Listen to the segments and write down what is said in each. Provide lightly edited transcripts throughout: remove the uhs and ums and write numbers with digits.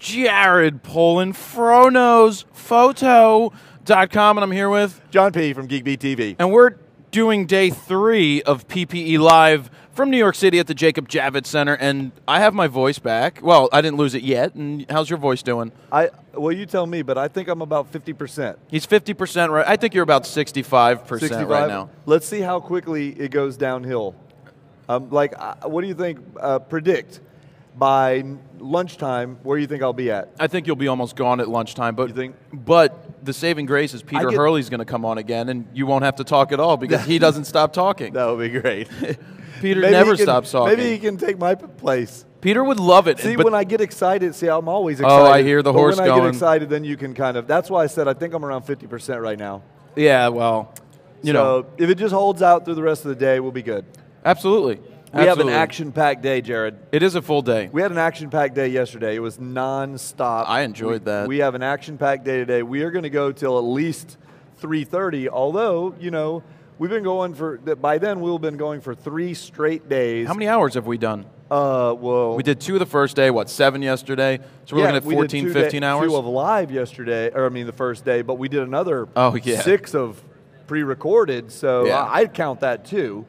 Jared Polin, FroKnowsPhoto.com, and I'm here with John P. from Geek Beat TV. And we're doing day 3 of PPE Live from New York City at the Jacob Javits Center, and I have my voice back. Well, I didn't lose it yet. And how's your voice doing? Well, you tell me, but I think I'm about 50%. He's 50% right. I think you're about 65% right now. Let's see how quickly it goes downhill. What do you think? Predict by lunchtime where you think I'll be at. I think you'll be almost gone at lunchtime. But you think? But the saving grace is Peter Hurley's going to come on again, and you won't have to talk at all because he doesn't stop talking. That would be great. Peter never stops talking. Maybe he can take my place. Peter would love it. See, when I get excited, I'm always excited. Oh, I hear the horse going. When I get excited, then you can kind of, that's why I said I think I'm around 50% right now. Yeah, well, you know. If it just holds out through the rest of the day, we'll be good. Absolutely. We have an action-packed day, Jared. It is a full day. We had an action-packed day yesterday. It was non-stop. I enjoyed that. We have an action-packed day today. We are going to go till at least 3:30, although, you know, we've been going by then we'll have been going for 3 straight days. How many hours have we done? Well, we did 2 the first day, 7 yesterday? So we're looking at 14, 15 hours? 2 of live yesterday, the first day, but we did another 6 of pre-recorded, so I'd count that too.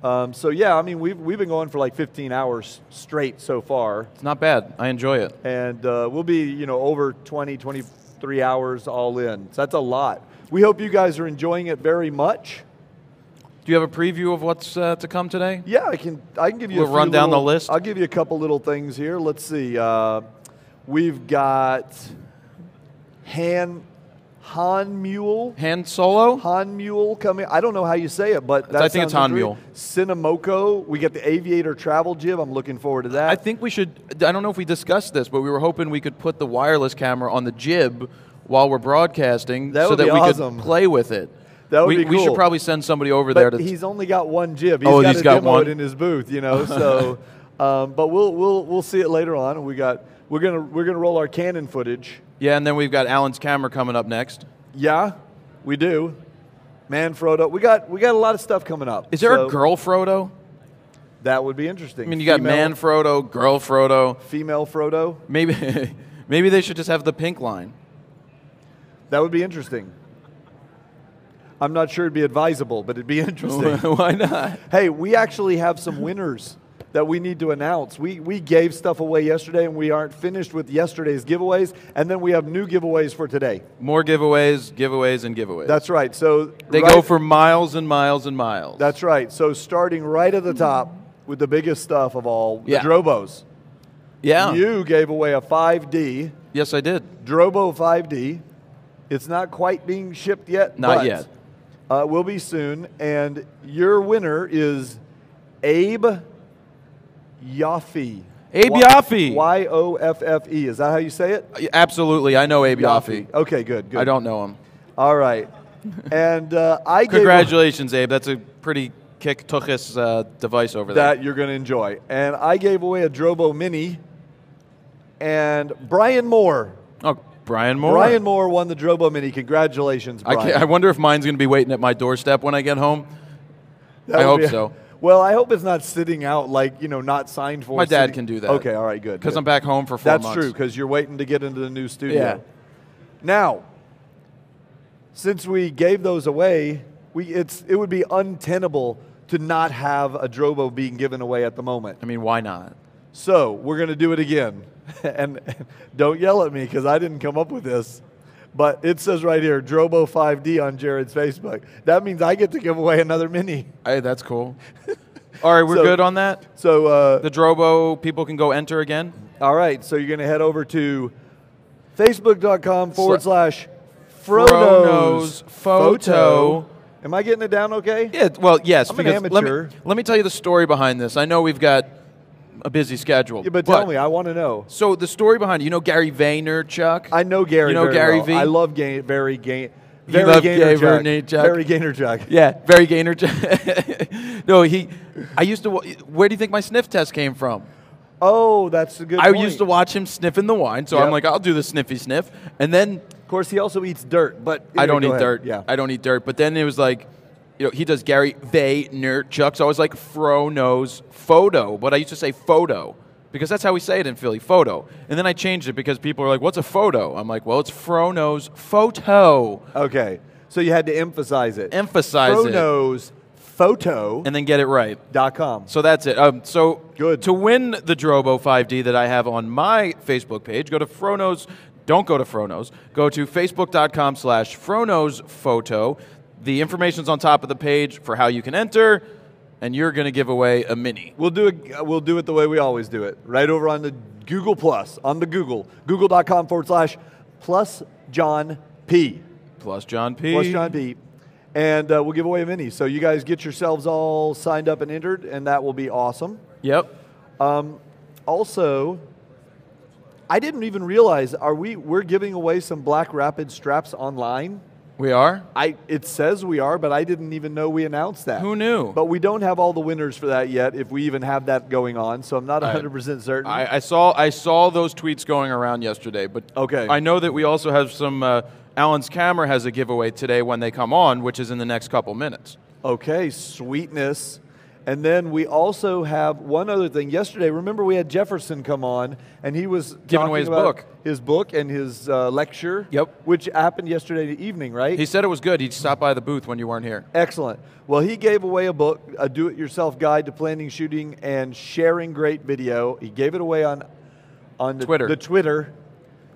We've been going for like 15 hours straight so far. It's not bad. I enjoy it. And we'll be, over 20, 23 hours all in. So that's a lot. We hope you guys are enjoying it very much. Do you have a preview of what's to come today? Yeah, I can give you We'll run down the list. I'll give you a couple little things here. Let's see. We've got Han Mule. Han Solo? Han Mule coming. I don't know how you say it, but I think it's Han Mule. Cinemoko. We get the Aviator travel jib. I'm looking forward to that. I think we should, I don't know if we discussed this, but we were hoping we could put the wireless camera on the jib while we're broadcasting so that we could play with it. That would be cool. We should probably send somebody over there to. He's only got one jib. He's got demo one it in his booth, So, but we'll see it later on. And we're gonna roll our Canon footage. Yeah, and then we've got Alan's camera coming up next. Yeah, we do. Man, Frodo. We got a lot of stuff coming up. Is there a girl Frodo? That would be interesting. I mean, you got man Frodo, girl Frodo, female Frodo. Maybe they should just have the pink line. That would be interesting. I'm not sure it'd be advisable, but it'd be interesting. Why not? Hey, we actually have some winners that we need to announce. We gave stuff away yesterday, and we aren't finished with yesterday's giveaways, and then we have new giveaways for today. More giveaways, giveaways, and giveaways. That's right. So they go for miles and miles and miles. That's right. So starting right at the top with the biggest stuff of all, the Drobos. Yeah. You gave away a 5D. Yes, I did. Drobo 5D. It's not quite being shipped yet. Not yet. Will be soon. And your winner is Abe Yoffe. Abe Yoffe. Y-O-F-F-E. Is that how you say it? Absolutely. I know Abe Yoffe. Okay, good. I don't know him. All right. And Congratulations, Abe. That's a pretty kick-tuchus device over there. That you're going to enjoy. And I gave away a Drobo Mini. And Brian Moore. Oh, Brian Moore. Brian Moore won the Drobo Mini. Congratulations, Brian. I wonder if mine's going to be waiting at my doorstep when I get home. I hope so. Well, I hope it's not sitting out not signed for. My dad can do that. Okay, all right, good. Because I'm back home for 4 months. That's true, because you're waiting to get into the new studio. Yeah. Now, since we gave those away, it would be untenable to not have a Drobo being given away at the moment. I mean, why not? So we're going to do it again. And don't yell at me because I didn't come up with this. But it says right here, Drobo 5D on Jared's Facebook. That means I get to give away another Mini. Hey, that's cool. All right, we're good on that? So the Drobo, people can go enter again? All right, so you're going to head over to facebook.com/FroKnowsPhoto. Am I getting it down okay? Yeah, well, yes. I'm an amateur. Let me tell you the story behind this. I know we've got a busy schedule. Yeah, but tell me, I want to know. So the story behind it, you know Gary Vaynerchuk? I know Gary. You know Gary V? I love Gary Vaynerchuk. Gary Vaynerchuk. Yeah, Barry Vaynerchuk. No, I used to. Where do you think my sniff test came from? Oh, that's a good I point. used to watch him sniffing the wine, so I'm like, I'll do the sniffy sniff. And then, of course, he also eats dirt, but I don't eat dirt. Yeah, I don't eat dirt. But then it was like, he does Gary Vaynerchuk, so I was like, FroKnowsPhoto, but I used to say photo because that's how we say it in Philly, photo. And then I changed it because people are like, what's a photo? I'm like, well, it's FroKnowsPhoto. Okay. So you had to emphasize it. Emphasize it. FroKnowsPhoto. And then get it right. .com. So that's it. So good. To win the Drobo 5D that I have on my Facebook page, go to FroKnows. Don't go to FroKnows. Go to facebook.com/FroKnowsPhoto. The information's on top of the page for how you can enter, and you're going to give away a mini. We'll do it the way we always do it, right over on the Google Plus, on the google.com/plus John P. Plus John P. Plus John P. And we'll give away a mini. So you guys get yourselves all signed up and entered, and that will be awesome. Yep. Also, I didn't even realize, we're giving away some Black Rapid straps online? We are? It says we are, but I didn't even know we announced that. Who knew? But we don't have all the winners for that yet, if we even have that going on, so I'm not 100% certain. I saw those tweets going around yesterday, but okay. I know that we also have some, Alan's Camera has a giveaway today when they come on, which is in the next couple minutes. Okay, sweetness. And then we also have one other thing. Yesterday, remember we had Jefferson come on, and he was giving away his book and his lecture. Yep. Which happened yesterday evening, right? He said it was good. He stopped by the booth when you weren't here. Excellent. Well, he gave away a book, a do-it-yourself guide to planning, shooting, and sharing great video. He gave it away on Twitter. The Twitter.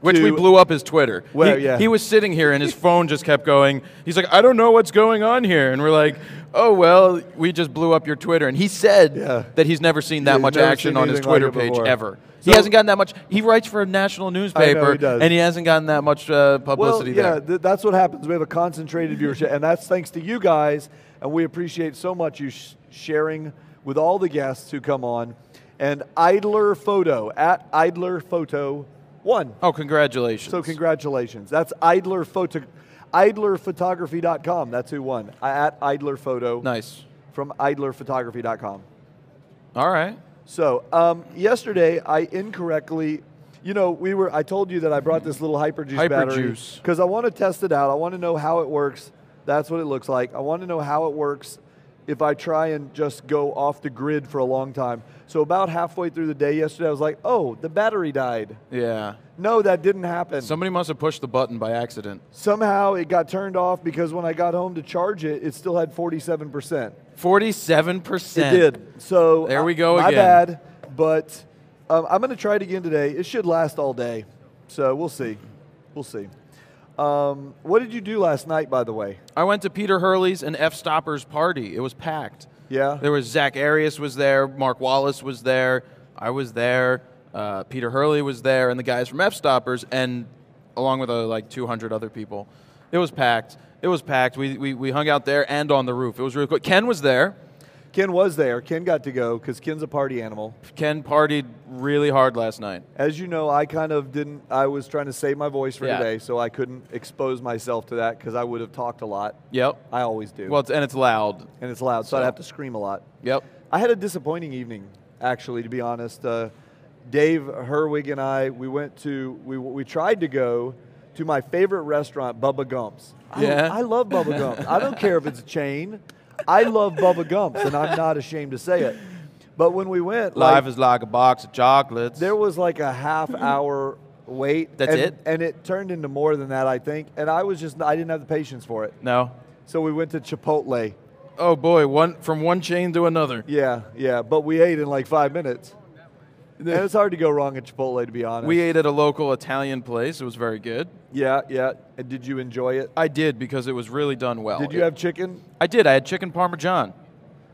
Which we blew up his Twitter. Well, he was sitting here and his phone just kept going. He's like, I don't know what's going on here. And we're like, oh, well, we just blew up your Twitter. And he said that he's never seen that much action on his Twitter page ever. So he hasn't gotten that much. He writes for a national newspaper, I know he does. and he hasn't gotten that much publicity there. Well, that's what happens. We have a concentrated viewership, and that's thanks to you guys, and we appreciate so much you sharing with all the guests who come on. And Idler Photo, at Idler Photo 1. Oh, congratulations. So congratulations. That's idlerphotography.com. That's who won. At Idler Photo. Nice. From idlerphotography.com. All right. So yesterday I incorrectly, I told you that I brought this little Hyperjuice battery. Because I want to test it out. I want to know how it works. That's what it looks like. I want to know how it works if I try and just go off the grid for a long time. So about halfway through the day yesterday, I was like, oh, the battery died. Yeah. No, that didn't happen. Somebody must have pushed the button by accident. Somehow it got turned off because when I got home to charge it, it still had 47%. 47%? It did. So there we go again. My bad, but I'm going to try it again today. It should last all day. So we'll see. We'll see. What did you do last night, by the way? I went to Peter Hurley's and F Stopper's party. It was packed. Yeah? There was Zach Arias was there, Mark Wallace was there, I was there, Peter Hurley was there, and the guys from F Stoppers, and along with like 200 other people. It was packed. It was packed. We hung out there and on the roof. It was really cool. Ken was there. Ken was there. Ken got to go because Ken's a party animal. Ken partied really hard last night. As you know, I kind of didn't. I was trying to save my voice for today, so I couldn't expose myself to that because I would have talked a lot. Yep. I always do. Well, and it's loud. And it's loud, so I'd have to scream a lot. Yep. I had a disappointing evening, actually, to be honest. Dave Herwig and I, we tried to go to my favorite restaurant, Bubba Gump's. I love Bubba Gump's. I don't care if it's a chain. I love Bubba Gump's, and I'm not ashamed to say it. But when we went, life is like a box of chocolates. There was like a half-hour wait. That's it? And it turned into more than that, I think. And I didn't have the patience for it. No. So we went to Chipotle. Oh boy, from one chain to another. Yeah. But we ate in like 5 minutes. And it's hard to go wrong at Chipotle, to be honest. We ate at a local Italian place. It was very good. Yeah. And did you enjoy it? I did, because it was really done well. Did you have chicken? I did. I had chicken parmesan.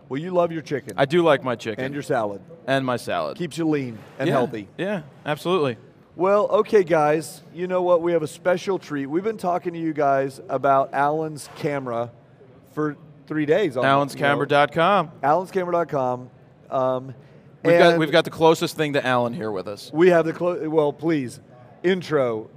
Well, you love your chicken. I do like my chicken. And your salad. And my salad. Keeps you lean and healthy. Yeah, absolutely. Well, okay, guys. You know what? We have a special treat. We've been talking to you guys about Alan's camera for 3 days. Alan'sCamera.com. Alan'sCamera.com. We've got the closest thing to Alan here with us. We have well, please, intro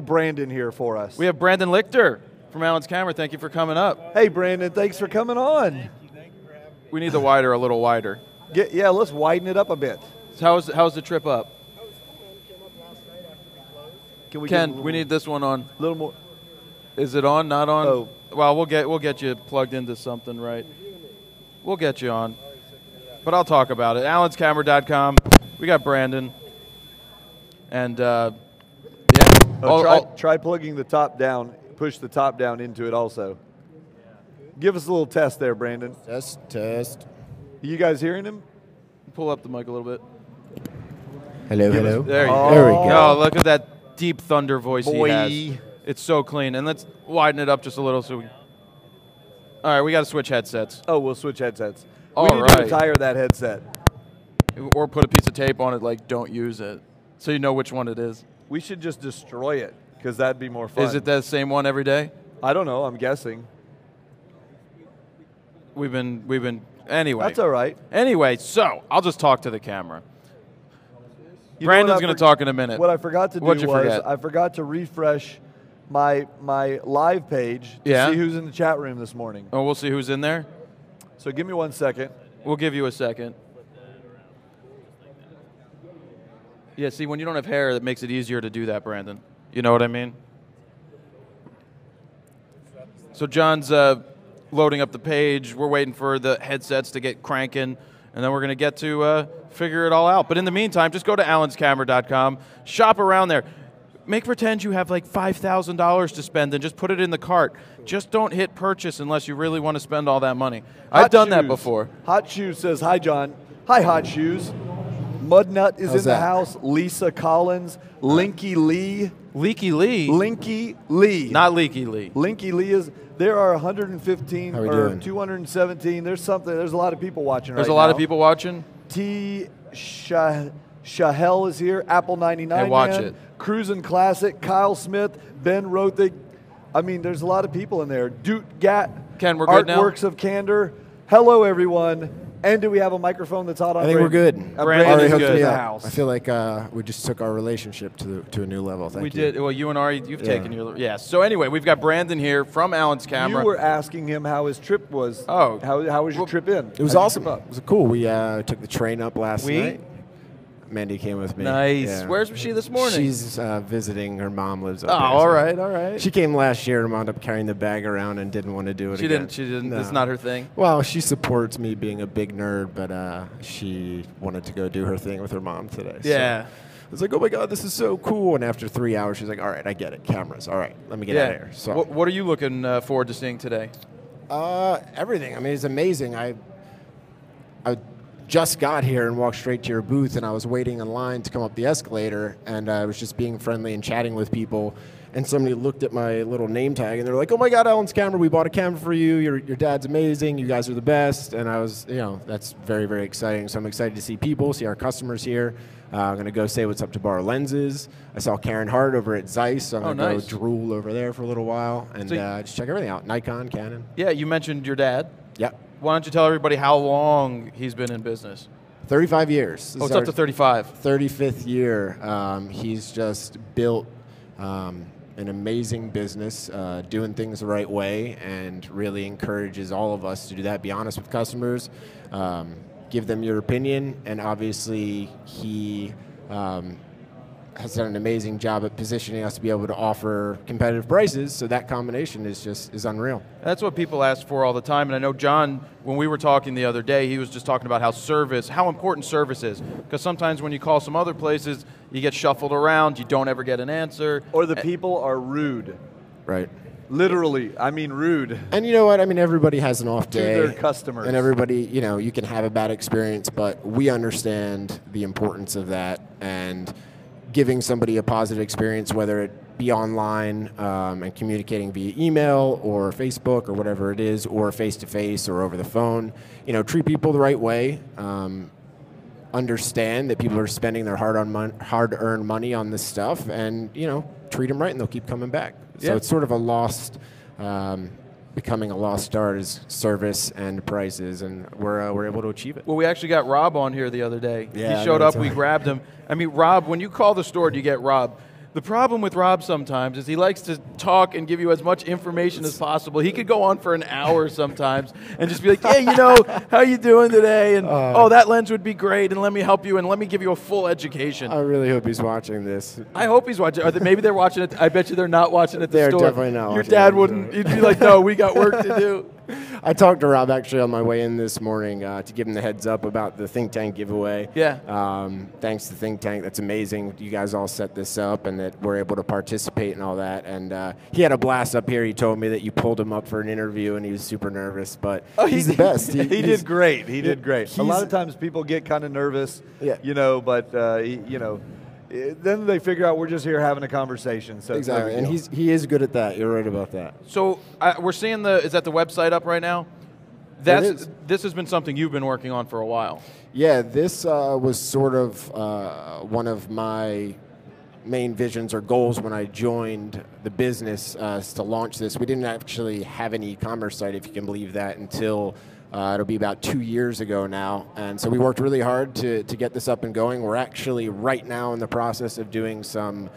Brandon here for us. We have Brandon Lichter from Alan's Camera. Thank you for coming up. Hey, Brandon, thanks for coming on. Thank you for having me. We need the wider a little wider. Let's widen it up a bit. So how's the trip up? Oh, it's cool, man. Came up last night after we closed. We need this one on. A little more. Is it on? Not on? Oh. Well, we'll get you plugged into something, right? We'll get you on. But I'll talk about it. Alan'sCamera.com. We got Brandon. And, yeah. Try plugging the top down. Push the top down into it also. Give us a little test there, Brandon. Test. You guys hearing him? Pull up the mic a little bit. Hello. There you go. There we go. Oh, look at that deep thunder voice he has. It's so clean. And let's widen it up just a little so we... All right, we got to switch headsets. Oh, we'll switch headsets. All we need right. to retire that headset. Or put a piece of tape on it like, don't use it, so you know which one it is. We should just destroy it, because that'd be more fun. Is it the same one every day? I don't know. I'm guessing. We've been anyway. That's all right. Anyway, so I'll just talk to the camera. Brandon's going to talk in a minute. What I forgot to do was I forgot to refresh my live page to see who's in the chat room this morning. Oh, we'll see who's in there? So give me 1 second. We'll give you a second. Yeah, see, when you don't have hair, that makes it easier to do that, Brandon. You know what I mean? So John's loading up the page. We're waiting for the headsets to get cranking, and then we're going to get to figure it all out. But in the meantime, just go to allenscamera.com, shop around there. Make pretend you have like $5,000 to spend and just put it in the cart. Just don't hit purchase unless you really want to spend all that money. I've done that before. Hot Shoes says, hi, John. Hi, Hot Shoes. Mudnut is in the house. Lisa Collins. Linky Lee. Leaky Lee? Linky Lee. Not Leaky Lee. Linky Lee is... There are 115 How we or doing? 217. There's a lot of people watching right now. There's a lot of people watching? T. Shahel is here. Apple 99 Hey, watch Man. it. Cruisin' Classic. Kyle Smith. Ben Rothig. I mean, there's a lot of people in there. Doot Gat. Ken, we're good now? Artworks of Candor. Hello, everyone. And do we have a microphone that's hot on? I think we're good. Brandon is good. In the house. I feel like we just took our relationship to a new level. Thank you. We did. Well, you and Ari, you've taken your... Yeah. So anyway, we've got Brandon here from Allen's Camera. You were asking him how his trip was. Oh. How was your trip in? It was awesome. It was cool. We took the train up last night. Mandy came with me. Nice. Yeah. Where's she this morning? She's visiting. Her mom lives up there. there. All right, all right. She came last year and wound up carrying the bag around and didn't want to do it again. She didn't. No. It's not her thing? Well, she supports me being a big nerd, but she wanted to go do her thing with her mom today. Yeah. So I was like, oh, my God, this is so cool. And after 3 hours, she's like, all right, I get it. Cameras. All right, let me get out of here. So what are you looking forward to seeing today? Everything. I mean, it's amazing. I just got here and walked straight to your booth, and I was waiting in line to come up the escalator, and I was just being friendly and chatting with people, and somebody looked at my little name tag, and they're like, oh my God, Allen's Camera, we bought a camera for you, your dad's amazing, you guys are the best, and I was, that's very, very exciting, so I'm excited to see people, see our customers here. I'm going to go say what's up to Bar Lenses. I saw Karen Hart over at Zeiss, so I'm going to go drool over there for a little while, and just check everything out, Nikon, Canon. Yeah, you mentioned your dad. Yep. Why don't you tell everybody how long he's been in business? 35 years. Oh, it's up to 35. 35th year. He's just built an amazing business, doing things the right way, and really encourages all of us to do that. Be honest with customers, give them your opinion, and obviously he has done an amazing job at positioning us to be able to offer competitive prices, so that combination is unreal. That's what people ask for all the time, and I know John, when we were talking the other day, he was just talking about how important service is, because sometimes when you call some other places, you get shuffled around, you don't ever get an answer. Or the people are rude. Right. Literally, I mean rude. And you know what? I mean, everybody has an off day. To their customers. And everybody, you can have a bad experience, but we understand the importance of that, and giving somebody a positive experience, whether it be online and communicating via email or Facebook or whatever it is, or face-to-face or over the phone. Treat people the right way. Understand that people are spending their hard-earned money on this stuff, and treat them right, and they'll keep coming back. So it's sort of becoming a lost art is service and prices, and we're able to achieve it. Well, we actually got Rob on here the other day. Yeah, he showed up, we grabbed him. I mean, Rob, when you call the store, do you get Rob? The problem with Rob sometimes is he likes to talk and give you as much information as possible. He could go on for an hour sometimes and just be like, hey, how you doing today? And, that lens would be great, and let me help you, and let me give you a full education. I really hope he's watching this. I hope he's watching. Maybe they're watching it. I bet you they're not watching it at the store. They're definitely not Your watching dad it. wouldn't. He'd be like, no, we got work to do. I talked to Rob actually on my way in this morning to give him the heads up about the Think Tank giveaway. Yeah. Thanks to Think Tank. That's amazing. You guys all set this up and that we're able to participate and all that. And he had a blast up here. He told me that you pulled him up for an interview and he was super nervous, but he's the best. He did great. He did great. A lot of times people get kind of nervous, but then they figure out we're just here having a conversation. So exactly, and he is good at that. You're right about that. So we're seeing is that the website up right now? This has been something you've been working on for a while. Yeah, this was sort of one of my main visions or goals when I joined the business to launch this. We didn't actually have an e-commerce site, if you can believe that, until it'll be about 2 years ago now. And so we worked really hard to get this up and going. We're actually right now in the process of doing some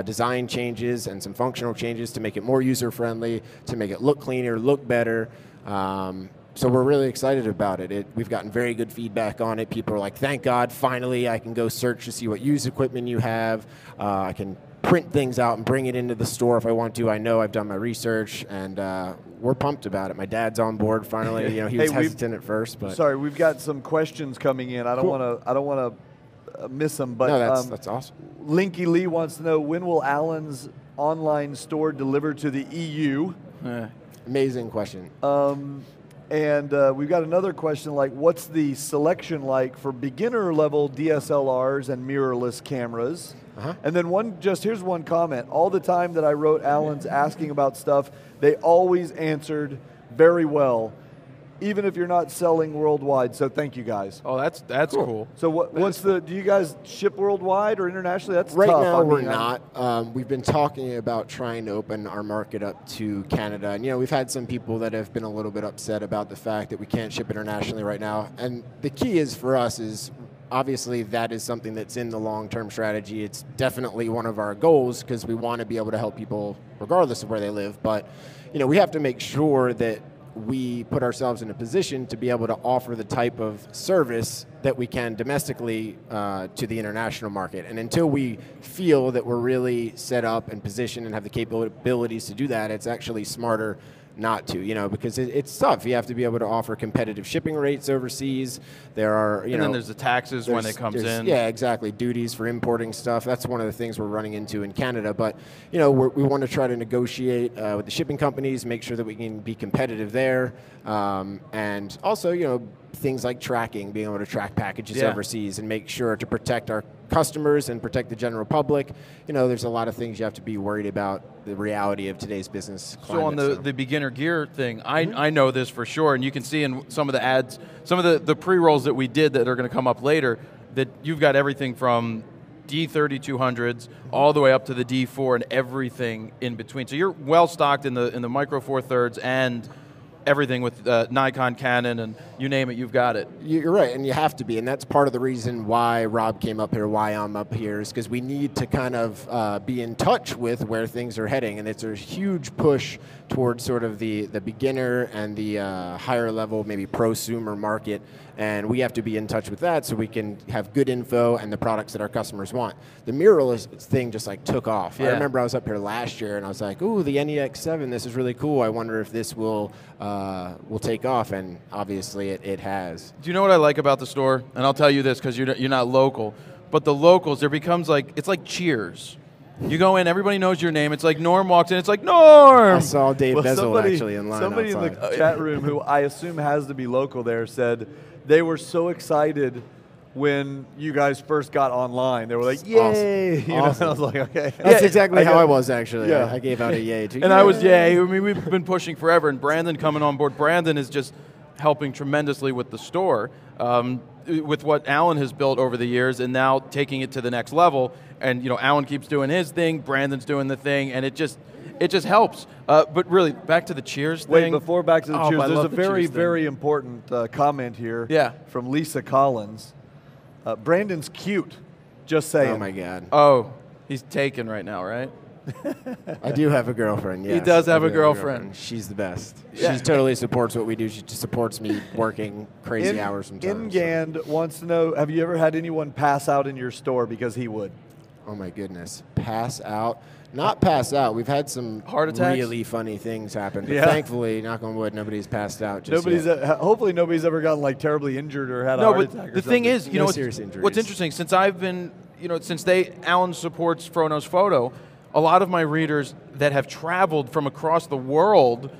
design changes and some functional changes to make it more user-friendly, to make it look cleaner, look better. So we're really excited about it. We've gotten very good feedback on it. People are like, thank God, finally I can go search to see what used equipment you have. I can print things out and bring it into the store if I want to. I know I've done my research, and we're pumped about it. My dad's on board finally. He was hesitant at first, but sorry, we've got some questions coming in. I don't want to miss them, but no, that's awesome. Linky Lee wants to know, when will Alan's online store deliver to the EU? Amazing question. And we've got another question like, what's the selection like for beginner level DSLRs and mirrorless cameras? And then here's one comment. All the time that I wrote Alan's asking about stuff, they always answered very well, even if you're not selling worldwide. So thank you guys. Oh, that's cool. So do you guys ship worldwide or internationally? That's right tough. now we're not. We've been talking about trying to open our market up to Canada, and we've had some people that have been a little bit upset about the fact that we can't ship internationally right now. And the key is for us is, obviously, that is something that's in the long-term strategy. It's definitely one of our goals because we want to be able to help people regardless of where they live. But, we have to make sure that we put ourselves in a position to be able to offer the type of service that we can domestically to the international market. And until we feel that we're really set up and positioned and have the capabilities to do that, it's actually smarter not to, because it's tough. You have to be able to offer competitive shipping rates overseas. There are, and then there's the taxes when it comes in. Yeah, exactly. Duties for importing stuff. That's one of the things we're running into in Canada. But, we want to try to negotiate with the shipping companies, make sure that we can be competitive there. And also, things like tracking, being able to track packages overseas and make sure to protect our customers and protect the general public. There's a lot of things you have to be worried about, the reality of today's business climate. So on the beginner gear thing, I know this for sure, and you can see in some of the ads, some of the pre-rolls that we did that are going to come up later, that you've got everything from D3200s all the way up to the D4 and everything in between. So you're well stocked in the Micro Four Thirds and everything with Nikon, Canon, and you name it, you've got it. You're right, and you have to be, and that's part of the reason why Rob came up here, why I'm up here, is because we need to kind of be in touch with where things are heading, and it's a huge push towards sort of the beginner and the higher level, maybe prosumer market, and we have to be in touch with that so we can have good info and the products that our customers want. The mirrorless thing just like took off. I remember I was up here last year and I was like, ooh, the NEX7, this is really cool. I wonder if this will take off, and obviously it has. Do you know what I like about the store? And I'll tell you this because you're not local, but the locals, there becomes it's like Cheers. You go in, everybody knows your name. It's like Norm walks in, it's like, Norm! I saw Dave Bezel actually in line Somebody outside. in the chat room, who I assume has to be local there, said they were so excited when you guys first got online. They were like, yay! Awesome. Awesome. I was like, okay. That's exactly how I was, actually. Yeah. I gave out a yay, too. And I was yay. I mean, we've been pushing forever, and Brandon coming on board. Brandon is just helping tremendously with the store, with what Alan has built over the years, and now taking it to the next level. And Alan keeps doing his thing, Brandon's doing the thing, and it just helps. But really, back to the Cheers thing. Wait, before back to the Cheers, there's a very, very important comment here from Lisa Collins. Brandon's cute, just saying. Oh, my God. Oh, he's taken right now, right? I do have a girlfriend, yes. He does have a girlfriend. She's the best. Yeah. She totally supports what we do. She just supports me working crazy hours sometimes. Ingand wants to know, have you ever had anyone pass out in your store because he would? Oh my goodness. Pass out. Not pass out. We've had some heart attacks? really funny things happen. But thankfully, knock on wood, nobody's passed out just yet. Hopefully nobody's ever gotten like terribly injured or had a heart attack. The thing is, no serious injuries. What's interesting, since I've been, since Alan supports FroKnowsPhoto, a lot of my readers that have traveled from across the world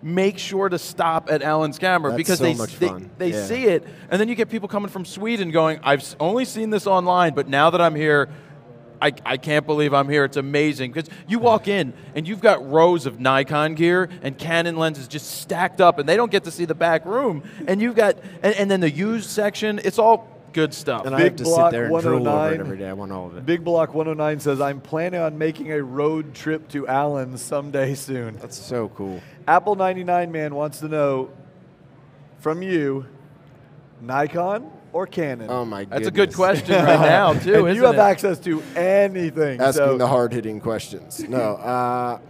make sure to stop at Alan's camera because they see it, and then you get people coming from Sweden going, I've only seen this online, but now that I'm here, I can't believe I'm here. It's amazing. Because you walk in and you've got rows of Nikon gear and Canon lenses just stacked up, and they don't get to see the back room. And you've got, and then the used section, it's all good stuff. And I have to sit there and drool over it every day. I want all of it. Big Block 109 says, I'm planning on making a road trip to Allen's someday soon. That's so cool. Apple 99 Man wants to know from you, Nikon or Canon? Oh my goodness. That's a good question right now, too, and you have access to anything. Asking the hard-hitting questions. No,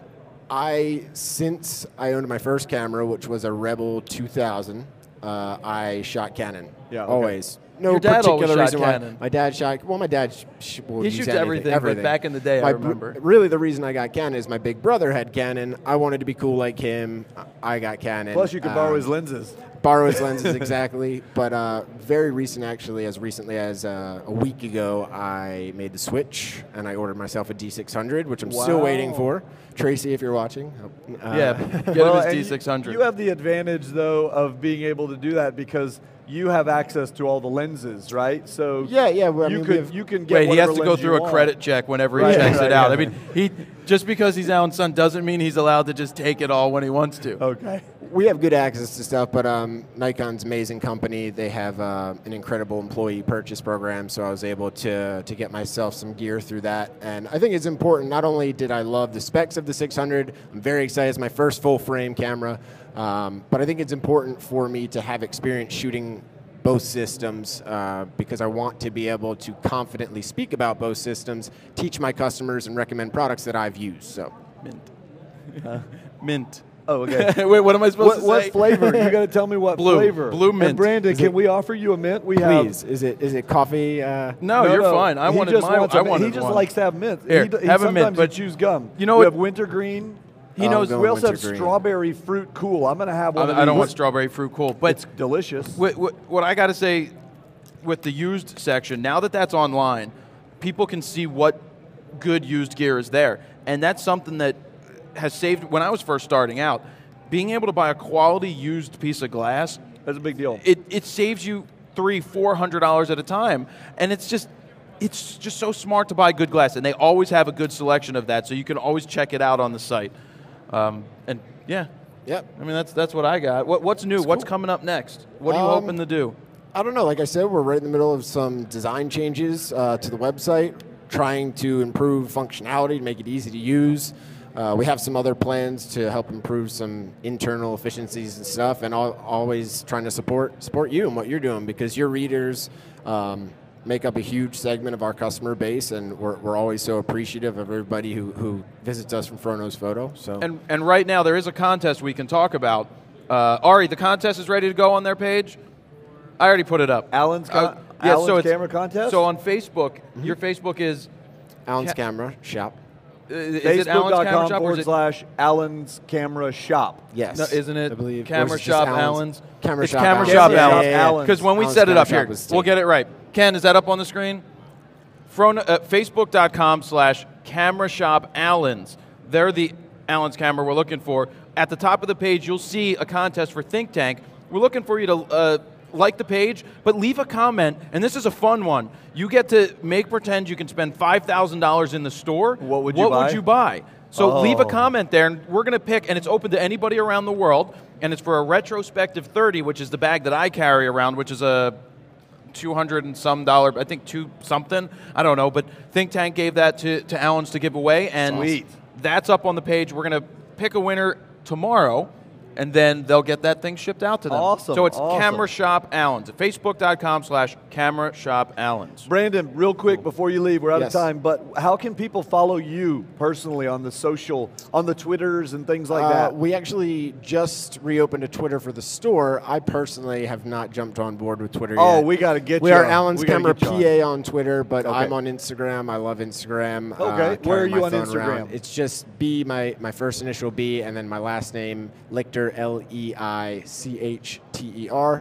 since I owned my first camera, which was a Rebel 2000, I shot Canon. Yeah, okay. Always. No Your dad particular always reason shot why. Canon. My dad shot. Well, my dad he shoots everything. But back in the day, I remember. Really, the reason I got Canon is my big brother had Canon. I wanted to be cool like him. I got Canon. Plus, you could borrow his lenses. Borrow his lenses, exactly. But very recent, actually, as recently as a week ago, I made the switch, and I ordered myself a D600, which I'm still waiting for. Tracy, if you're watching. Get him his D600. You have the advantage, though, of being able to do that because you have access to all the lenses, right? So well, you can get. Wait, he has to go lens through you a credit check whenever he checks it out. I mean, just because he's Alan's son doesn't mean he's allowed to just take it all when he wants to. Okay. We have good access to stuff, but Nikon's an amazing company. They have an incredible employee purchase program, so I was able to get myself some gear through that. And I think it's important. Not only did I love the specs of the 600, I'm very excited. It's my first full-frame camera, but I think it's important for me to have experience shooting both systems because I want to be able to confidently speak about both systems, teach my customers, and recommend products that I've used. So, Mint. Oh, okay. Wait, what am I supposed to say? What flavor? You got to tell me what flavor. Blue mint. And Brandon, can we offer you a mint? Please. Is it coffee? No, you're fine. I wanted mine. He just likes to have mint. Here, have a mint. But chews gum. You know we what? have wintergreen. He knows. We also have strawberry fruit cool. I'm going to have one of these. I don't want strawberry fruit cool, but it's delicious. What I got to say with the used section, now that that's online, people can see what good used gear is there, and that's something that has saved. When I was first starting out, being able to buy a quality used piece of glass, that's a big deal. It saves you $300-400 at a time, and it's just so smart to buy good glass, and they always have a good selection of that, so you can always check it out on the site. And yeah, yep. I mean that's what I got. What's new? What's coming up next? What are you hoping to do? I don't know. Like I said, we're right in the middle of some design changes to the website, trying to improve functionality to make it easy to use. We have some other plans to help improve some internal efficiencies and stuff, and always trying to support you and what you're doing, because your readers make up a huge segment of our customer base, and we're always so appreciative of everybody who visits us from FroKnowsPhoto. So and right now there is a contest we can talk about. Ari, the contest is ready to go on their page. I already put it up. Alan's camera contest. So on Facebook, your Facebook is Alan's Camera Shop. Is it Alan's Camera Shop /Alan's Camera Shop? Yes. No, isn't it? I believe. Camera Shop Alan's. Camera it's Shop Camera Alan's. Shop Yeah, Alan's. Because when we set it up here, we'll get it right. Ken, is that up on the screen? Facebook.com/Camera Shop Alan's. They're the Alan's camera we're looking for. At the top of the page, you'll see a contest for Think Tank. We're looking for you to like the page, but leave a comment, and this is a fun one. You get to make pretend you can spend $5,000 in the store. What would you buy? So leave a comment there, and we're going to pick, and it's open to anybody around the world, and it's for a retrospective 30, which is the bag that I carry around, which is a $200 and some dollar, I think $2 something, I don't know, but Think Tank gave that to Alan's to give away, and Sweet. That's up on the page. We're going to pick a winner tomorrow, and then they'll get that thing shipped out to them. Awesome. So it's awesome. Camera Shop Allens. Facebook.com/Camera Shop Allens. Brandon, real quick before you leave, we're out of time, but how can people follow you personally on the social, on the Twitters and things like that? We actually just reopened a Twitter for the store. I personally have not jumped on board with Twitter yet. Oh, we got to get we you are on. Allen's Camera PA on Twitter, but Okay. I'm on Instagram. I love Instagram. Okay. Where are you on Instagram? Around. It's just B, my first initial B, and then my last name, Lichter, Leichter.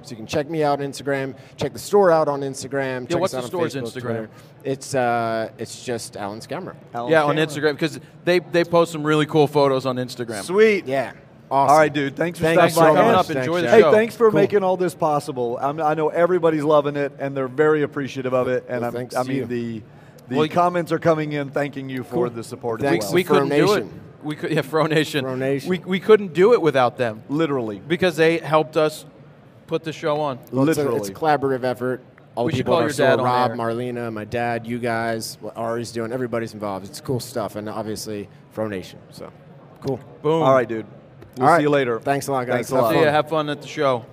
So you can check me out on Instagram, check the store out on Instagram. Check what's us the out store's on Facebook, Instagram? Twitter. It's just Allen's Camera. Allen's Yeah, on Camera. Instagram, because they post some really cool photos on Instagram. Sweet. Yeah. Awesome. All right, dude. Thanks for Thanks stopping for by. coming And- up. Enjoy the Hey, show. thanks for Cool. making all this possible. I know everybody's loving it, and they're very appreciative of it. And Well, thanks I to mean, you. the comments are coming in thanking you for the support Thanks. as well. We couldn't do it. FroNation. We could, yeah, FroNation. FroNation. We couldn't do it without them Literally. because they helped us put the show on. Well, it's Literally. a collaborative effort. All We the should people call at our your store, dad on Rob, air. Marlena, my dad, you guys, what Ari's doing, everybody's involved. It's cool stuff, and obviously FroNation. So, cool. Boom. All right, dude. We'll All right. see you later. Thanks a lot, guys. Thanks a lot. See ya. Have fun at the show.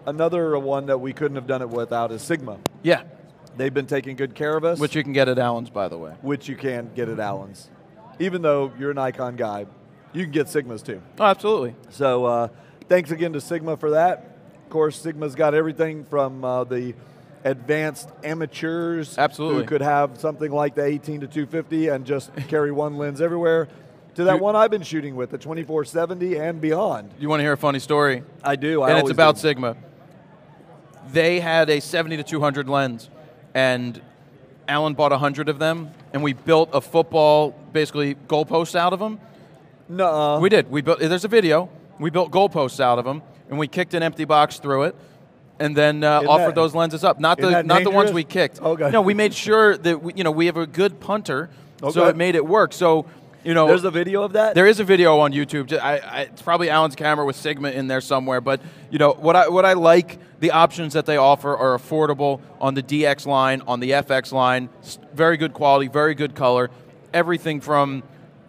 Another one that we couldn't have done it without is Sigma. Yeah, They've been taking good care of us, which you can get at Allen's, by the way. which you can get at Allen's. Even though you're an Icon guy, you can get Sigmas too. Oh, absolutely. So thanks again to Sigma for that. Of course, Sigma's got everything from the advanced amateurs Absolutely. who could have something like the 18 to 250 and just carry one lens everywhere, to that one I've been shooting with, the 2470 and beyond. You want to hear a funny story? I do. And it's always about do. Sigma. They had a 70 to 200 lens, and Allen bought 100 of them, and we built a football, basically, goalposts out of them. Nuh-uh. We did. We built. There's a video. We built goalposts out of them, and we kicked an empty box through it, and then offered those lenses up. Not the that not the ones dangerous? we kicked. Okay. No, we made sure that we have a good punter, so Okay. it made it work. So There's a video of that? there is a video on YouTube. It's probably Allen's Camera with Sigma in there somewhere. But what I like, the options that they offer are affordable on the DX line, on the FX line. Very good quality, very good color. Everything from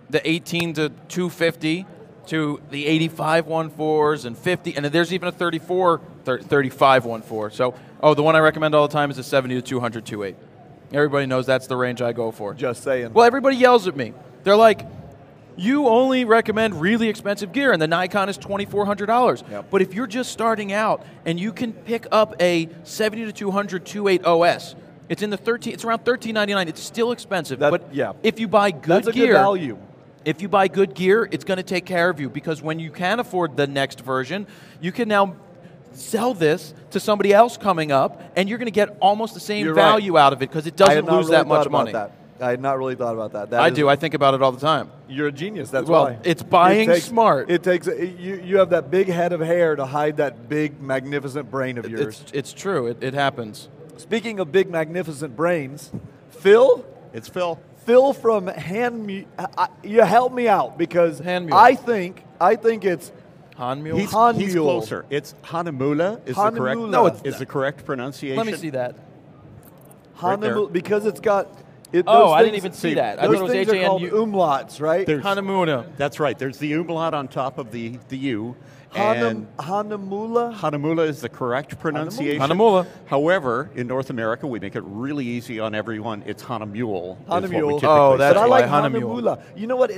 the 18 to 250 to the 85 1.4s and 50, and there's even a 35 1.4. So, the one I recommend all the time is a 70 to 200 2.8. Everybody knows that's the range I go for. Just saying. Well, everybody yells at me. They're like, you only recommend really expensive gear, and the Nikon is $2,400. Yep. But if you're just starting out and you can pick up a 70 to 200 2.8 OS, it's in the it's around $13.99. It's still expensive, but if you buy good That's a gear, good value. if you buy good gear, it's going to take care of you, because when you can afford the next version, you can now sell this to somebody else coming up, and you're going to get almost the same value out of it, because it doesn't lose that much money. I had not really thought about that. I do. I think about it all the time. You're a genius. That's Well, why. it's buying smart. It takes you have that big head of hair to hide that big magnificent brain of yours. It's true. It happens. Speaking of big magnificent brains, Phil. It's Phil. Phil from you help me out, because Handmule. I think it's Hanmule? He's Hanmule. closer. It's Hanamula. Hanamula is the correct pronunciation. Let me see that. Right there. Hanamula, because it's got. I didn't even see that. I Those thought it was things are called HANU. umlauts, right? There's- Hanamuna. That's right. There's the umlaut on top of the U. And Hanamula. Hanamula is the correct pronunciation. Hanamula. However, in North America, we make it really easy on everyone. It's Hanamule. is what we Hanamule. typically Oh, say. that's But I why like Hanamule. Hanamula. You know what?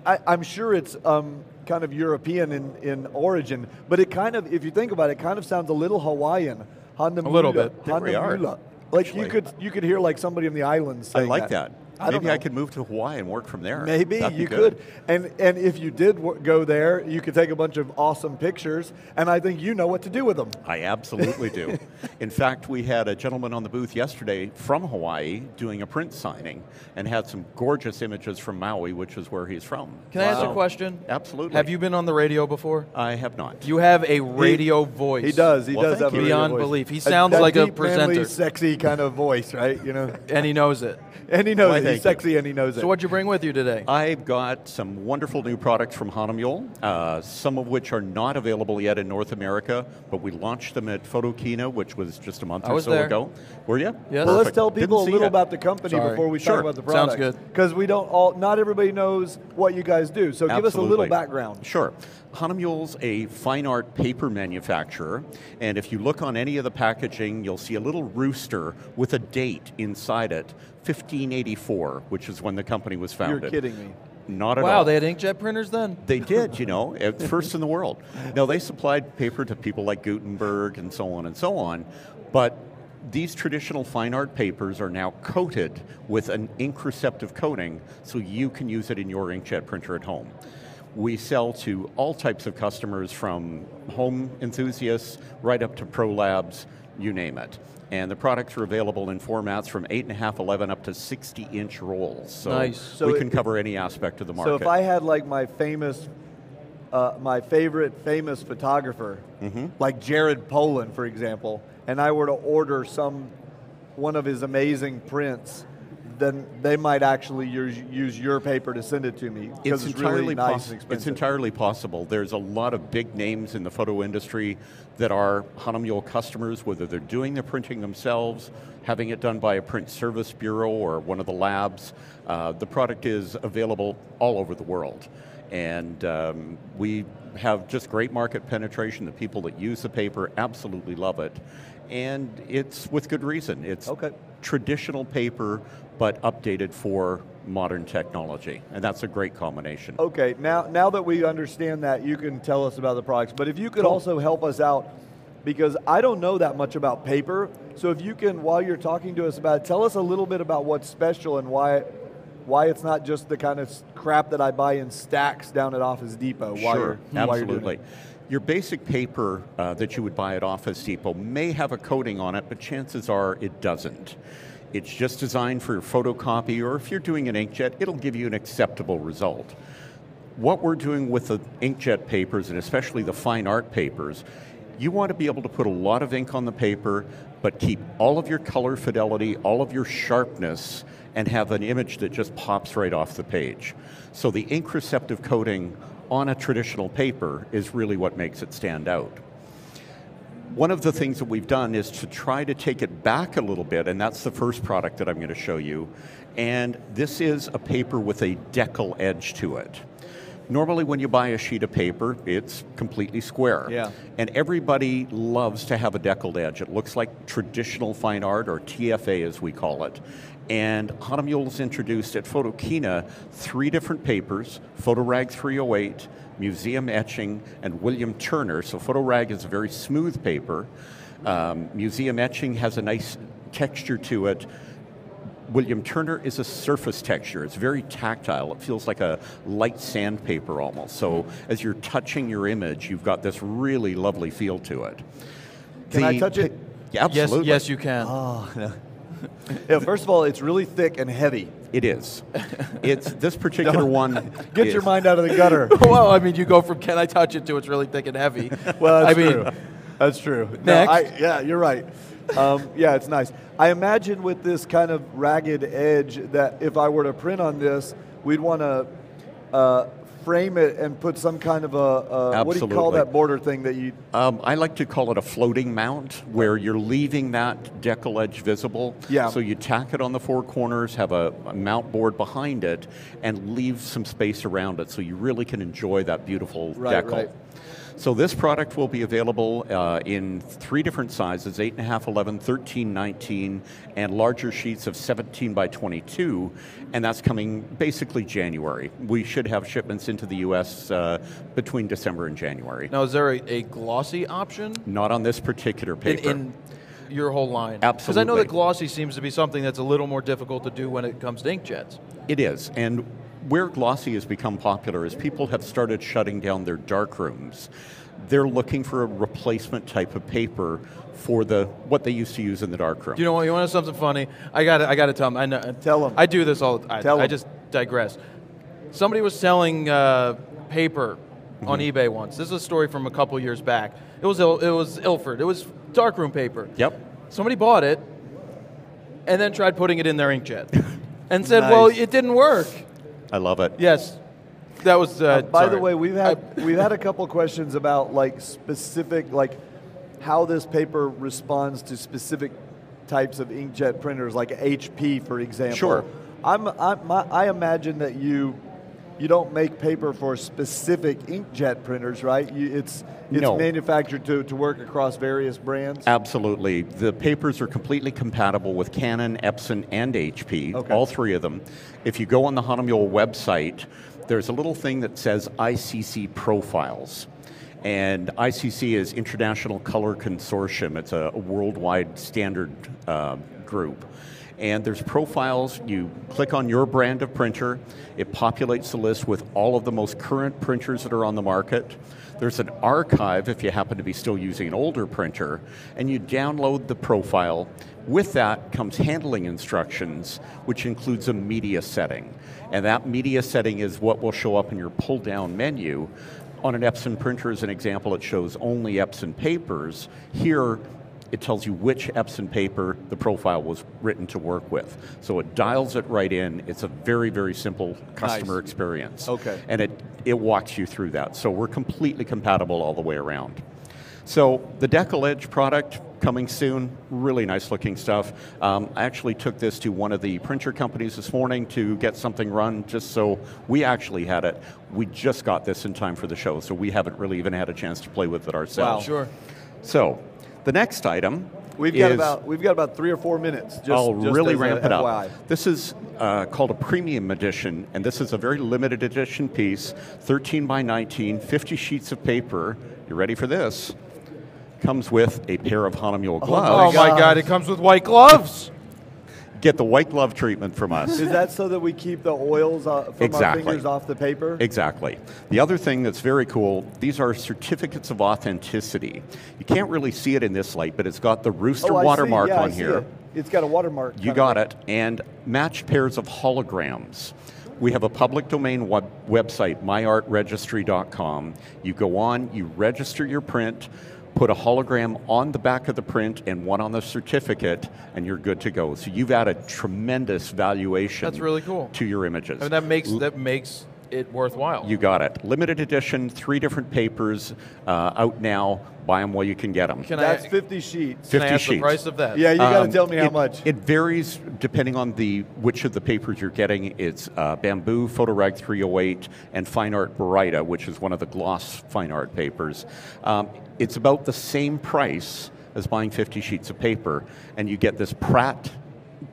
I'm sure it's kind of European in origin, but it kind of, if you think about it, kind of sounds a little Hawaiian. Hanamula. A little bit. There we are. Hanamula. Like Actually. you could hear like somebody in the islands I saying like that. I don't Maybe I know. could move to Hawaii and work from there. Maybe That'd be you good. could, and if you did go there, you could take a bunch of awesome pictures, and I think you know what to do with them. I absolutely do. In fact, we had a gentleman on the booth yesterday from Hawaii doing a print signing and had some gorgeous images from Maui, which is where he's from. Can I ask a question? Absolutely. Have you been on the radio before? I have not. You have a radio voice. He does. He Well, does thank have you. a radio Beyond voice. belief. He sounds that like a deep, manly, presenter. sexy kind of voice, right? You know, And he knows it. and he knows Well, I it. he's sexy and he knows it. So what'd you bring with you today? I've got some wonderful new products from Hahnemühle, some of which are not available yet in North America, but we launched them at FroKnowsPhoto, which was just a month or so ago. Were you? Yes. Well, let's tell people a little about the company before we talk about the product. Sounds good. Because not everybody knows what you guys do. So give us a little background. Sure. Hahnemühle's a fine art paper manufacturer, and if you look on any of the packaging, you'll see a little rooster with a date inside it, 1584, which is when the company was founded. You're kidding me. Not at all. Wow, they had inkjet printers then? They did, first in the world. Now, they supplied paper to people like Gutenberg and so on, but these traditional fine art papers are now coated with an ink receptive coating so you can use it in your inkjet printer at home. We sell to all types of customers, from home enthusiasts right up to pro labs, you name it. And the products are available in formats from 8.5, 11 up to 60-inch rolls. So nice. So we can cover any aspect of the market. So if I had like my favorite famous photographer, like Jared Polin, for example, and I were to order one of his amazing prints, then they might actually use your paper to send it to me, because it's really nice and expensive. It's entirely possible. There's a lot of big names in the photo industry that are Hahnemühle customers, whether they're doing the printing themselves, having it done by a print service bureau or one of the labs. The product is available all over the world. And we have just great market penetration. The people that use the paper absolutely love it. And it's with good reason. It's traditional paper, but updated for modern technology. And that's a great combination. Okay, now that we understand that, you can tell us about the products. But if you could also help us out, because I don't know that much about paper. So if you can, while you're talking to us about it, tell us a little bit about what's special and why it's not just the kind of crap that I buy in stacks down at Office Depot. Sure, absolutely. Your basic paper that you would buy at Office Depot may have a coating on it, but chances are it doesn't. It's just designed for your photocopy, or if you're doing an inkjet, it'll give you an acceptable result. What we're doing with the inkjet papers, and especially the fine art papers, you want to be able to put a lot of ink on the paper, but keep all of your color fidelity, all of your sharpness, and have an image that just pops right off the page. So the ink receptive coating on a traditional paper is really what makes it stand out. One of the things that we've done is to try to take it back a little bit, and that's the first product that I'm going to show you. And this is a paper with a decal edge to it. Normally when you buy a sheet of paper, it's completely square. Yeah. And everybody loves to have a deckled edge. It looks like traditional fine art, or TFA as we call it. And Hahnemühle's introduced at Photokina 3 different papers: PhotoRag 308, Museum Etching, and William Turner. So PhotoRag is a very smooth paper. Museum Etching has a nice texture to it. William Turner is a surface texture. It's very tactile. It feels like a light sandpaper almost. So as you're touching your image, you've got this really lovely feel to it. Can I touch it? Yeah, absolutely. Yes, you can. Oh, no. Yeah, first of all, it's really thick and heavy. It is. It's this particular one. Get your mind out of the gutter. Well, I mean, you go from "can I touch it" to "it's really thick and heavy." Well, that's true. That's true. Next. Yeah, you're right. Yeah, it's nice. I imagine with this kind of ragged edge that if I were to print on this, we'd want to frame it and put some kind of a what do you call that border thing that you... I like to call it a floating mount, where you're leaving that decal edge visible. Yeah. So you tack it on the 4 corners, have a mount board behind it, and leave some space around it so you really can enjoy that beautiful decal. Right. So this product will be available in 3 different sizes: 8.5, 11, 13, 19, and larger sheets of 17 by 22, and that's coming basically January. We should have shipments into the U.S. Between December and January. Now, is there a glossy option? Not on this particular paper. In your whole line? Absolutely. Because I know that glossy seems to be something that's a little more difficult to do when it comes to inkjets. It is, and where glossy has become popular is people have started shutting down their dark rooms. They're looking for a replacement type of paper for what they used to use in the dark room. You know what? You want something funny? I got to tell them. I know. Tell them. I do this all. I just digress. Somebody was selling paper on eBay once. This is a story from a couple years back. It was Ilford. It was darkroom paper. Yep. Somebody bought it and then tried putting it in their inkjet. and said, Nice. well, it didn't work. I love it. Yes. That was, by the way, we've had a couple questions about like specific, like how this paper responds to specific types of inkjet printers, like HP, for example. Sure. I imagine that you don't make paper for specific inkjet printers, right? It's No. manufactured to work across various brands? Absolutely. The papers are completely compatible with Canon, Epson, and HP, all three of them. If you go on the Hahnemühle website, there's a little thing that says ICC profiles. And ICC is International Color Consortium. It's a worldwide standard group. And there's profiles. You click on your brand of printer. It populates the list with all of the most current printers that are on the market. There's an archive if you happen to be still using an older printer, and you download the profile. With that comes handling instructions, which includes a media setting. And that media setting is what will show up in your pull-down menu. On an Epson printer, as an example, it shows only Epson papers. Here, it tells you which Epson paper the profile was written to work with. So it dials it right in. It's a very, very simple customer experience. Okay. And it walks you through that. So we're completely compatible all the way around. So the Decal Edge product coming soon, really nice looking stuff. I actually took this to one of the printer companies this morning to get something run just so we actually had it. We just got this in time for the show, so we haven't really even had a chance to play with it ourselves. Wow. Sure. So the next item We've got about 3 or 4 minutes. I'll really as ramp a it up. FYI. This is called a premium edition, and this is a very limited edition piece, 13 by 19, 50 sheets of paper. You ready for this? Comes with a pair of Hahnemühle gloves. Oh my God, it comes with white gloves. Get the white glove treatment from us. Is that so that we keep the oils from our fingers off the paper? Exactly. The other thing that's very cool, these are certificates of authenticity. You can't really see it in this light, but it's got the rooster watermark on here. It's got a watermark. You got it. And matched pairs of holograms. We have a public domain website, myartregistry.com. You go on, you register your print, put a hologram on the back of the print and one on the certificate, and you're good to go. So you've added tremendous valuation. That's really cool. To your images. I mean, that makes it worthwhile. You got it. Limited edition, 3 different papers out now. Buy them while you can get them. That's 50 sheets. 50 Can I ask sheets. the price of that? Yeah, you got to tell me how much. It varies depending on which of the papers you're getting. It's Bamboo, PhotoRag 308, and Fine Art Baryta, which is one of the gloss fine art papers. It's about the same price as buying 50 sheets of paper, and you get this Pratt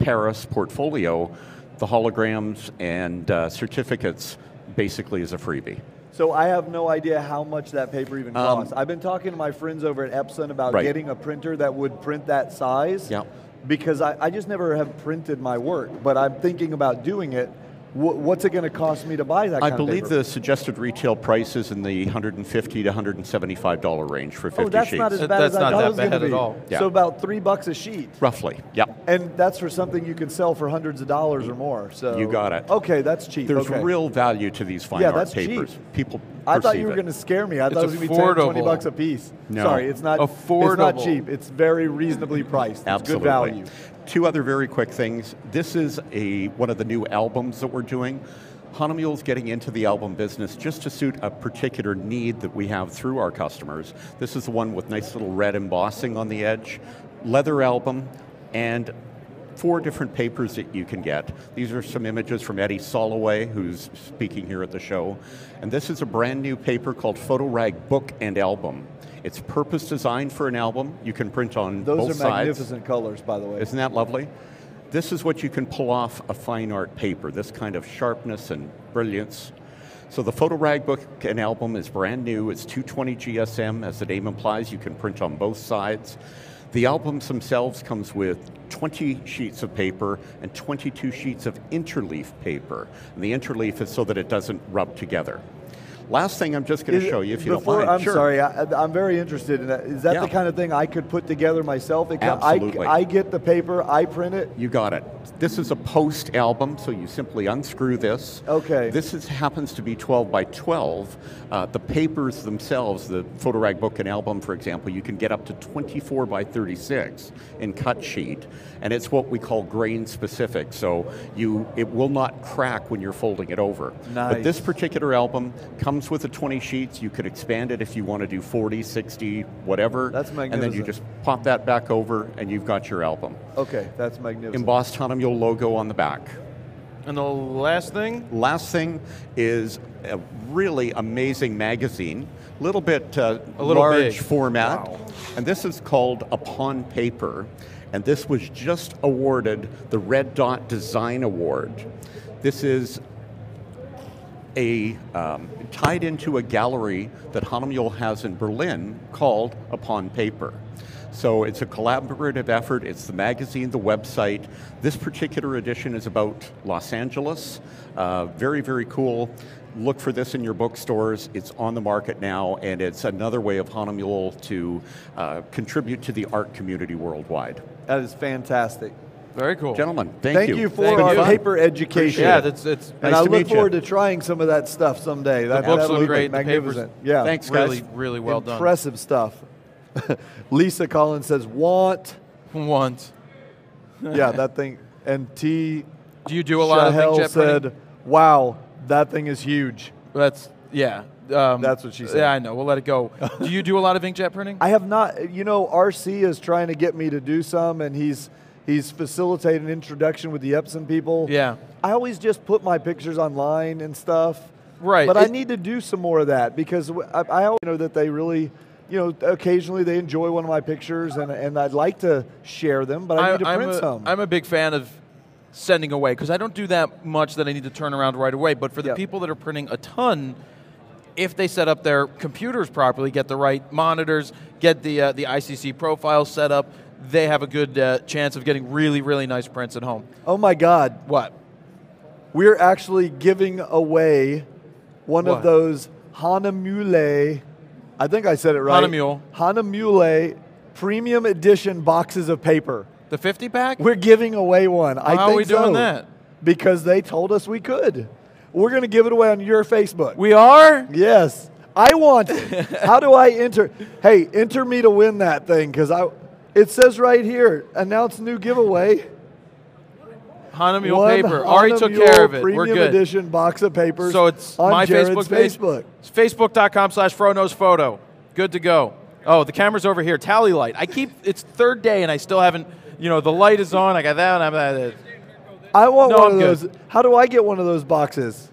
Paris portfolio, the holograms and certificates basically as a freebie. So I have no idea how much that paper even costs. I've been talking to my friends over at Epson about getting a printer that would print that size. Yeah. Because I just never have printed my work, but I'm thinking about doing it. What's it going to cost me to buy that kind of paper? I believe the suggested retail price is in the $150 to $175 range for 50 that's sheets. not as bad as I thought it was going to be. at all. Yeah. So about $3 a sheet. Roughly, yeah. And that's for something you can sell for hundreds of dollars or more. So You got it. Okay, that's cheap. There's okay. real value to these fine art that's papers. cheap. People I thought you perceive were it. going to scare me. I thought it was going to be affordable. $20 a piece. No. Sorry, it's not. Affordable. It's not cheap. It's very reasonably priced. It's Absolutely. good value. 2 other very quick things. This is one of the new albums that we're doing. Hahnemühle's getting into the album business just to suit a particular need that we have through our customers. This is the one with nice little red embossing on the edge. Leather album, and 4 different papers that you can get. These are some images from Eddie Soloway, who's speaking here at the show. And this is a brand new paper called PhotoRag Book and Album. It's purpose designed for an album. You can print on both sides. Those are magnificent colors, by the way. Isn't that lovely? This is what you can pull off a fine art paper, this kind of sharpness and brilliance. So the PhotoRag Book and Album is brand new. It's 220 GSM. As the name implies, you can print on both sides. The albums themselves comes with 20 sheets of paper and 22 sheets of interleaf paper. And the interleaf is so that it doesn't rub together. Last thing I'm just going to show you, if you don't mind. I'm Sure. sorry, I'm very interested in that. Is that the kind of thing I could put together myself? Absolutely. I get the paper, I print it? You got it. This is a post album, so you simply unscrew this. Okay. This happens to be 12 by 12. The papers themselves, the PhotoRag book and album, for example, you can get up to 24 by 36 in cut sheet, and it's what we call grain specific, so it will not crack when you're folding it over. Nice. But this particular album comes with the 20 sheets. You could expand it if you want to do 40, 60, whatever. That's magnificent. And then you just pop that back over, and you've got your album. Okay, that's magnificent. Embossed Hahnemühle logo on the back. And the last thing? Last thing is a really amazing magazine, little bit large big. format. Wow. And this is called Upon Paper. And this was just awarded the Red Dot Design Award. This is tied into a gallery that Hahnemühle has in Berlin called Upon Paper. So it's a collaborative effort. It's the magazine, the website. This particular edition is about Los Angeles. Very, very cool. Look for this in your bookstores. It's on the market now, and it's another way of Hahnemühle to contribute to the art community worldwide. That is fantastic. Very cool. Gentlemen, thank you. Thank you for our paper education. Yeah, it's nice and I to look meet forward you. to trying some of that stuff someday. The books look great. Magnificent. The papers, yeah. Thanks, guys. Really, really well done. Impressive stuff. Lisa Collins says, want. Yeah, that thing. And T. Do you do a lot of inkjet said, printing? wow, that thing is huge. That's, yeah. That's what she said. Yeah, I know. We'll let it go. Do you do a lot of inkjet printing? I have not. You know, RC is trying to get me to do some, and he's facilitated an introduction with the Epson people. Yeah. I always just put my pictures online and stuff. Right. But I need to do some more of that because I always know that they really, you know, occasionally they enjoy one of my pictures, and I'd like to share them, but I need to print some. I'm a big fan of sending away because I don't do that much that I need to turn around right away. But for the people that are printing a ton, if they set up their computers properly, get the right monitors, get the ICC profile set up, they have a good chance of getting really, really nice prints at home. Oh my God. What? We're actually giving away one of those Hahnemühle, I think I said it right. Hahnemühle premium edition boxes of paper. The 50 pack? We're giving away one. How are we doing that? Because they told us we could. We're going to give it away on your Facebook. We are? Yes. I want it. How do I enter? Hey, enter me to win that thing because it says right here, announce new giveaway. Hahnemühle paper. Ari took care of it. Premium We're good. edition box of papers. So it's on my Jared's Facebook page. Facebook. It's facebook.com/FroKnowsPhoto. Good to go. Oh, the camera's over here. Tally light. It's third day and I still haven't. You know, the light is on. I got that. I want one of those. How do I get one of those boxes?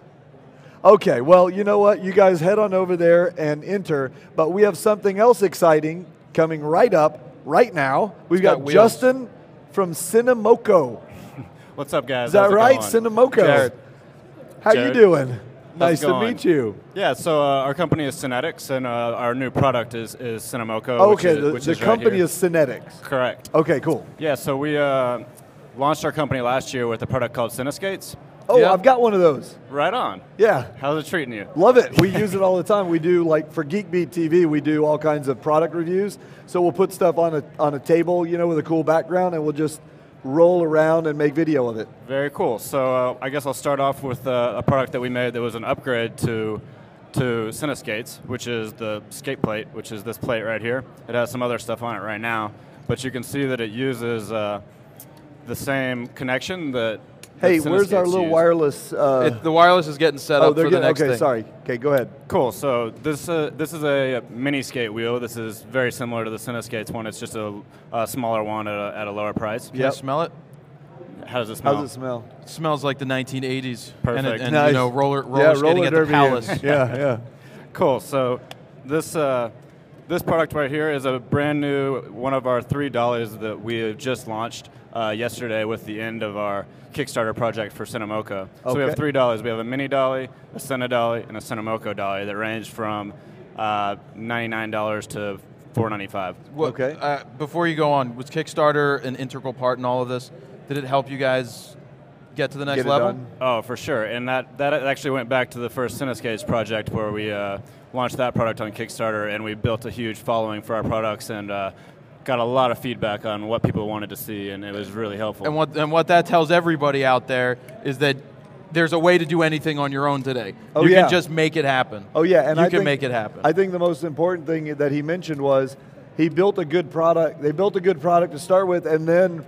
Okay, well, you know what? You guys head on over there and enter. But we have something else exciting coming right up right now. We've got Justin from Cinemoco. What's up, guys? Is that right? Cinemoco. Jared. How you doing? Nice to meet you. Yeah, so our company is Cinetics, and our new product is Cinemoco. Okay, the company is Cinetics. Correct. Okay, cool. Yeah, so we launched our company last year with a product called Cineskates. Oh, yeah. I've got one of those. Right on. Yeah. How's it treating you? Love it. We use it all the time. We do, like, for GeekBeat TV, we do all kinds of product reviews. So we'll put stuff on a table, you know, with a cool background, and we'll just roll around and make video of it. Very cool. So I guess I'll start off with a product that we made that was an upgrade to Cineskates, which is the skate plate, which is this plate right here. It has some other stuff on it right now, but you can see that it uses the same connection that Hey, where's our little wireless? The wireless is getting set up for the next thing. Okay, sorry. Okay, go ahead. Cool. So this is a mini skate wheel. This is very similar to the Cineskates one. It's just a smaller one at a lower price. Can you smell it? How does it smell? How does it smell? It smells like the 1980s. Perfect. And nice. You know, roller skating at the Palace. Yeah. Cool. So this product right here is a brand new one of our $3 that we have just launched yesterday with the end of our Kickstarter project for Cinemoco. So we have $3. We have a mini dolly, a Cine dolly, and a Cinemoco dolly that range from $99 to $4.95. Before you go on, was Kickstarter an integral part in all of this? Did it help you guys get to the next level? Done. Oh, for sure. And that actually went back to the first Cinescage project where we launched that product on Kickstarter, and we built a huge following for our products and got a lot of feedback on what people wanted to see, and it was really helpful. And what that tells everybody out there is that there's a way to do anything on your own today. Oh, you yeah. can just make it happen. Oh yeah, and you can make it happen. I think the most important thing that he mentioned was he built a good product. They built a good product to start with, and then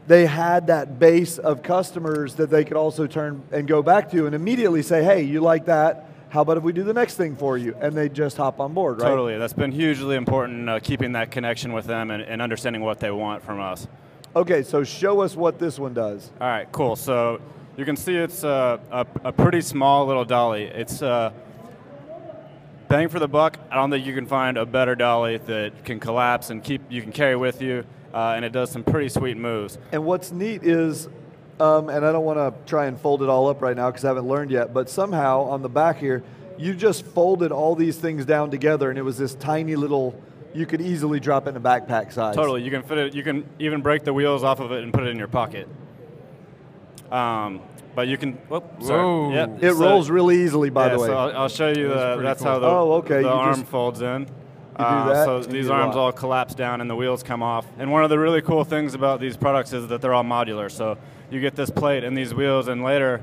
they had that base of customers that they could also turn and go back to and immediately say, hey, you like that? How about if we do the next thing for you? And they just hop on board, right? Totally. That's been hugely important, keeping that connection with them and understanding what they want from us. Okay, so show us what this one does. All right, cool. So you can see it's a pretty small little dolly. It's bang for the buck. I don't think you can find a better dolly that can collapse and you can carry with you, and it does some pretty sweet moves. And what's neat is, and I don't want to try and fold it all up right now because I haven't learned yet, but somehow on the back here, you just folded all these things down together, and it was this tiny little, you could easily drop it in a backpack size. Totally. You can fit it. You can even break the wheels off of it and put it in your pocket. But you can. Whoop, sorry. Yep. It rolls really easily, by the way. So I'll show you. That's cool. how the arm folds in. You do that. So these arms all collapse down and the wheels come off. And one of the really cool things about these products is that they're all modular. So you get this plate and these wheels, and later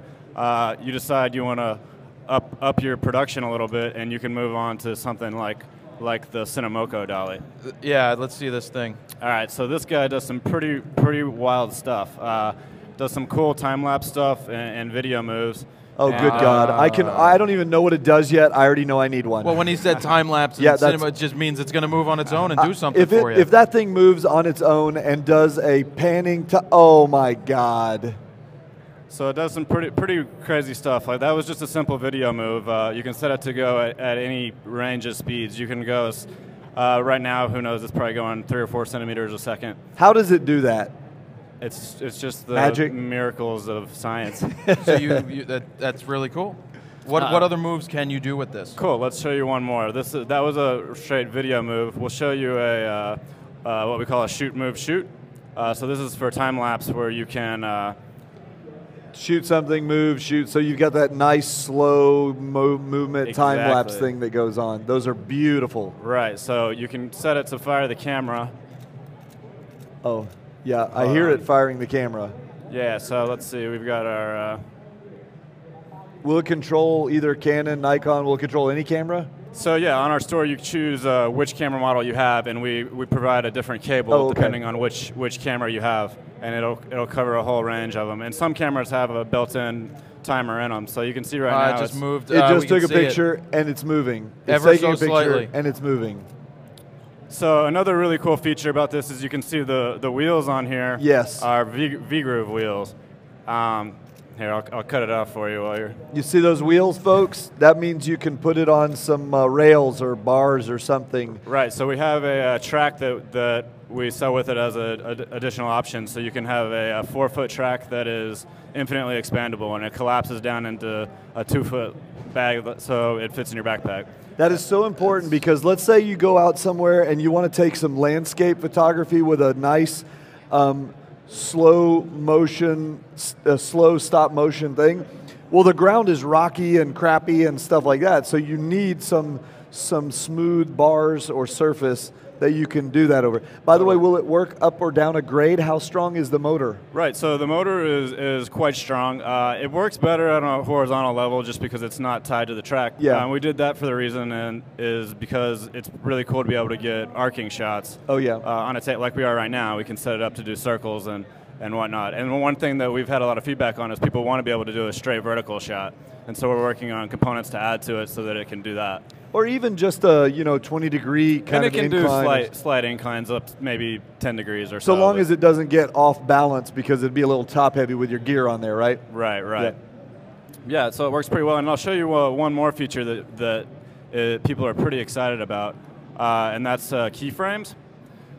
you decide you want to up your production a little bit, and you can move on to something like the Cinemoko dolly. Yeah, let's see this thing. All right, so this guy does some pretty wild stuff. Does some cool time-lapse stuff and video moves. Oh, good God. I don't even know what it does yet. I already know I need one. Well, when he said time-lapse in cinema, it just means it's going to move on its own and do something for you. If that thing moves on its own and does a panning oh my God. So it does some pretty crazy stuff. Like that was just a simple video move. You can set it to go at any range of speeds. You can go, right now, who knows, it's probably going 3 or 4 centimeters a second. How does it do that? It's just the magic miracles of science. So that's really cool. What other moves can you do with this? Cool. Let's show you one more. That was a straight video move. We'll show you a what we call a shoot move shoot. So this is for time lapse where you can shoot something, move, shoot. So you've got that nice slow movement time lapse thing that goes on. Those are beautiful. Right. So you can set it to fire the camera. Oh. Yeah, I hear it firing the camera. Yeah, so let's see. We've got our... Will it control either Canon, Nikon? Will it control any camera? So yeah, on our store you choose which camera model you have, and we provide a different cable depending on which camera you have, and it'll cover a whole range of them. And some cameras have a built-in timer in them, so you can see right now. It just moved. It just took a picture and it's moving. It's taking a picture and it's moving. So another really cool feature about this is you can see the wheels on here. Yes. Are V-groove wheels. Here, I'll cut it off for you while you're... You see those wheels, folks? That means you can put it on some rails or bars or something. Right, so we have a track that we sell with it as an additional option. So you can have a 4-foot track that is infinitely expandable, and it collapses down into a 2-foot bag so it fits in your backpack. That is so important because let's say you go out somewhere and you want to take some landscape photography with a nice slow stop motion thing. Well, the ground is rocky and crappy and stuff like that, so you need some smooth bars or surface that you can do that over. By the way, will it work up or down a grade? How strong is the motor? Right, so the motor is quite strong. It works better at a horizontal level just because it's not tied to the track. Yeah. We did that for the reason is because it's really cool to be able to get arcing shots. Oh yeah. On a tape like we are right now, we can set it up to do circles and whatnot. And one thing that we've had a lot of feedback on is people want to be able to do a straight vertical shot. And so we're working on components to add to it so that it can do that. Or even just a 20-degree kind of incline. And it can do slight inclines up to maybe 10 degrees or so. So long as it doesn't get off balance because it'd be a little top heavy with your gear on there, right? Right. Yeah, so it works pretty well. And I'll show you one more feature that people are pretty excited about, and that's keyframes.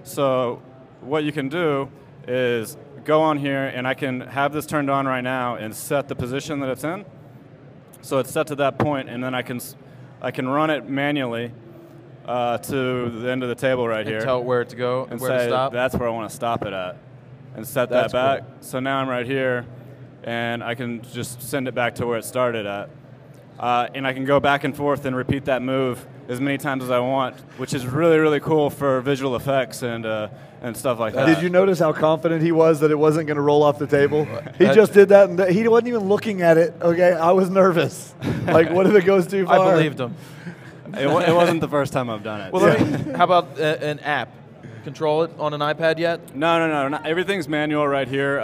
So what you can do is go on here, and I can have this turned on right now and set the position that it's in. So it's set to that point, and then I can run it manually to the end of the table right here. Tell it where to go and where say, to stop. That's where I want to stop it at. And set that back. Cool. So now I'm right here, and I can just send it back to where it started at. And I can go back and forth and repeat that move as many times as I want, which is really, really cool for visual effects and stuff like that. Did you notice how confident he was that it wasn't going to roll off the table? He just did that, and he wasn't even looking at it, okay? I was nervous. Like, what if it goes too far? I believed him. It wasn't the first time I've done it. Well, how about an app? Control it on an iPad yet? No. Everything's manual right here.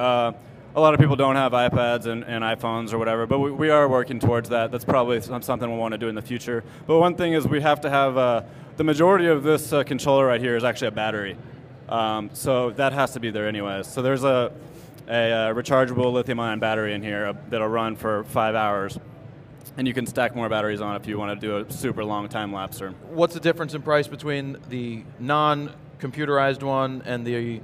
A lot of people don't have iPads and iPhones or whatever, but we are working towards that. That's probably something we'll want to do in the future. But one thing is we have to have, the majority of this controller right here is actually a battery. So that has to be there anyways. So there's a rechargeable lithium-ion battery in here that'll run for 5 hours. And you can stack more batteries on if you want to do a super long time lapse. What's the difference in price between the non-computerized one and the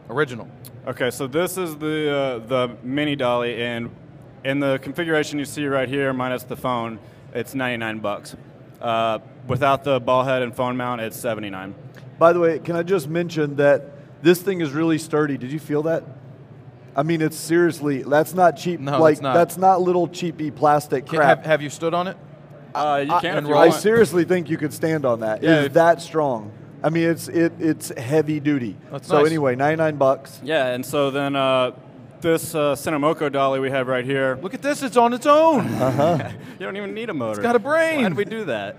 original? Okay, so this is the mini dolly, and in the configuration you see right here, minus the phone, it's $99. Without the ball head and phone mount, it's $79. By the way, can I just mention that this thing is really sturdy? Did you feel that? I mean, it's seriously, that's not cheap. No, like, it's not. That's not little cheapy plastic crap. Have you stood on it? You can. I seriously think you could stand on that. Yeah, it's that strong. I mean, it's heavy duty. That's so nice. Anyway, $99. Yeah, and so then this Cinemoco dolly we have right here. Look at this, it's on its own. You don't even need a motor. It's got a brain. Why did we do that?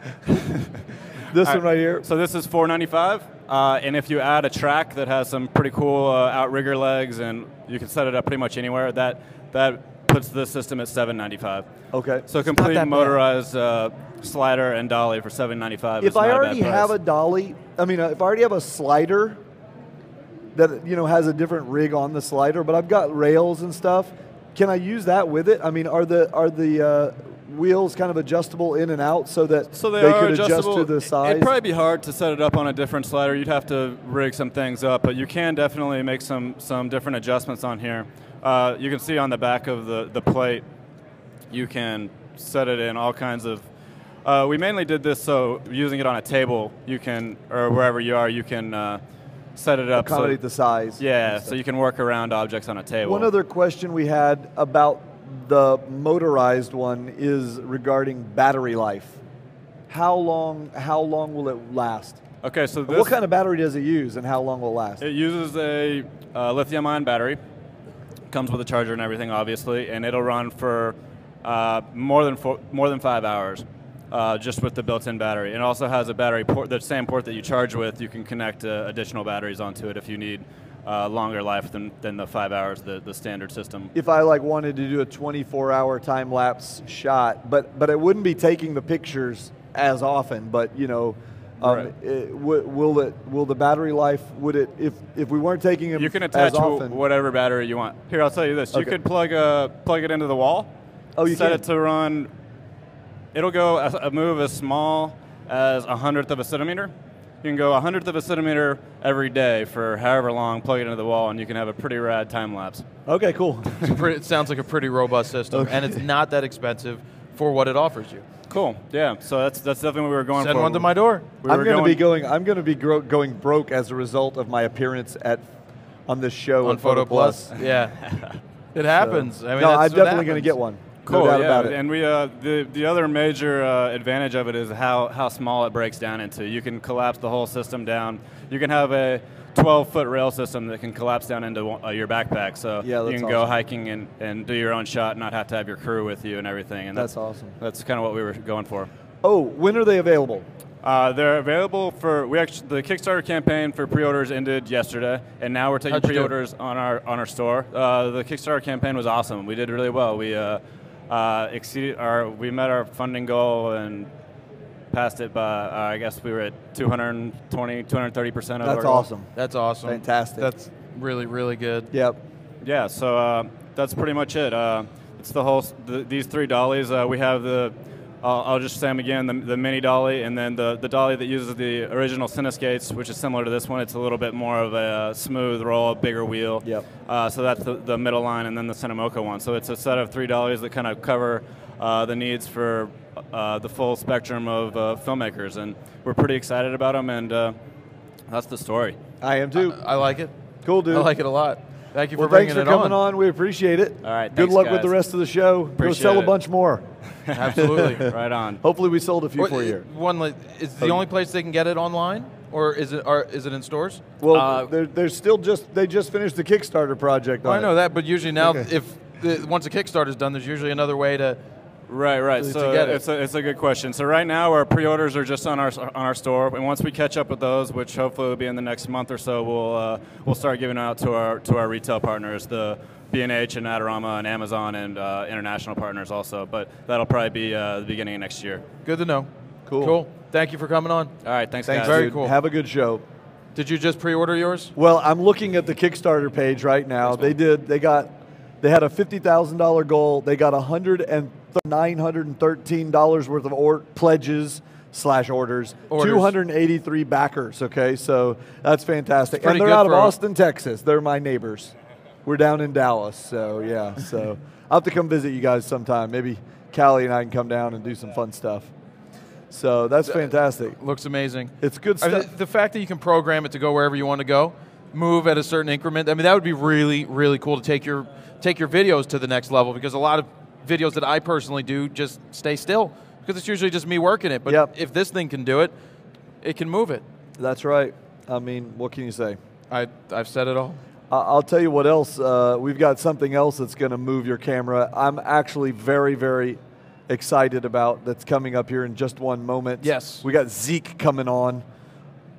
This one right here. So this is $495, and if you add a track that has some pretty cool outrigger legs, and you can set it up pretty much anywhere, that puts the system at $795. Okay. So complete motorized slider and dolly for $795. If I already have a dolly, I mean, if I already have a slider that has a different rig on the slider, but I've got rails and stuff, can I use that with it? I mean, are the wheels kind of adjustable in and out so that they could adjust to the size? It'd probably be hard to set it up on a different slider. You'd have to rig some things up, but you can definitely make some different adjustments on here. You can see on the back of the plate, you can set it in all kinds of. We mainly did this so using it on a table, you can, or wherever you are, you can set it up. Accommodate the size. Yeah, so you can work around objects on a table. One other question we had about the motorized one is regarding battery life. How long will it last? Okay, so what kind of battery does it use, and how long will it last? It uses a lithium-ion battery. Comes with a charger and everything, obviously, and it'll run for more than 5 hours, just with the built-in battery. It also has a battery port, the same port that you charge with. You can connect additional batteries onto it if you need longer life than the 5 hours, the standard system. If I wanted to do a 24-hour time-lapse shot, but it wouldn't be taking the pictures as often, but right. Will the battery life, if we weren't taking them you can attach as often, whatever battery you want. Here, I'll tell you this. Okay. You could plug it into the wall. Oh, you set can? it to run. It'll go a move as small as 1/100 of a centimeter. You can go 1/100 of a centimeter every day for however long, plug it into the wall, and you can have a pretty rad time lapse. Okay, cool. It sounds like a pretty robust system, and it's not that expensive for what it offers you. Cool. Yeah. So that's definitely what we were going for. Send one to my door. I'm going to be going broke as a result of my appearance on this show on Photo Plus. Yeah, it happens. So, I'm definitely going to get one. Cool, no doubt about it. And we the other major advantage of it is how small it breaks down into. You can collapse the whole system down. You can have a 12-foot rail system that can collapse down into your backpack, so you can go hiking and do your own shot, and not have to have your crew with you and everything. And that's awesome. That's kind of what we were going for. Oh, when are they available? They're available for the Kickstarter campaign for pre-orders ended yesterday, and now we're taking pre-orders on our store. The Kickstarter campaign was awesome. We did really well. We we met our funding goal and passed it by, I guess we were at 220, 230% of our That's awesome. Goal. That's awesome. Fantastic. That's really, really good. Yep. Yeah, so that's pretty much it. It's these three dollies. We have I'll just say them again, the mini dolly, and then the dolly that uses the original Cineskates, which is similar to this one. It's a little bit more of a smooth roll, bigger wheel. Yep. So that's the middle line, and then the Cinemoco one. So it's a set of three dollies that kind of cover the needs for the full spectrum of filmmakers, and we're pretty excited about them, and that's the story. I am too. I like it. Cool, dude. I like it a lot. Thank you for bringing it on. Thanks for coming on. We appreciate it. All right. Good luck with guys. the rest of the show. Go sell a bunch more. Absolutely. Right on. Hopefully we sold a few for you. Is the only place they can get it online, or is it in stores? Well, there's still they just finished the Kickstarter project. I know that, but usually now, once the Kickstarter's done, there's usually another way to. Right. To So get it's a good question. So right now our pre-orders are just on our store, and once we catch up with those, which hopefully will be in the next month or so, we'll start giving out to our retail partners, the B&H and Adorama and Amazon and international partners also. But that'll probably be the beginning of next year. Good to know. Cool. Thank you for coming on. All right. Thanks guys. Very cool. Have a good show. Did you just pre-order yours? Well, I'm looking at the Kickstarter page right now. They had a $50,000 goal. They got $913 worth of pledges / orders. 283 backers. Okay, so that's fantastic. And they're out of Austin, Texas. They're my neighbors. We're down in Dallas, so yeah. So I'll have to come visit you guys sometime. Maybe Callie and I can come down and do some fun stuff. So that's fantastic. Looks amazing. It's good stuff. The fact that you can program it to go wherever you want to go, move at a certain increment. I mean, that would be really, really cool to take your videos to the next level, because a lot of videos that I personally do just stay still because it's usually just me working it. But if this thing can do it, it can move it. That's right. I mean, what can you say? I've said it all. I'll tell you what else. We've got something else that's going to move your camera. I'm actually very, very excited about that's coming up here in just one moment. Yes. We got Zeke coming on.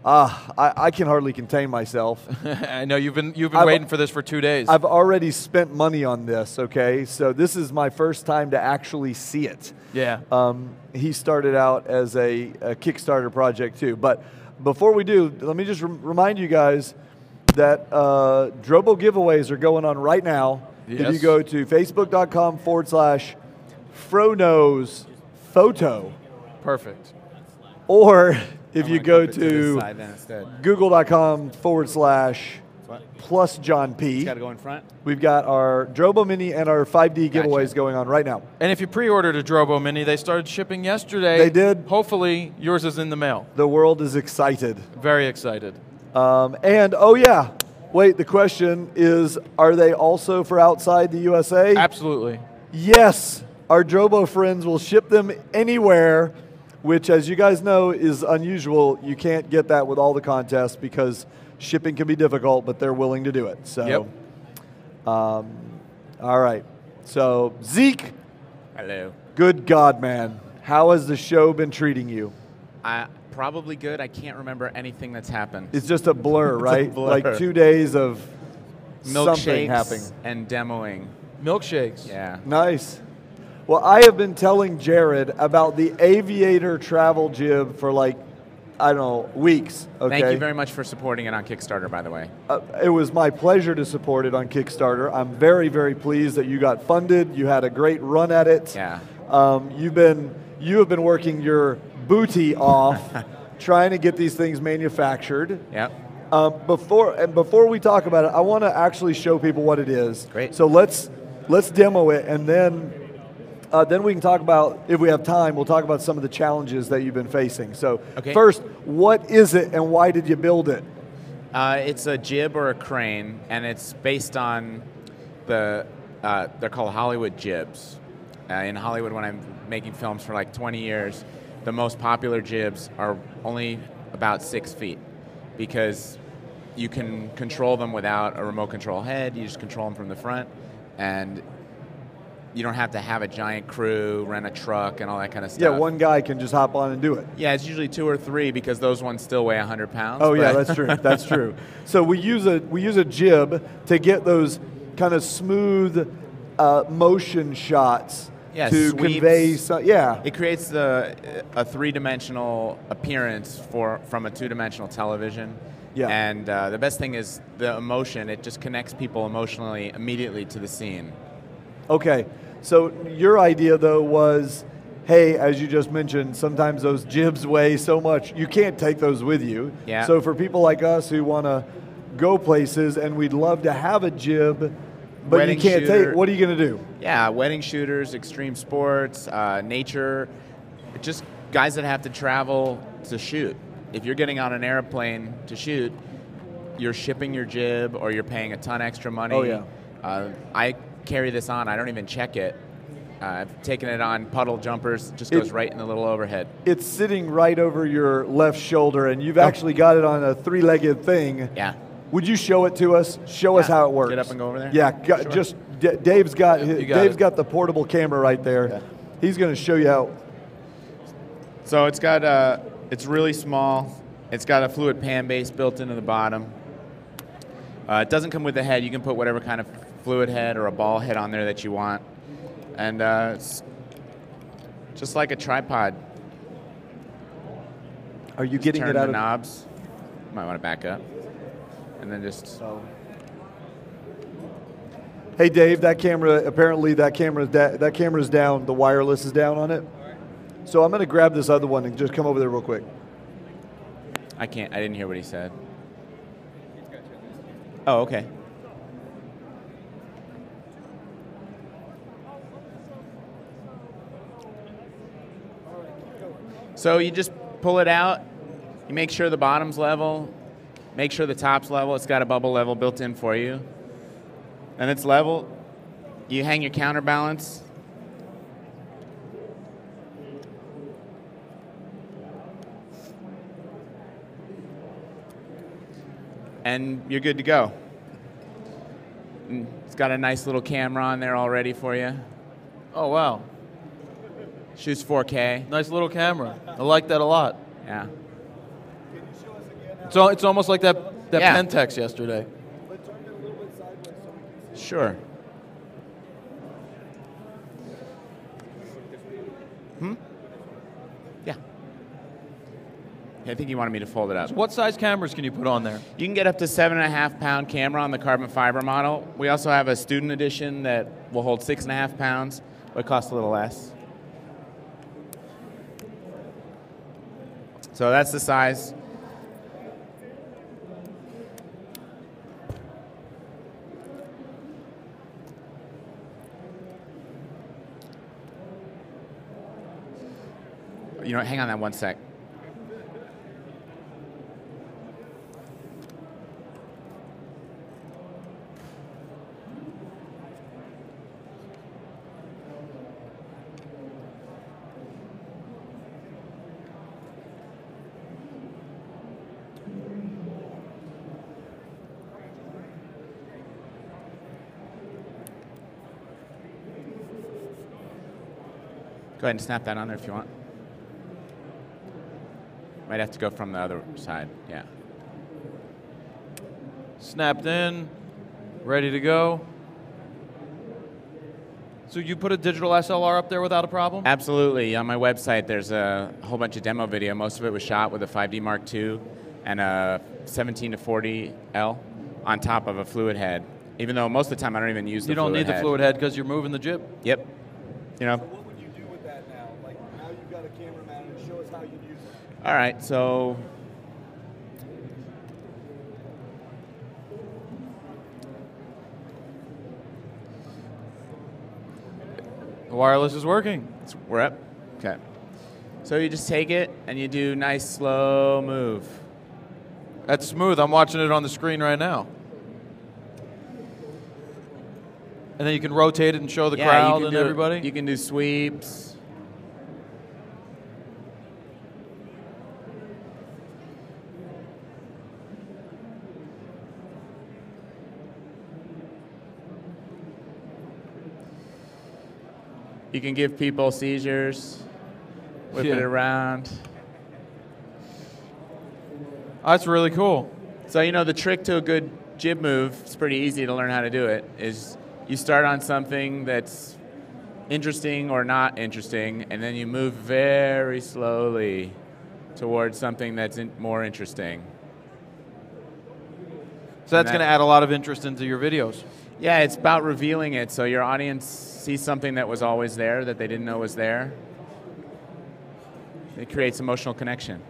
I can hardly contain myself. I know you've been waiting for this for 2 days. I've already spent money on this, okay? So this is my first time to actually see it. Yeah. He started out as a Kickstarter project too. But before we do, let me just remind you guys that Drobo giveaways are going on right now. Yes. If you go to facebook.com/FroKnowsPhoto. Perfect. Or if you go to google.com/+John P. It's got to go in front. We've got our Drobo Mini and our 5D giveaways going on right now. And if you pre-ordered a Drobo Mini, they started shipping yesterday. They did. Hopefully, yours is in the mail. The world is excited. Very excited. And, oh yeah, wait, the question is, are they also for outside the USA? Absolutely. Yes. Our Drobo friends will ship them anywhere, which, as you guys know, is unusual. You can't get that with all the contests because shipping can be difficult, but they're willing to do it. So, all right. So, Zeke. Hello. Good God, man. How has the show been treating you? Probably good. I can't remember anything that's happened. It's just a blur, right? A blur. Like 2 days of something Milkshakes happening. and demoing. Milkshakes. Yeah. Nice. Well, I have been telling Jared about the Aviator travel jib for like, I don't know, weeks. Okay? Thank you very much for supporting it on Kickstarter, by the way. It was my pleasure to support it on Kickstarter. I'm very, very pleased that you got funded. You had a great run at it. Yeah. You have been working your booty off trying to get these things manufactured. Yep. Before we talk about it, I want to actually show people what it is. Great. So let's demo it, and then we can talk about, if we have time, we'll talk about some of the challenges that you've been facing. So first, what is it and why did you build it? It's a jib or a crane, and it's based on they're called Hollywood jibs. In Hollywood, when I'm making films for like 20 years, the most popular jibs are only about 6 feet because you can control them without a remote control head. You just control them from the front, and you don't have to have a giant crew, rent a truck, and all that kind of stuff. Yeah, one guy can just hop on and do it. Yeah, it's usually 2 or 3 because those ones still weigh 100 pounds. Oh yeah, that's true. That's true. So we use a jib to get those kind of smooth motion shots. Yeah, to sweeps. convey. It creates a 3-dimensional appearance from a 2-dimensional television. Yeah. And the best thing is the emotion. It just connects people emotionally immediately to the scene. Okay. So your idea, though, was, hey, as you just mentioned, sometimes those jibs weigh so much, you can't take those with you. Yeah. So for people like us who want to go places and we'd love to have a jib, but Wedding you can't shooter. take, what are you going to do? Yeah, wedding shooters, extreme sports, nature, just guys that have to travel to shoot. If you're getting on an airplane to shoot, you're shipping your jib or you're paying a ton extra money. Oh, yeah. I carry this on. I don't even check it. I've taken it on puddle jumpers. Just goes right in the little overhead. It's sitting right over your left shoulder, and you've actually got it on a 3-legged thing. Yeah. Would you show it to us? Show us how it works. Get up and go over there? Yeah, Sure. just Dave's got the portable camera right there. Yeah. He's going to show you how. So it's got it's really small. It's got a fluid pan base built into the bottom. It doesn't come with the head. You can put whatever kind of fluid head or a ball head on there that you want. And it's just like a tripod. Are you getting turn it out the of knobs? Might want to back up. And then just... Hey Dave, that camera, apparently that camera's down, the wireless is down on it. So I'm going to grab this other one and just come over there real quick. I didn't hear what he said. Oh, okay. So you just pull it out, you make sure the bottom's level, make sure the top's level. It's got a bubble level built in for you. And it's level. You hang your counterbalance. And you're good to go. And it's got a nice little camera on there all ready for you. Oh, wow. Shoots 4K. Nice little camera. I like that a lot. Yeah. So it's almost like that Pentex yesterday. Sure. Yeah. I think you wanted me to fold it up. So what size cameras can you put on there? You can get up to 7.5-pound camera on the carbon fiber model. We also have a student edition that will hold 6.5 pounds, but it costs a little less. So that's the size. You know, hang on that one sec. Go ahead and snap that on there if you want. Might have to go from the other side, yeah. Snapped in, ready to go. So you put a digital SLR up there without a problem? Absolutely. On my website, there's a whole bunch of demo video. Most of it was shot with a 5D Mark II and a 17-40L on top of a fluid head. Even though most of the time I don't even use the fluid head. You don't need the fluid head because you're moving the jib? Yep. You know. So what would you do with that now? Like, now you've got a camera mounted, show us how you use it. All right, so the wireless is working. We're up? Okay. So you just take it and you do nice slow move. That's smooth. I'm watching it on the screen right now. And then you can rotate it and show the crowd and everybody? You can do sweeps. You can give people seizures, whip it around. That's really cool. So, you know, the trick to a good jib move, it's pretty easy to learn how to do it, is you start on something that's interesting or not interesting, and then you move very slowly towards something that's more interesting. So that's going to add a lot of interest into your videos. Yeah, it's about revealing it so your audience sees something that was always there that they didn't know was there. It creates emotional connection.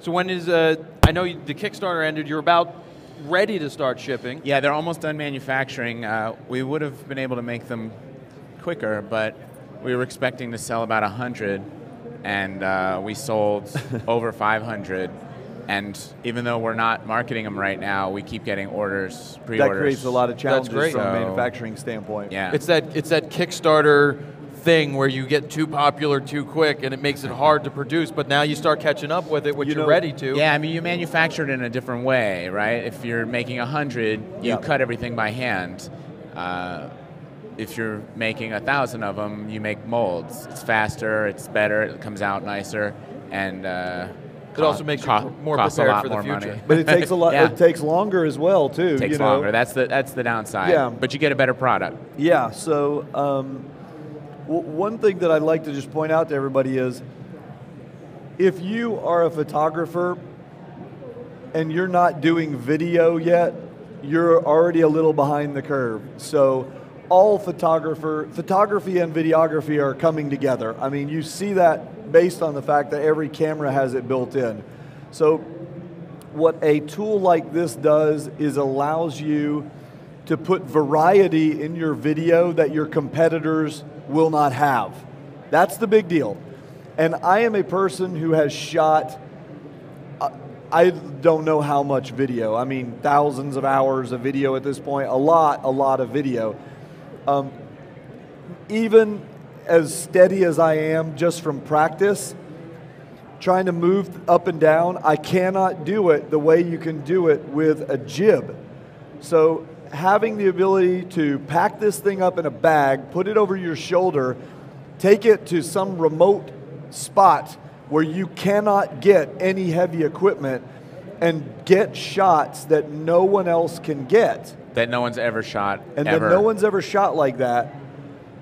So when is, I know the Kickstarter ended, you're about ready to start shipping. Yeah, they're almost done manufacturing. We would have been able to make them quicker, but we were expecting to sell about 100, and we sold over 500. And even though we're not marketing them right now, we keep getting orders, pre-orders. That creates a lot of challenges great. from a manufacturing standpoint. Yeah. It's that Kickstarter thing where you get too popular too quick and it makes it hard to produce, but now you start catching up with it when you're ready to. Yeah, I mean, you manufacture it in a different way, right? If you're making 100, you cut everything by hand. If you're making 1,000 of them, you make molds. It's faster, it's better, it comes out nicer, and it also makes you more prepared for the future. Money. But it takes a lot. It takes longer as well, too. It takes longer. That's the downside. Yeah. But you get a better product. Yeah. So one thing that I'd like to just point out to everybody is, if you are a photographer and you're not doing video yet, you're already a little behind the curve. So all photography and videography are coming together. I mean, you see that based on the fact that every camera has it built in. So what a tool like this does is allows you to put variety in your video that your competitors will not have. That's the big deal. And I am a person who has shot, I don't know how much video. I mean, thousands of hours of video at this point, a lot of video. Even as steady as I am just from practice, trying to move up and down, I cannot do it the way you can do it with a jib. So having the ability to pack this thing up in a bag, put it over your shoulder, take it to some remote spot where you cannot get any heavy equipment and get shots that no one else can get. That no one's ever shot, and that no one's ever shot like that.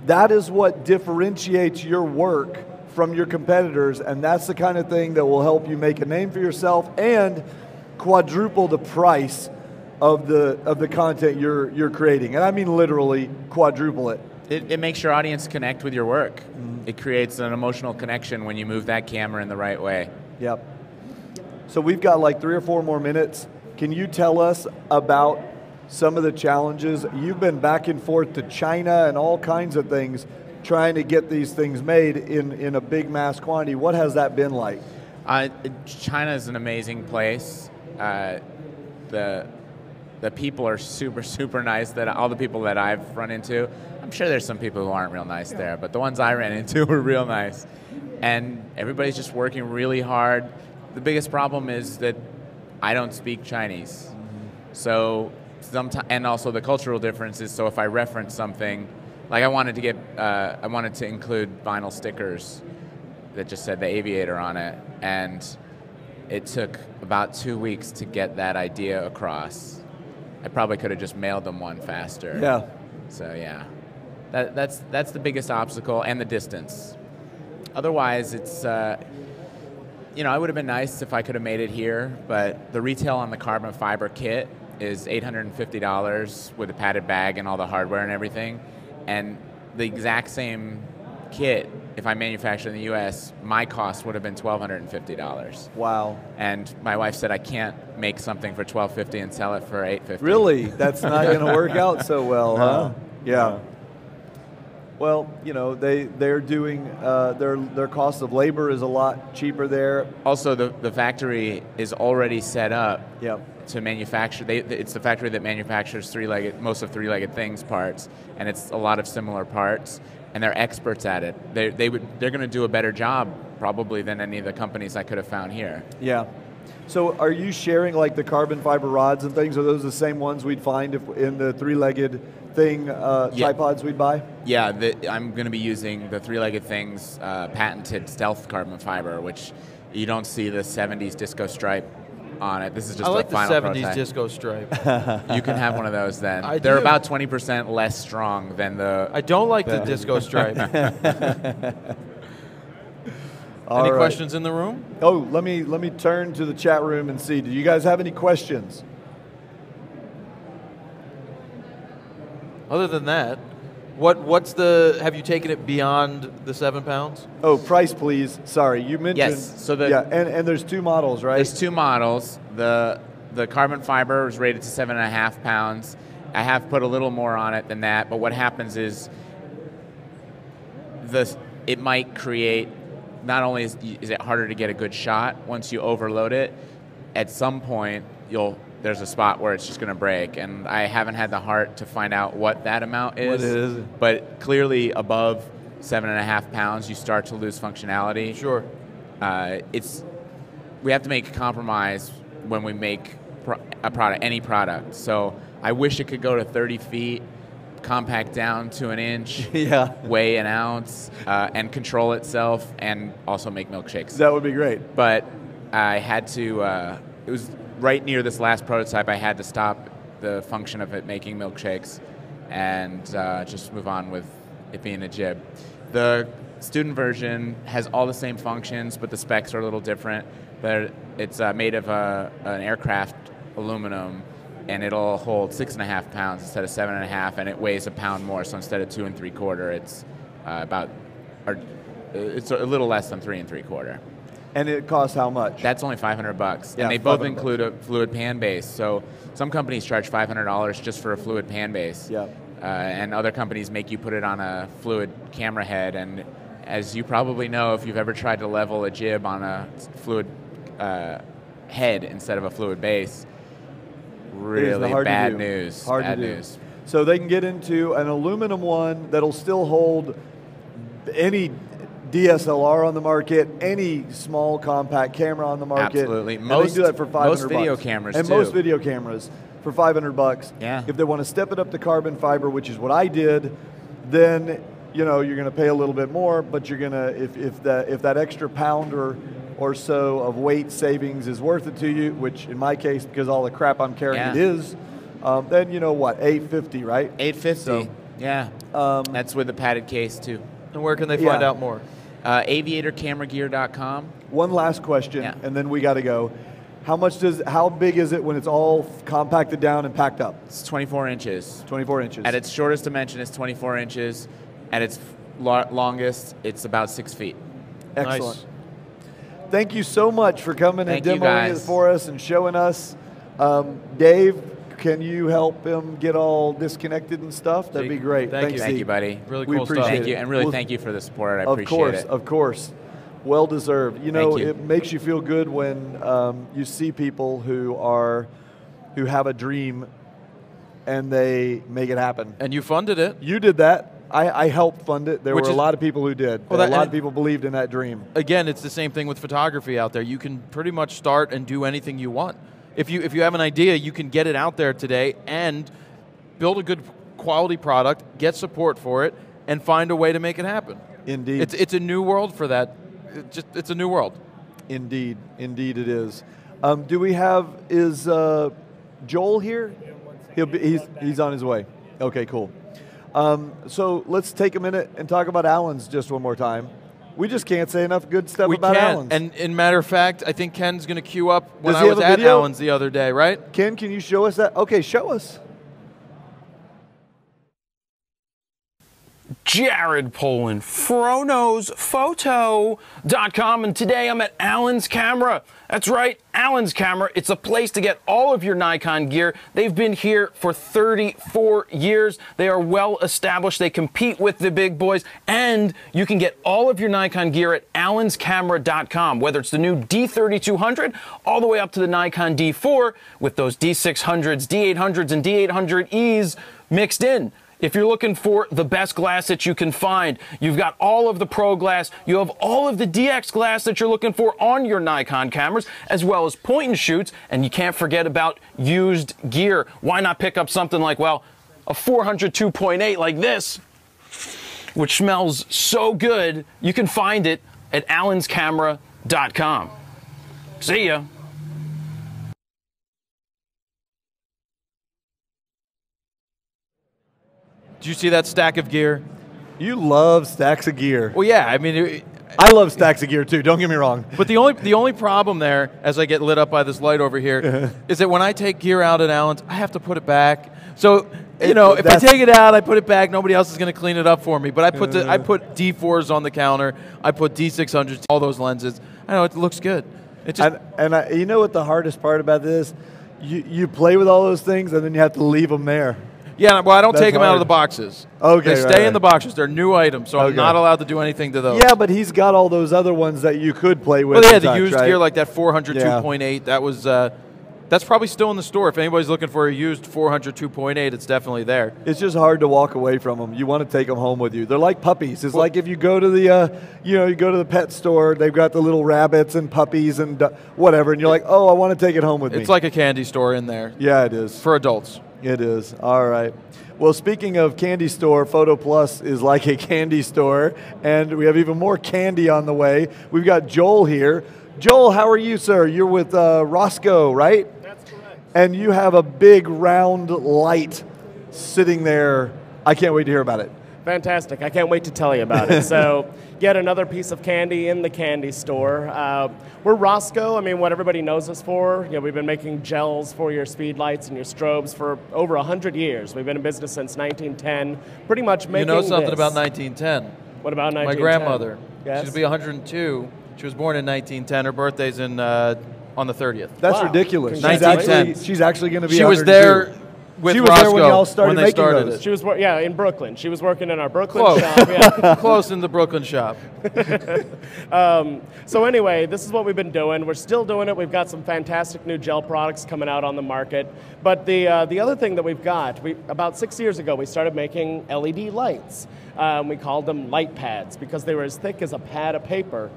That is what differentiates your work from your competitors, and that's the kind of thing that will help you make a name for yourself and quadruple the price of the content you're creating. And I mean literally quadruple it. It makes your audience connect with your work. It creates an emotional connection when you move that camera in the right way. Yep. So we've got like 3 or 4 more minutes. Can you tell us about some of the challenges? You've been back and forth to China and all kinds of things trying to get these things made in a big mass quantity. What has that been like? China is an amazing place. The people are super, super nice. That all the people that I've run into, I'm sure there's some people who aren't real nice there, but the ones I ran into were real nice. And everybody's just working really hard. The biggest problem is that I don't speak Chinese. So and also the cultural differences. So if I reference something, like I wanted to include vinyl stickers that just said the Aviator on it, and it took about 2 weeks to get that idea across. I probably could have just mailed them one faster. Yeah. So yeah, that's the biggest obstacle, and the distance. Otherwise, it's it would have been nice if I could have made it here, but the retail on the carbon fiber kit is $850 with a padded bag and all the hardware and everything. And the exact same kit, if I manufactured in the US, my cost would have been $1,250. Wow. And my wife said I can't make something for $1,250 and sell it for $850. Really? That's not going to work out so well, huh? Yeah. Well, they're doing their cost of labor is a lot cheaper there. Also, the factory is already set up. Yep. To manufacture, it's the factory that manufactures most of three-legged things parts, and it's a lot of similar parts, and they're experts at it. They're going to do a better job probably than any of the companies I could have found here. Yeah. So are you sharing like the carbon fiber rods and things? Are those the same ones we'd find in the three-legged thing tripods we'd buy? Yeah, I'm going to be using the three-legged things patented stealth carbon fiber, which you don't see the 70s disco stripe on it. This is just I like a final the 70s prototype. Disco stripe. You can have one of those then. They're about 20% less strong than the... I don't like the disco stripe. Any questions in the room? Oh, let me turn to the chat room and see. Do you guys have any questions? Other than that, have you taken it beyond the 7 pounds? Oh, price please. Sorry, you mentioned. Yes. So and there's 2 models, right? There's 2 models. The carbon fiber is rated to 7.5 pounds. I have put a little more on it than that, but what happens is it might create, not only is it harder to get a good shot once you overload it, at some point there's a spot where it's just going to break, and I haven't had the heart to find out what that amount is. What is it? But clearly above 7.5 pounds, you start to lose functionality. Sure. We have to make a compromise when we make a product, any product. So I wish it could go to 30 feet, compact down to an inch, weigh an ounce, and control itself, and also make milkshakes. That would be great. But I had to, it was right near this last prototype, I had to stop the function of it making milkshakes and just move on with it being a jib. The student version has all the same functions, but the specs are a little different. But it's made of an aircraft aluminum, and it'll hold 6.5 pounds instead of 7.5, and it weighs a pound more. So instead of 2 3/4, it's it's a little less than 3 3/4. And it costs how much? That's only $500, yeah, and they both include a fluid pan base. So some companies charge $500 just for a fluid pan base, and other companies make you put it on a fluid camera head. And as you probably know, if you've ever tried to level a jib on a fluid head instead of a fluid base, really bad news. Bad news. So they can get into an aluminum one that'll still hold any DSLR on the market, any small compact camera on the market. Absolutely. And they can do that for $500. Most video cameras and too. most video cameras for $500. Yeah. If they want to step it up to carbon fiber, which is what I did, then you're going to pay a little bit more, but you're going to if that extra pound or so of weight savings is worth it to you, which in my case, because all the crap I'm carrying it is, then you know what, $850, right? $850. So, yeah. That's with a padded case too. And where can they find out more? Aviatorcameragear.com. One last question, and then we got to go. How big is it when it's all compacted down and packed up? It's 24 inches. 24 inches. At its shortest dimension, it's 24 inches. At its longest, it's about 6 feet. Excellent. Nice. Thank you so much for coming and demoing it for us and showing us. Dave, can you help him get all disconnected and stuff? That'd be great. Thank you, buddy. Really cool stuff. Thank you, and really thank you for the support. I appreciate it. Of course. Well deserved. It makes you feel good when you see people who have a dream and they make it happen. And you funded it. You did that. I helped fund it. There were a lot of people who did. Well, a lot of people believed in that dream. Again, it's the same thing with photography out there. You can pretty much start and do anything you want. If you have an idea, you can get it out there today and build a good quality product, get support for it, and find a way to make it happen. Indeed. It's a new world for that. It's a new world. Indeed it is. Is Joel here? He's on his way. Okay, cool. So let's take a minute and talk about Allen's just one more time. We just can't say enough good stuff about Allen's. And in matter of fact, I think Ken's going to queue up when I was at Allen's the other day, right? Ken, can you show us that? Okay, show us. Jared Polin, FroKnowsPhoto.com, and today I'm at Allen's Camera. That's right, Allen's Camera. It's a place to get all of your Nikon gear. They've been here for 34 years. They are well established. They compete with the big boys, and you can get all of your Nikon gear at allenscamera.com, whether it's the new D3200 all the way up to the Nikon D4 with those D600s, D800s, and D800Es mixed in. If you're looking for the best glass that you can find, you've got all of the Pro glass, you have all of the DX glass that you're looking for on your Nikon cameras, as well as point and shoots, and you can't forget about used gear. Why not pick up something like, well, a 400 2.8 like this, which smells so good? You can find it at allenscamera.com. See ya. Did you see that stack of gear? You love stacks of gear. Well, yeah. I mean, I love stacks of gear too. Don't get me wrong. But the only problem there, as I get lit up by this light over here, is that when I take gear out at Allen's, I have to put it back. So if I take it out, I put it back. Nobody else is going to clean it up for me. But I put D4s on the counter. I put D600s, all those lenses. I know it looks good. It just you know what the hardest part about this? You play with all those things and then you have to leave them there. Yeah, well, I don't take them out of the boxes. Okay, they stay in the boxes. They're new items, so I'm not allowed to do anything to those. Yeah, but he's got all those other ones that you could play with. Well, yeah, the used gear like that 400 2.8. That was that's probably still in the store. If anybody's looking for a used 400 2.8, it's definitely there. It's just hard to walk away from them. You want to take them home with you. They're like puppies. It's like if you go to the you go to the pet store, they've got the little rabbits and puppies and whatever, and you're like, oh, I want to take it home with me. It's like a candy store in there. Yeah, it is for adults. It is. All right. Well, speaking of candy store, Photo Plus is like a candy store, and we have even more candy on the way. We've got Joel here. Joel, how are you, sir? You're with Roscoe, right? That's correct. And you have a big round light sitting there. I can't wait to hear about it. Fantastic. I can't wait to tell you about it. So, yet another piece of candy in the candy store. We're Roscoe. I mean, what everybody knows us for. We've been making gels for your speed lights and your strobes for over 100 years. We've been in business since 1910, pretty much making You know something this. about 1910? What about 1910? My grandmother. Yes? She'll be 102. She was born in 1910. Her birthday's on the 30th. That's ridiculous. 1910. She's actually going to be She 102. was there with she was Roscoe there when y'all started they making started those. it. She was, in Brooklyn. She was working in our Brooklyn Close. shop. Yeah. Close in the Brooklyn shop. So anyway, this is what we've been doing. We're still doing it. We've got some fantastic new gel products coming out on the market. But the other thing that we've got, about 6 years ago, we started making LED lights. We called them light pads because they were as thick as a pad of paper.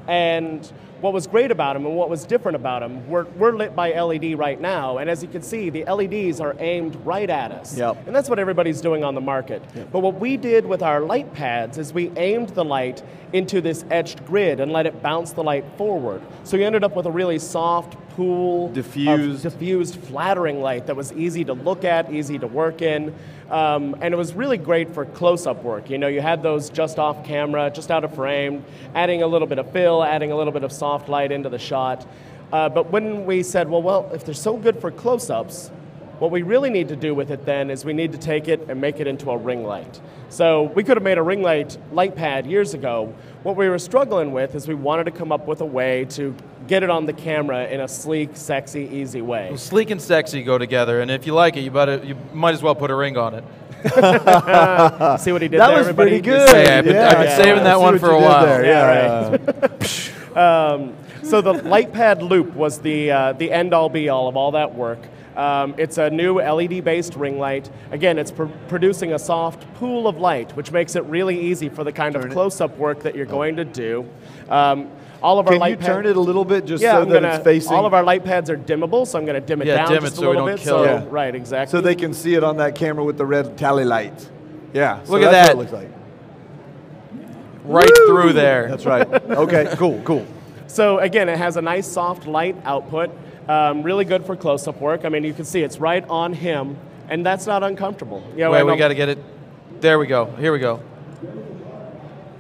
And what was great about them and what was different about them, we're lit by LED right now, and as you can see, the LEDs are aimed right at us. Yep. And that's what everybody's doing on the market. Yep. But what we did with our light pads is we aimed the light into this etched grid and let it bounce the light forward. So you ended up with a really soft, cool, diffused, flattering light that was easy to look at, easy to work in. And it was really great for close-up work. You had those just off camera, just out of frame, adding a little bit of fill, adding a little bit of soft light into the shot. But when we said, well, if they're so good for close-ups, what we really need to do with it then is we need to take it and make it into a ring light. So we could have made a ring light pad years ago. What we were struggling with is we wanted to come up with a way to get it on the camera in a sleek, sexy, easy way. Well, sleek and sexy go together, and if you like it, you might as well put a ring on it. See what he did that there, was everybody? pretty good. I've been saving that one for a while. So the light pad loop was the end-all, be-all of all that work. It's a new LED-based ring light. Again, it's producing a soft pool of light, which makes it really easy for the kind of close-up work that you're going to do. All of our light pads. Can you turn it a little bit just so that it's facing? All of our light pads are dimmable, so I'm going to dim it down dim just it a little bit. kill it. Right, exactly. So they can see it on that camera with the red tally light. Yeah. Look that's at that. what it looks like. Right through there. That's right. Okay, cool. So again, it has a nice soft light output. Really good for close-up work. I mean, you can see it's right on him, and that's not uncomfortable. Wait, we got to get it. There we go. Here we go.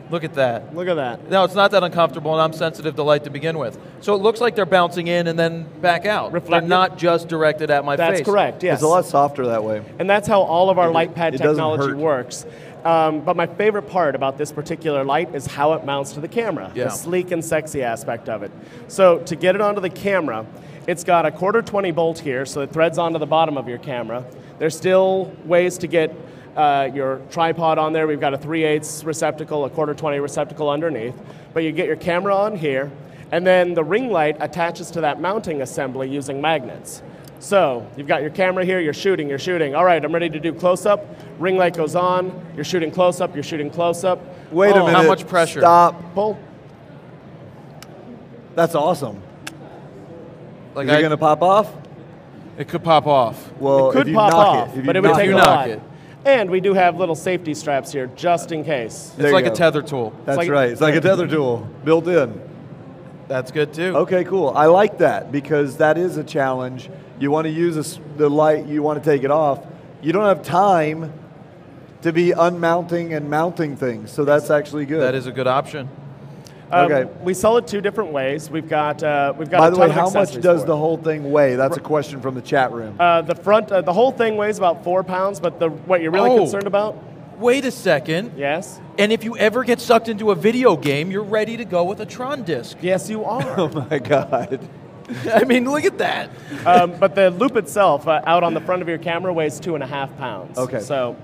Look at that. Look at that. No, it's not that uncomfortable, and I'm sensitive to light to begin with. So it looks like they're bouncing in and then back out. They're not just directed at my face. That's correct, yes. It's a lot softer that way. And that's how all of our light pad technology works. But my favorite part about this particular light is how it mounts to the camera, the sleek and sexy aspect of it. So to get it onto the camera, it's got a 1/4 bolt here, so it threads onto the bottom of your camera. There's still ways to get your tripod on there. We've got a 3/8 receptacle, a 1/4 receptacle underneath. But you get your camera on here, and then the ring light attaches to that mounting assembly using magnets. So you've got your camera here, you're shooting. All right, I'm ready to do close-up. Ring light goes on, you're shooting close-up. Wait a minute. How much pressure? Stop. Pull. That's awesome. Like Is it going to pop off? It could pop off. Well, it could if you pop knock off, it. If but you it would knock take it. a lot. it. And we do have little safety straps here, just in case. It's like a tether tool. That's right. It's like a tether tool built in. That's good too. Okay, cool. I like that because that is a challenge. You want to use the light, you want to take it off. You don't have time to be unmounting and mounting things, so that's actually good. That is a good option. Okay. We sell it 2 different ways. We've got By the way, how much does the whole thing weigh? That's a question from the chat room. The whole thing weighs about 4 pounds, but what you're really concerned about? Wait a second. Yes? And if you ever get sucked into a video game, you're ready to go with a Tron disc. Yes, you are. Oh my God. I mean, look at that. But the loop itself, out on the front of your camera, weighs 2.5 pounds. Okay. So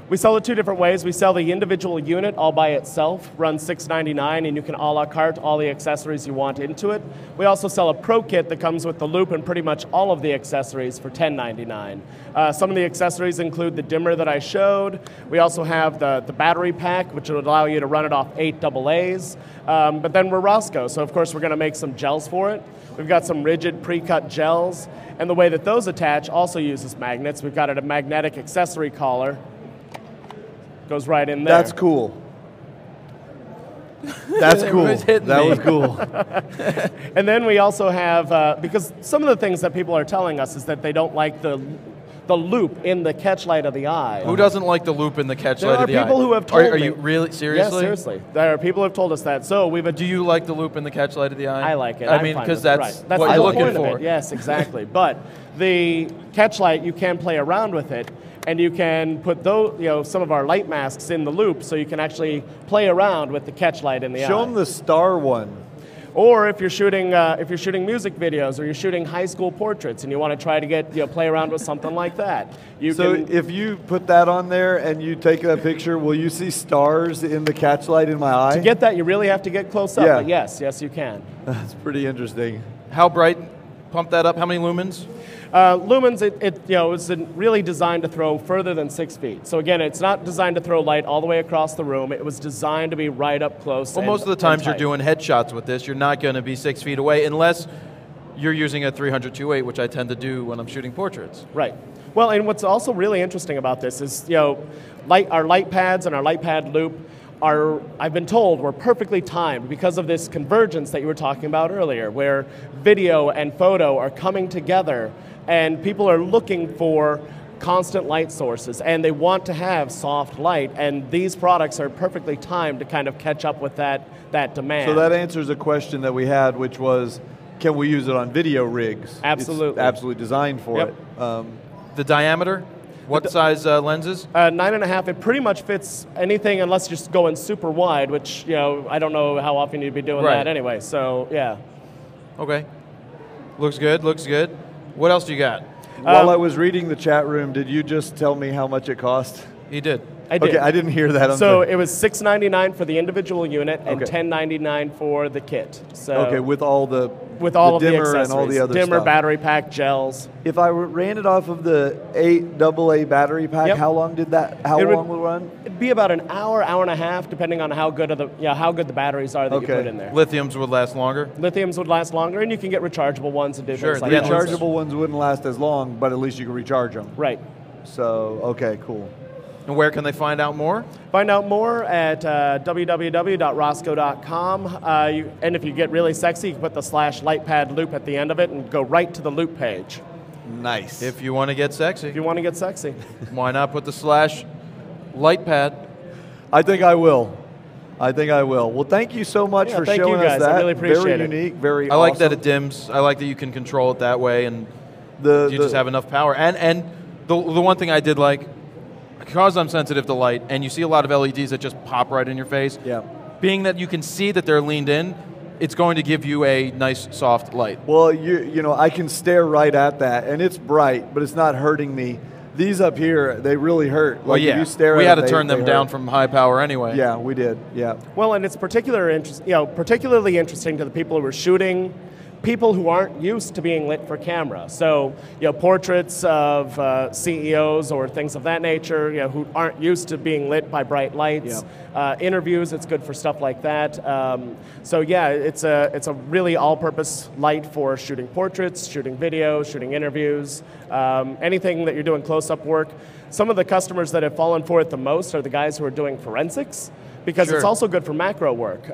we sell it 2 different ways. We sell the individual unit all by itself, runs $6.99, and you can a la carte all the accessories you want into it. We also sell a Pro Kit that comes with the loop and pretty much all of the accessories for $10.99. Some of the accessories include the dimmer that I showed. We also have the battery pack, which would allow you to run it off 8 AA's. But then we're Roscoe, so of course we're going to make some gels for it. We've got some rigid pre-cut gels, and the way that those attach also uses magnets. We've got a magnetic accessory collar. Goes right in there. That's cool. That's cool. That was cool. And then we also have, because some of the things that people are telling us is that they don't like the loop in the catch light of the eye. Who doesn't like the loop in the catch light of the eye? There are people who have told me. Are you really, seriously? Yes, seriously. There are people who have told us that. So Do you like the loop in the catch light of the eye? I like it. I mean, because that's right. what the you're whole looking point for. of it. Yes, exactly. But the catch light, you can play around with it, and you can put those, some of our light masks in the loop, so you can actually play around with the catch light in the eye. Show them the star one. Or if you're shooting music videos, or you're shooting high school portraits, and you want to try to get play around with something like that, if you put that on there and you take a picture, will you see stars in the catch light in my eye? To get that, you really have to get close up. Yeah. But yes, you can. That's pretty interesting. How bright? Pump that up. How many lumens? Lumens, it's really designed to throw further than 6 feet. So again, it's not designed to throw light all the way across the room. It was designed to be right up close. Well, most of the times you're doing headshots with this, you're not going to be 6 feet away unless you're using a 300-2.8, which I tend to do when I'm shooting portraits. Right. Well, and what's also really interesting about this is, our light pads and our light pad loop I've been told, were perfectly timed because of this convergence that you were talking about earlier, where video and photo are coming together, and people are looking for constant light sources, and they want to have soft light, and these products are perfectly timed to kind of catch up with that demand. So that answers a question that we had, which was, can we use it on video rigs? Absolutely. It's absolutely designed for it. The diameter? What size lenses? 9.5. It pretty much fits anything unless you're just going super wide, which I don't know how often you'd be doing that anyway. So yeah. Okay. Looks good. Looks good. What else do you got? While I was reading the chat room, did you just tell me how much it cost? He did. I did. Okay, I didn't hear that. So it was $6.99 for the individual unit and $10.99 for the kit. So okay, with all of the dimmer and all the other dimmer, stuff. battery pack, gels. If I ran it off of the 8 AA battery pack, how long did that? How long will it run? It'd be about an hour, hour and a half, depending on how good the batteries are that you put in there. Lithiums would last longer. Lithiums would last longer, and you can get rechargeable ones and do things like the that. rechargeable ones wouldn't last as long, but at least you can recharge them. Right. So okay, cool. And where can they find out more? Find out more at www.roscoe.com. And if you get really sexy, you can put the /lightpad loop at the end of it and go right to the loop page. Nice. If you want to get sexy. If you want to get sexy. Why not put the /lightpad? I think I will. Well, thank you so much for showing us that. I really appreciate very it. Very unique, very I like awesome. that it dims. I like that you can control it that way, and you just have enough power. And the one thing I did like, because I'm sensitive to light, and you see a lot of LEDs that just pop right in your face, being that you can see that they're leaned in, it's going to give you a nice, soft light. Well, I can stare right at that, and it's bright, but it's not hurting me. These up here, they really hurt. Well, if you stare we at had to turn them down from high power anyway. Yeah, we did. Yeah. Well, and it's particularly interesting to the people who are shooting people who aren't used to being lit for camera. So, portraits of CEOs or things of that nature, who aren't used to being lit by bright lights. Interviews, it's good for stuff like that. So yeah, it's a really all-purpose light for shooting portraits, shooting video, shooting interviews, anything that you're doing close-up work. Some of the customers that have fallen for it the most are the guys who are doing forensics, because it's also good for macro work.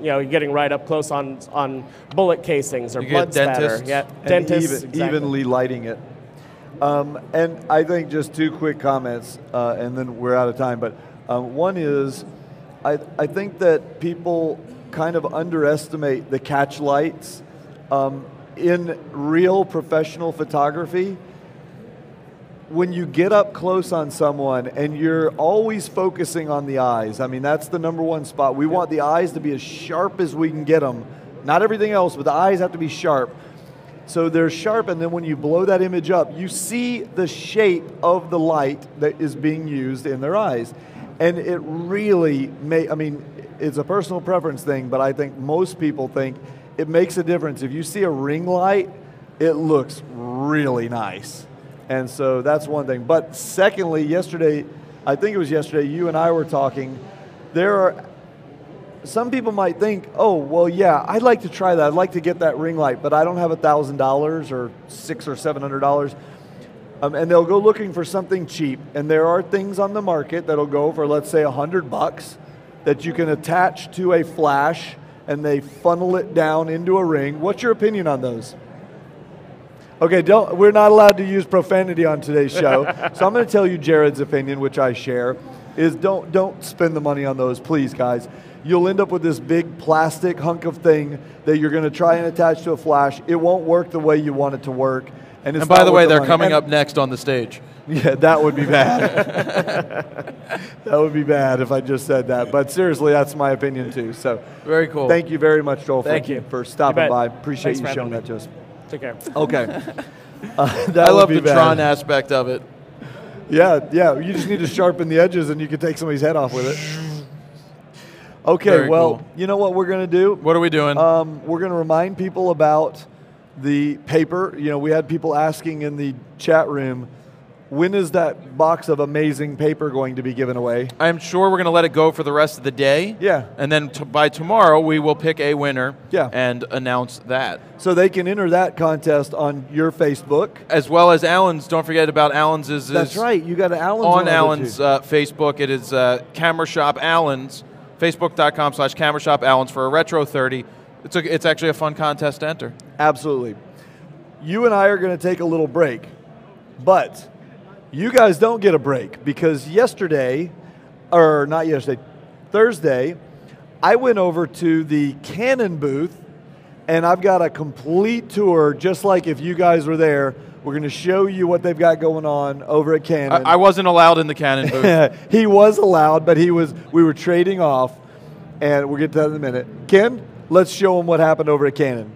You're getting right up close on bullet casings or blood spatter. Yeah, dentists. Evenly lighting it. And I think just 2 quick comments, and then we're out of time. But one is, I think that people kind of underestimate the catch lights in real professional photography. When you get up close on someone and you're always focusing on the eyes, I mean, that's the #1 spot. We want the eyes to be as sharp as we can get them Not everything else, but the eyes have to be sharp. So they're sharp, and then when you blow that image up, you see the shape of the light that is being used in their eyes. And it really it's a personal preference thing, but I think most people think it makes a difference. If you see a ring light, it looks really nice. And so that's one thing. But secondly, yesterday, you and I were talking, some people might think, oh, well, yeah, I'd like to try that. I'd like to get that ring light, but I don't have $1,000 or $600 or $700. And they'll go looking for something cheap. And there are things on the market that'll go for, let's say, $100 that you can attach to a flash, and they funnel it down into a ring. What's your opinion on those? Okay, we're not allowed to use profanity on today's show. So I'm going to tell you Jared's opinion, which I share, is don't spend the money on those, please, guys. You'll end up with this big plastic hunk of thing that you're going to try and attach to a flash. It won't work the way you want it to work. And by the way, they're coming up next on the stage. Yeah, that would be bad. That would be bad if I just said that. But seriously, that's my opinion too. So very cool. Thank you very much, Joel, for stopping by. Appreciate you showing that to us. Take care. Okay. I love the Tron aspect of it. Yeah. You just need to sharpen the edges, and you can take somebody's head off with it. Okay, Very well, cool. You know what we're going to do? What are we doing? We're going to remind people about the paper. You know, we had people asking in the chat room, when is that box of amazing paper going to be given away? I'm sure we're going to let it go for the rest of the day. Yeah. And then by tomorrow, we will pick a winner and announce that. So they can enter that contest on your Facebook. As well as Alan's. Don't forget about Alan's. That's right. You got Alan's on Alan's Facebook. It is Camera Shop Alan's. Facebook.com/Camera Shop Alan's for a Retro 30. It's actually a fun contest to enter. Absolutely. You and I are going to take a little break, but you guys don't get a break because Thursday, I went over to the Canon booth, and I've got a complete tour, just like if you guys were there. We're going to show you what they've got going on over at Canon. I wasn't allowed in the Canon booth. He was allowed, but we were trading off, and we'll get to that in a minute. Ken, let's show them what happened over at Canon.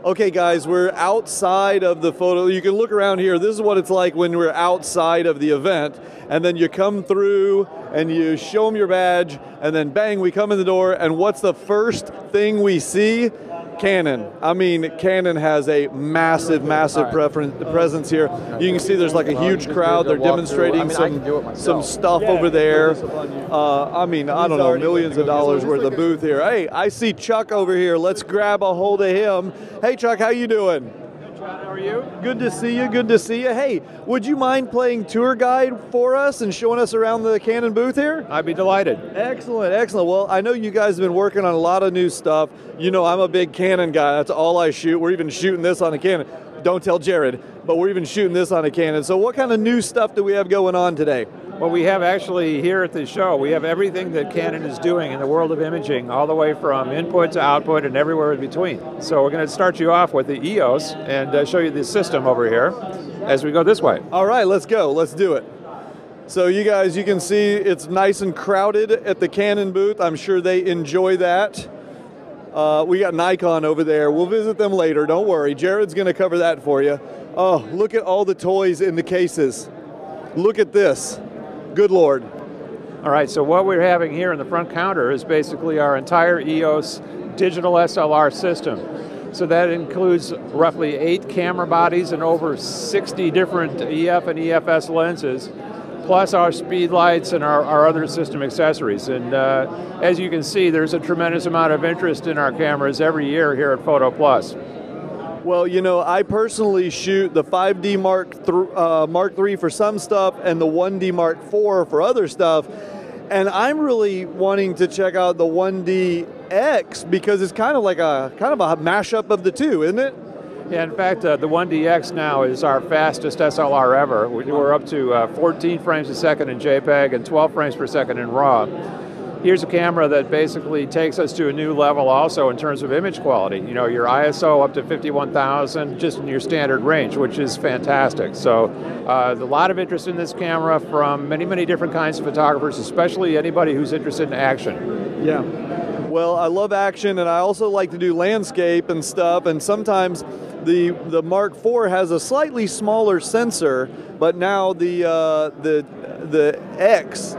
Okay, guys, we're outside of the photo. You can look around here. This is what it's like when we're outside of the event. And then you come through and you show them your badge, and then bang, we come in the door, and what's the first thing we see? Canon. I mean, Canon has a massive presence here. You can see there's like a huge crowd. They're demonstrating some stuff over there. I don't know, millions of dollars worth of booth here. Hey, I see Chuck over here. Let's grab a hold of him. Hey, Chuck, how you doing? How are you? Good to see you. Good to see you. Hey, would you mind playing tour guide for us and showing us around the Canon booth here? I'd be delighted. Excellent, excellent. Well, I know you guys have been working on a lot of new stuff. You know, I'm a big Canon guy. That's all I shoot. We're even shooting this on a Canon. Don't tell Jared, but we're even shooting this on a Canon. So what kind of new stuff do we have going on today? Well, we have actually here at the show, we have everything that Canon is doing in the world of imaging, all the way from input to output and everywhere in between. So we're going to start you off with the EOS and show you the system over here as we go this way. All right, let's go. Let's do it. So you guys, you can see it's nice and crowded at the Canon booth. I'm sure they enjoy that. We got Nikon over there. We'll visit them later. Don't worry. Jared's going to cover that for you. Oh, look at all the toys in the cases. Look at this. Good Lord. All right, so what we're having here in the front counter is basically our entire EOS digital SLR system. So that includes roughly 8 camera bodies and over 60 different EF and EFS lenses, plus our speed lights and our other system accessories. And as you can see, there's a tremendous amount of interest in our cameras every year here at Photo Plus. Well, you know, I personally shoot the 5D Mark III for some stuff and the 1D Mark IV for other stuff. And I'm really wanting to check out the 1DX because it's kind of a mashup of the two, isn't it? Yeah, in fact, the 1DX now is our fastest SLR ever. We're up to 14 frames a second in JPEG and 12 frames per second in RAW. Here's a camera that basically takes us to a new level also in terms of image quality. You know, your ISO up to 51,000 just in your standard range, which is fantastic. So a lot of interest in this camera from many, many different kinds of photographers, especially anybody who's interested in action. Yeah. Well, I love action, and I also like to do landscape and stuff, and sometimes the Mark IV has a slightly smaller sensor, but now the X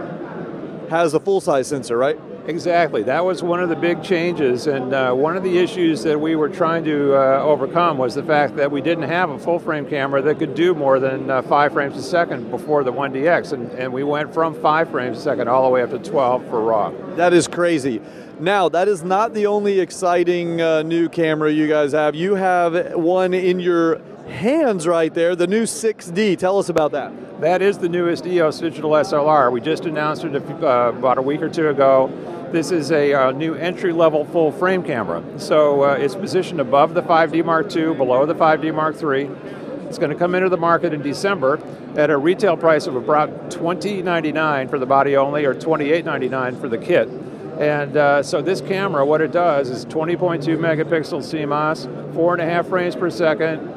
has a full-size sensor, right? Exactly. That was one of the big changes, and one of the issues that we were trying to overcome was the fact that we didn't have a full-frame camera that could do more than 5 frames a second before the 1DX, and we went from 5 frames a second all the way up to 12 for RAW. That is crazy. Now, that is not the only exciting new camera you guys have. You have one in your hands right there, the new 6D. Tell us about that. That is the newest EOS digital SLR. We just announced it about a week or two ago. This is a new entry-level full-frame camera. So it's positioned above the 5D Mark II, below the 5D Mark III. It's going to come into the market in December at a retail price of about $20.99 for the body only, or $28.99 for the kit. And so this camera, what it does is 20.2 megapixel CMOS, 4.5 frames per second.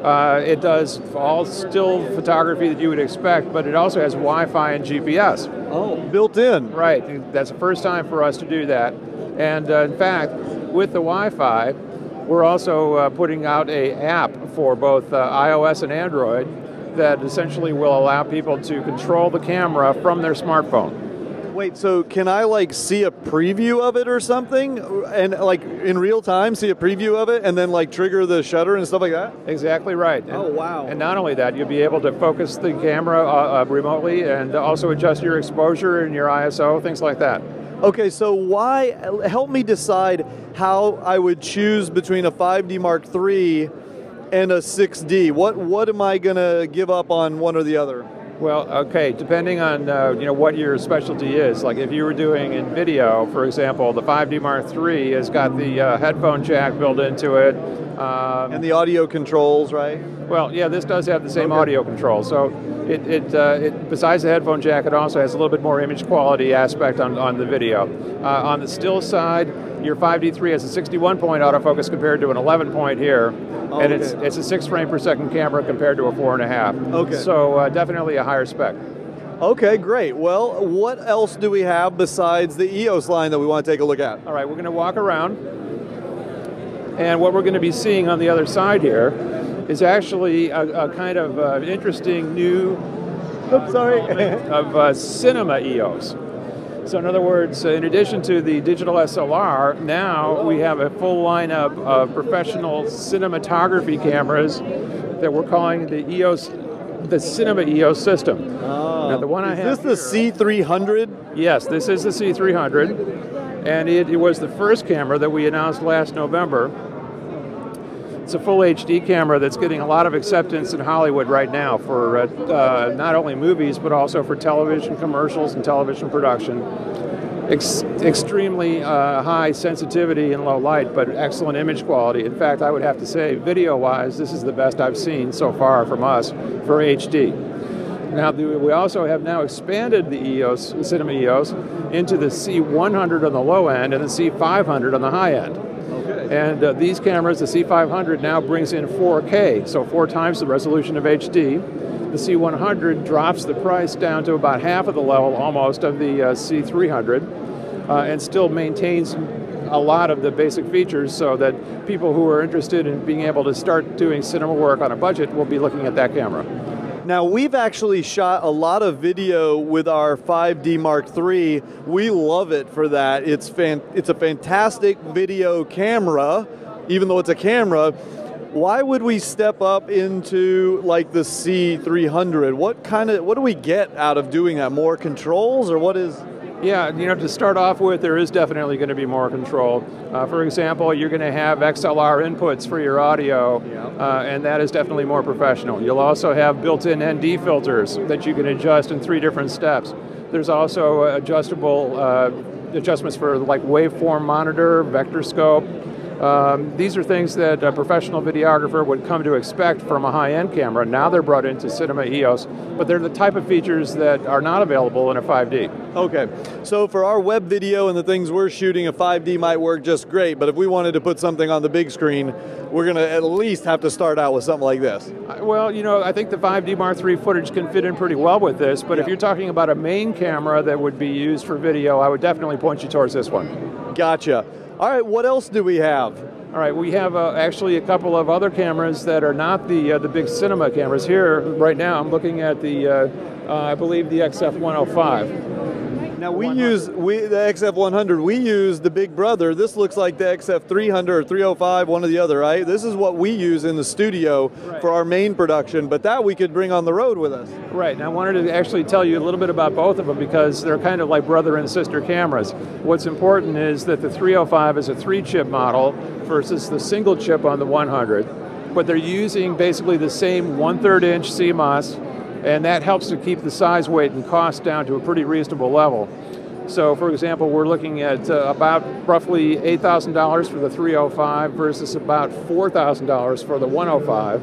It does all still photography that you would expect, but it also has Wi-Fi and GPS. Oh, built in. Right. That's the first time for us to do that. And in fact, with the Wi-Fi, we're also putting out an app for both iOS and Android that essentially will allow people to control the camera from their smartphone. Wait, so can I like see a preview of it or something, and like in real time see a preview of it, and then like trigger the shutter and stuff like that? Exactly right. Oh, wow. And not only that, you'll be able to focus the camera remotely and also adjust your exposure and your ISO, things like that. Okay, so help me decide how I would choose between a 5D Mark III and a 6D. What am I gonna give up on one or the other? Well, okay, depending on what your specialty is. Like if you were doing in video, for example, the 5D Mark III has got the headphone jack built into it. And the audio controls, right? Well, yeah, this does have the same audio control. So it besides the headphone jack, it also has a little bit more image quality aspect on the video. On the still side, your 5D3 has a 61-point autofocus compared to an 11-point here. Oh, and okay. it's a 6 frame per second camera compared to a 4.5. Okay. So definitely a higher spec. Okay, great. Well, what else do we have besides the EOS line that we want to take a look at? All right, we're going to walk around. And what we're going to be seeing on the other side here is actually a kind of interesting new of cinema EOS. So in other words, in addition to the digital SLR, now we have a full lineup of professional cinematography cameras that we're calling the EOS, the Cinema EOS system. Oh. Now the one I have. Is this the C300? Yes, this is the C300, and it was the first camera that we announced last November. It's a full HD camera that's getting a lot of acceptance in Hollywood right now for not only movies, but also for television commercials and television production. Extremely high sensitivity in low light, but excellent image quality. In fact, I would have to say, video-wise, this is the best I've seen so far from us for HD. Now, we also have now expanded the EOS, Cinema EOS, into the C100 on the low end and the C500 on the high end. And these cameras, the C500 now brings in 4K, so 4 times the resolution of HD. The C100 drops the price down to about half of the level almost of the C300 and still maintains a lot of the basic features so that people who are interested in being able to start doing cinema work on a budget will be looking at that camera. Now, we've actually shot a lot of video with our 5D Mark III. We love it for that. It's a fantastic video camera, even though it's a camera. Why would we step up into like the C300? What do we get out of doing that? More controls, or what is? Yeah, to start off with, there is definitely going to be more control. For example, you're going to have XLR inputs for your audio, and that is definitely more professional. You'll also have built-in ND filters that you can adjust in 3 different steps. There's also adjustable adjustments for like waveform monitor, vector scope, These are things that a professional videographer would come to expect from a high-end camera. Now they're brought into Cinema EOS, but they're the type of features that are not available in a 5D. Okay, so for our web video and the things we're shooting, a 5D might work just great, but if we wanted to put something on the big screen, we're going to at least have to start out with something like this. Well, you know, I think the 5D Mark III footage can fit in pretty well with this, but if you're talking about a main camera that would be used for video, I would definitely point you towards this one. Gotcha. All right, what else do we have? All right, we have actually a couple of other cameras that are not the big cinema cameras. Here, right now, I'm looking at the, I believe, the XF105. Now the XF100, we use the big brother. This looks like the XF300 or 305, one or the other, right? This is what we use in the studio for our main production, but that we could bring on the road with us. Right, and I wanted to actually tell you a little bit about both of them because they're kind of like brother and sister cameras. What's important is that the 305 is a 3-chip model versus the single chip on the 100, but they're using basically the same 1/3 inch CMOS, and that helps to keep the size, weight, and cost down to a pretty reasonable level. So, for example, we're looking at about roughly $8,000 for the 305 versus about $4,000 for the 105.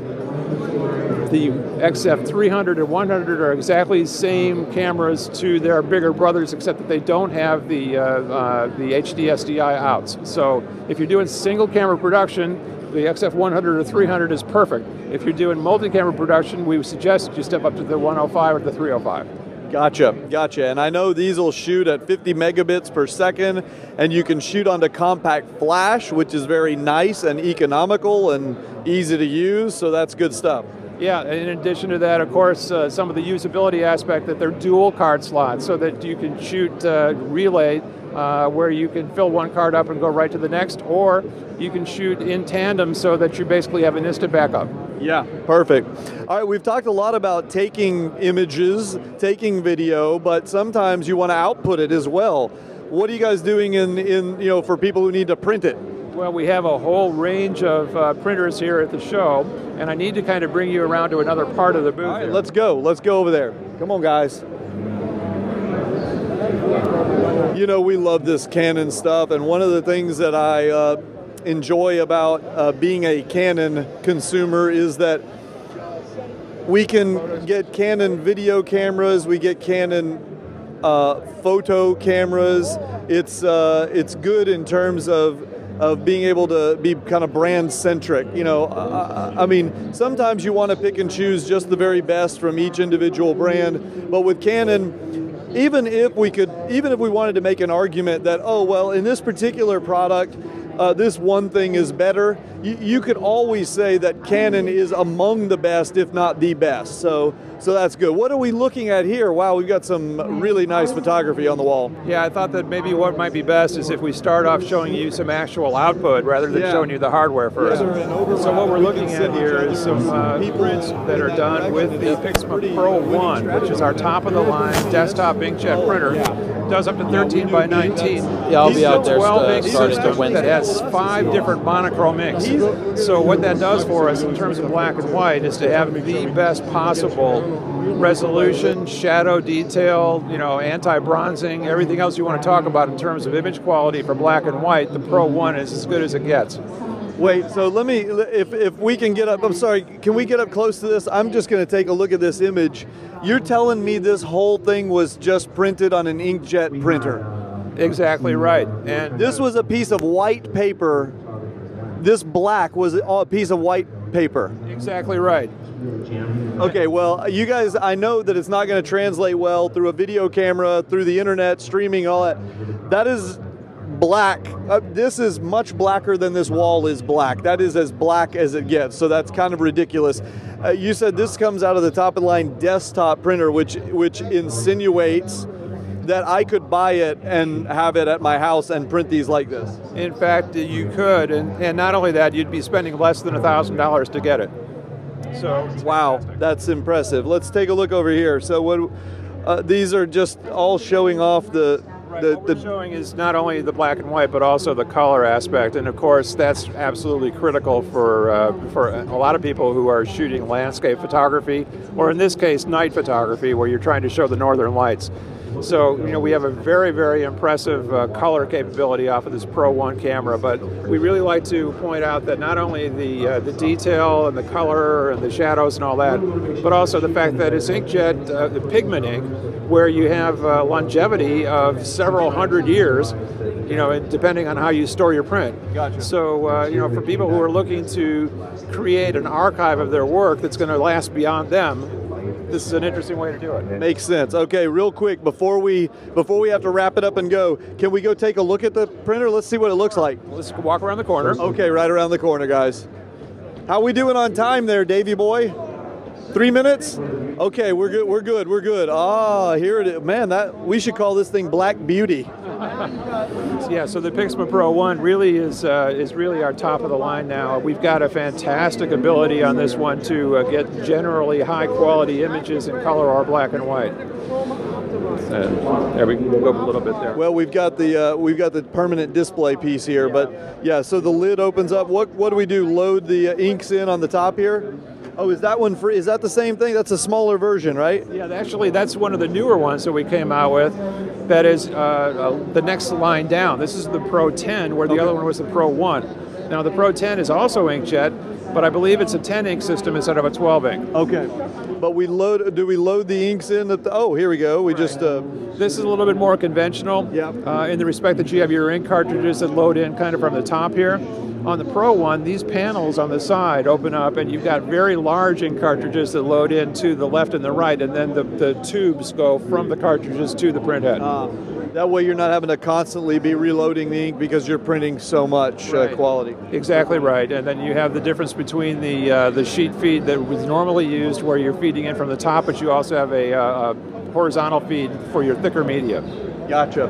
The XF300 and 100 are exactly the same cameras to their bigger brothers, except that they don't have the HD SDI outs. So, if you're doing single camera production, the XF100 or 300 is perfect. If you're doing multi-camera production, we would suggest you step up to the 105 or the 305. Gotcha, gotcha. And I know these will shoot at 50 megabits per second, and you can shoot onto compact flash, which is very nice and economical and easy to use, so that's good stuff. Yeah, in addition to that, of course, some of the usability aspect that they're dual card slots, so that you can shoot relay where you can fill one card up and go right to the next, or you can shoot in tandem so that you basically have an instant backup. Yeah, perfect. All right, we've talked a lot about taking images, taking video, but sometimes you want to output it as well. What are you guys doing in for people who need to print it? Well, we have a whole range of printers here at the show, and I need to kind of bring you around to another part of the booth. All right, let's go. Let's go over there. Come on, guys. You know, we love this Canon stuff, and one of the things that I enjoy about being a Canon consumer is that we can get Canon video cameras, we get Canon photo cameras. It's good in terms of being able to be kind of brand centric. You know, I mean, sometimes you want to pick and choose just the very best from each individual brand, but with Canon, even if we wanted to make an argument that, oh, well, in this particular product, this one thing is better, you could always say that Canon is among the best, if not the best. So that's good. What are we looking at here? Wow, we've got some really nice photography on the wall. Yeah, I thought that maybe what might be best is if we start off showing you some actual output rather than showing you the hardware first. So what we're looking at here is some prints that are done with the Pixma Pro 1, which is our top-of-the-line desktop inkjet printer. It does up to 13 by 19. Yeah, I'll be out there starting to Wednesday. That has 5 different monochrome inks. So what that does for us in terms of black and white is to have the best possible resolution, shadow detail, you know, anti-bronzing, everything else you want to talk about in terms of image quality for black and white. The Pro 1 is as good as it gets. Wait, so let me, if we can get up, I'm sorry, can we get up close to this? I'm just going to take a look at this image. You're telling me this whole thing was just printed on an inkjet printer? Exactly right. And this was a piece of white paper. This black was a piece of white paper. Exactly right. Okay, well, you guys, I know that it's not going to translate well through a video camera, through the internet, streaming, all that. That is black. This is much blacker than this wall is black. That is as black as it gets, so that's kind of ridiculous. You said this comes out of the top-of-the-line desktop printer, which insinuates that I could buy it and have it at my house and print these like this. In fact, you could, and not only that, you'd be spending less than $1,000 to get it. So wow, that's impressive. Let's take a look over here. So what these are just all showing off what we're showing is not only the black and white, but also the color aspect, and of course that's absolutely critical for a lot of people who are shooting landscape photography, or in this case, night photography, where you're trying to show the northern lights. So, we have a very, very impressive color capability off of this Pro 1 camera, but we really like to point out that not only the detail and the color and the shadows and all that, but also the fact that it's inkjet, the pigment ink, where you have longevity of several hundred years, depending on how you store your print. Gotcha. So, for people who are looking to create an archive of their work that's going to last beyond them, this is an interesting way to do it. Makes sense. Okay, real quick, before we have to wrap it up and go, can we go take a look at the printer? Let's see what it looks like. Let's walk around the corner. Okay, right around the corner, guys. How we doing on time there, Davey boy? 3 minutes? Okay, we're good. Ah, here it is. Man, we should call this thing Black Beauty. Yeah, so the Pixma Pro 1 really is really our top of the line now. We've got a fantastic ability on this one to get generally high quality images in color or black and white. There we go a little bit there. Well, we've got the permanent display piece here, but yeah. So the lid opens up. What do we do? Load the inks in on the top here. Oh, is that one free? Is that the same thing? That's a smaller version, right? Yeah, actually, that's one of the newer ones that we came out with. That is the next line down. This is the Pro 10, where the other one was the Pro 1. Now, the Pro 10 is also inkjet, but I believe it's a 10 ink system instead of a 12 ink. Okay. But do we load the inks in? Oh, here we go. We just... This is a little bit more conventional in the respect that you have your ink cartridges that load in kind of from the top here. On the Pro 1, these panels on the side open up, and you've got very large ink cartridges that load in to the left and the right, and then the tubes go from the cartridges to the printhead. That way you're not having to constantly be reloading the ink because you're printing so much quality. Exactly right. And then you have the difference between the sheet feed that was normally used where you're feeding in from the top, but you also have a horizontal feed for your thicker media. Gotcha.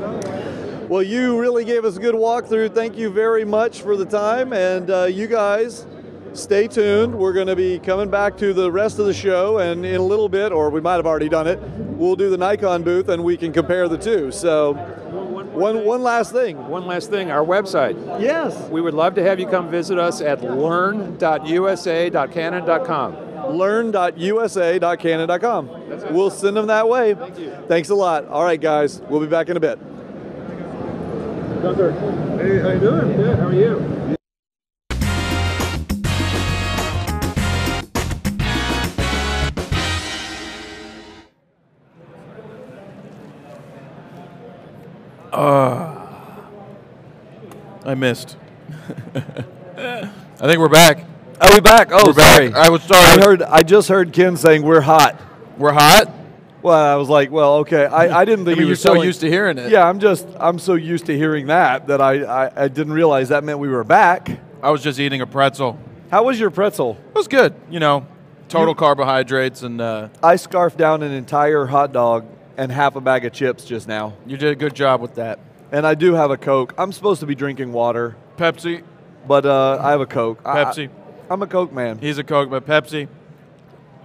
Well, you really gave us a good walkthrough. Thank you very much for the time. And you guys, stay tuned. We're going to be coming back to the rest of the show. And in a little bit, or we might have already done it, we'll do the Nikon booth and we can compare the two. So one last thing. One last thing, our website. Yes. We would love to have you come visit us at learn.usa.canon.com. learn.usa.canon.com. We'll send them that way. Thank you. Thanks a lot. All right, guys. We'll be back in a bit. Gunther. Hey, how you doing? Good. How are you? I missed. I think we're back. Are we back? Oh, we're sorry. Back. I was sorry. I just heard Ken saying we're hot. We're hot? Well, I was like, well, okay. I didn't think you're so used to hearing it. Yeah, I'm so used to hearing that I didn't realize that meant we were back. I was just eating a pretzel. How was your pretzel? It was good. Total carbohydrates and. I scarfed down an entire hot dog and half a bag of chips just now. You did a good job with that. And I do have a Coke. I'm supposed to be drinking water. Pepsi. But I have a Coke. Pepsi. I'm a Coke man. He's a Coke, but Pepsi.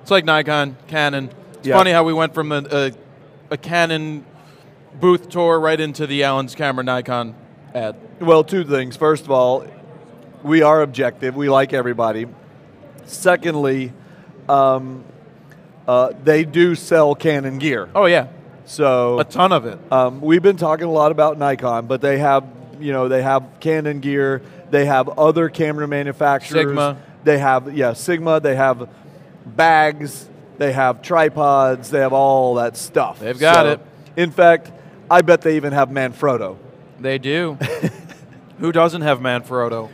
It's like Nikon, Canon. It's funny how we went from a Canon booth tour right into the Allen's Camera Nikon ad. Well, two things. First of all, we are objective. We like everybody. Secondly, they do sell Canon gear. Oh, yeah. So a ton of it. We've been talking a lot about Nikon, but they have Canon gear. They have other camera manufacturers. Sigma. They have Sigma. They have bags. They have tripods. They have all that stuff. They've got it. In fact, I bet they even have Manfrotto. They do. Who doesn't have Manfrotto?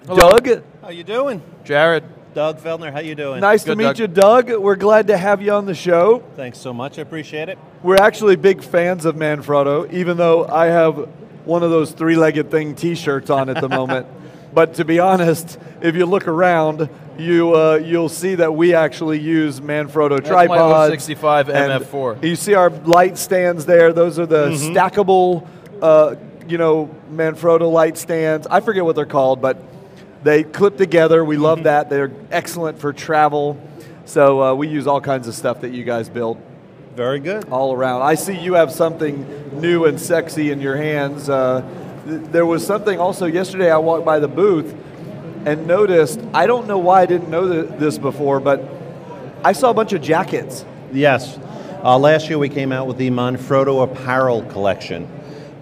Hello. Doug. How you doing? Jared. Doug Feldner, how you doing? Nice to meet you, Doug. We're glad to have you on the show. Thanks so much. I appreciate it. We're actually big fans of Manfrotto, even though I have one of those three-legged thing T-shirts on at the moment. But to be honest, if you look around, you'll see that we actually use Manfrotto tripods. That's my 065 MF4. You see our light stands there. Those are the stackable, Manfrotto light stands. I forget what they're called, but they clip together. We love that. They're excellent for travel. So we use all kinds of stuff that you guys build. Very good. All around. I see you have something new and sexy in your hands. There was something also yesterday. I walked by the booth and noticed, I don't know why I didn't know this before, but I saw a bunch of jackets. Yes. Last year we came out with the Manfrotto apparel collection.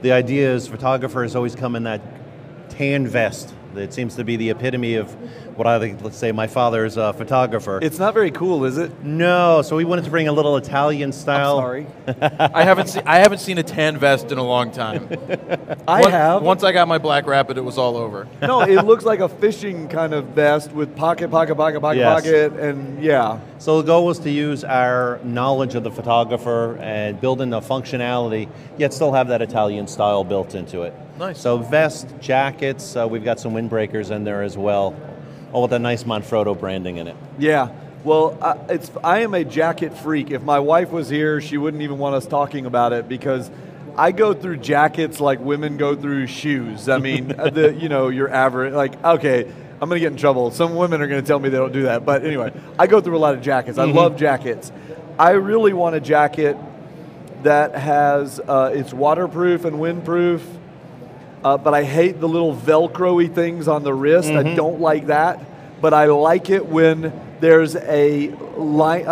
The idea is photographers always come in that tan vest. It seems to be the epitome of what I think, let's say, my father's a photographer. It's not very cool, is it? No, so we wanted to bring a little Italian style. I'm sorry. I haven't seen a tan vest in a long time. I have. Once I got my Black Rapid, it was all over. No, it looks like a fishing kind of vest with pocket, and yeah. So the goal was to use our knowledge of the photographer and build in the functionality, yet still have that Italian style built into it. Nice. So vest, jackets, we've got some windbreakers in there as well, all with that nice Manfrotto branding in it. Yeah. Well, I am a jacket freak. If my wife was here, she wouldn't even want us talking about it because I go through jackets like women go through shoes. I mean, your average, like, okay, I'm going to get in trouble. Some women are going to tell me they don't do that. But anyway, I go through a lot of jackets. I love jackets. I really want a jacket that has, it's waterproof and windproof, but I hate the little Velcro-y things on the wrist. I don't like that. But I like it when there's a line,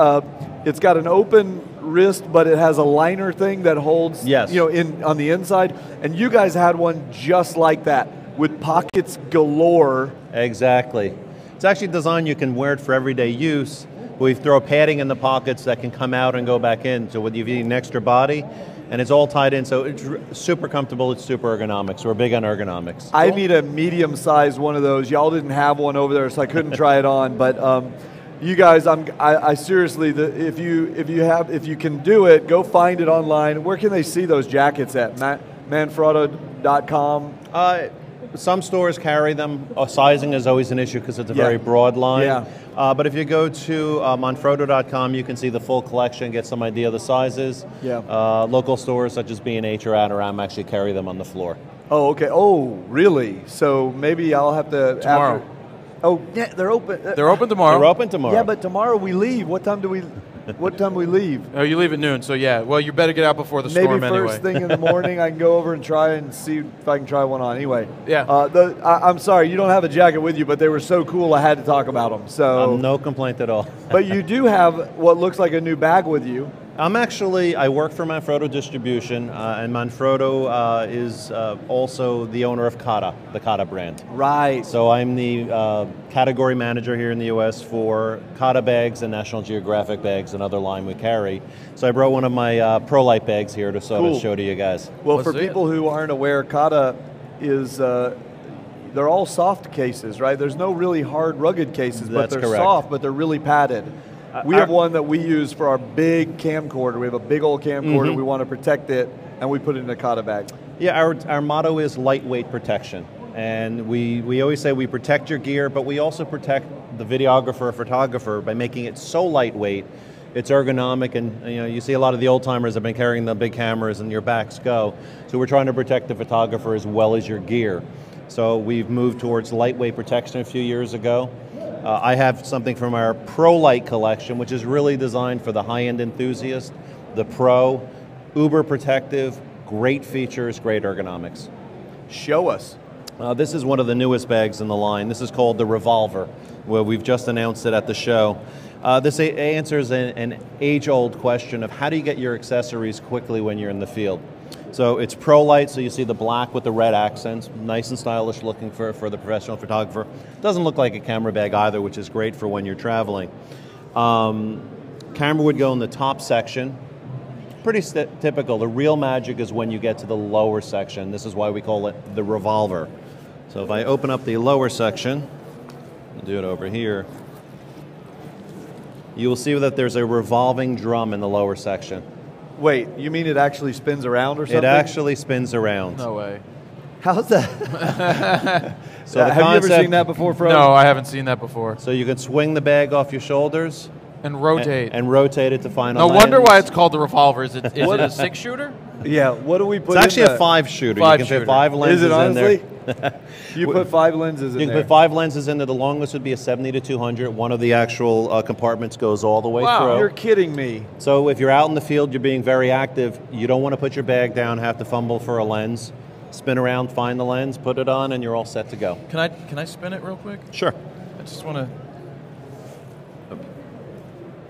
it's got an open wrist, but it has a liner thing that holds, on the inside. And you guys had one just like that with pockets galore. Exactly. It's actually designed, you can wear it for everyday use. We throw padding in the pockets that can come out and go back in. So when you need an extra body, and it's all tied in, so it's super comfortable, it's super ergonomic. So we're big on ergonomics. I need a medium-sized one of those. Y'all didn't have one over there, so I couldn't try it on. But you guys, I seriously, if you can do it, go find it online. Where can they see those jackets at? Manfrotto.com. Some stores carry them. Sizing is always an issue because it's a very broad line. Yeah. But if you go to Manfrotto.com, you can see the full collection, get some idea of the sizes. Yeah. Local stores such as B&H or Adorama actually carry them on the floor. Oh, okay. Oh, really? So maybe I'll have to... Tomorrow. Oh, yeah, they're open. They're open tomorrow. They're open tomorrow. Yeah, but tomorrow we leave. What time do we leave? Oh, you leave at noon, so yeah. Well, you better get out before the storm anyway. Maybe first thing in the morning I can go over and try and see if I can try one on. Anyway. Yeah. I'm sorry, you don't have a jacket with you, but they were so cool I had to talk about them. So no complaint at all. But you do have what looks like a new bag with you. I work for Manfrotto Distribution, and Manfrotto is also the owner of Kata, the Kata brand. Right. So I'm the category manager here in the U.S. for Kata bags and National Geographic bags, another line we carry. So I brought one of my ProLite bags here to sort of show to you guys. Well, for people who aren't aware, Kata is, they're all soft cases, right? There's no really hard, rugged cases, but they're soft, but they're really padded. We have one that we use for our big camcorder. We have a big old camcorder. We want to protect it, and we put it in a Kata bag. Yeah, our motto is lightweight protection. And we always say we protect your gear, but we also protect the videographer or photographer by making it so lightweight, it's ergonomic, and you see a lot of the old timers have been carrying the big cameras and your backs go. So we're trying to protect the photographer as well as your gear. So we've moved towards lightweight protection a few years ago. I have something from our ProLite collection, which is really designed for the high-end enthusiast, the pro, uber protective, great features, great ergonomics. Show us. This is one of the newest bags in the line. This is called the Revolver, where we've just announced it at the show. This answers an age-old question of how do you get your accessories quickly when you're in the field. So it's ProLite, so you see the black with the red accents, nice and stylish looking for the professional photographer. Doesn't look like a camera bag either, which is great for when you're traveling. Camera would go in the top section. Pretty typical. The real magic is when you get to the lower section. This is why we call it the Revolver. So if I open up the lower section, I'll do it over here, you will see that there's a revolving drum in the lower section. Wait, you mean it actually spins around or something? It actually spins around. No way. How's that? So have you ever seen that before, Fro? No, I haven't seen that before. So you can swing the bag off your shoulders. And rotate. And rotate it to find a No land. wonder why it's called the Revolver. Is it a 6-shooter? Yeah, what do we put It's in actually a 5-shooter. You can fit 5 lenses in there. Is it honestly? You put 5 lenses in there. You can put 5 lenses in there. The longest would be a 70 to 200. One of the actual compartments goes all the way through. Wow, you're kidding me. So if you're out in the field, you're being very active, you don't want to put your bag down, have to fumble for a lens. Spin around, find the lens, put it on, and you're all set to go. Can I spin it real quick? Sure. I just want to...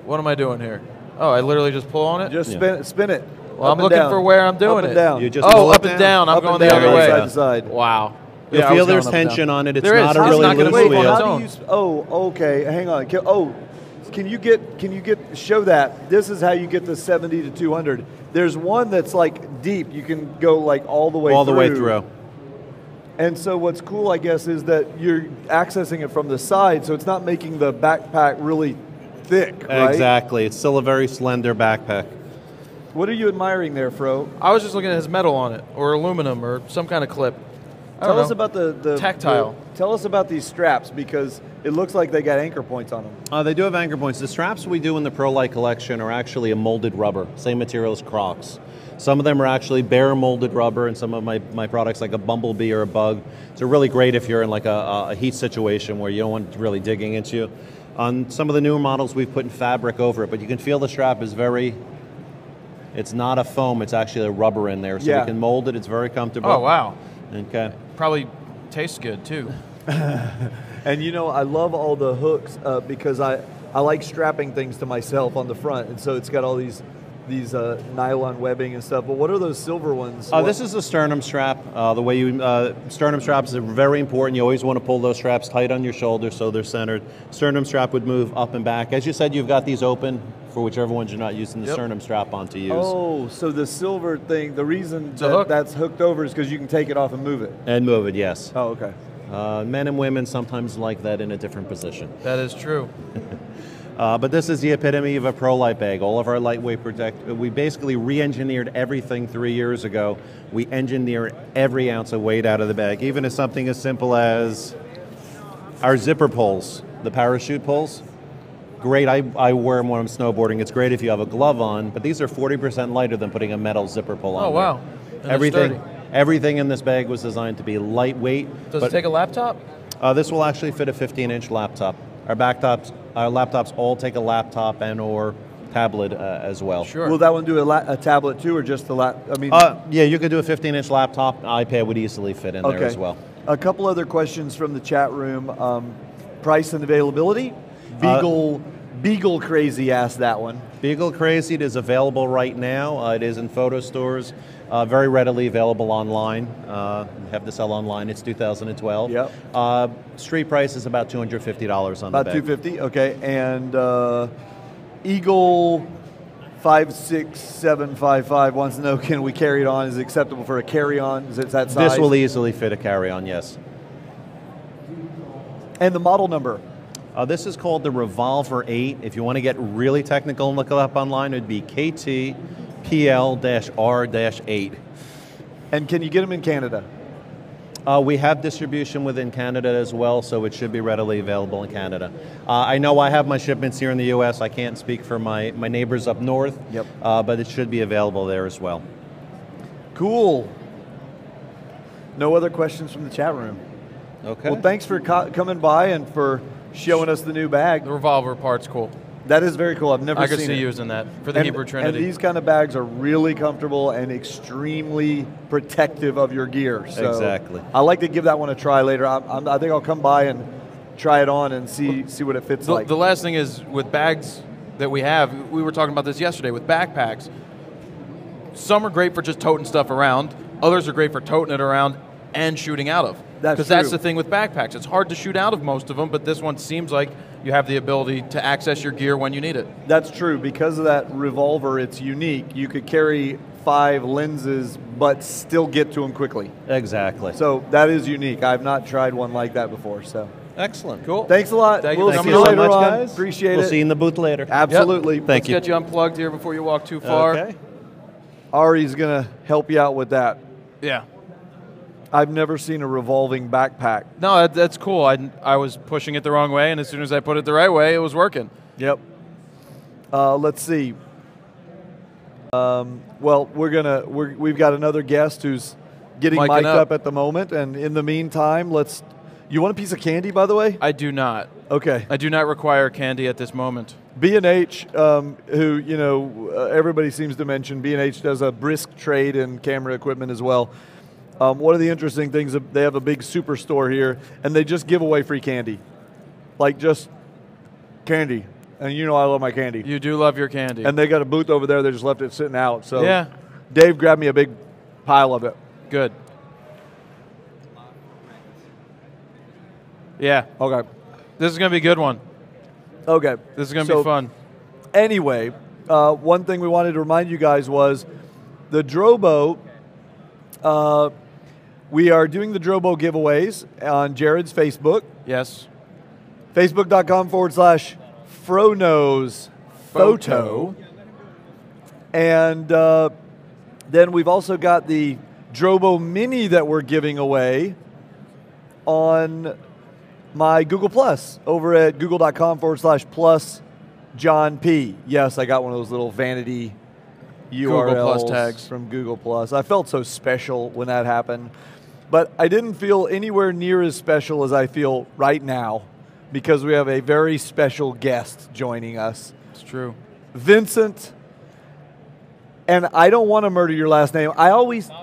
What am I doing here? Oh, I literally just pull on it? Just spin it. Well, I'm looking for where I'm doing it. it. Down. You just up and down. I'm going the other way. Side to side. Wow. You'll feel there's tension on it. It's not a really loose wheel. Okay. Hang on. Can you show that? This is how you get the 70 to 200. There's one that's like deep. You can go like all the way through. All the way through. And so what's cool, I guess, is that you're accessing it from the side, so it's not making the backpack really thick, right? Exactly. It's still a very slender backpack. What are you admiring there, Fro? I was just looking at his metal on it, or aluminum, or some kind of clip. Tell us about the tactile. Tell us about these straps, because it looks like they got anchor points on them. They do have anchor points. The straps we do in the ProLite collection are actually a molded rubber, same material as Crocs. Some of them are actually bare molded rubber, and some of my products, like a bumblebee or a bug, so really great if you're in like a heat situation where you don't want it really digging into you. On some of the newer models, we've put fabric over it, but you can feel the strap is it's not a foam, it's actually a rubber in there, so we can mold it, it's very comfortable. Oh, wow. Okay. Probably tastes good, too. And I love all the hooks because I like strapping things to myself on the front, and so it's got all these nylon webbing and stuff. But what are those silver ones? This is a sternum strap. Sternum straps are very important. You always want to pull those straps tight on your shoulders so they're centered. Sternum strap would move up and back. As you said, you've got these open for whichever ones you're not using the sternum strap on to use. Oh, so the silver thing, the reason that's hooked over is because you can take it off and move it. And move it, yes. Oh, okay. Men and women sometimes like that in a different position. That is true. But this is the epitome of a ProLite bag. All of our lightweight we basically re-engineered everything 3 years ago. We engineer every ounce of weight out of the bag, even as something as simple as our zipper pulls, the parachute pulls. Great, I wear them when I'm snowboarding. It's great if you have a glove on, but these are 40% lighter than putting a metal zipper pull on. Oh, wow. Everything in this bag was designed to be lightweight. Does it take a laptop? This will actually fit a 15-inch laptop. Our laptops all take a laptop and or tablet as well. Sure. Will that one do a tablet too, or just the laptop? Yeah, you could do a 15-inch laptop. iPad would easily fit in there as well. A couple other questions from the chat room. Price and availability. Beagle Crazy asked that one. Beagle Crazy, it is available right now. It is in photo stores. Very readily available online. We have to sell online. It's 2012. Yep. Street price is about $250 on the bag. About $250. Okay. And Eagle 56755 wants to know: can we carry it on? Is it acceptable for a carry-on? Is it that size? This will easily fit a carry-on. Yes. And the model number. This is called the Revolver 8. If you want to get really technical and look it up online, it would be KT-PL-R-8. And can you get them in Canada? We have distribution within Canada as well, so it should be readily available in Canada. I know I have my shipments here in the U.S. I can't speak for my neighbors up north, but it should be available there as well. Cool. No other questions from the chat room. Okay. Well, thanks for coming by and for showing us the new bag. The revolver part's cool. That is very cool. I've never seen it. I could see using that for the Hebrew Trinity. And these kind of bags are really comfortable and extremely protective of your gear. So exactly. I'd like to give that one a try later. I think I'll come by and try it on and see what it fits like. The last thing is, with bags that we have, we were talking about this yesterday, with backpacks, some are great for just toting stuff around. Others are great for toting it around and shooting out of. Because that's the thing with backpacks. It's hard to shoot out of most of them, but this one seems like you have the ability to access your gear when you need it. That's true. Because of that revolver, it's unique. You could carry 5 lenses, but still get to them quickly. Exactly. So that is unique. I've not tried one like that before. So excellent. Cool. Thanks a lot. We'll see you later on, guys. Appreciate it. We'll see you in the booth later. Absolutely. Yep. Thank you. Let's get you unplugged here before you walk too far. Okay. Ari's going to help you out with that. Yeah. I've never seen a revolving backpack. No, that's cool. I was pushing it the wrong way, and as soon as I put it the right way, it was working. Yep. Let's see. Well, we've got another guest who's getting mic'd up at the moment, and in the meantime, you want a piece of candy, by the way? I do not. Okay. I do not require candy at this moment. B&H, who everybody seems to mention, B&H does a brisk trade in camera equipment as well. One of the interesting things, they have a big superstore here, and they just give away free candy. Like, just candy. And you know I love my candy. You do love your candy. And they got a booth over there. They just left it sitting out. So yeah. Dave grabbed me a big pile of it. Good. Yeah. Okay. This is going to be a good one. Okay. This is going to be fun. Anyway, one thing we wanted to remind you guys was the Drobo, we are doing the Drobo giveaways on Jared's Facebook. Yes. Facebook.com/FroKnowsPhoto. And then we've also got the Drobo Mini that we're giving away on my Google Plus over at google.com/plus John P. Yes, I got one of those little vanity URLs Google Plus tags from Google Plus. I felt so special when that happened, but I didn't feel anywhere near as special as I feel right now because we have a very special guest joining us. It's true. Vincent, and I don't want to murder your last name. I always say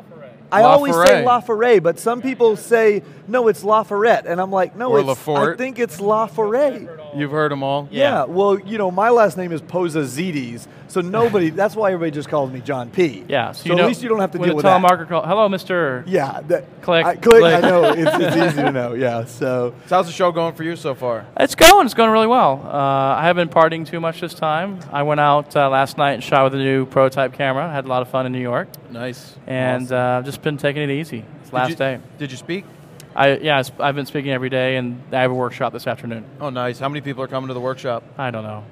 LaForêt, but some people say, no, it's LaForette. And I'm like, no, or it's LaForte. I think it's LaForêt. You've heard them all? Yeah. Well, you know, my last name is Posazides, so nobody, that's why everybody just calls me John P. Yeah. So at least you don't have to deal with that. When a telemarketer call, hello, Mr. Yeah. Click. Click, I know. It's easy to know, yeah. So how's the show going for you so far? It's going really well. I haven't been partying too much this time. I went out last night and shot with a new prototype camera. Had a lot of fun in New York. Nice. And just been taking it easy. It's last day. Did you speak? I've been speaking every day, and I have a workshop this afternoon. Oh, nice. How many people are coming to the workshop? I don't know.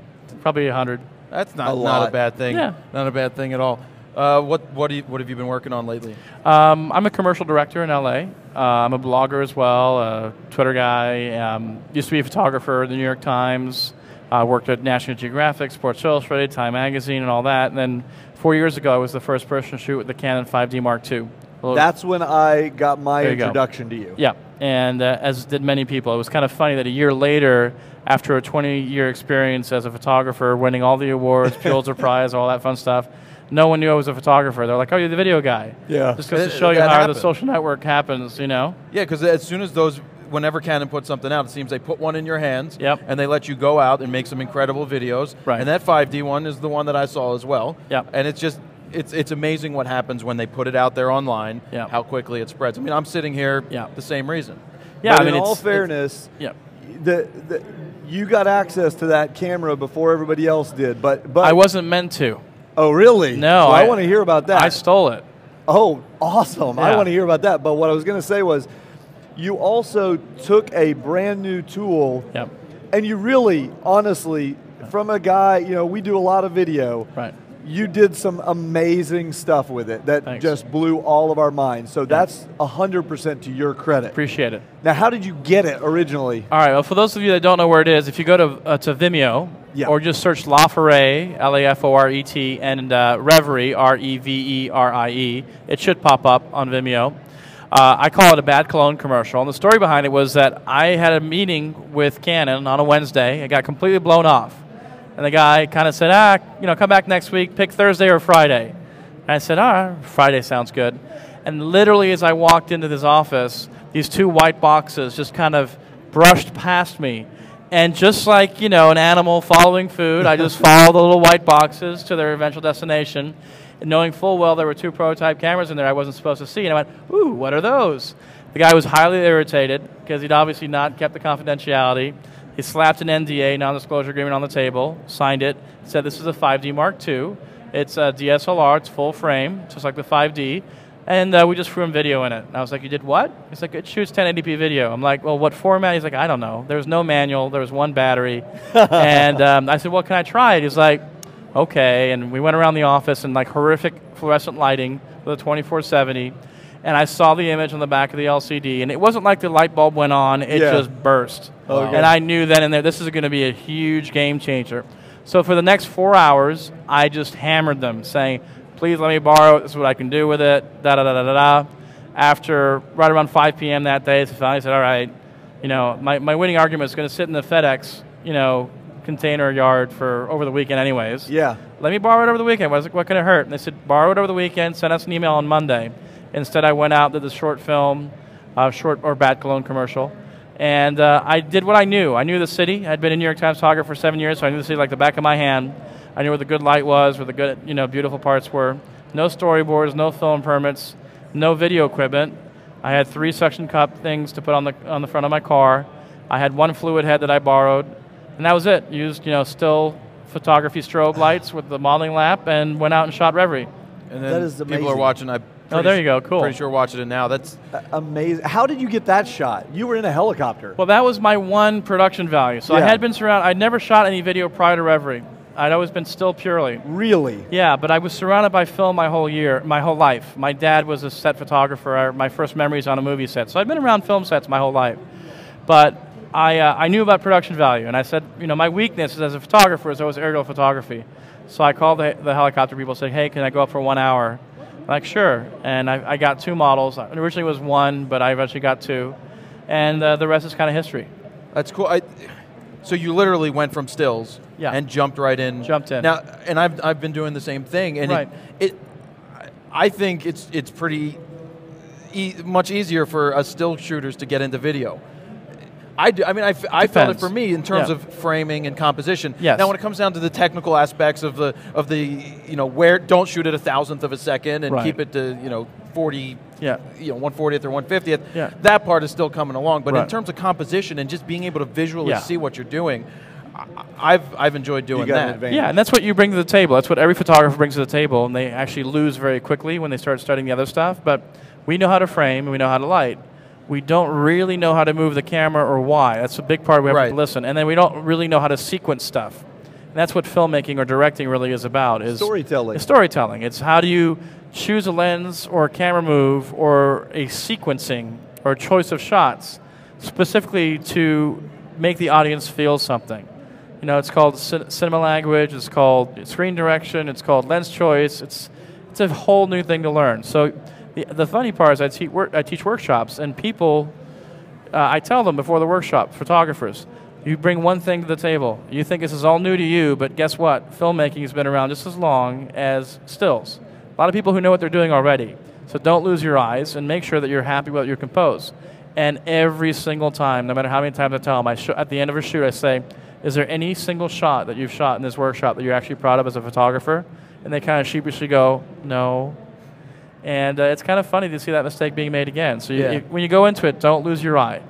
Probably 100. That's not a bad thing. Yeah. Not a bad thing at all. What have you been working on lately? I'm a commercial director in LA. I'm a blogger as well, a Twitter guy. Used to be a photographer at the New York Times. Worked at National Geographic, Sports Illustrated, Time Magazine, and all that. And then 4 years ago, I was the first person to shoot with the Canon 5D Mark II. That's when I got my introduction to you. Yeah, and as did many people. It was kind of funny that a year later, after a 20-year experience as a photographer, winning all the awards, Pulitzer Prize, all that fun stuff, no one knew I was a photographer. They're like, oh, you're the video guy. Yeah. Just goes to show you how the social network happens, you know? Yeah, because as soon as whenever Canon puts something out, it seems they put one in your hands, and they let you go out and make some incredible videos. Right. And that 5D one is the one that I saw as well. Yep. And it's just, it's amazing what happens when they put it out there online, how quickly it spreads. I mean, I'm sitting here the same reason. Yeah, but in all fairness, you got access to that camera before everybody else did, but I wasn't meant to. Oh, really? No. Well, I want to hear about that. I stole it. Oh, awesome. Yeah. I want to hear about that. But what I was going to say was, you also took a brand new tool, and you really, honestly, from a guy, you know, we do a lot of video. Right. You did some amazing stuff with it that just blew all of our minds. So that's 100% to your credit. Appreciate it. Now, how did you get it originally? All right. Well, for those of you that don't know where it is, if you go to Vimeo, or just search LaForêt, LaForET, and Reverie, REVERIE, it should pop up on Vimeo. I call it a bad cologne commercial. And the story behind it was that I had a meeting with Canon on a Wednesday. It got completely blown off. And the guy kind of said, come back next week, pick Thursday or Friday. And I said, Friday sounds good. And literally as I walked into this office, these two white boxes just kind of brushed past me. And just like, an animal following food, I just followed the little white boxes to their eventual destination. And knowing full well there were two prototype cameras in there I wasn't supposed to see. And I went, ooh, what are those? The guy was highly irritated because he'd obviously not kept the confidentiality. He slapped an NDA, non-disclosure agreement, on the table, signed it, said this is a 5D Mark II. It's a DSLR, it's full frame, just like the 5D. And we just threw him video in it. And I was like, you did what? He's like, it shoots 1080p video. I'm like, well, what format? He's like, I don't know. There was no manual. There was one battery. And I said, well, can I try it? He's like, okay. And we went around the office in like horrific fluorescent lighting with a 2470. And I saw the image on the back of the LCD. And it wasn't like the light bulb went on. It just burst. Okay. And I knew then and there, this is going to be a huge game changer. So for the next 4 hours, I just hammered them, saying, please let me borrow it. This is what I can do with it. Da-da-da-da-da-da. After right around 5 p.m. that day, I finally said, all right, my winning argument is going to sit in the FedEx, container yard for over the weekend anyways. Yeah. Let me borrow it over the weekend. What can it hurt? And they said, borrow it over the weekend, send us an email on Monday. Instead, I went out, did the short film, short or bad cologne commercial. And I did what I knew. I knew the city. I'd been a New York Times photographer for 7 years, so I knew the city like the back of my hand. I knew where the good light was, where the good, beautiful parts were. No storyboards, no film permits, no video equipment. I had 3 suction cup things to put on the front of my car. I had 1 fluid head that I borrowed, and that was it. Used still photography strobe lights with the modeling lamp, and went out and shot Reverie. And then that is amazing. People are watching. Oh, there you go. Cool. Pretty sure watching it now. That's amazing. How did you get that shot? You were in a helicopter. Well, that was my one production value. So I had been surrounded. I'd never shot any video prior to Reverie. I'd always been still purely. Really? Yeah, but I was surrounded by film my whole life. My dad was a set photographer. My first memories on a movie set. So I've been around film sets my whole life. But I knew about production value, and I said, my weakness as a photographer is always aerial photography. So I called the helicopter people, saying, hey, can I go up for 1 hour? I'm like, sure. And I got 2 models. It originally was 1, but I eventually got 2. And the rest is kind of history. That's cool. So you literally went from stills and jumped right in. Jumped in. Now, and I've been doing the same thing, and I think it's pretty much easier for us still shooters to get into video. I felt it for me in terms of framing and composition. Yes. Now, when it comes down to the technical aspects of the where don't shoot at 1,000th of a second and keep it to 40, 1/40th or 1/50th. That part is still coming along. But in terms of composition and just being able to visually see what you're doing, I've enjoyed doing that. Yeah, and that's what you bring to the table. That's what every photographer brings to the table, and they actually lose very quickly when they start studying the other stuff. But we know how to frame and we know how to light. We don't really know how to move the camera or why. That's a big part we have to listen. And then we don't really know how to sequence stuff. And that's what filmmaking or directing really is about. Is storytelling. It's storytelling. It's how do you choose a lens or a camera move or a sequencing or a choice of shots specifically to make the audience feel something. It's called cinema language. It's called screen direction. It's called lens choice. It's a whole new thing to learn. So the funny part is I teach workshops, and people, I tell them before the workshop, photographers, you bring one thing to the table. You think this is all new to you, but guess what? Filmmaking has been around just as long as stills. A lot of people who know what they're doing already. So don't lose your eyes, and make sure that you're happy with what you compose. And every single time, no matter how many times I tell them, at the end of a shoot I say, is there any single shot that you've shot in this workshop that you're actually proud of as a photographer? And they kind of sheepishly go, no. And it's kind of funny to see that mistake being made again. So when you go into it, don't lose your eye.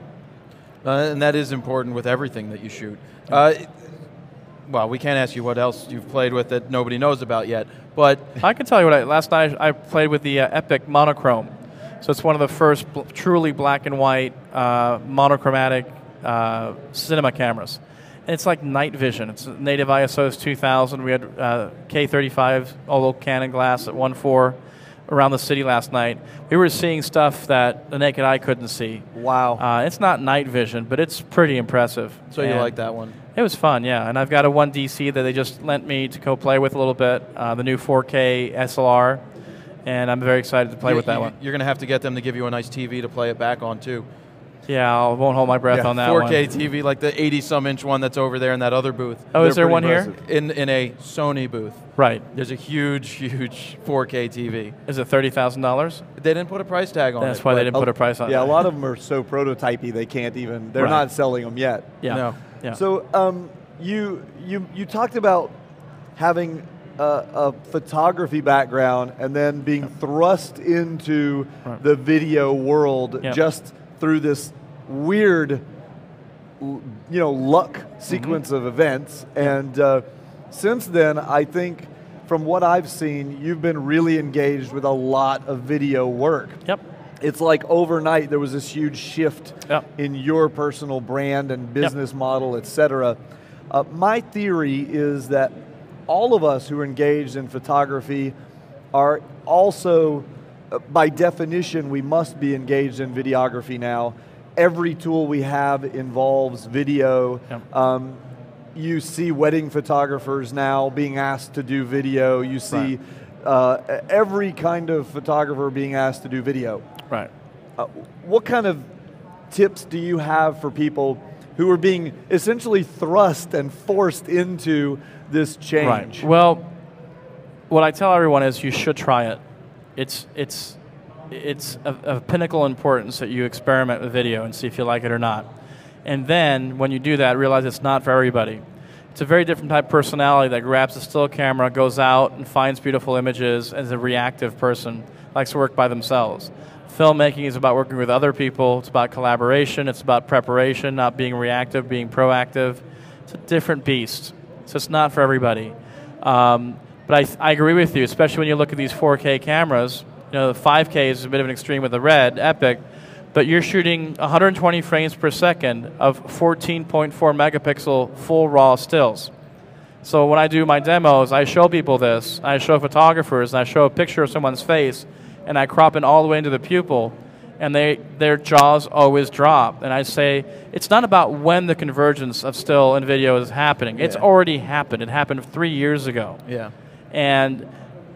And that is important with everything that you shoot. Well, we can't ask you what else you've played with that nobody knows about yet, but I can tell you what. Last night I played with the Epic monochrome. So it's one of the first truly black and white monochromatic cinema cameras. And it's like night vision. It's native ISO's 2000. We had K35 old Canon glass at 1.4 around the city last night. We were seeing stuff that the naked eye couldn't see. Wow. It's not night vision, but it's pretty impressive. So you like that one? It was fun, yeah. And I've got a 1DC that they just lent me to go play with a little bit, the new 4K SLR, and I'm very excited to play with that one. You're going to have to get them to give you a nice TV to play it back on, too. Yeah, I won't hold my breath on that 4K one. 4K TV, like the 80-some inch one that's over there in that other booth. Oh, is there one here? In a Sony booth. Right. There's a huge, huge 4K TV. Is it $30,000? They didn't put a price tag on it. That's why they didn't put a price on it. Yeah, a lot of them are so prototypey they can't even, they're not selling them yet. Yeah. No. Yeah. So you talked about having a photography background and then being thrust into the video world just through this weird, luck sequence of events. And since then, I think from what I've seen, you've been really engaged with a lot of video work. Yep. It's like overnight there was this huge shift in your personal brand and business model, et cetera. My theory is that all of us who are engaged in photography are also, by definition, we must be engaged in videography now. Every tool we have involves video. Yep. You see wedding photographers now being asked to do video. You see every kind of photographer being asked to do video. Right. What kind of tips do you have for people who are being essentially thrust and forced into this change? Right. Well, what I tell everyone is you should try it. It's of pinnacle importance that you experiment with video and see if you like it or not. And then, when you do that, realize it's not for everybody. It's a very different type of personality that grabs a still camera, goes out and finds beautiful images as a reactive person, likes to work by themselves. Filmmaking is about working with other people. It's about collaboration. It's about preparation, not being reactive, being proactive. It's a different beast. So it's not for everybody. But I agree with you, especially when you look at these 4K cameras. You know, the 5K is a bit of an extreme with the Red, Epic, but you're shooting 120 frames per second of 14.4 megapixel full RAW stills. So when I do my demos, I show people this, I show photographers, and I show a picture of someone's face, and I crop it all the way into the pupil, and their jaws always drop. And I say, it's not about when the convergence of still and video is happening. It's already happened. It happened 3 years ago. Yeah. And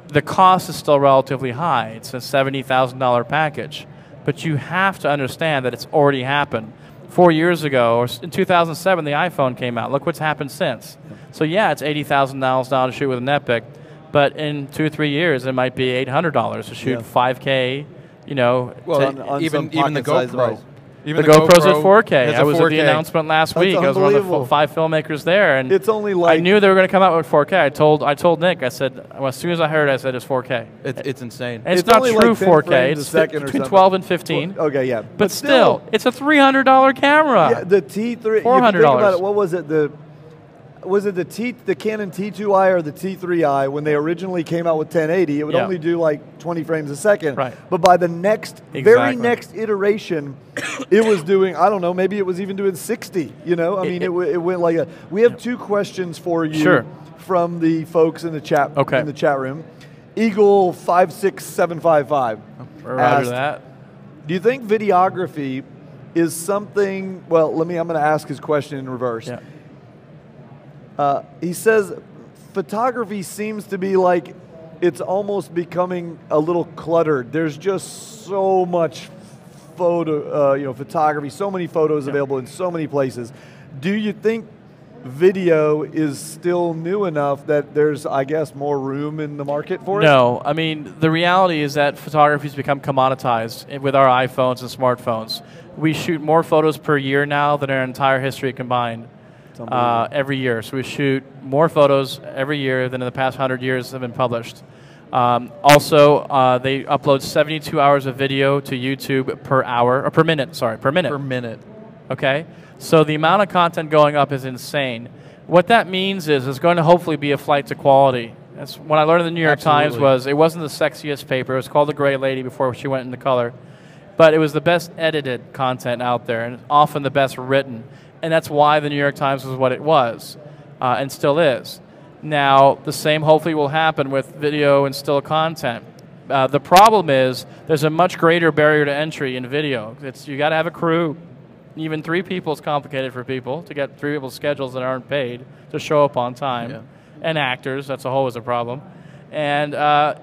the cost is still relatively high. It's a $70,000 package. But you have to understand that it's already happened. 4 years ago, or in 2007, the iPhone came out. Look what's happened since. So yeah, it's $80,000 now to shoot with an Epic, but in 2 or 3 years, it might be $800 to shoot 5K. You know, well, even the GoPro. Even the GoPro's at 4K. I was at the announcement last week. I was one of the 5 filmmakers there, and it's only like I knew they were going to come out with 4K. I told Nick. I said, well, as soon as I heard it, I said it's 4K. It's insane. And it's not true 4K. It's between 12 and 15. Well, okay, yeah, but still, it's a $300 camera. Yeah, the T3. $400. If you think about it, what was it? The Canon T2i or the T3i, when they originally came out with 1080, it would only do like 20 frames a second. Right. But by the very next iteration, it was doing, I don't know, maybe it was even doing 60, you know? I mean, it went like a... We have 2 questions for you from the folks in the chat room. Eagle 56755 asked, that. Do you think videography is something... Well, I'm going to ask his question in reverse. Yeah. He says photography seems to be like it's almost becoming a little cluttered. There's just so much photography, so many photos available in so many places. Do you think video is still new enough that there's, I guess, more room in the market for it? No. I mean, the reality is that photography's become commoditized with our iPhones and smartphones. We shoot more photos per year now than our entire history combined. Every year. So we shoot more photos every year than in the past 100 years have been published. Also, they upload 72 hours of video to YouTube per hour, or per minute, sorry, per minute. Per minute. Okay? So the amount of content going up is insane. What that means is there's going to hopefully be a flight to quality. That's what I learned in the New York Times was it wasn't the sexiest paper. It was called The Gray Lady before she went into color. But it was the best edited content out there, and often the best written. And that's why the New York Times was what it was, and still is. Now, the same hopefully will happen with video and still content. The problem is there's a much greater barrier to entry in video. You got to have a crew. Even 3 people is complicated for people to get 3 people's schedules that aren't paid to show up on time. Yeah. And actors, that's always a problem. And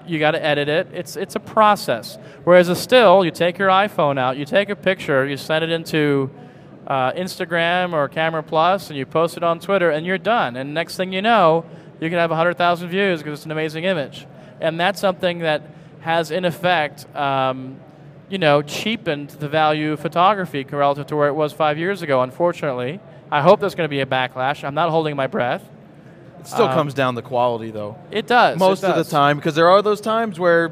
you got to edit it. It's a process. Whereas a still, you take your iPhone out, you take a picture, you send it into Instagram or Camera Plus, and you post it on Twitter, and you're done. And next thing you know, you can have 100,000 views because it's an amazing image. And that's something that has, in effect, cheapened the value of photography relative to where it was 5 years ago, unfortunately. I hope there's going to be a backlash. I'm not holding my breath. It still comes down to quality, though. It does. Most of the time, because there are those times where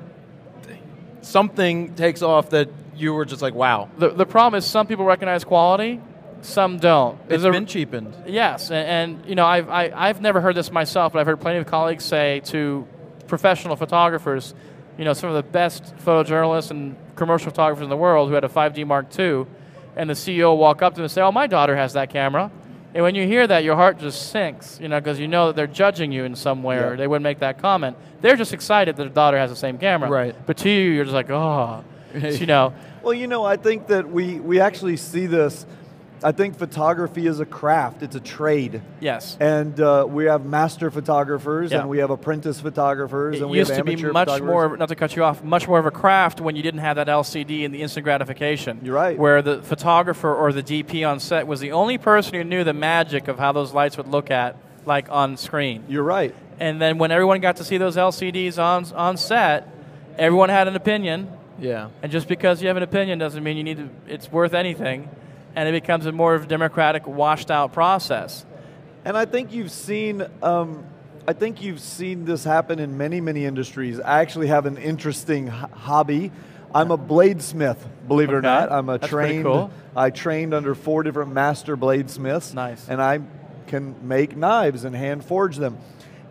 something takes off that you were just like, wow. The problem is some people recognize quality, some don't. It's been cheapened. Yes, and I've never heard this myself, but I've heard plenty of colleagues say to professional photographers, some of the best photojournalists and commercial photographers in the world who had a 5D Mark II, and the CEO will walk up to them and say, oh, my daughter has that camera. And when you hear that, your heart just sinks, because you know that they're judging you in some way, or they wouldn't make that comment. They're just excited that their daughter has the same camera. Right. But to you, you're just like, oh. Well, I think that we actually see this. I think photography is a craft. It's a trade. Yes. And we have master photographers, and we have apprentice photographers, and we have amateur photographers. It used to be much more, not to cut you off, much more of a craft when you didn't have that LCD and the instant gratification. You're right. Where the photographer or the DP on set was the only person who knew the magic of how those lights would look like on screen. You're right. And then when everyone got to see those LCDs on set, everyone had an opinion. Yeah. And just because you have an opinion doesn't mean it's worth anything. and it becomes a more of a democratic, washed-out process. And I think you've seen this happen in many, many industries. I actually have an interesting hobby. I'm a bladesmith, believe it or not. I'm a trained. Cool. I trained under 4 different master bladesmiths. Nice. And I can make knives and hand forge them.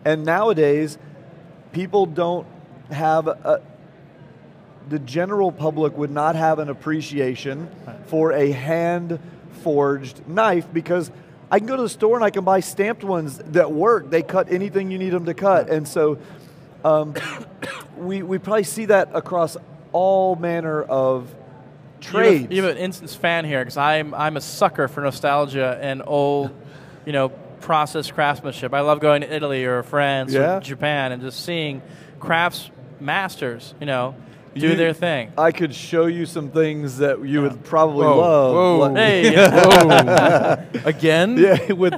And nowadays, people don't have the general public would not have an appreciation for a hand-forged knife, because I can go to the store and I can buy stamped ones that work. They cut anything you need them to cut. And so we probably see that across all manner of trades. You have an instance fan here, because I'm a sucker for nostalgia and old, process craftsmanship. I love going to Italy or France or Japan and just seeing crafts masters, do their thing. I could show you some things that you would probably love. Whoa. Hey. Again? Yeah, with,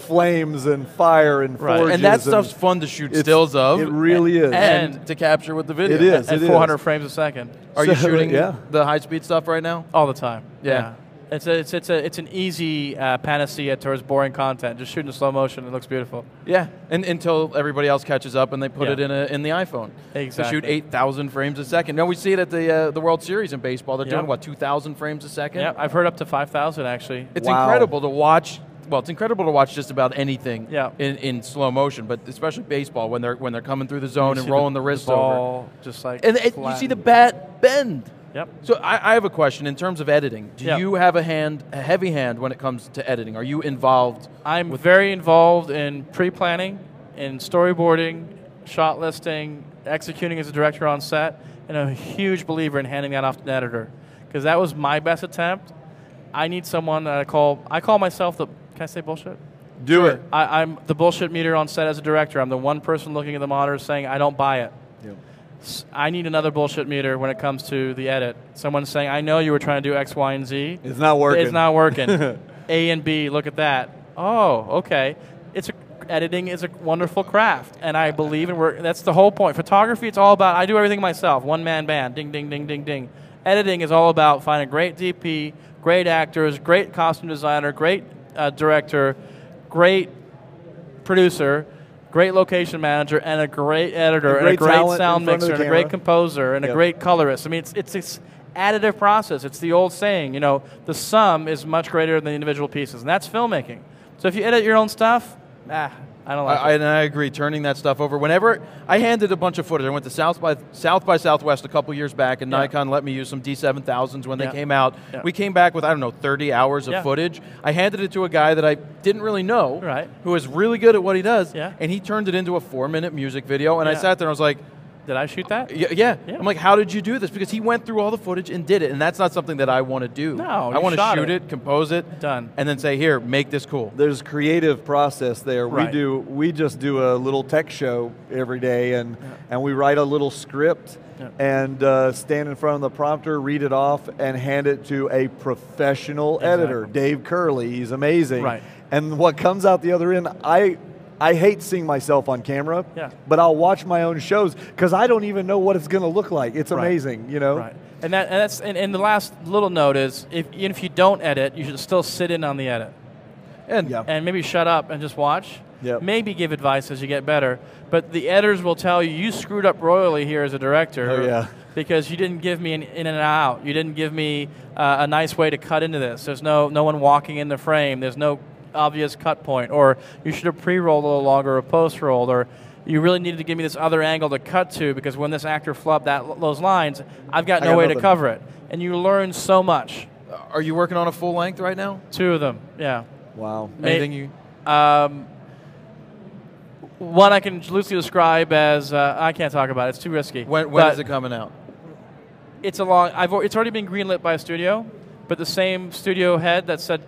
flames and fire and forges. And that stuff's fun to shoot stills of. It really is. And to capture with the video. It is. At 400 frames a second. Are you shooting the high-speed stuff right now? All the time. Yeah. It's an easy panacea towards boring content. Just shooting in slow motion, it looks beautiful. Yeah, and until everybody else catches up and they put it in the iPhone. Exactly. To shoot 8,000 frames a second. No, we see it at the World Series in baseball. They're doing, 2,000 frames a second? Yeah, I've heard up to 5,000 actually. It's incredible to watch. Well, it's incredible to watch just about anything in slow motion, but especially baseball when they're coming through the zone and rolling the wrist over. Just like and you see the bat bend. Yep. So I have a question in terms of editing. Do you have a heavy hand when it comes to editing? Are you involved? I'm very involved in pre-planning, in storyboarding, shot listing, executing as a director on set, and I'm a huge believer in handing that off to an editor, because that was my best attempt. I need someone that I call myself the, can I say bullshit? Do it. I'm the bullshit meter on set as a director. I'm the one person looking at the monitor saying, I don't buy it. Yep. I need another bullshit meter when it comes to the edit. Someone saying, I know you were trying to do X, Y, and Z. It's not working. It's not working. A and B, look at that. Oh, okay. Editing is a wonderful craft, and I believe that's the whole point. Photography, it's all about, I do everything myself, one-man band, ding, ding, ding, ding, ding. Editing is all about finding great DP, great actors, great costume designer, great director, great producer, great location manager, and a great editor, and a great sound mixer, and a great composer, and a great colorist. I mean, it's this additive process. It's the old saying, the sum is much greater than the individual pieces, and that's filmmaking. So if you edit your own stuff, I don't like it. And I agree, turning that stuff over. Whenever I handed a bunch of footage, I went to South by Southwest a couple years back, and Nikon let me use some D7000s when they came out. Yeah. We came back with, 30 hours of footage. I handed it to a guy that I didn't really know, who is really good at what he does, and he turned it into a 4-minute music video, and I sat there and I was like, did I shoot that? Yeah. I'm like, how did you do this? Because he went through all the footage and did it, and that's not something that I want to do. No, I want to shoot it, compose it, done, and then say, here, make this cool. There's creative process there. Right. We just do a little tech show every day, and we write a little script and stand in front of the prompter, read it off, and hand it to a professional editor, Dave Curley. He's amazing. Right. And what comes out the other end, I hate seeing myself on camera, but I'll watch my own shows because I don't even know what it's going to look like. It's amazing, Right. And the last little note is, if you don't edit, you should still sit in on the edit, and maybe shut up and just watch. Yep. Maybe give advice as you get better, but the editors will tell you screwed up royally here as a director. Because you didn't give me an in and out. You didn't give me a nice way to cut into this. There's no one walking in the frame. There's no obvious cut point, or you should have pre-rolled a little longer or post-rolled, or you really needed to give me this other angle to cut to, because when this actor flubbed those lines, I've got no way to cover it. And you learn so much. Are you working on a full length right now? 2 of them, yeah. Wow. Anything you... One I can loosely describe as, I can't talk about it, it's too risky. When is it coming out? It's already been greenlit by a studio. But the same studio head that said,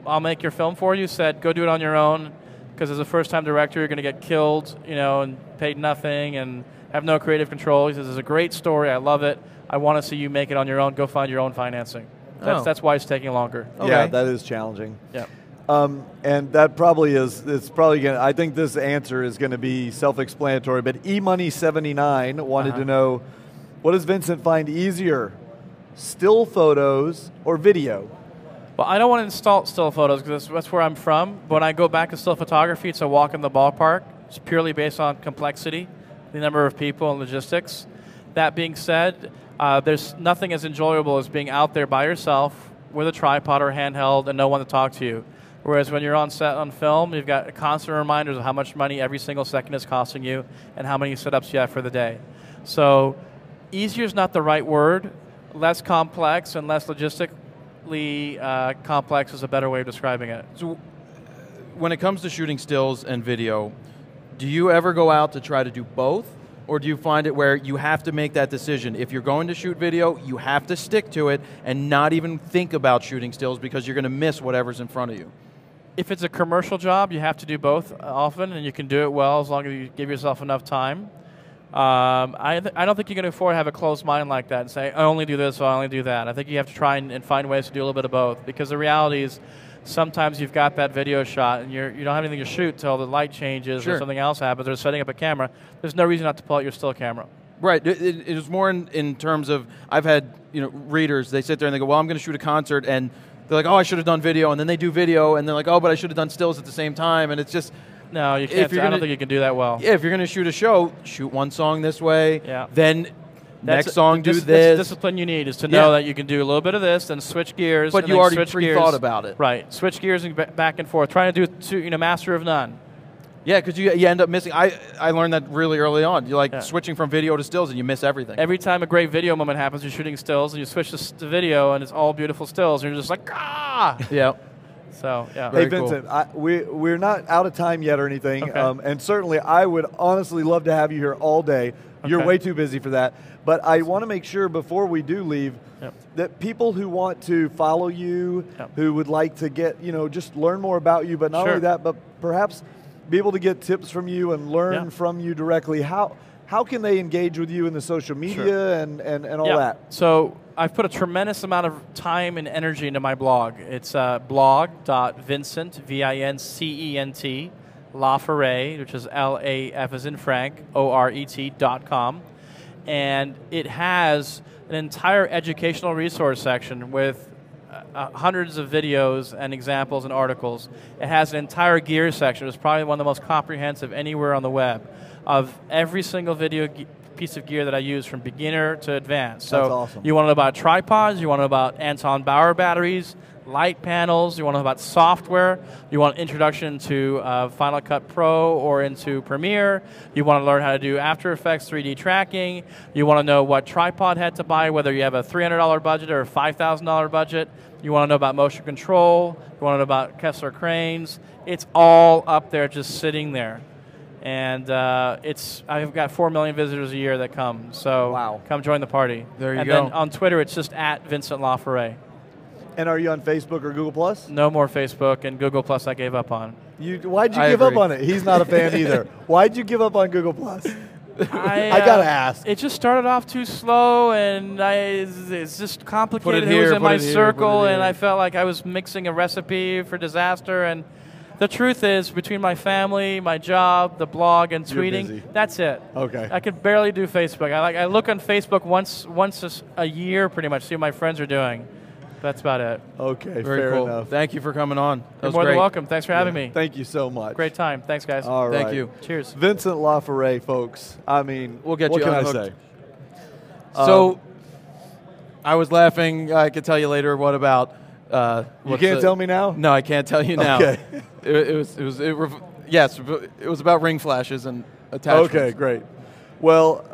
I'll make your film for you, said, go do it on your own, because as a first-time director, you're going to get killed, and paid nothing and have no creative control. He says, it's a great story. I love it. I want to see you make it on your own. Go find your own financing. That's why it's taking longer. Okay. Yeah, that is challenging. Yeah. And that probably is, I think this answer is going to be self-explanatory, but eMoney79 wanted to know, what does Vincent find easier? Still photos or video? Well, I don't want to install still photos because that's where I'm from. But when I go back to still photography, it's a walk in the ballpark. It's purely based on complexity, the number of people and logistics. That being said, there's nothing as enjoyable as being out there by yourself with a tripod or handheld and no one to talk to you. Whereas when you're on set on film, you've got constant reminders of how much money every single second is costing you and how many setups you have for the day. So easier is not the right word. Less complex and less logistically complex is a better way of describing it. So when it comes to shooting stills and video, do you ever go out to try to do both? Or do you find it where you have to make that decision? If you're going to shoot video, you have to stick to it and not even think about shooting stills because you're going to miss whatever's in front of you. If it's a commercial job, you have to do both often, and you can do it well as long as you give yourself enough time. I don't think you can afford to have a closed mind like that and say, I only do this or I only do that. I think you have to try and find ways to do a little bit of both, because the reality is sometimes you've got that video shot and you don't have anything to shoot till the light changes or something else happens or setting up a camera. There's no reason not to pull out your still camera. Right. It is more in terms of, I've had readers, they sit there and they go, well, I'm going to shoot a concert, and they're like, oh, I should have done video, and then they do video, and they're like, oh, but I should have done stills at the same time, and it's just... No, you can't. I don't think you can do that well. Yeah, if you're going to shoot a show, shoot one song this way, then next song do this. That's the discipline you need, is to know that you can do a little bit of this, then switch gears. But you already pre-thought about it. Right, switch gears and back and forth, trying to do master of none. Yeah, because you end up missing. I learned that really early on. You're switching from video to stills, and you miss everything. Every time a great video moment happens, you're shooting stills, and you switch to video, and it's all beautiful stills, and you're just like, ah! Yeah. So, yeah. Hey, Vincent, we're not out of time yet or anything, and certainly I would honestly love to have you here all day. You're way too busy for that. But I want to make sure before we do leave that people who want to follow you, who would like to get, just learn more about you, but not only that, but perhaps be able to get tips from you and learn from you directly. How can they engage with you in the social media and all that? So I've put a tremendous amount of time and energy into my blog. It's blog.vincent, V-I-N-C-E-N-T, Laforet, which is L-A-F as in Frank, O-R-E-T.com. And it has an entire educational resource section with hundreds of videos and examples and articles. It has an entire gear section. It's probably one of the most comprehensive anywhere on the web of every single video piece of gear that I use from beginner to advanced. So that's awesome. You want to know about tripods, you want to know about Anton Bauer batteries, light panels, you want to know about software, you want an introduction to Final Cut Pro or into Premiere, you want to learn how to do After Effects 3D tracking, you want to know what tripod head to buy, whether you have a $300 budget or a $5,000 budget, you want to know about motion control, you want to know about Kessler cranes. It's all up there just sitting there. And I've got 4 million visitors a year that come, so come join the party. There you go. go. And then on Twitter, it's just at Vincent Laforet. And are you on Facebook or Google+? No more Facebook, and Google+ I gave up on. Why'd you give up on it? He's not a fan either. Why'd you give up on Google+? I got to ask. It just started off too slow, and it's just complicated. It was in my circle, and I felt like I was mixing a recipe for disaster. And the truth is, between my family, my job, the blog, and tweeting, that's it. Okay. I could barely do Facebook. I look on Facebook once a year, pretty much, see what my friends are doing. That's about it. Okay, very fair cool. enough. Thank you for coming on. You're more than welcome. Thanks for having me. Thank you so much. Great time. Thanks, guys. All right. Thank you. Cheers. Vincent Laforet, folks. I mean, we'll get what you can unhooked. I say? So, I was laughing. I could tell you later. What about? You can't tell me now? No, I can't tell you now. Okay. Yes, it was about ring flashes and attachments. Okay, great. Well,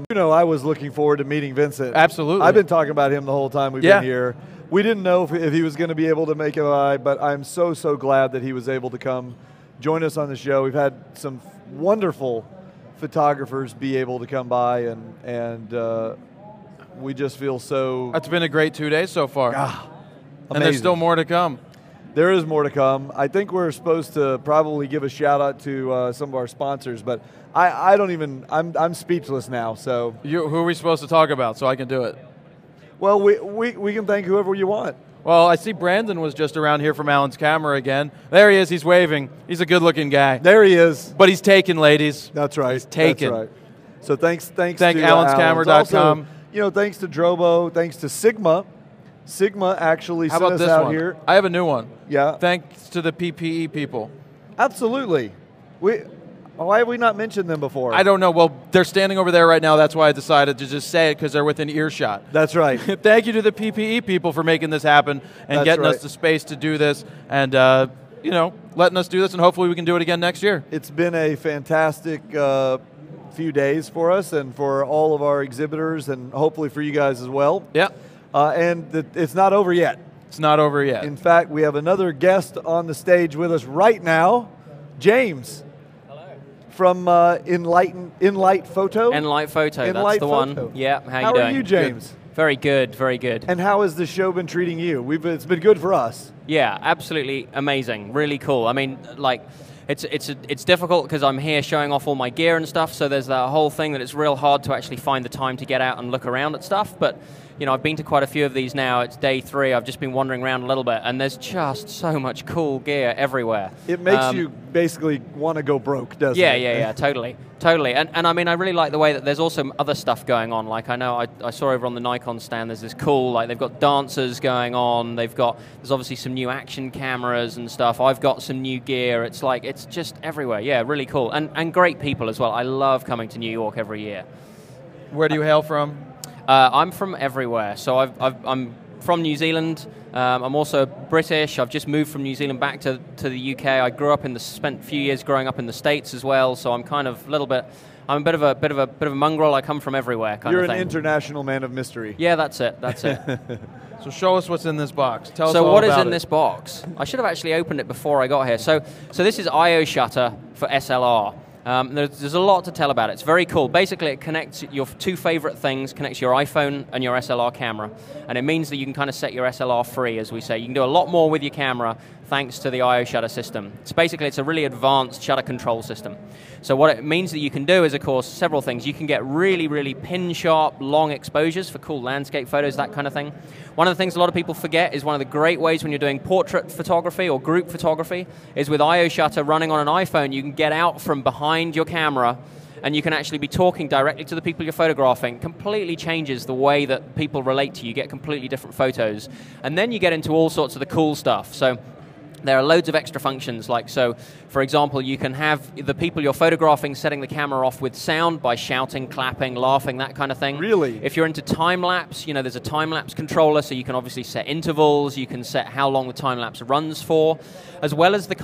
I was looking forward to meeting Vincent. Absolutely. I've been talking about him the whole time we've been here. We didn't know if he was going to be able to make it by, but I'm so glad that he was able to come join us on the show. We've had some wonderful photographers be able to come by, and we just feel so... It's been a great 2 days so far. And there's still more to come. There is more to come. I think we're supposed to probably give a shout out to some of our sponsors, but I don't even, I'm speechless now. So who are we supposed to talk about so I can do it? Well, we can thank whoever you want. Well, I see Brandon was just around here from Alan's Camera again. There he is. He's waving. He's a good-looking guy. There he is. But he's taken, ladies. That's right. He's taken. That's right. So thanks Thank to AlensCamera.com. Also, thanks to Drobo. Thanks to Sigma. Sigma actually How sent about us this out one? here. I have a new one. Yeah. Thanks to the PPE people. Absolutely. Why have we not mentioned them before? I don't know. Well, they're standing over there right now. That's why I decided to just say it, because they're within earshot. That's right. Thank you to the PPE people for making this happen and getting us the space to do this, and letting us do this, and hopefully we can do it again next year. It's been a fantastic few days for us and for all of our exhibitors, and hopefully for you guys as well. Yeah. And it's not over yet. It's not over yet. In fact, we have another guest on the stage with us right now, James. From Enlight Photo? Enlight Photo, that's the one. Yeah, how you doing? How are you, James? Good. Very good, very good. And how has the show been treating you? It's been good for us. Yeah, absolutely amazing, really cool. I mean, like, it's difficult because I'm here showing off all my gear and stuff, so there's that whole thing that it's real hard to actually find the time to get out and look around at stuff, but I've been to quite a few of these now. It's day 3. I've just been wandering around a little bit, and there's just so much cool gear everywhere. It makes you basically want to go broke, doesn't it? Yeah, totally. And I mean, I really like the way that there's also other stuff going on. Like, I know I saw over on the Nikon stand, there's this cool, like, they've got dancers going on. There's obviously some new action cameras and stuff. I've got some new gear. It's like, it's just everywhere. Yeah, really cool. And great people as well. I love coming to New York every year. Where do you hail from? I'm from everywhere. So I'm from New Zealand. I'm also British. I've just moved from New Zealand back to the UK. I grew up spent a few years growing up in the States as well. So I'm kind of I'm a bit of a mongrel. I come from everywhere. You're an international man of mystery. Yeah, that's it. That's it. So show us what's in this box. Tell us all about it. So what is in this box? I should have actually opened it before I got here. So this is I/O shutter for SLR. There's a lot to tell about it. It's very cool. Basically, it connects your 2 favorite things, connects your iPhone and your SLR camera. And it means that you can kind of set your SLR free, as we say. You can do a lot more with your camera thanks to the I/O shutter system. It's a really advanced shutter control system. So what it means that you can do is, of course, several things. You can get really, really pin-sharp, long exposures for cool landscape photos, that kind of thing. One of the things a lot of people forget is one of the great ways when you're doing portrait photography or group photography is with I/O shutter running on an iPhone, you can get out from behind your camera and you can actually be talking directly to the people you're photographing. Completely changes the way that people relate to you. You get completely different photos. And then you get into all sorts of the cool stuff. So there are loads of extra functions, so, for example, you can have the people you're photographing setting the camera off with sound by shouting, clapping, laughing, that kind of thing. Really? If you're into time-lapse, there's a time-lapse controller, so you can obviously set intervals, you can set how long the time-lapse runs for, as well as it's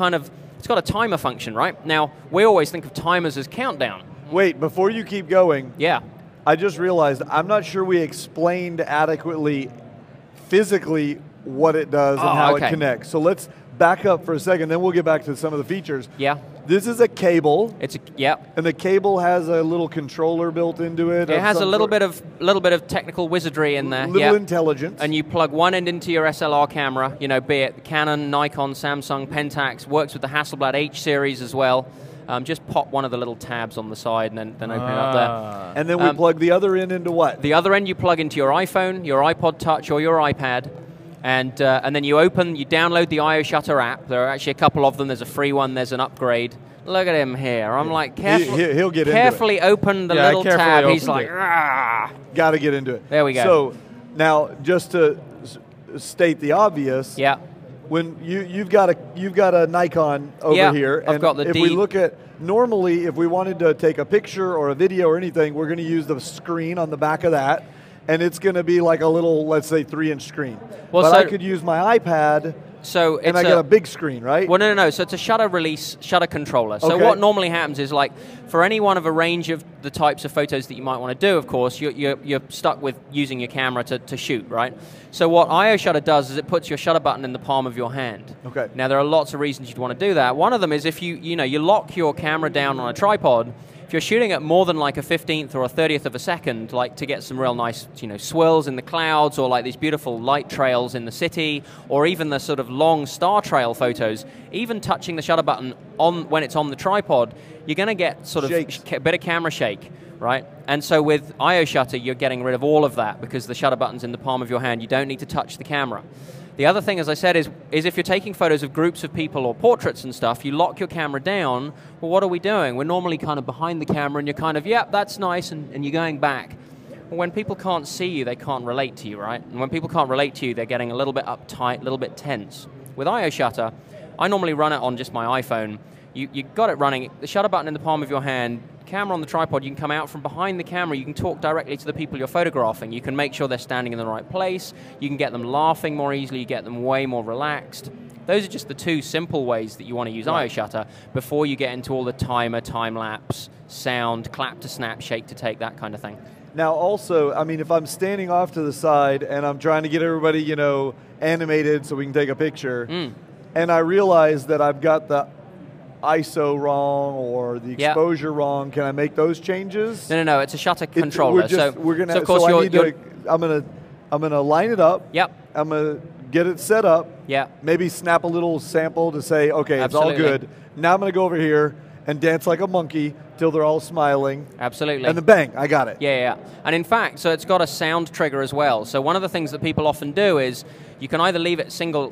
got a timer function, right? Now, we always think of timers as countdown. Wait, before you keep going, yeah, I just realized I'm not sure we explained adequately physically what it does and how it connects. So let's back up for a second, then we'll get back to some of the features. Yeah. This is a cable. Yeah. And the cable has a little controller built into it. It has a little bit of technical wizardry in there. Little intelligence. And you plug one end into your SLR camera, be it Canon, Nikon, Samsung, Pentax, works with the Hasselblad H series as well. Just pop one of the little tabs on the side and then open it up there. And then we plug the other end into what? The other end you plug into your iPhone, your iPod Touch, or your iPad. And then you download the I/O Shutter app. There are actually a couple of them. There's a free one. There's an upgrade. Look at him here. I'm like, he'll get carefully into it. Open the little tab. He's like, got to get into it. There we go. So now, just to state the obvious. Yeah. When you've got a Nikon over here, and I've got the if we look at normally, if we wanted to take a picture or a video or anything, we're going to use the screen on the back of that. And it's going to be like a little, let's say, 3-inch screen. Well, but I could use my iPad, and I get a big screen, right? Well, no. So it's a shutter controller. So what normally happens is, like, for any one of a range of the types of photos that you might want to do, of course, you're stuck with using your camera to shoot, right? So what I/O shutter does is it puts your shutter button in the palm of your hand. Okay. Now, there are lots of reasons you'd want to do that. One of them is if you lock your camera down on a tripod. If you're shooting at more than like a 15th or a 30th of a second, like to get some real nice, swirls in the clouds or like these beautiful light trails in the city, or even the sort of long star trail photos, even touching the shutter button when it's on the tripod, you're going to get sort of a bit of camera shake, right? And so with I/O shutter, you're getting rid of all of that because the shutter button's in the palm of your hand. You don't need to touch the camera. The other thing, as I said, is if you're taking photos of groups of people or portraits and stuff, you lock your camera down, well, what are we doing? We're normally kind of behind the camera and you're kind of, yep, that's nice, and you're going back. When people can't see you, they can't relate to you, right? And when people can't relate to you, they're getting a little bit uptight, a little bit tense. With I/O shutter, I normally run it on just my iPhone. You got it running, the shutter button in the palm of your hand, camera on the tripod, you can come out from behind the camera, you can talk directly to the people you're photographing, you can make sure they're standing in the right place, you can get them laughing more easily, you get them way more relaxed. Those are just the two simple ways that you want to use I/O shutter before you get into all the timer, time-lapse, sound, clap to snap, shake to take, that kind of thing. Now also, I mean, if I'm standing off to the side and I'm trying to get everybody, you know, animated so we can take a picture, and I realize that I've got the ISO wrong or the exposure wrong, can I make those changes? No, it's a shutter controller. I'm gonna line it up. Yep. I'm gonna get it set up. Yeah. Maybe snap a little sample to say, okay, it's all good. Now I'm gonna go over here and dance like a monkey till they're all smiling. Absolutely. And then bang, I got it. Yeah. And in fact, so it's got a sound trigger as well. So one of the things that people often do is you can either leave it single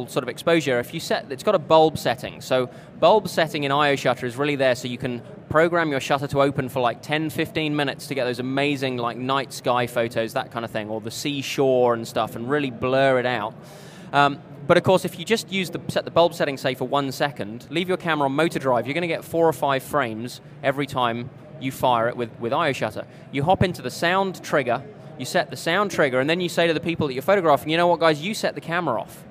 sort of exposure. If you set, it's got a bulb setting. So bulb setting in I/O shutter is really there so you can program your shutter to open for like 10, 15 minutes to get those amazing like night sky photos, that kind of thing, or the seashore and stuff, and really blur it out. But of course, if you just set the bulb setting, say, for 1 second, leave your camera on motor drive, you're going to get 4 or 5 frames every time you fire it with I/O shutter. You hop into the sound trigger, you set the sound trigger, and then you say to the people that you're photographing, you know what, guys, you set the camera off.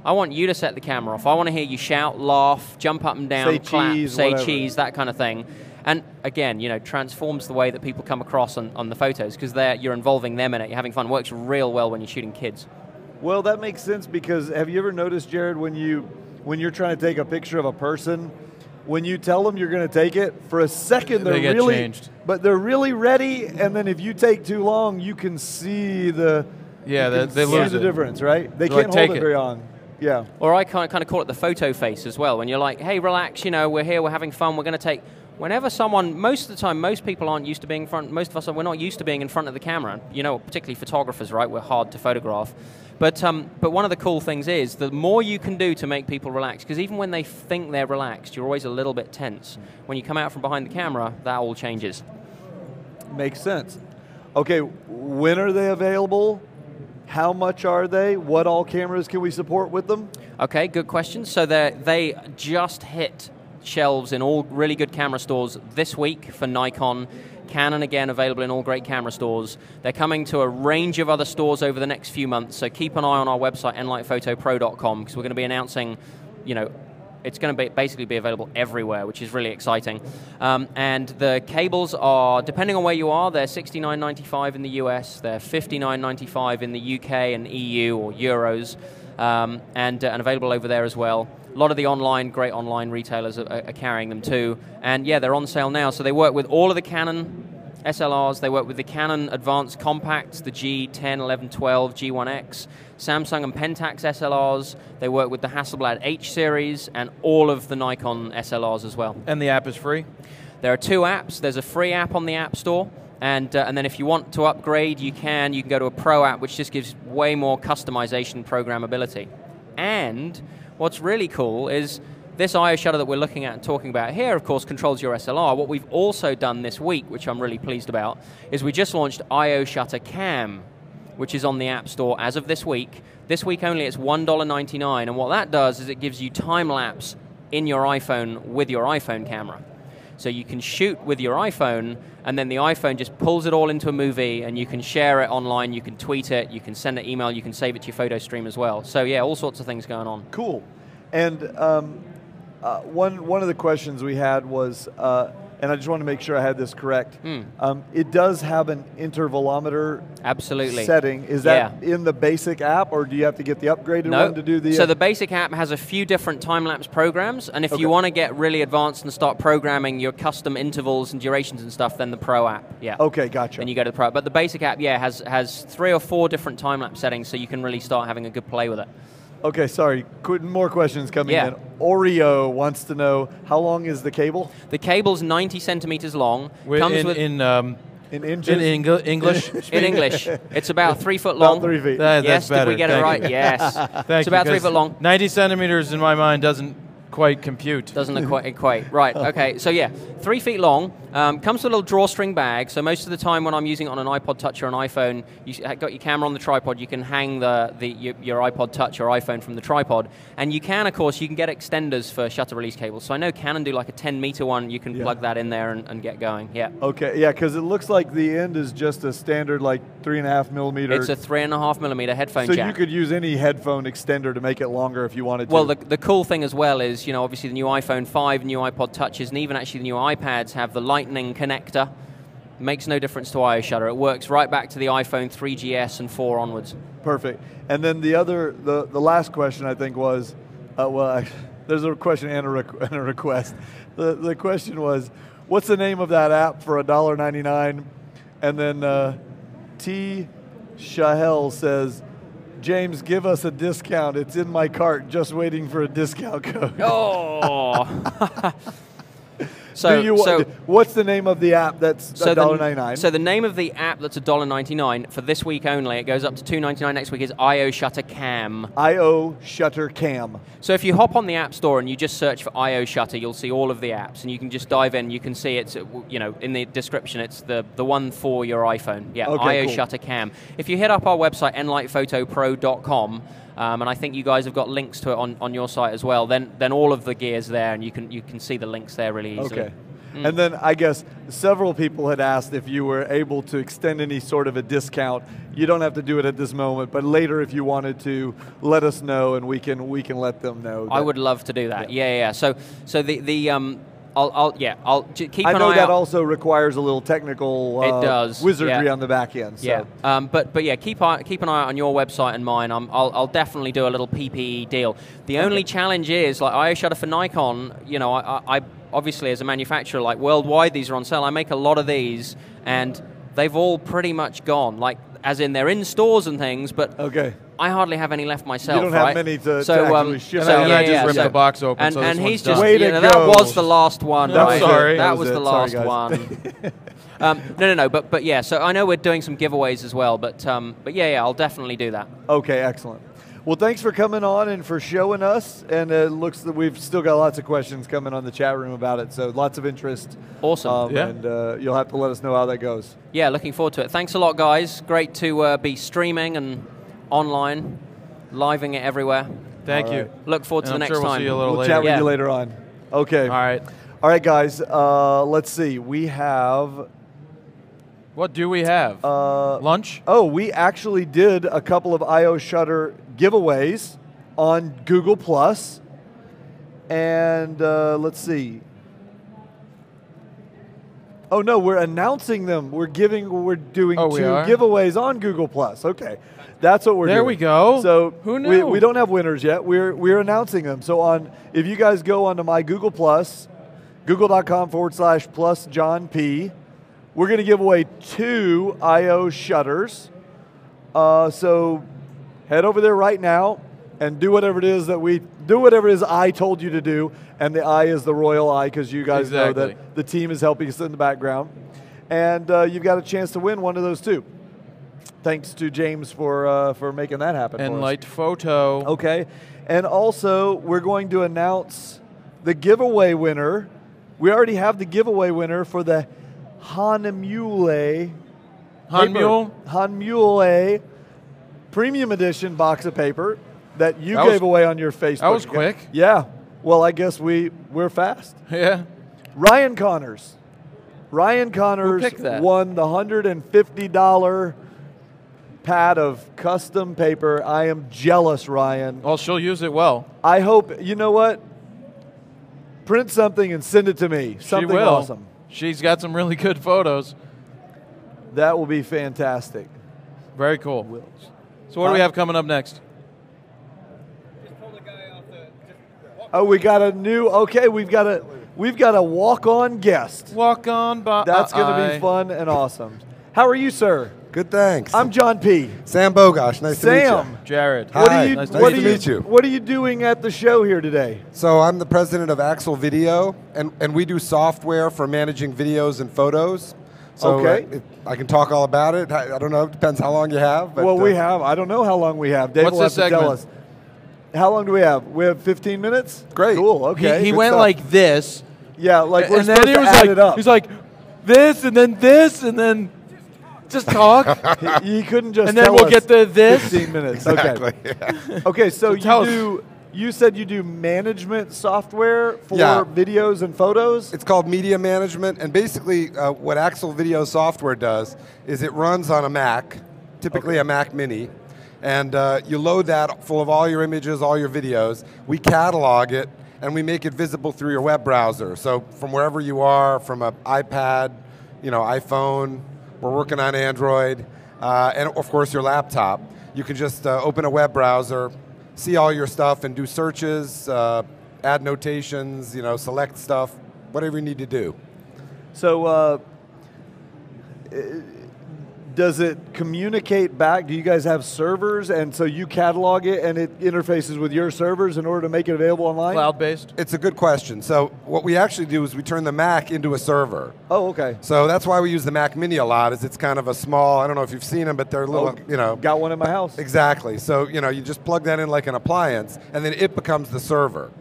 I want you to set the camera off. I want to hear you shout, laugh, jump up and down, say clap, cheese, say whatever. cheese, that kind of thing. And again, you know, transforms the way that people come across on the photos because you're involving them in it, you're having fun. It works real well when you're shooting kids. Well, that makes sense because have you ever noticed, Jared, when you're trying to take a picture of a person, when you tell them you're going to take it, for a second they get changed. But they're really ready, and then if you take too long, you can see the they lose the difference, right? They They're can't like, hold it very long. Yeah. Or I kind of call it the photo face as well. When you're like, hey, relax, you know, we're here, we're having fun, we're going to take. Whenever someone, most of the time, most people aren't used to being in front. Most of us we're not used to being in front of the camera. You know, particularly photographers, right? We're hard to photograph. But one of the cool things is the more you can do to make people relax, because even when they think they're relaxed, you're always a little bit tense. When you come out from behind the camera, that all changes. Makes sense. Okay, when are they available? How much are they? What all cameras can we support with them? Okay, good question. So they just hit shelves in all really good camera stores this week for Nikon. Canon, again, available in all great camera stores. They're coming to a range of other stores over the next few months, so keep an eye on our website, nlightphotopro.com, because we're going to be announcing, you know, it's going to basically be available everywhere, which is really exciting. And the cables are, depending on where you are, they're $69.95 in the US, they're $59.95 in the UK and EU or Euros, and available over there as well. A lot of the great online retailers are carrying them too. And yeah, they're on sale now. So they work with all of the Canon SLRs. They work with the Canon Advanced Compacts, the G10, 11, 12, G1X, Samsung and Pentax SLRs. They work with the Hasselblad H series and all of the Nikon SLRs as well. And the app is free? There are 2 apps. There's a free app on the App Store. And then if you want to upgrade, you can go to a Pro app, which just gives way more customization programmability. And what's really cool is this I/O shutter that we're looking at and talking about here, of course, controls your SLR. What we've also done this week, which I'm really pleased about, is we just launched I/O Shutter Cam, which is on the App Store as of this week. This week only, it's $1.99, and what that does is it gives you time-lapse in your iPhone with your iPhone camera. So you can shoot with your iPhone, and then the iPhone just pulls it all into a movie, and you can share it online, you can tweet it, you can send an email, you can save it to your photo stream as well. So yeah, all sorts of things going on. Cool. And one of the questions we had was, and I just want to make sure I had this correct. It does have an intervalometer setting. Is that in the basic app, or do you have to get the upgraded one to do the... So the basic app has a few different time-lapse programs, and if you want to get really advanced and start programming your custom intervals and durations and stuff, then the Pro app, Okay, gotcha. Then you go to the Pro. But the basic app, has 3 or 4 different time-lapse settings, so you can really start having a good play with it. Okay, sorry, more questions coming in. Oreo wants to know, how long is the cable? The cable's 90 centimeters long. In inches? In English? In English. It's about 3 foot long. About 3 feet. That's yes, better. did we get it right? Yes. Thank it's about 3 foot long. 90 centimeters in my mind doesn't quite compute. Doesn't quite equate. Right, okay. So yeah, 3 feet long. Comes with a little drawstring bag. So most of the time when I'm using it on an iPod Touch or an iPhone, you've got your camera on the tripod, you can hang your iPod Touch or iPhone from the tripod. And you can, of course, you can get extenders for shutter release cables. So I know Canon do like a 10-meter one. You can plug that in there and get going. Yeah. Okay, yeah, because it looks like the end is just a standard like 3.5 millimeter. It's a 3.5 millimeter headphone jack. jack. So you could use any headphone extender to make it longer if you wanted to. Well, the cool thing as well is, obviously the new iPhone 5, new iPod Touches, and even actually the new iPads have the Lightning connector. Makes no difference to IO shutter. It works right back to the iPhone 3GS and 4 onwards. Perfect. And then the last question I think was, there's a question and a request. The question was, what's the name of that app for $1.99? And then T. Shahel says, James, give us a discount. It's in my cart, just waiting for a discount code. Oh. What's the name of the app that's $1.99? So the name of the app that's $1.99 for this week only, it goes up to $2.99 next week, is IO Shutter Cam. IO Shutter Cam. So if you hop on the App Store and you just search for IO Shutter, you'll see all of the apps, and you can just dive in. You can see it's, in the description, it's the one for your iPhone. Yeah, okay, IO cool. Shutter Cam. If you hit up our website, nlightphotopro.com, and I think you guys have got links to it on your site as well. Then all of the gear's there, and you can see the links there really easily. Okay. And then I guess several people had asked if you were able to extend any sort of a discount. You don't have to do it at this moment, but later if you wanted to, let us know, and we can let them know. I would love to do that. Yeah. So I'll keep an eye out. I know that also requires a little technical wizardry on the back end. So. Yeah, but yeah, keep an eye out on your website and mine. I'll definitely do a little PPE deal. The only challenge is, like IO Shutter for Nikon, I obviously as a manufacturer, like worldwide these are on sale. I make a lot of these, and they've all pretty much gone. Like, as in they're in stores and things, but I hardly have any left myself. You don't have many to actually ship out. And I just ripped the box open. And he's just, that was the last one. I'm sorry. That was the last one. No. But yeah. So I know we're doing some giveaways as well. But yeah, I'll definitely do that. Okay, excellent. Well, thanks for coming on and for showing us. And it looks that we've still got lots of questions coming on the chat room about it. So lots of interest. Awesome. And you'll have to let us know how that goes. Yeah, looking forward to it. Thanks a lot, guys. Great to be streaming and online, living it everywhere. Thank you. Look forward to the next time. We'll see you a little later. later. Chat with you later on. Okay. All right, guys. Let's see. We have... What do we have? Lunch? Oh, we actually did a couple of IO Shutter giveaways on Google+. And let's see. Oh, no, we're announcing them. We're doing two giveaways on Google+. Okay. That's what we're doing. There we go. So who knew? We don't have winners yet. We're announcing them. So if you guys go onto my Google+, google.com/plus John P., we're going to give away 2 IO shutters. So head over there right now and do whatever it is I told you to do. And the I is the royal I, because you guys know that the team is helping us in the background. And you've got a chance to win one of those 2. Thanks to James for making that happen. And Light Photo. Okay. And also, we're going to announce the giveaway winner. We already have the giveaway winner for the Hanmule Premium Edition box of paper that you gave away on your Facebook. That was quick. Yeah. Well, I guess we're fast. Yeah. Ryan Connors. Won the $150 pad of custom paper. I am jealous, Ryan. Well, she'll use it well. I hope, you know what? Print something and send it to me. Something awesome. She's got some really good photos. That will be fantastic. Very cool. So what do we have coming up next? Oh, we got a new. Okay, we've got a walk-on guest. Walk-on. That's going to be fun and awesome. How are you, sir? Good, thanks. I'm John P. Sam Bogosh. Nice to meet you. Jared. Hi. Nice to meet you. What are you doing at the show here today? So I'm the president of Axle Video, and we do software for managing videos and photos. So I can talk all about it. I don't know. It depends how long you have. But, we have. I don't know how long we have. Dave will have to tell us. How long do we have? We have 15 minutes? Great. Cool, okay. He went like this. Yeah, like we're and supposed then he to was add like, it up. he's like, this, and then just talk. He couldn't just and then tell we'll us get to this. 15 minutes. Exactly. Okay. Okay, so you said you do management software for videos and photos? It's called media management, and basically what Axle Video software does is it runs on a Mac, typically a Mac Mini, and you load that full of all your images, all your videos. We catalog it, and we make it visible through your web browser. So from wherever you are, from an iPad, iPhone, we're working on Android, and of course your laptop. You can just open a web browser, see all your stuff and do searches, add notations, select stuff, whatever you need to do. So does it communicate back? Do you guys have servers, and so you catalog it and it interfaces with your servers in order to make it available online? Cloud-based? It's a good question. So what we actually do is we turn the Mac into a server. Oh, okay. So that's why we use the Mac Mini a lot, is it's kind of a small, I don't know if you've seen them, but they're little, Got one in my house. Exactly. So, you just plug that in like an appliance, and then it becomes the server.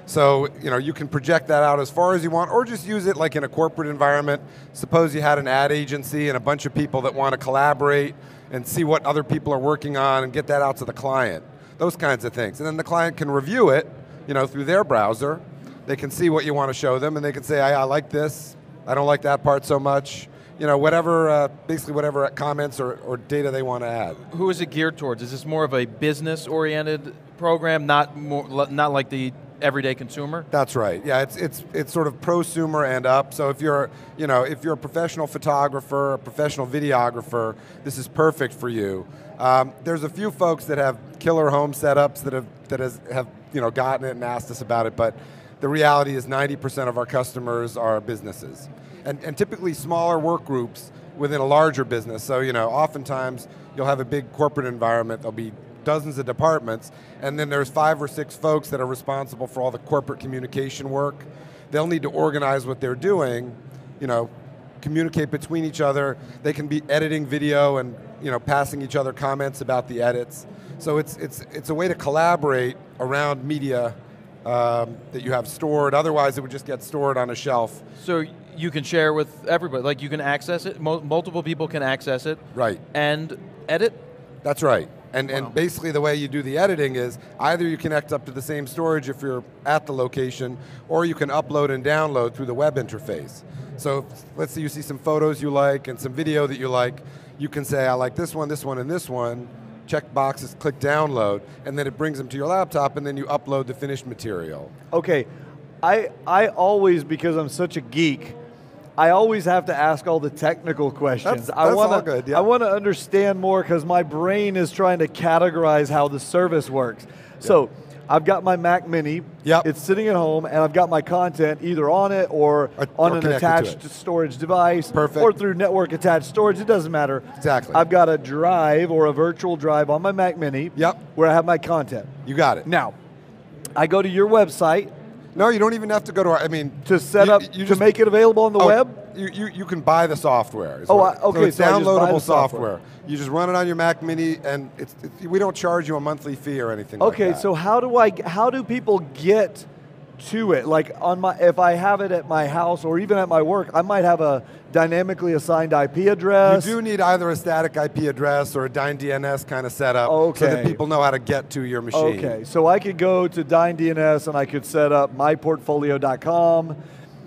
So, you can project that out as far as you want, or just use it like in a corporate environment. Suppose you had an ad agency and a bunch of people that want to collaborate and see what other people are working on and get that out to the client. Those kinds of things. And then the client can review it, through their browser. They can see what you want to show them, and they can say, I like this, I don't like that part so much. Whatever, basically whatever comments or data they want to add. Who is it geared towards? Is this more of a business-oriented program, not like the everyday consumer? That's right. Yeah, it's sort of prosumer and up. So if you're a professional photographer, a professional videographer, this is perfect for you. There's a few folks that have killer home setups that have gotten it and asked us about it, but the reality is 90% of our customers are businesses, and typically smaller work groups within a larger business. So oftentimes you'll have a big corporate environment. There'll be dozens of departments, and then there's 5 or 6 folks that are responsible for all the corporate communication work. They'll need to organize what they're doing, communicate between each other. They can be editing video and passing each other comments about the edits. So it's a way to collaborate around media that you have stored. Otherwise, it would just get stored on a shelf. So you can share with everybody, like you can access it. Multiple people can access it. Right. And edit. That's right. And basically the way you do the editing is either you connect up to the same storage if you're at the location, or you can upload and download through the web interface. So let's say you see some photos you like and some video that you like. You can say, I like this one, and this one. Check boxes, click download, and then it brings them to your laptop, and then you upload the finished material. Okay. I always, because I'm such a geek, I always have to ask all the technical questions. That's all good, yeah. I want to understand more because my brain is trying to categorize how the service works. Yeah. So I've got my Mac Mini. Yep. It's sitting at home, and I've got my content either on it or on an attached storage device. Perfect. Or through network attached storage. It doesn't matter. Exactly. I've got a drive or a virtual drive on my Mac Mini. Yep. Where I have my content. You got it. Now, I go to your website. No, you don't even have to go to to set up, to make it available on the web? You can buy the software. Okay. So it's downloadable software. You just run it on your Mac Mini, and we don't charge you a monthly fee or anything like that. Okay, so how do people get to it? Like if I have it at my house or even at my work, I might have a dynamically assigned IP address. You do need either a static IP address or a DNS kind of setup so that people know how to get to your machine. Okay, so I could go to DNS and I could set up myportfolio.com.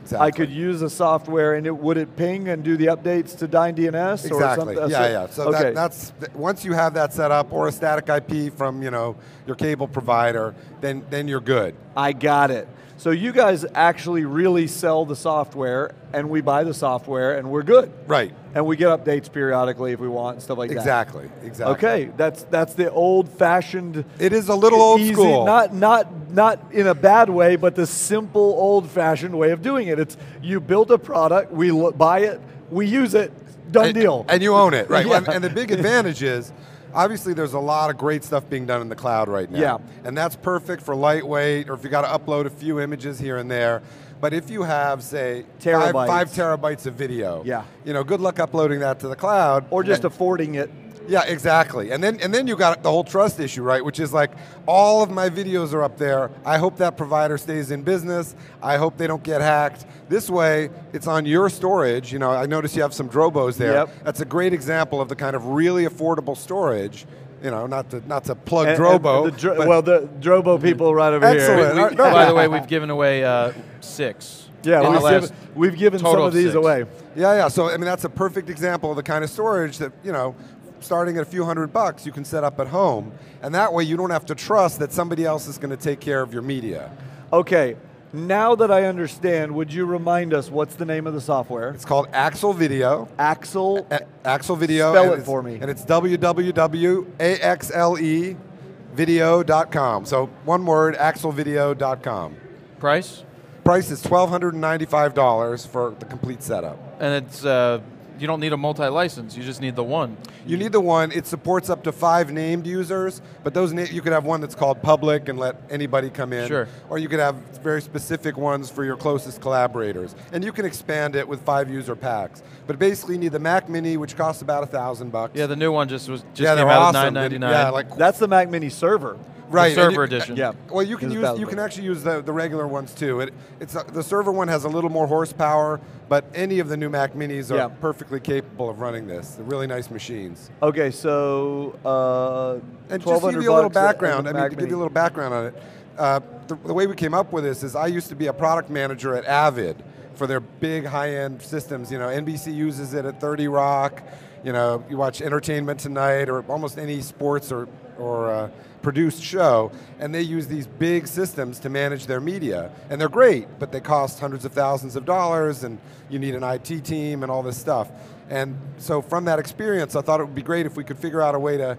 Exactly. I could use a software, and would it ping and do the updates to DNS? Exactly. Or something? Yeah. So that's once you have that set up, or a static IP from your cable provider, then you're good. I got it. So you guys actually really sell the software, and we buy the software, and we're good. Right. And we get updates periodically if we want, and stuff like that. Exactly. Okay, that's the old-fashioned. It is a little old school. Not in a bad way, but the simple old-fashioned way of doing it. It's you build a product, we buy it, we use it, done deal. And you own it, right? Yeah. And the big advantage is, obviously, there's a lot of great stuff being done in the cloud right now. Yeah. And that's perfect for lightweight, or if you got to upload a few images here and there. But if you have, say, 5 terabytes of video, good luck uploading that to the cloud. Or just affording it. Yeah, exactly. And then you got the whole trust issue, right? Which is like, all of my videos are up there. I hope that provider stays in business. I hope they don't get hacked. This way, it's on your storage. You know, I notice you have some Drobos there. Yep. That's a great example of the kind of really affordable storage. You know, not to plug Drobo. The Drobo people right over excellent. here. By the way, we've given away 6. Yeah, we've given some of these away. Yeah. So I mean, that's a perfect example of the kind of storage that, you know, starting at a few $100 you can set up at home, and that way you don't have to trust that somebody else is going to take care of your media. Okay, now that I understand, would you remind us what's the name of the software? It's called Axle Video. Axle Video. Spell it for me. And it's www.axlevideo.com. So one word, axlevideo.com. Price? Price is $1,295 for the complete setup. And it's you don't need a multi-license. You just need the one. You need the one. It supports up to 5 named users, but those you could have one that's called public and let anybody come in. Sure. Or you could have very specific ones for your closest collaborators. And you can expand it with 5 user packs. But basically you need the Mac Mini, which costs about $1,000. Yeah, the new one just came they're out awesome. at $999. Yeah, like that's the Mac Mini server. Right, the server edition. Yeah. Well, you can actually use the regular ones too. The server one has a little more horsepower, but any of the new Mac Minis are perfectly capable of running this. They're really nice machines. Okay, so and just to give you a little background. I mean, to give you a little background on it, the way we came up with this is I used to be a product manager at Avid for their big high-end systems. You know, NBC uses it at 30 Rock. You know, you watch Entertainment Tonight or almost any sports or produced show, and they use these big systems to manage their media. And they're great, but they cost hundreds of thousands of dollars, and you need an IT team and all this stuff. And so from that experience, I thought it would be great if we could figure out a way to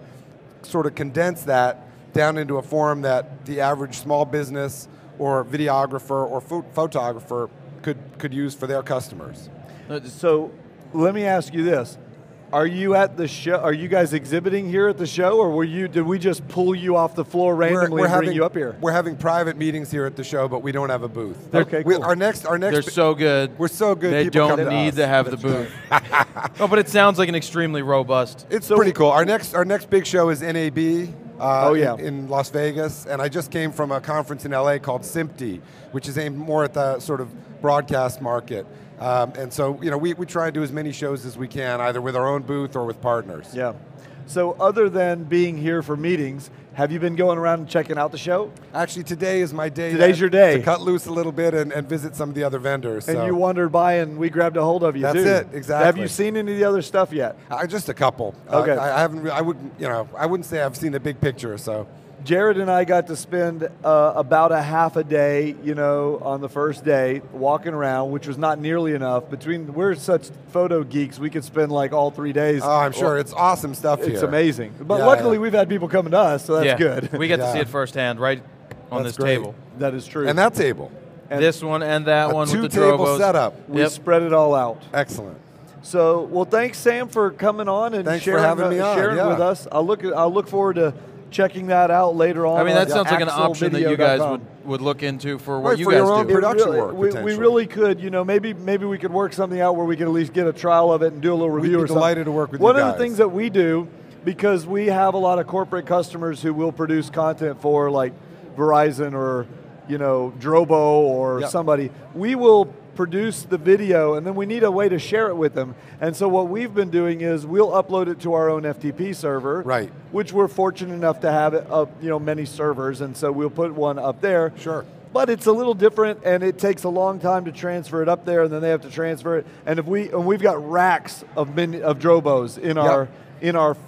sort of condense that down into a form that the average small business or videographer or photographer could use for their customers. So let me ask you this. Are you at the show? Are you guys exhibiting here at the show, or did we just pull you off the floor randomly and bring you up here? We're having private meetings here at the show, but we don't have a booth. Okay, cool. Our next. They're so good. We're so good. They people don't come to need us. to have the booth. No, but it sounds like an extremely robust. It's pretty cool. Our next big show is NAB. In Las Vegas, and I just came from a conference in LA called SIMPTY, which is aimed more at the sort of broadcast market. And so, you know, we try and do as many shows as we can, either with our own booth or with partners. Yeah. So other than being here for meetings, have you been going around and checking out the show? Actually, today is my day. Today's your day. To cut loose a little bit and visit some of the other vendors. And so. you wandered by and we grabbed a hold of you, That's too. it, exactly. Have you seen any of the other stuff yet? Just a couple. Okay. I haven't. I wouldn't say I've seen the big picture. So. Jared and I got to spend about a half a day, you know, on the first day walking around, which was not nearly enough. We're such photo geeks, we could spend like all 3 days. Oh, I'm sure. It's awesome stuff here. It's amazing. But luckily we've had people coming to us, so that's good. We get to see it firsthand right on this great. table. That is true. And that table. And this one and that one with the two-table Drobos. setup. We spread it all out. Excellent. So, well, thanks, Sam, for coming on and Thanks for having me on. sharing with us. I'll look forward to checking that out later on. I mean, that sounds like an option that you guys axlevideo.com. would look into for what you for guys your own do. production work, We potentially. really could, you know, maybe we could work something out where we could at least get a trial of it and do a little review We'd or be delighted something. to work with One you of guys. the things that we do, because we have a lot of corporate customers who will produce content for like Verizon or, you know, Drobo or somebody, we will produce the video and then we need a way to share it with them. And so what we've been doing is we'll upload it to our own FTP server, right? Which we're fortunate enough to have it up, you know, many servers, and so we'll put one up there. Sure. But it's a little different, and it takes a long time to transfer it up there, and then they have to transfer it. And we've got racks of Drobos in our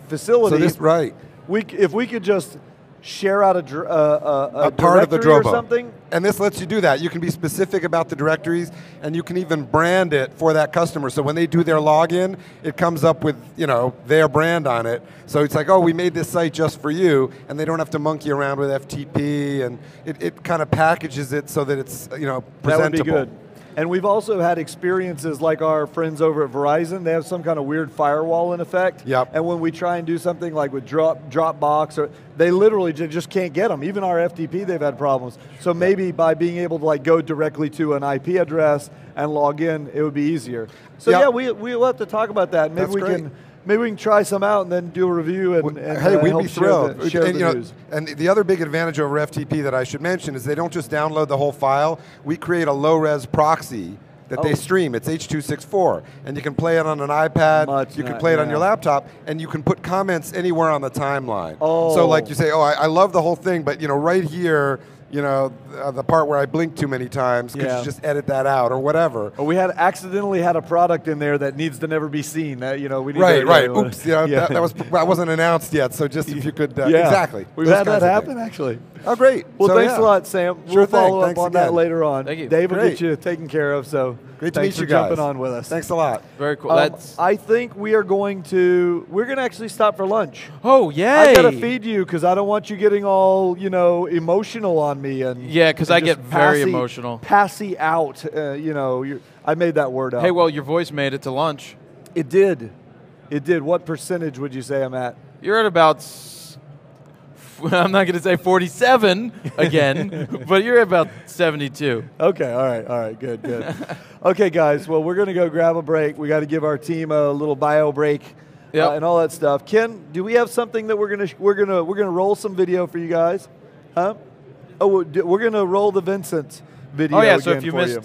facility. So if we could just share out a part of the directory or Drobo. something. And this lets you do that. You can be specific about the directories, and you can even brand it for that customer. So when they do their login, it comes up with, you know, their brand on it. So it's like, oh, we made this site just for you, and they don't have to monkey around with FTP, and it kind of packages it so that it's, you know, presentable. That would be good. And we've also had experiences like our friends over at Verizon. They have some kind of weird firewall in effect. Yep. And when we try and do something like with Dropbox, or they literally just can't get them. Even our FTP, they've had problems. So maybe by being able to like go directly to an IP address and log in, it would be easier. So yeah, we'll have to talk about that. Maybe That's we great. can maybe we can try some out and then do a review and hey, we'd be thrilled. Share the and, news. And the other big advantage over FTP that I should mention is they don't just download the whole file. We create a low-res proxy that they stream. It's H.264. And you can play it on an iPad, you can play it on your laptop, and you can put comments anywhere on the timeline. So like you say, I love the whole thing, but right here, the part where I blinked too many times, could you just edit that out or whatever? Or we accidentally had a product in there that needs to never be seen. We need right. Oops, that wasn't announced yet. So just if you could, exactly. We've had that happen actually. Oh, great. Well, thanks a lot, Sam. We'll follow up on that later on. Thank you. Dave will get you taken care of. So great to meet you guys. Jumping on with us. Thanks a lot. Very cool. I think we're going to actually stop for lunch. Oh, yay! I gotta feed you because I don't want you getting all emotional on me and because I get very emotional. Passy out. I made that word up. Hey, well, your voice made it to lunch. It did. It did. What percentage would you say I'm at? You're at about. I'm not going to say 47 again, but you're at about 72. Okay, all right, good. Okay, guys, well, we're going to go grab a break. We got to give our team a little bio break and all that stuff. Ken, do we have something that we're going to roll some video for you guys? Huh? Oh, we're going to roll the Vincent video. Oh yeah, again so if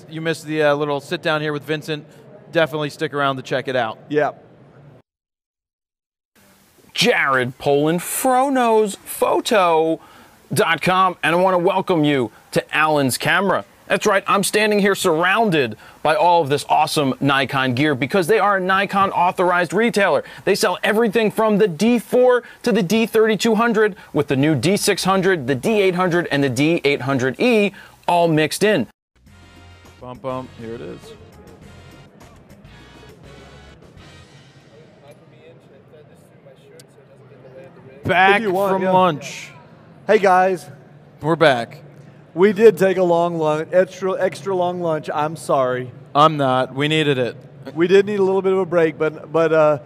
you missed the little sit down here with Vincent, definitely stick around to check it out. Yeah. Jared Polin, FroKnowsPhoto.com, and I want to welcome you to Alan's Camera. That's right, I'm standing here surrounded by all of this awesome Nikon gear because they are a Nikon authorized retailer. They sell everything from the D4 to the D3200 with the new D600, the D800, and the D800E all mixed in. Bump, bump, here it is. Back from lunch. Hey guys, we're back. We did take a long lunch, extra long lunch. I'm sorry. I'm not. We needed it. We did need a little bit of a break, but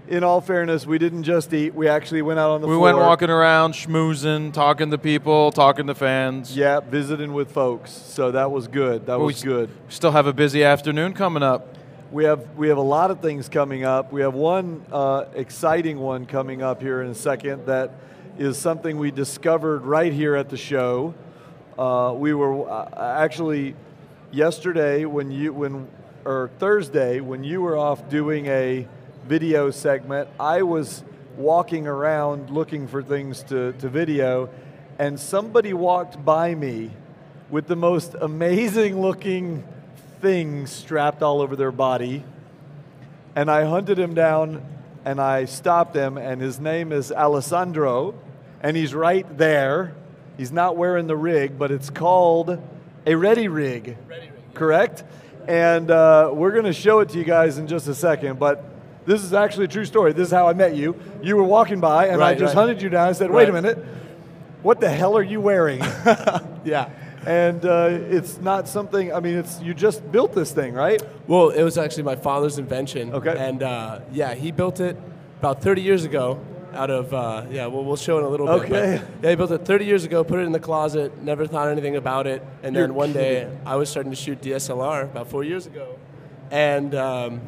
in all fairness, we didn't just eat. We actually went out on the floor. We went walking around, schmoozing, talking to people, talking to fans. Yeah, visiting with folks. So that was good. That was good. We still have a busy afternoon coming up. We have a lot of things coming up. We have one exciting one coming up here in a second that is something we discovered right here at the show. We were actually yesterday or Thursday when you were off doing a video segment, I was walking around looking for things to video, and somebody walked by me with the most amazing looking things strapped all over their body, and I hunted him down and I stopped him, and his name is Alessandro, and he's right there. He's not wearing the rig, but it's called a Ready Rig, correct? And we're going to show it to you guys in just a second, but this is actually a true story. This is how I met you. You were walking by, and I just hunted you down. I said, wait a minute, what the hell are you wearing? Yeah. And it's not something, I mean, you just built this thing, right? Well, it was actually my father's invention. Okay. And yeah, he built it about 30 years ago out of, we'll show it in a little bit. Okay. But, yeah, he built it 30 years ago, put it in the closet, never thought anything about it. And then one day, I was starting to shoot DSLR about 4 years ago. And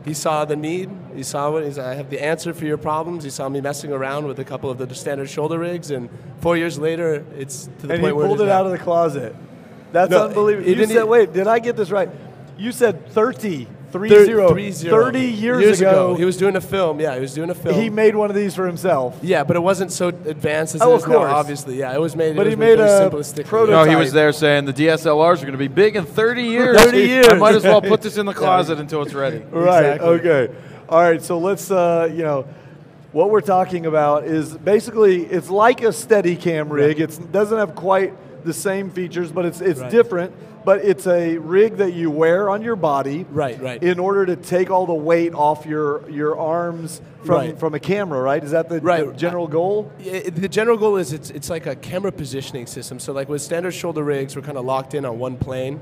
he saw the need. He saw what I have the answer for your problems. He saw me messing around with a couple of the standard shoulder rigs, and 4 years later, it's to the and point where he pulled it out of the closet. That's unbelievable. You said, wait, did I get this right? You said 30 years ago. He was doing a film. Yeah, he was doing a film. He made one of these for himself. Yeah, but it wasn't so advanced as it is now, obviously. Yeah, it was made. But he made a prototype. No, he was there saying the DSLRs are going to be big in 30 years. 30 years. I might as well put this in the closet until it's ready. Right. Exactly. Okay. All right. So let's, what we're talking about is basically it's like a Steadicam rig. It doesn't have quite the same features, but it's different. But it's a rig that you wear on your body, right, in order to take all the weight off your arms from a camera, right? Is that the general goal? The general goal is it's like a camera positioning system. So like with standard shoulder rigs, we're kind of locked in on one plane,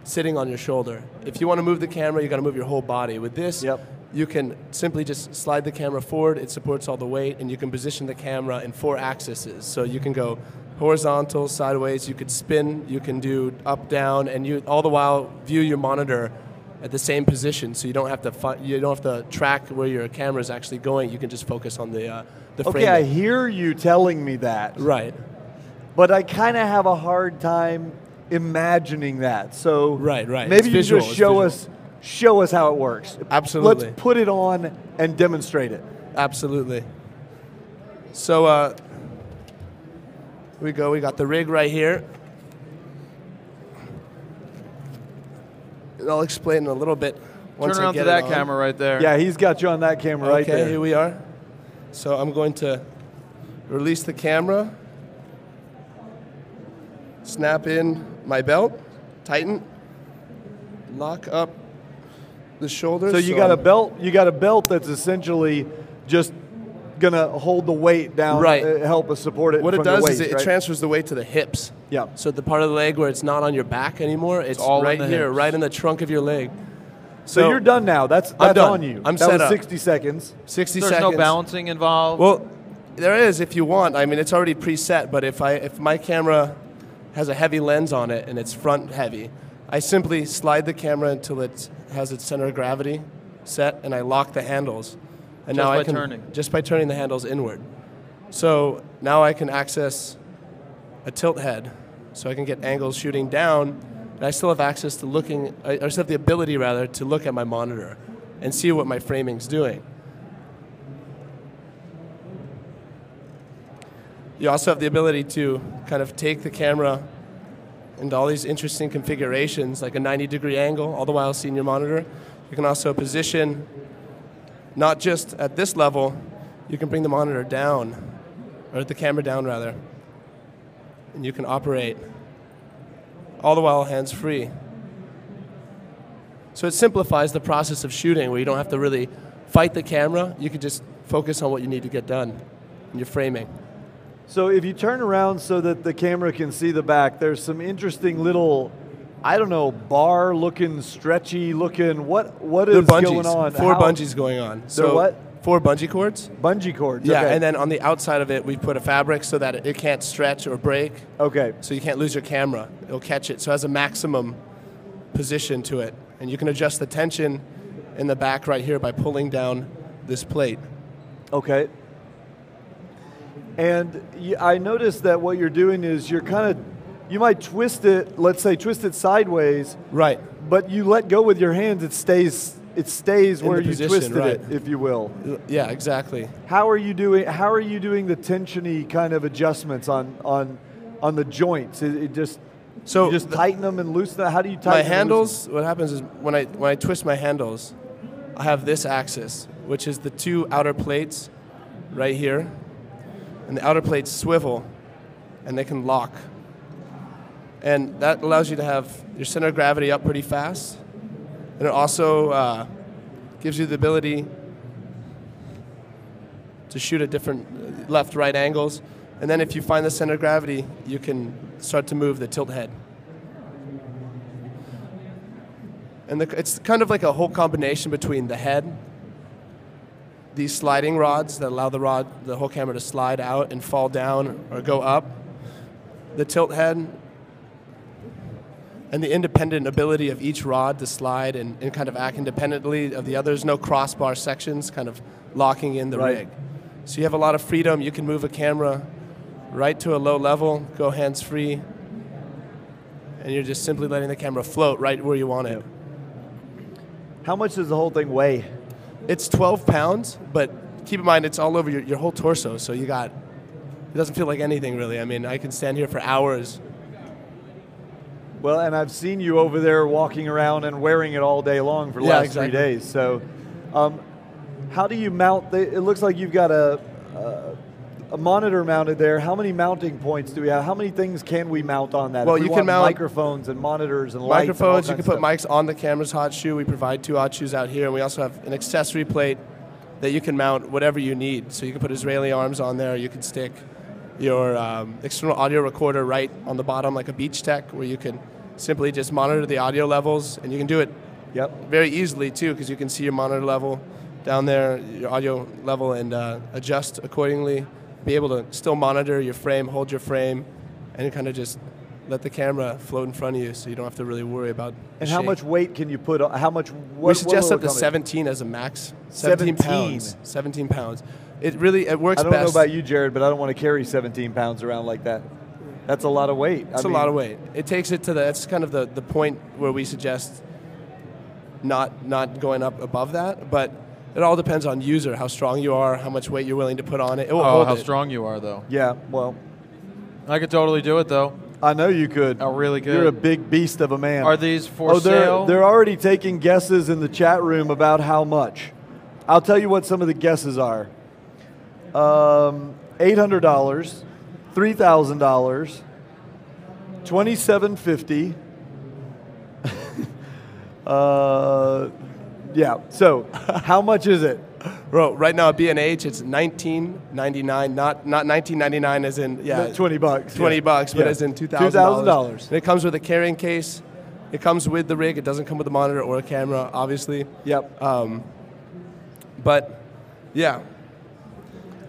sitting on your shoulder. If you want to move the camera, you got to move your whole body. With this, you can simply just slide the camera forward. It supports all the weight, and you can position the camera in 4 axes. So you can go horizontal, sideways, you could spin, you can do up, down, and you all the while view your monitor at the same position, so you don't have to track where your camera is actually going. You can just focus on the frame. Okay, I hear you telling me that. Right. But I kind of have a hard time imagining that. So right. Maybe you just show us how it works. Absolutely. Let's put it on and demonstrate it. Absolutely. So here we go. We got the rig right here. And I'll explain in a little bit. Once Turn around I get to that on. camera right there. Yeah, he's got you on that camera right there. Okay, here we are. So I'm going to release the camera, snap in my belt, tighten, lock up the shoulders. So you got a belt. You got a belt that's essentially just gonna hold the weight down, right? Help us support it. What it from does the waist, is it right? transfers the weight to the hips. Yeah. So the part of the leg where it's not on your back anymore, it's all right in the here, hips. right in the trunk of your leg. So you're done now. That's done. on you. I'm that set was up. 60 seconds. 60 There's seconds. no balancing involved. Well, there is if you want. I mean, it's already preset. But if my camera has a heavy lens on it and it's front heavy, I simply slide the camera until it has its center of gravity set, and I lock the handles. And Just now by I can turning. just by turning the handles inward. So now I can access a tilt head, so I can get angles shooting down. And I still have access to looking. I still have the ability, rather, to look at my monitor and see what my framing's doing. You also have the ability to kind of take the camera into all these interesting configurations, like a 90-degree angle, all the while seeing your monitor. You can also position, not just at this level, you can bring the monitor down, or the camera down, rather. And you can operate all the while hands-free. So it simplifies the process of shooting, where you don't have to really fight the camera. You can just focus on what you need to get done in your framing. So if you turn around so that the camera can see the back, there's some interesting little, I don't know, bar-looking, stretchy-looking. What is going on? 4 bungees going on. So what? 4 bungee cords. Bungee cords. Yeah, okay. and then on the outside of it, we put a fabric so that it can't stretch or break. Okay. So you can't lose your camera. It'll catch it. So it has a maximum position to it. And you can adjust the tension in the back right here by pulling down this plate. Okay. And I noticed that what you're doing is you might twist it, let's say twist it sideways. Right. But you let go with your hands, it stays where you twisted right. it, if you will. Yeah, exactly. How are you doing the tensiony kind of adjustments on the joints? You just tighten them and loosen them? How do you tighten my them? handles, what happens is when I twist my handles, I have this axis, which is the 2 outer plates right here. And the outer plates swivel, and they can lock. And that allows you to have your center of gravity up pretty fast. And it also gives you the ability to shoot at different left-right angles. And then if you find the center of gravity, you can start to move the tilt head. And it's kind of like a whole combination between the head, these sliding rods that allow the whole camera to slide out and fall down or go up, the tilt head, and the independent ability of each rod to slide and kind of act independently of the others. No crossbar sections kind of locking in the rig. So you have a lot of freedom. You can move a camera right to a low level, go hands-free, and you're just simply letting the camera float right where you want it. How much does the whole thing weigh? It's 12 pounds, but keep in mind it's all over your whole torso, so it doesn't feel like anything really. I mean, I can stand here for hours. Well, and I've seen you over there walking around and wearing it all day long for the last 3 days. So how do you mount? It looks like you've got a monitor mounted there. How many mounting points do we have? How many things can we mount on that? Well, you can mount microphones and monitors and lights. Microphones, you can put mics on the camera's hot shoe. We provide 2 hot shoes out here, and we also have an accessory plate that you can mount whatever you need. So you can put Israeli arms on there. You can stick your external audio recorder right on the bottom like a Beach Tech, where you can simply just monitor the audio levels, and you can do it very easily too, because you can see your monitor level down there, your audio level, and adjust accordingly. Be able to still monitor your frame, hold your frame, and kind of just let the camera float in front of you, so you don't have to really worry about. And how much weight can you put on? How much? We suggest up to 17 as a max. 17 pounds. 17 pounds. It works best. I don't know about you, Jared, but I don't want to carry 17 pounds around like that. That's a lot of weight. It's a lot of weight. It takes it to that's kind of the point where we suggest not going up above that, but it all depends on user, how strong you are, how much weight you're willing to put on it. It will hold how it. strong you are, though. Yeah, well. I could totally do it, though. I know you could. Oh, really good. You're a big beast of a man. Are these for sale? They're already taking guesses in the chat room about how much. I'll tell you what some of the guesses are. $800, $3,000, $2,750. Yeah. So, how much is it? Bro, right now at B&H it's $19.99, not $19.99 as in $20. $20, but as in $2,000. It comes with a carrying case. It comes with the rig. It doesn't come with a monitor or a camera, obviously. Yep. But yeah.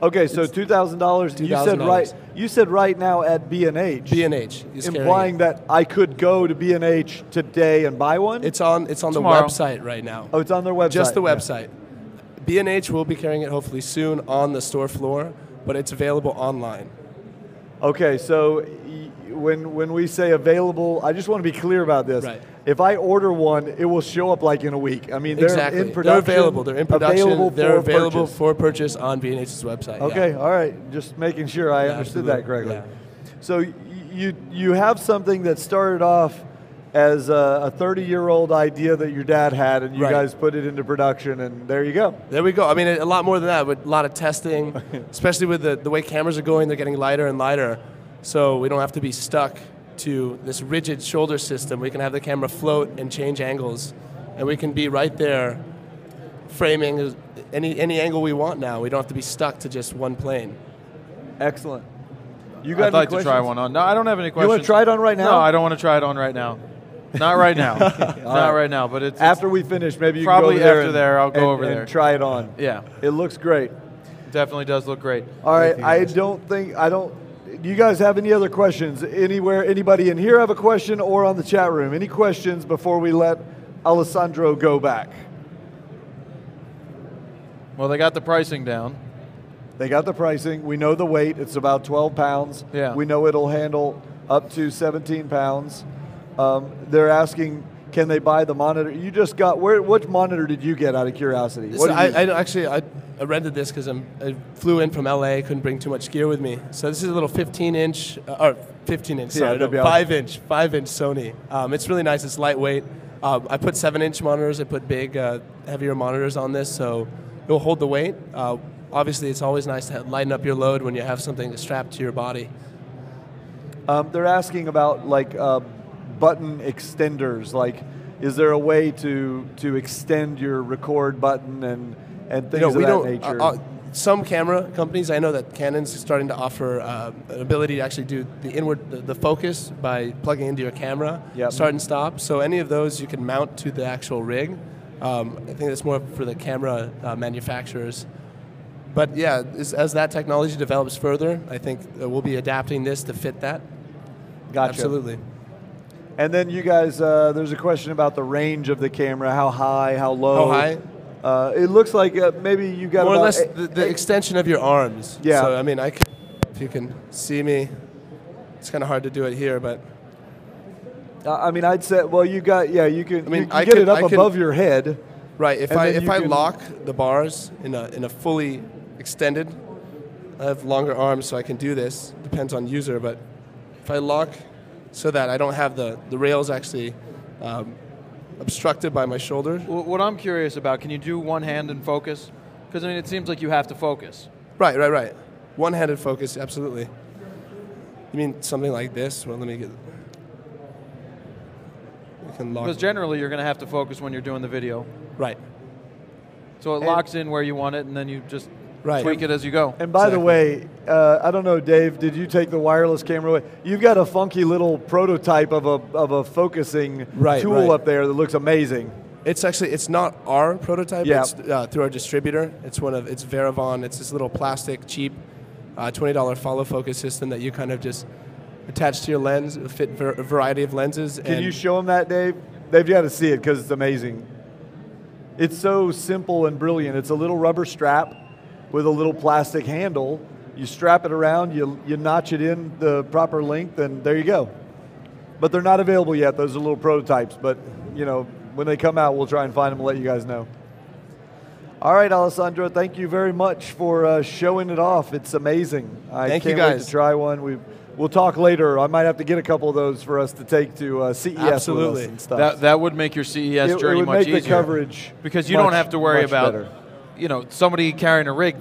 Okay, so $2,000. You said right now at B&H. B&H, implying that I could go to B&H today and buy one. It's on the website right now. Oh, it's on their website. Just the website. B&H will be carrying it hopefully soon on the store floor, but it's available online. Okay, so when we say available, I just want to be clear about this. Right. If I order one, it will show up like in a week. I mean, they're in production. They're available. They're in production. They're available purchase. for purchase on B&H's website. Okay, all right. Just making sure I understood that correctly. Yeah. So you have something that started off as a 30-year-old idea that your dad had, and you guys put it into production, and there you go. There we go. I mean, a lot more than that, but a lot of testing, especially with the way cameras are going. They're getting lighter and lighter, so we don't have to be stuck to this rigid shoulder system. We can have the camera float and change angles, and we can be right there framing any angle we want now. We don't have to be stuck to just one plane. Excellent. You got I'd like to try one on. No, I don't have any questions. You want to try it on right now? No, I don't want to try it on right now. Not right now. Not right now, but it's after we finish. Maybe you probably can go over after there. I'll go over there and try it on. Yeah, it looks great. Definitely does look great. All right, I don't. Do you guys have any other questions? Anybody in here have a question, or on the chat room? Any questions before we let Alessandro go back? Well, they got the pricing down. They got the pricing. We know the weight. It's about 12 pounds. Yeah. We know it'll handle up to 17 pounds. They're asking, can they buy the monitor? You just got, which monitor did you get out of curiosity? I rented this because I flew in from LA, couldn't bring too much gear with me. So this is a little 15-inch, or 15-inch, sorry, 5-inch Sony. It's really nice. It's lightweight. I put 7-inch monitors. I put big, heavier monitors on this, so it will hold the weight. Obviously, it's always nice to lighten up your load when you have something strapped to your body. They're asking about button extenders. Like, is there a way to extend your record button and things of that nature? Some camera companies, I know that Canon's starting to offer an ability to actually do the focus by plugging into your camera, start and stop. So any of those you can mount to the actual rig. I think that's more for the camera manufacturers. But yeah, as that technology develops further, I think we'll be adapting this to fit that. Gotcha. Absolutely. And then you guys, there's a question about the range of the camera, how high, how low. How high? It looks like maybe you got more or less the extension of your arms. Yeah. So I mean, if you can see me, it's kind of hard to do it here, but. I mean, I'd say, well, you got, you can, you can get it up above your head. Right. If I lock the bars in a fully extended, I have longer arms, so I can do this. Depends on user, but if I lock so that I don't have the rails actually obstructed by my shoulder. What I'm curious about, can you do one hand and focus? Because I mean, it seems like you have to focus. Right. One-handed focus, absolutely. You mean something like this? Well, let me get. Because generally, you're going to have to focus when you're doing the video. Right. So it locks in where you want it, and then you just tweak it as you go. And by the way, I don't know, Dave, did you take the wireless camera away? You've got a funky little prototype of a focusing tool up there that looks amazing. It's not our prototype. It's through our distributor. It's Veravon. It's this little plastic, cheap, $20 follow focus system that you kind of just attached to your lens. It'll fit a variety of lenses. Can you show them that, Dave? They've got to see it because it's amazing. It's so simple and brilliant. It's a little rubber strap with a little plastic handle. You strap it around, you notch it in the proper length, and there you go. But they're not available yet. Those are little prototypes. But, when they come out, we'll try and find them and let you guys know. All right, Alessandro, thank you very much for showing it off. It's amazing. I can't wait to try one. We'll talk later. I might have to get a couple of those for us to take to CES Absolutely. with us and stuff. That would make your CES journey much easier. It would make the coverage because you don't have to worry about better. Somebody carrying a rig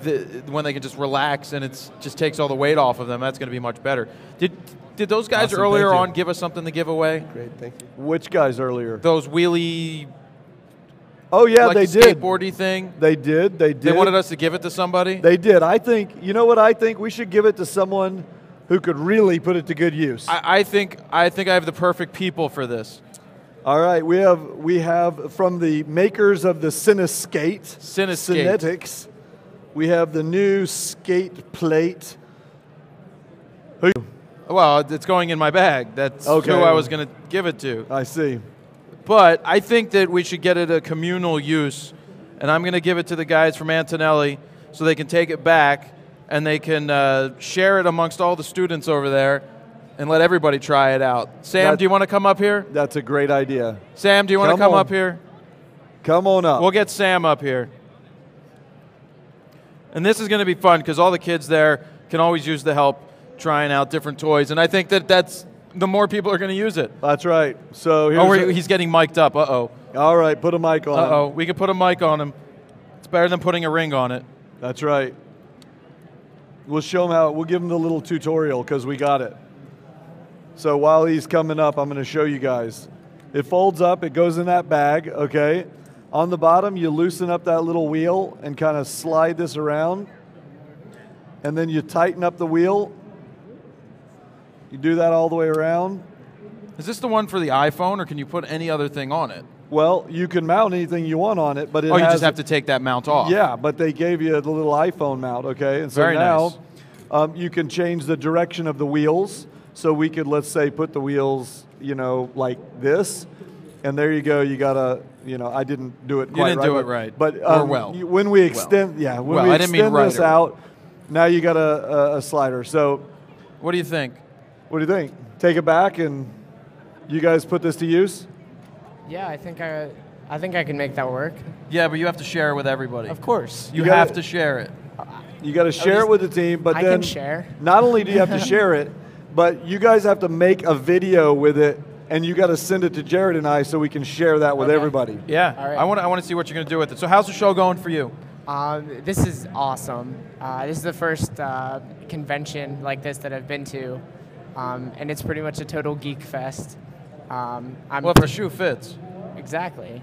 when they can just relax and it just takes all the weight off of them. That's going to be much better. Did those guys earlier on give us something to give away? Great, thank you. Which guys earlier? Those wheelie. Oh yeah, they did. Skateboardy thing. They did. They wanted us to give it to somebody. They did. I think. You know what I think? We should give it to someone who could really put it to good use. I think I have the perfect people for this. All right, we have from the makers of the Cinetics, we have the new skate plate. Well, it's going in my bag. That's who I was going to give it to. I see. But I think that we should get it a communal use, and I'm going to give it to the guys from Antonelli so they can take it back and they can share it amongst all the students over there and let everybody try it out. Sam, do you want to come up here? That's a great idea. Sam, do you want to come up here? Come on up. We'll get Sam up here. And this is going to be fun because all the kids there can always use the help trying out different toys. And I think that's the more people are going to use it. That's right. So he's getting mic'd up. Uh-oh. All right, put a mic on him. Uh-oh. We can put a mic on him. It's better than putting a ring on it. That's right. We'll show him how. We'll give him the little tutorial because we got it. So while he's coming up, I'm going to show you guys. It folds up. It goes in that bag, okay? On the bottom, you loosen up that little wheel and kind of slide this around. And then you tighten up the wheel. You do that all the way around. Is this the one for the iPhone, or can you put any other thing on it? Well, you can mount anything you want on it, but you just have to take that mount off. Yeah, but they gave you the little iPhone mount, okay? And so Very now you can change the direction of the wheels. So we could, let's say, put the wheels, like this. And there you go. You got to, I didn't do it quite right. You didn't do it right. But when we extend, this out, now you got a slider. So what do you think? What do you think? Take it back and you guys put this to use? Yeah, I think I can make that work. Yeah, but you have to share it with everybody. Of course. You have to share it. You got to share it with the team, but I then can share. Not only do you have to share it, but you guys have to make a video with it, and you got to send it to Jared and I so we can share that with everybody. Yeah, all right. I want to see what you're going to do with it. So how's the show going for you? This is awesome. This is the first convention like this that I've been to, and it's pretty much a total geek fest. Well, if the shoe fits. Exactly.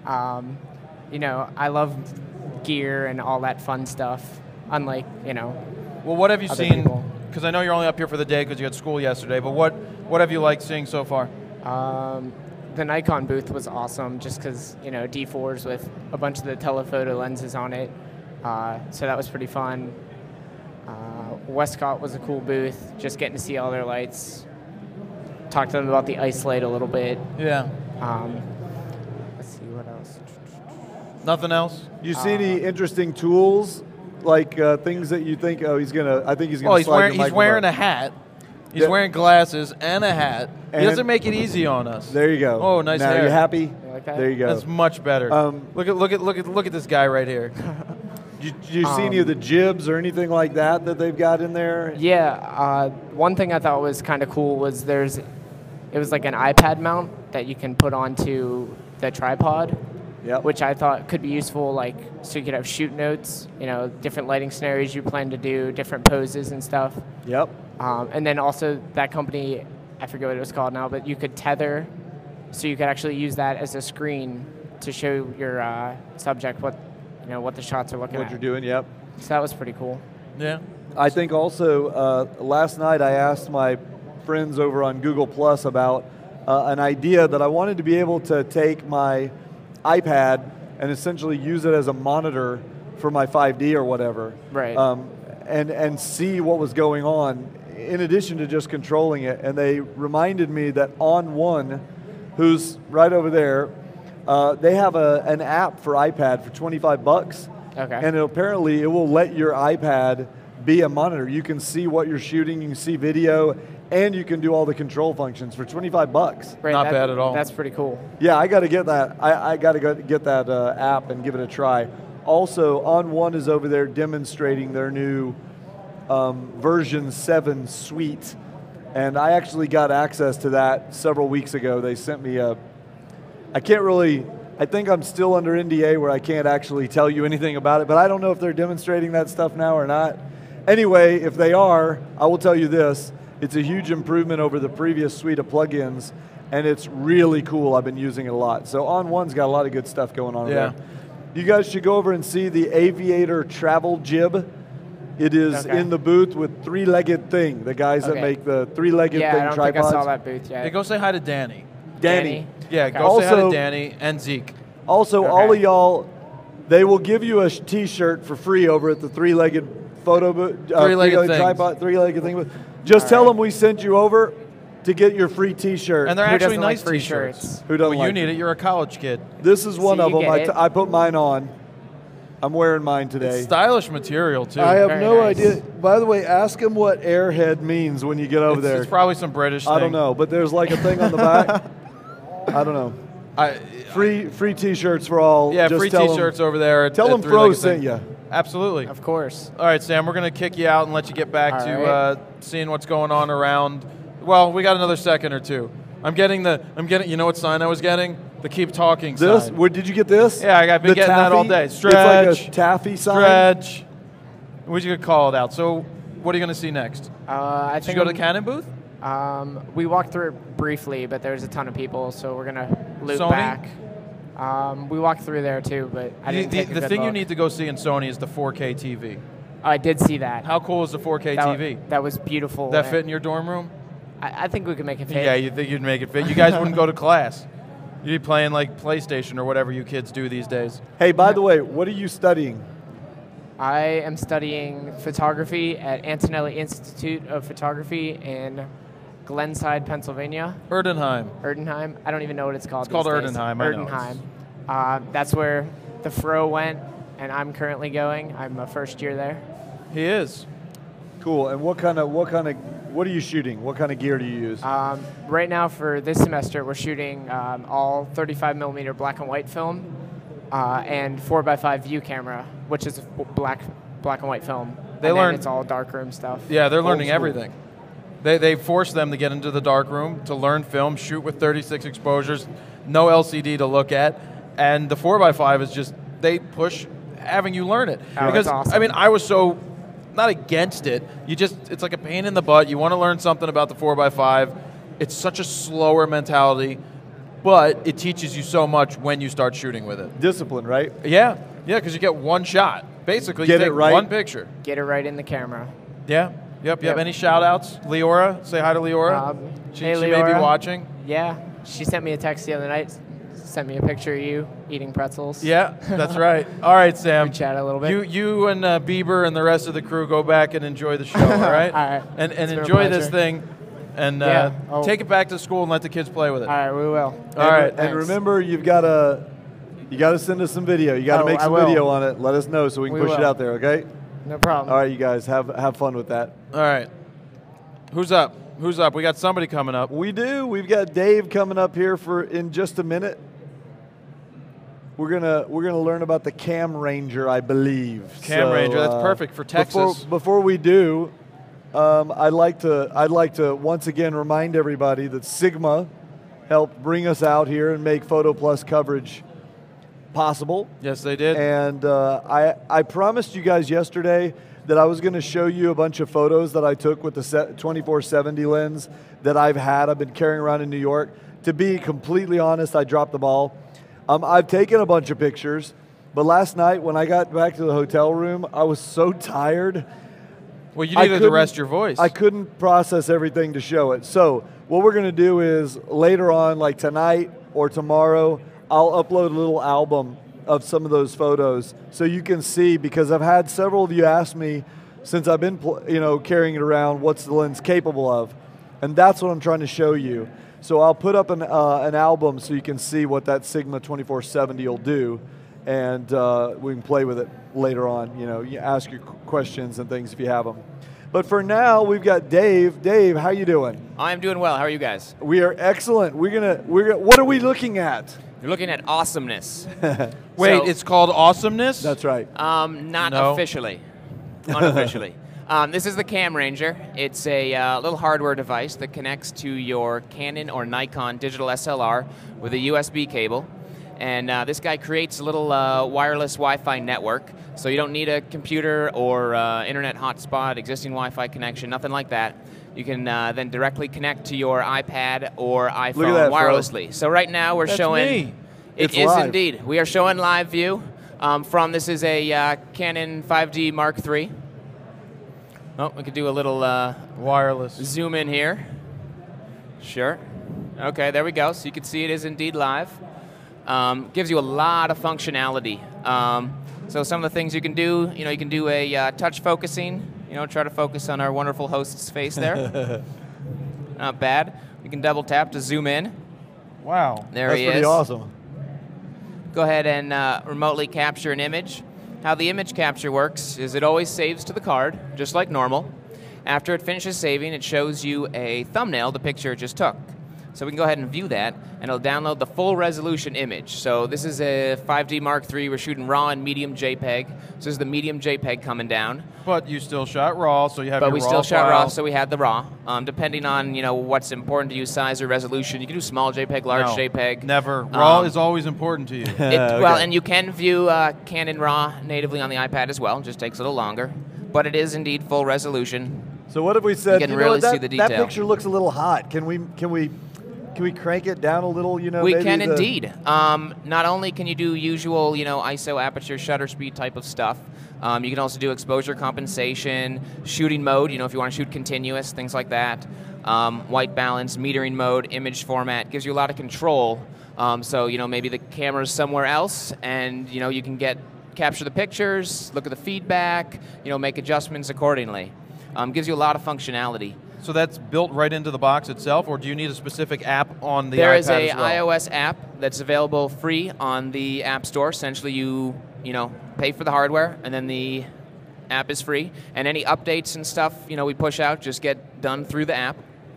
I love gear and all that fun stuff, unlike, Well, what have you seen? Because I know you're only up here for the day because you had school yesterday, but what have you liked seeing so far? The Nikon booth was awesome just because, D4s with a bunch of the telephoto lenses on it. So that was pretty fun. Westcott was a cool booth, just getting to see all their lights. Talk to them about the ice light a little bit. Yeah. Let's see, what else? Nothing else? You see any interesting tools, like things that you think, I think he's going to slide he's wearing a hat. He's wearing glasses and a hat. He doesn't make it easy on us. There you go. Oh, nice hair. Are you happy? You like that? There you go. That's much better. Look at this guy right here. Did you see any of the jibs or anything like that they've got in there? Yeah. One thing I thought was kind of cool was it was like an iPad mount that you can put onto the tripod. Yep. Which I thought could be useful, so you could have shoot notes, different lighting scenarios you plan to do, different poses and stuff. Yep. And then also that company, I forget what it was called now, but you could tether, so you could actually use that as a screen to show your subject what the shots are looking at. What you're doing, yep. So that was pretty cool. Yeah. I think also last night I asked my friends over on Google Plus about an idea that I wanted to be able to take my iPad and essentially use it as a monitor for my 5D or whatever. Right. And see what was going on in addition to just controlling it, and they reminded me that On One, who's right over there, they have an app for iPad for $25. Okay. And apparently it will let your iPad be a monitor. You can see what you're shooting, you can see video, and you can do all the control functions for $25. Right, Not bad at all. That's pretty cool. Yeah, I got to get that. I got to get that app and give it a try. Also, On One is over there demonstrating their new version 7 suite, and I actually got access to that several weeks ago. They sent me I think I'm still under NDA where I can't actually tell you anything about it, but I don't know if they're demonstrating that stuff now or not. Anyway, if they are, I will tell you this. It's a huge improvement over the previous suite of plugins, and it's really cool. I've been using it a lot. So On One's got a lot of good stuff going on there. You guys should go over and see the Aviator travel jib. It is in the booth with three-legged thing, the guys that make the three-legged thing tripods. Yeah, I don't think I saw that booth yet. Hey, go say hi to Danny. Danny. Yeah, go say hi to Danny and Zeke. Also, all of y'all, they will give you a T-shirt for free over at the three-legged photo booth. Three-legged tripod, three-legged thing. Just tell them we sent you over to get your free T-shirt. And they're actually nice free T-shirts. Who doesn't well, you like need it. You're a college kid. This is one of them. get it. I put mine on. I'm wearing mine today. It's stylish material, too. I have Very no nice. idea. By the way, ask him what airhead means when you get over there. It's probably some British thing. I don't know, but there's like a thing on the back. I don't know. Free T-shirts for all. Yeah, Just free tell T-shirts them, over there. Tell them Fro sent you. Absolutely. Of course. All right, Sam, we're going to kick you out and let you get back All to right. seeing what's going on around. Well, we got another second or two. I'm getting, you know what sign I was getting? The keep talking sign. Where did you get this? Yeah, I've been getting that all day. Stretch. It's like a taffy sign. Stretch. We should call it out. So, what are you going to see next? I Did you think go to the Canon booth? We walked through it briefly, but there's a ton of people, so we're gonna loop Sony? back. We walked through there too, but I didn't take a The good thing you look. need to go see in Sony is the 4K TV. Oh, I did see that. How cool is the 4K TV? That was beautiful. That fit in your dorm room? I think we could make it fit. Yeah, you think you'd make it fit. You guys wouldn't go to class. You'd be playing like PlayStation or whatever you kids do these days. Hey, by the way, what are you studying? I am studying photography at Antonelli Institute of Photography in Glenside, Pennsylvania. Erdenheim. I don't even know what it's called. It's called these days. Erdenheim. I know. Erdenheim. That's where the Fro went, and I'm currently going. I'm a first year there. He is. Cool. And what are you shooting? What kind of gear do you use? Right now for this semester, we're shooting all 35 millimeter black and white film and 4x5 view camera, which is black and white film. Then it's all darkroom stuff. Yeah, they're learning everything. They force them to get into the darkroom to learn film, shoot with 36 exposures, no LCD to look at, and the 4x5 is just, they push having you learn it. Oh, because, that's awesome. I mean, I was so, not against it, it's like a pain in the butt. You want to learn something about the 4x5. It's such a slower mentality, but it teaches you so much when you start shooting with it. Discipline, right? Yeah, because you get one shot. Basically, Get you it take right. one picture. Get it right in the camera. Yeah. Yep. Any shout outs? Leora? Say hi to Leora. She hey, may be Leora. watching. Yeah, she sent me a text the other night. Sent me a picture of you eating pretzels. Yeah, that's right. All right, Sam. We chat a little bit. You and Bieber and the rest of the crew go back and enjoy the show, all right? All right. And It's been a enjoy this pleasure. thing, and take it back to school and let the kids play with it. All right, we will. All right. And remember, you got to send us some video. You got to make some video on it. Let us know so we can push it out there. Okay. No problem. All right, you guys have fun with that. All right. Who's up? We got somebody coming up. We do. We've got Dave coming up here in just a minute. We're gonna learn about the Cam Ranger, I believe. Cam Ranger, that's perfect for Texas. Before we do, I'd like to once again remind everybody that Sigma helped bring us out here and make Photo Plus coverage possible. Yes, they did. And I promised you guys yesterday that I was going to show you a bunch of photos that I took with the 2470 lens that I've been carrying around in New York. To be completely honest, I dropped the ball. I've taken a bunch of pictures, but last night when I got back to the hotel room, I was so tired. Well, you needed to rest your voice. I couldn't process everything to show it. So what we're going to do is later on, like tonight or tomorrow, I'll upload a little album of some of those photos so you can see, because I've had several of you ask me, since I've been carrying it around, what's the lens capable of, and that's what I'm trying to show you. So I'll put up an album so you can see what that Sigma 2470 will do, and we can play with it later on. You ask your questions and things if you have them. But for now, we've got Dave. Dave, how you doing? I'm doing well. How are you guys? We are excellent. We're gonna. What are we looking at? You're looking at awesomeness. Wait, it's called awesomeness? That's right. Not officially. Unofficially. This is the Cam Ranger. It's a little hardware device that connects to your Canon or Nikon digital SLR with a USB cable. And this guy creates a little wireless Wi-Fi network. So you don't need a computer or internet hotspot, existing Wi-Fi connection, nothing like that. You can then directly connect to your iPad or iPhone wirelessly. So right now we're showing... Me. It is indeed. We are showing live view this is a Canon 5D Mark III. Oh, we could do a little wireless zoom in here. Sure. Okay, there we go. So you can see it is indeed live. Gives you a lot of functionality. So some of the things you can do, you can do a touch focusing. Try to focus on our wonderful host's face there. Not bad. You can double tap to zoom in. Wow. There he is. That's pretty awesome. Go ahead and remotely capture an image. How the image capture works is it always saves to the card, just like normal. After it finishes saving, it shows you a thumbnail, the picture it just took. So we can go ahead and view that, and it'll download the full resolution image. So this is a 5D Mark III. We're shooting RAW and medium JPEG. So this is the medium JPEG coming down. But you still shot RAW, so you have your RAW But we still shot file. RAW, so we had the RAW. Depending on what's important to you, size or resolution, you can do small JPEG, large JPEG. Never. RAW is always important to you. Well, and you can view Canon RAW natively on the iPad as well. It just takes a little longer. But it is indeed full resolution. So what have we said? You can really see the detail. That picture looks a little hot. Can we crank it down a little? We can indeed. Not only can you do usual, ISO, aperture, shutter speed type of stuff. You can also do exposure compensation, shooting mode. If you want to shoot continuous, things like that. White balance, metering mode, image format gives you a lot of control. So maybe the camera's somewhere else, and you can capture the pictures, look at the feedback, make adjustments accordingly. Gives you a lot of functionality. So that's built right into the box itself, or do you need a specific app on the iPad There is as well? iOS app that's available free on the App Store. Essentially, you pay for the hardware, and then the app is free. And any updates and stuff we push out just get done through the app.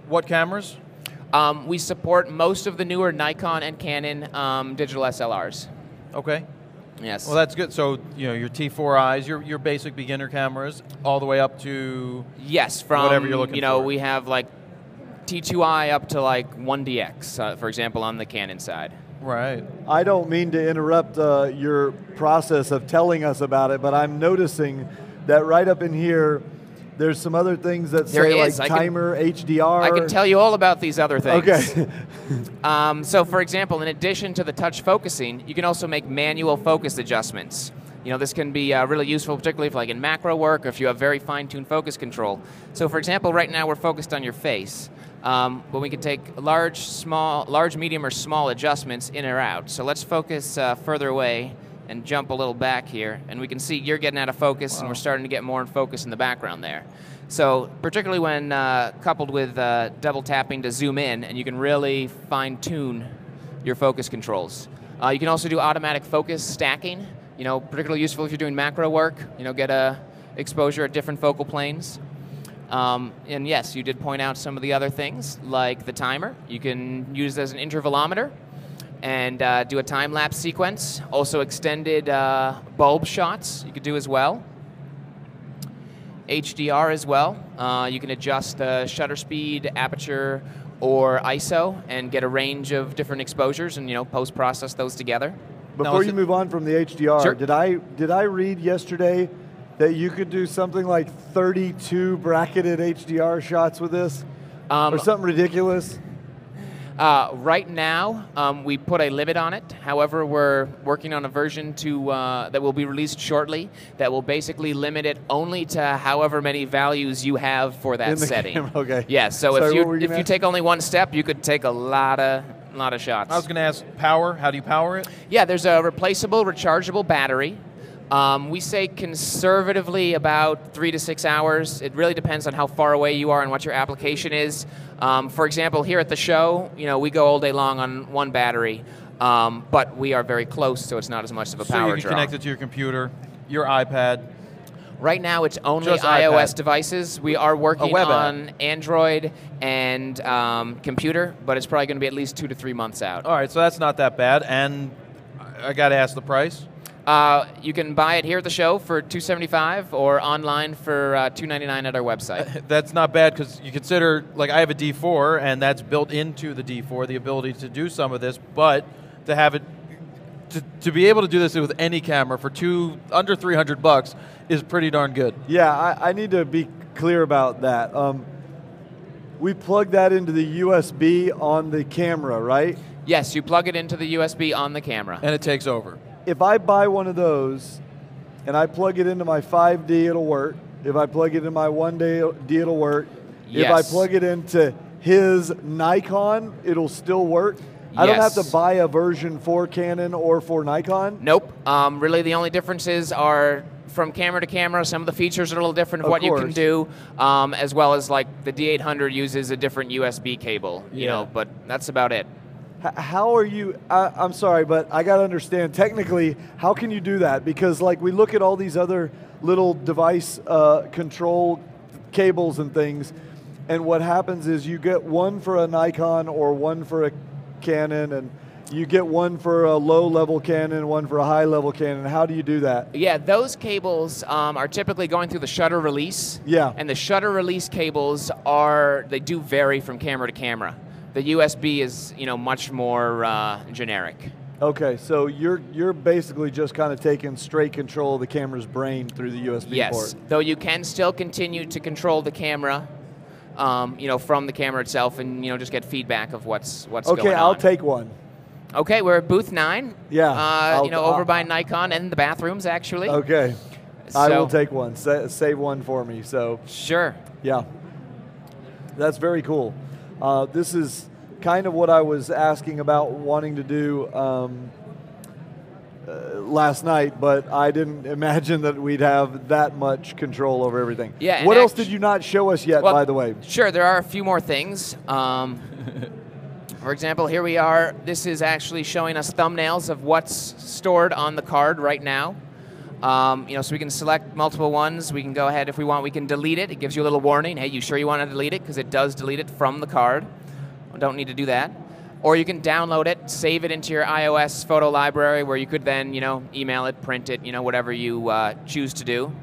What cameras? We support most of the newer Nikon and Canon digital SLRs. Okay. Yes. Well, that's good. So, your T4Is, your basic beginner cameras, all the way up to from whatever you're looking for. We have like T2i up to like 1DX, for example, on the Canon side. Right. I don't mean to interrupt your process of telling us about it, but I'm noticing that right up in here, there's some other things that say like timer, HDR. I can tell you all about these other things. Okay. So, for example, in addition to the touch focusing, you can also make manual focus adjustments. This can be really useful, particularly if, like in macro work, or if you have very fine-tuned focus control. So, for example, right now we're focused on your face, but we can take large, medium, or small adjustments in or out. So let's focus further away and jump a little back here, and we can see you're getting out of focus, and we're starting to get more in focus in the background there. So particularly when coupled with double tapping to zoom in, and you can really fine-tune your focus controls. You can also do automatic focus stacking, particularly useful if you're doing macro work, get a exposure at different focal planes. And yes, you did point out some of the other things, like the timer. You can use it as an intervalometer and do a time-lapse sequence. Also extended bulb shots you could do as well. HDR as well. You can adjust the shutter speed, aperture, or ISO and get a range of different exposures and post-process those together. Before you move on from the HDR, sure. did I read yesterday that you could do something like 32 bracketed HDR shots with this? Or something ridiculous? Right now, we put a limit on it. However, we're working on a version that will be released shortly that will basically limit it only to however many values you have for that setting. Camera, okay. Yeah, so Sorry, if you take only one step, you could take a lot of shots. I was going to ask power. How do you power it? Yeah, there's a replaceable, rechargeable battery. We say conservatively about 3 to 6 hours. It really depends on how far away you are and what your application is. For example, here at the show, we go all day long on one battery, but we are very close, so it's not as much of a power draw. So you can connect it to your computer, your iPad. Right now, it's only Just iOS iPad. devices. We are working web on Android and computer, but it's probably going to be at least 2 to 3 months out. All right, so that's not that bad. And I got to ask the price. You can buy it here at the show for $275 or online for $299 at our website. That's not bad because you consider, like, I have a D4, and that's built into the D4, the ability to do some of this, but to have it, to be able to do this with any camera for under $300 is pretty darn good. Yeah, I need to be clear about that. We plug that into the USB on the camera, right? Yes, you plug it into the USB on the camera. And it takes over. If I buy one of those and I plug it into my 5D, it'll work. If I plug it into my 1D, it'll work. Yes. If I plug it into his Nikon, it'll still work. I don't have to buy a version for Canon or for Nikon? Nope. Really, the only differences are from camera to camera. Some of the features are a little different of what you can do, as well as like the D800 uses a different USB cable, you know, but that's about it. How are you, I'm sorry, but I got to understand, technically, how can you do that? Because like we look at all these other little device control cables and things, and what happens is you get one for a Nikon or one for a Canon, and you get one for a low-level Canon, one for a high-level Canon. How do you do that? Yeah, those cables are typically going through the shutter release. Yeah. And the shutter release cables they do vary from camera to camera. The USB is, much more generic. Okay, so you're basically just kind of taking straight control of the camera's brain through the USB port. Yes, though you can still continue to control the camera, from the camera itself, and just get feedback of what's going on. Okay, I'll take one. Okay, we're at booth 9. Yeah. Over by Nikon and the bathrooms, actually. Okay, I will take one. Save one for me. So sure. Yeah, that's very cool. This is kind of what I was asking about wanting to do last night, but I didn't imagine that we'd have that much control over everything. Yeah. What else did you not show us yet, by the way? Sure, there are a few more things. For example, here we are. This is actually showing us thumbnails of what's stored on the card right now. So we can select multiple ones. We can go ahead if we want. We can delete it. It gives you a little warning. Hey, you sure you want to delete it? Because it does delete it from the card. We don't need to do that. Or you can download it, save it into your iOS photo library, where you could then, email it, print it, whatever you choose to do.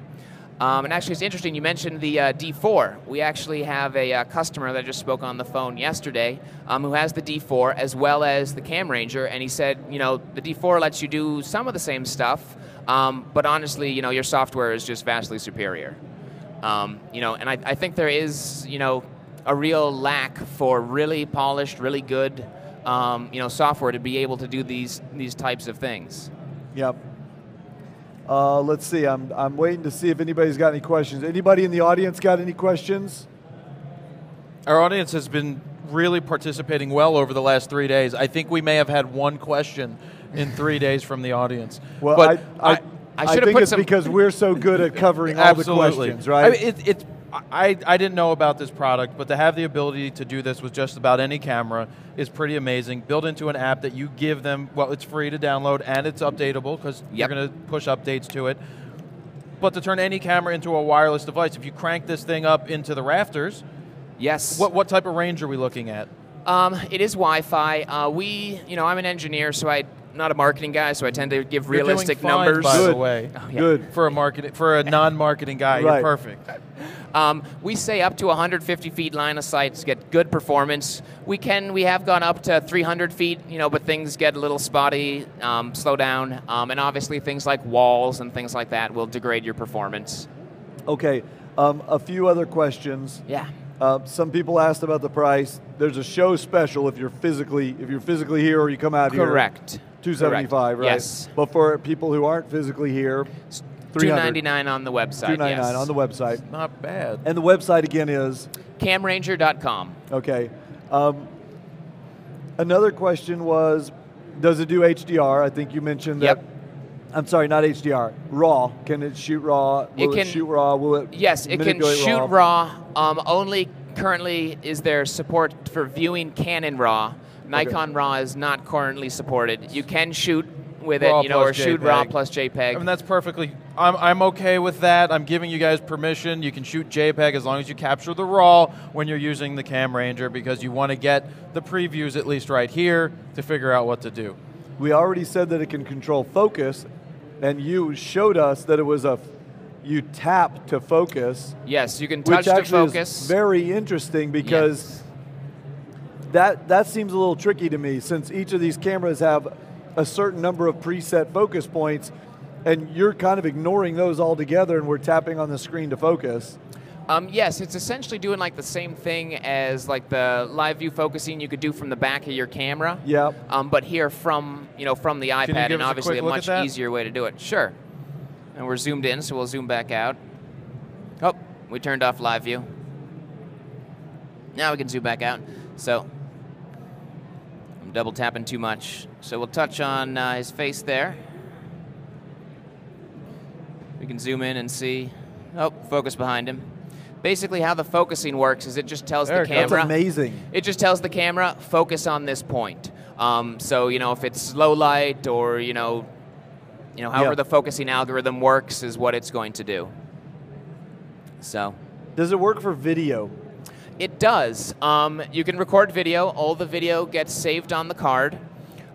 And actually, it's interesting, you mentioned the D4. We actually have a customer that just spoke on the phone yesterday who has the D4 as well as the Cam Ranger, and he said, the D4 lets you do some of the same stuff, but honestly, your software is just vastly superior. And I think there is, a real lack for really polished, really good, software to be able to do these types of things. Yep. Let's see. I'm waiting to see if anybody's got any questions. Anybody in the audience got any questions? Our audience has been really participating well over the last 3 days. I think we may have had one question in 3 days from the audience. Well, but I think it's because we're so good at covering all the questions, right? I mean, I didn't know about this product, but to have the ability to do this with just about any camera is pretty amazing. Built into an app that you give them, well, it's free to download and it's updatable because you're going to push updates to it. But to turn any camera into a wireless device, if you crank this thing up into the rafters, yes. What type of range are we looking at? It is Wi-Fi. I'm an engineer, so I'm not a marketing guy, so I tend to give realistic You're doing fine, numbers. by the way. Oh, yeah. Good. For a non-marketing guy, Right. you're perfect. We say up to 150 feet line of sight to get good performance. We have gone up to 300 feet, but things get a little spotty, slow down, and obviously things like walls and things like that will degrade your performance. Okay, a few other questions. Yeah. Some people asked about the price. There's a show special if you're physically here or you come out here. Correct. $275, right? Yes. But for people who aren't physically here, $299 on the website. $299 yes. on the website. Not bad. And the website again is camranger.com. Okay. Another question was, does it do HDR? I think you mentioned that. Yep. I'm sorry, not HDR. RAW. Can it shoot RAW? Will it shoot RAW? Will it Yes, it can shoot RAW. Only currently is there support for viewing Canon RAW. Nikon RAW is not currently supported. You can shoot with RAW it, or plus shoot JPEG. RAW plus JPEG. I mean, that's perfectly. I'm okay with that. I'm giving you guys permission. You can shoot JPEG as long as you capture the RAW when you're using the Cam Ranger, because you want to get the previews at least right here to figure out what to do. We already said that it can control focus, and you showed us that it was you tap to focus. Yes, you can touch to focus. Which is very interesting, because that seems a little tricky to me, since each of these cameras have a certain number of preset focus points, and you're kind of ignoring those altogether, and we're tapping on the screen to focus. Yes, it's essentially doing like the same thing as like the live view focusing you could do from the back of your camera. Yeah. But here from from the iPad, and obviously a much easier way to do it. Sure. And we're zoomed in, so we'll zoom back out. Oh, we turned off live view. Now we can zoom back out. So I'm double tapping too much. So we'll touch on his face there. We can zoom in and see. Oh, focus behind him. Basically, how the focusing works is it just tells the camera. That's amazing. It just tells the camera, focus on this point. So if it's low light, or however the focusing algorithm works is what it's going to do. So, does it work for video? It does. You can record video. All the video gets saved on the card.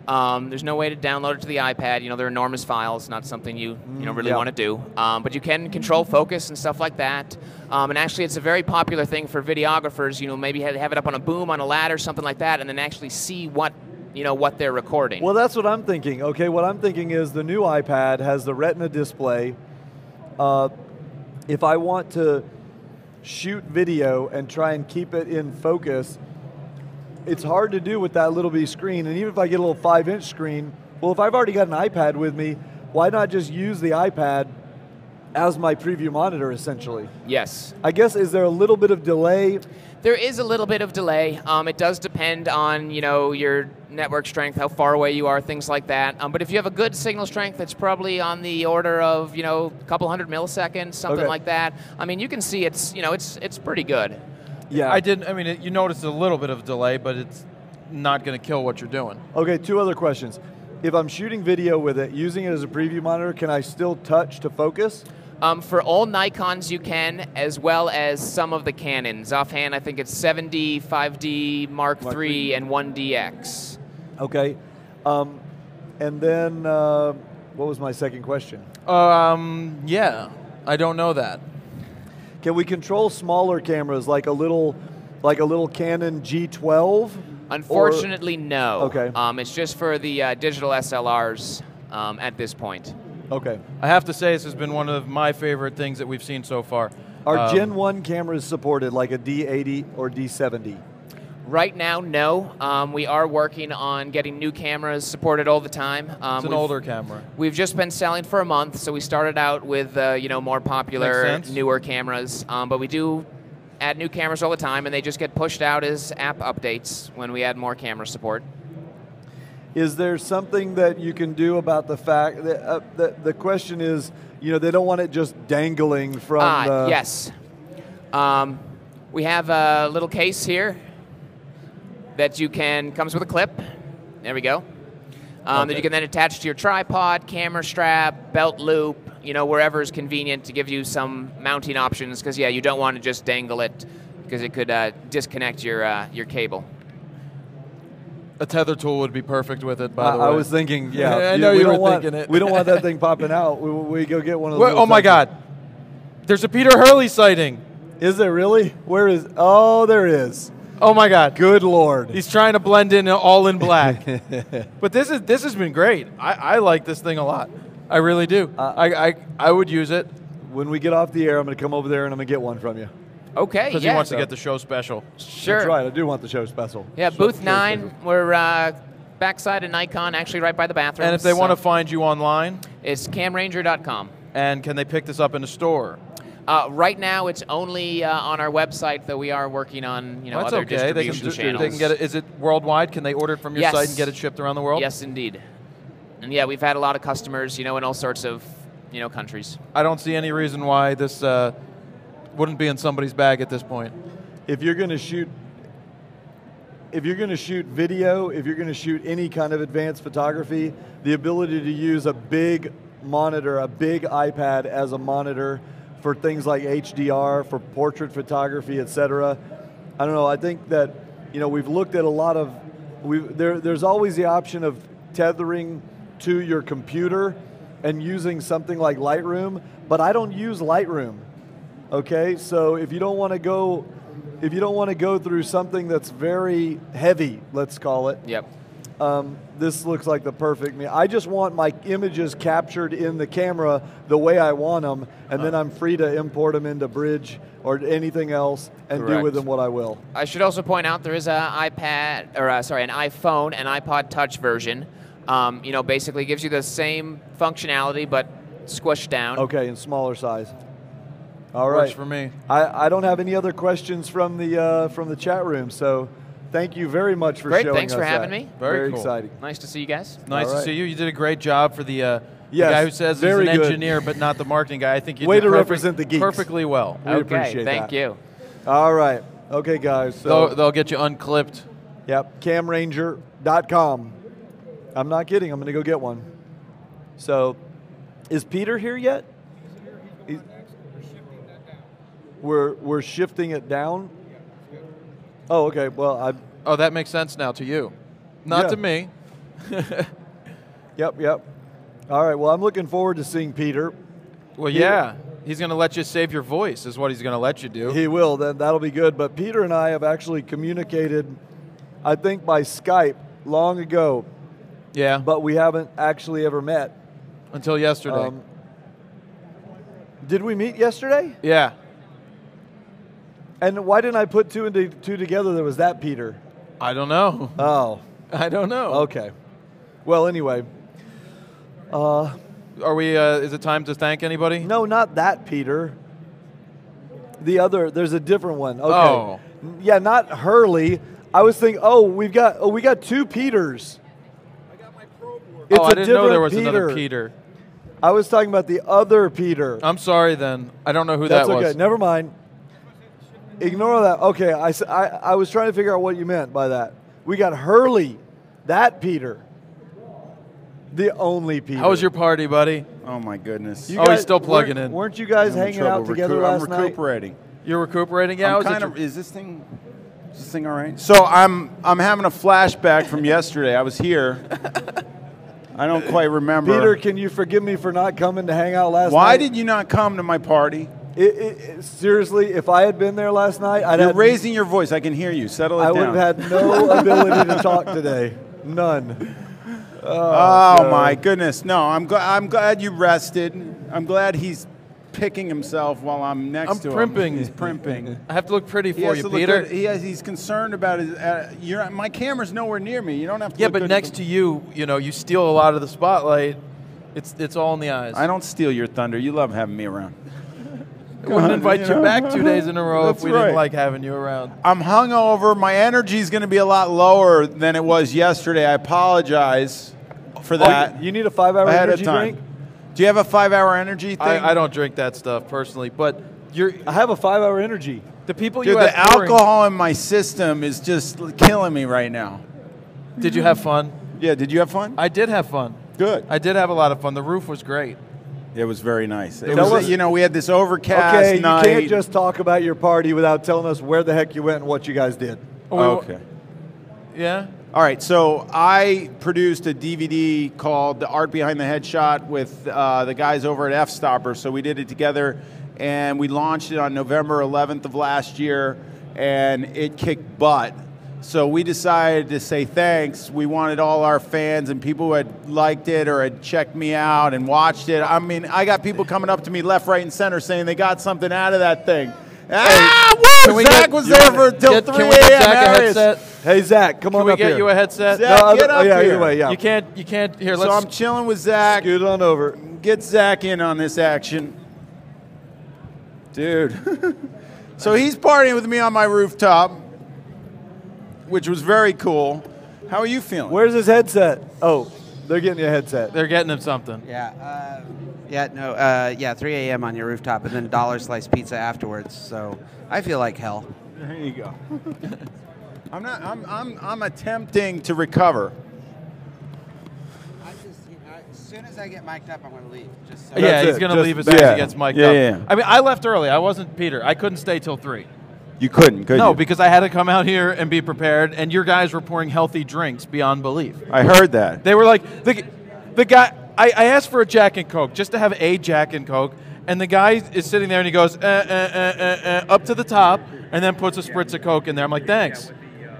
There's no way to download it to the iPad. They're enormous files, not something you really want to do. But you can control focus and stuff like that. And actually, it's a very popular thing for videographers. Maybe have it up on a boom, on a ladder, something like that, and then actually see what they're recording. Well, that's what I'm thinking. Okay, what I'm thinking is the new iPad has the Retina display. If I want to shoot video and try and keep it in focus, it's hard to do with that little bitty screen. And even if I get a little 5-inch screen, well, if I've already got an iPad with me, why not just use the iPad as my preview monitor, essentially? Yes. I guess, is there a little bit of delay? There is a little bit of delay. It does depend on your network strength, how far away you are, things like that. But if you have a good signal strength, it's probably on the order of a couple hundred milliseconds, something like that. I mean, you can see it's it's pretty good. Yeah, I did. I mean, you noticed a little bit of delay, but it's not going to kill what you're doing. Okay, 2 other questions. If I'm shooting video with it, using it as a preview monitor, can I still touch to focus? For all Nikons, you can, as well as some of the Canons. Offhand, I think it's 7D, 5D, Mark III, and 1DX. Okay. And then, what was my second question? Yeah, I don't know that. Can we control smaller cameras, like a little Canon G12? Unfortunately, no. Okay. It's just for the digital SLRs at this point. Okay. I have to say, this has been one of my favorite things that we've seen so far. Are Gen 1 cameras supported, like a D80 or D70? Right now, no. We are working on getting new cameras supported all the time. It's an older camera. We've just been selling for a month, so we started out with more popular, newer cameras. But we do add new cameras all the time, and they just get pushed out as app updates when we add more camera support. Is there something that you can do about the fact that the question is, they don't want it just dangling from the... Yes. We have a little case here that comes with a clip. There we go. That you can then attach to your tripod, camera strap, belt loop, wherever is convenient to give you some mounting options, because you don't want to just dangle it, because it could disconnect your cable. A tether tool would be perfect with it, by the way. I was thinking, I know you were thinking it. We don't want that thing popping out. We go get one of those. Oh my God. There's a Peter Hurley sighting. Is there really? Where is? Oh, there is. Oh my God. Good Lord. He's trying to blend in all in black. But this has been great. I like this thing a lot. I really do. I would use it. When we get off the air, I'm going to come over there and I'm going to get one from you. Okay, Because he wants to get the show special. Sure. That's right. I do want the show special. Yeah, booth 9. We're backside of Nikon, actually right by the bathroom. And if they want to find you online? It's camranger.com. And can they pick this up in a store? Right now, it's only on our website, though we are working on other distribution channels. They can get it. Is it worldwide? Can they order it from your site and get it shipped around the world? Yes, indeed. And yeah, we've had a lot of customers, in all sorts of, countries. I don't see any reason why this wouldn't be in somebody's bag at this point. If you're going to shoot video, if you're going to shoot any kind of advanced photography, the ability to use a big monitor, a big iPad as a monitor for things like HDR, for portrait photography, etc. I don't know, I think that, we've looked at a lot of, there's always the option of tethering to your computer and using something like Lightroom, but I don't use Lightroom. Okay, so if you don't want to go through something that's very heavy, let's call it. Yep. This looks like the perfect me. I just want my images captured in the camera the way I want them, and then I'm free to import them into Bridge or anything else and do with them what I will. I should also point out there is an iPhone and iPod Touch version. Basically gives you the same functionality but squished down. Okay, in smaller size. All right. Works for me. I don't have any other questions from the chat room, so thank you very much for showing us. Great, thanks for having me. Very cool. exciting. Nice to see you guys. Nice to see you. You did a great job for the guy who says he's an engineer but not the marketing guy. I think you did represent the geeks. Perfectly well. We appreciate that. Thank you. All right. Okay, guys. So they'll get you unclipped. Yep, camranger.com. I'm not kidding. I'm going to go get one. So, is Peter here yet? We're shifting it down. Oh, okay. Well, oh, that makes sense now to you, not to me. Yep. All right. Well, I'm looking forward to seeing Peter. Well, yeah. He's going to let you save your voice, is what he's going to let you do. He will. Then that'll be good. But Peter and I have actually communicated, I think, by Skype long ago. Yeah. But we haven't actually ever met. Until yesterday. Did we meet yesterday? Yeah. And why didn't I put two and two together that was that Peter? I don't know. Oh. I don't know. Okay. Well, anyway. Are we, is it time to thank anybody? No, not that Peter. The other, there's a different one. Okay. Oh. Yeah, not Hurley. I was thinking, we got two Peters. It's I didn't know there was another Peter. I was talking about the other Peter. I'm sorry then. I don't know who That's that was. Okay, never mind. Ignore that. Okay, I was trying to figure out what you meant by that. We got Hurley, that Peter. The only Peter. How was your party, buddy? Oh, my goodness. He's still plugging in. Weren't you guys hanging out together last night? I'm recuperating. You're recuperating? Yeah. Is this thing all right? So I'm having a flashback from yesterday. I was here. I don't quite remember. Peter, can you forgive me for not coming to hang out last night? Why did you not come to my party? Seriously, if I had been there last night, You're raising your voice. I can hear you. Settle it down. I would have had no ability to talk today. None. Oh my goodness! No, I'm glad you rested. I'm glad he's picking himself while I'm next to him. He's primping. I have to look pretty for you, Peter. He's concerned about his. My camera's nowhere near me. You don't have to. Yeah, but next to you, you steal a lot of the spotlight. It's all in the eyes. I don't steal your thunder. You love having me around. I wouldn't invite you back 2 days in a row if we didn't like having you around. I'm hungover. My energy's going to be a lot lower than it was yesterday. I apologize for that. You need a 5-hour energy drink? Do you have a 5-hour energy thing? I don't drink that stuff personally, but I have a 5-hour energy. The people Dude, the alcohol in my system is just killing me right now. Did you have fun? Yeah, did you have fun? I did have fun. Good. I did have a lot of fun. The roof was great. It was very nice. We had this overcast night. Okay, you can't just talk about your party without telling us where the heck you went and what you guys did. Okay. Yeah? All right, so I produced a DVD called The Art Behind the Headshot with the guys over at F-Stopper. So we did it together, and we launched it on November 11th of last year, and it kicked butt. So we decided to say thanks. We wanted all our fans and people who had liked it or had checked me out and watched it. I mean, I got people coming up to me left, right, and center saying they got something out of that thing. Zach was there for till 3 a.m. Hey, Zach, come on up here. Can we get you a headset? Zach, get up here. Either way, yeah. You can't. Here, so I'm chilling with Zach. Scoot on over. Get Zach in on this action. Dude. So he's partying with me on my rooftop, which was very cool. How are you feeling? Where's his headset? Oh. They're getting you a headset. They're getting him something. Yeah. 3 a.m. on your rooftop, and then dollar slice pizza afterwards. So I feel like hell. There you go. I'm attempting to recover. As soon as I get mic'd up, I'm going to leave. Just so Yeah, he's going to leave as soon as he gets mic'd up. Yeah. I mean, I left early. I wasn't Peter. I couldn't stay till 3. You couldn't, could you? No, because I had to come out here and be prepared, and your guys were pouring healthy drinks beyond belief. I heard that. They were like, the guy, I asked for a Jack and Coke, just to have a Jack and Coke, and the guy is sitting there and he goes, up to the top, and then puts a spritz of Coke in there. I'm like, thanks.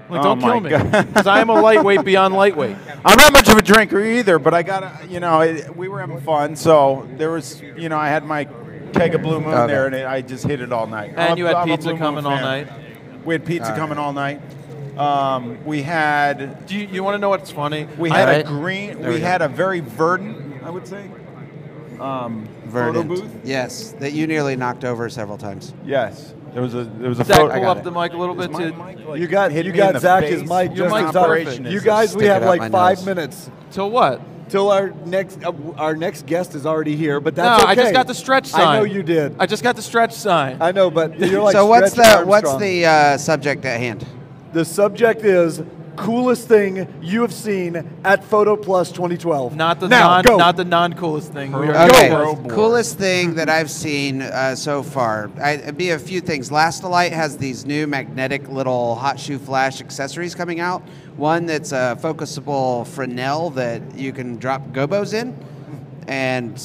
I'm like, don't kill me, because I am a lightweight beyond lightweight. I'm not much of a drinker either, but I got we were having fun, so there was, I had my keg of Blue Moon there, and I just hit it all night. And you had pizza coming all night. We had pizza coming all night. We had. Do you want to know what's funny? We had a green. We had a very verdant, I would say. Photo booth. Yes, that you nearly knocked over several times. Yes, there was a Zach, photo. pull up the mic a little bit. You got Zach's mic. Your just mic in time. operation. You guys, we have like 5 minutes. Till what? Till our next guest is already here, but that's okay. I just got the stretch sign. I know you did. I just got the stretch sign. I know, but you're like. So what's Armstrong. the subject at hand? The subject is coolest thing you have seen at Photo Plus 2012. Not the non-coolest thing. Coolest thing that I've seen so far. It'd be a few things. Lastolite has these new magnetic little hot shoe flash accessories coming out. One that's a focusable Fresnel that you can drop gobos in, and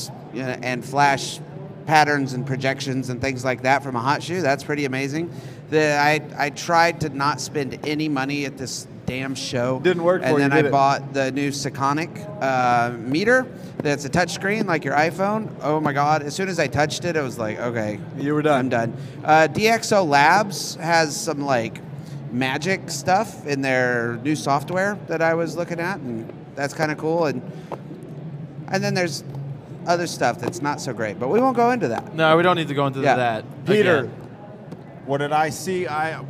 flash patterns and projections and things like that from a hot shoe. That's pretty amazing. I tried to not spend any money at this damn show. Didn't work for you, And then did I it? bought the new Sakonic meter that's a touchscreen like your iPhone. Oh my God. As soon as I touched it, it was like, okay. You were done. I'm done. DxO Labs has some like magic stuff in their new software that I was looking at, and that's kind of cool. And then there's other stuff that's not so great, but we won't go into that. No, we don't need to go into that. Peter, again. What did I see? I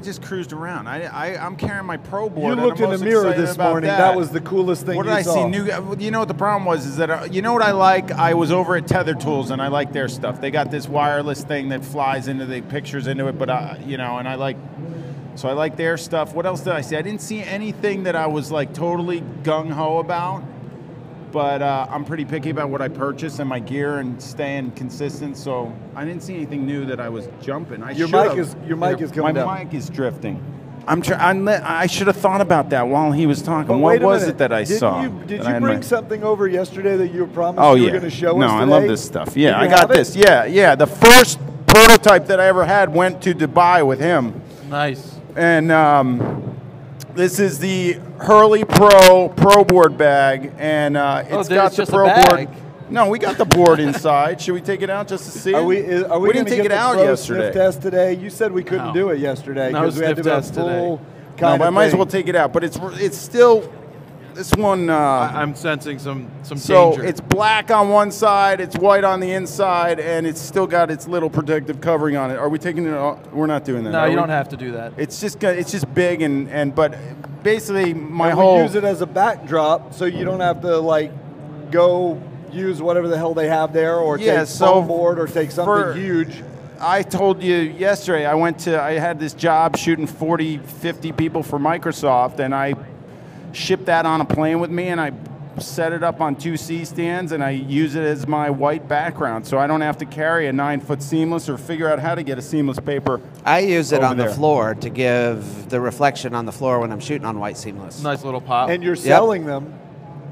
just cruised around. I'm carrying my Pro board. You looked in the mirror this morning. That was the coolest thing what you did I saw. see? You know what the problem was? Is that you know what I like? I was over at Tether Tools and I like their stuff. They got this wireless thing that flies into the pictures into it, but and I like. So I like their stuff. What else did I see? I didn't see anything that I was like totally gung ho about. But I'm pretty picky about what I purchase and my gear and staying consistent. So I didn't see anything new that I was jumping. Your mic is coming down. My mic is drifting. I should have thought about that while he was talking. But what wait a was minute. it that I saw? Did you bring something over yesterday that you promised Oh you yeah. were going to show us No, today? I love this stuff. Yeah, Did you I got have it? this. Yeah. The first prototype that I ever had went to Dubai with him. Nice. And this is the Hurley Pro board bag, and it's got the Pro board. No, we got the board inside. Should we take it out just to see? We didn't gonna take get it the out Pro yesterday. Sniff test today. You said we couldn't do it yesterday No because we had to sniff do a test full today. kind but I of might as thing. well take it out. But it's still this one. I'm sensing some so danger. it's black on one side, it's white on the inside, and it's still got its little protective covering on it. Are we taking it off? We're not doing that. No, are you we? don't have to do that. It's just big but basically my And whole. we use it as a backdrop, so you don't have to like go use whatever the hell they have there, or take foam board, or take something huge. I told you yesterday, I had this job shooting 40, 50 people for Microsoft, and I shipped that on a plane with me, and I set it up on 2 C-stands, and I use it as my white background, so I don't have to carry a 9-foot seamless or figure out how to get a seamless paper. I use it over on there. the floor to give the reflection on the floor when I'm shooting on white seamless. Nice little pop. And you're selling them.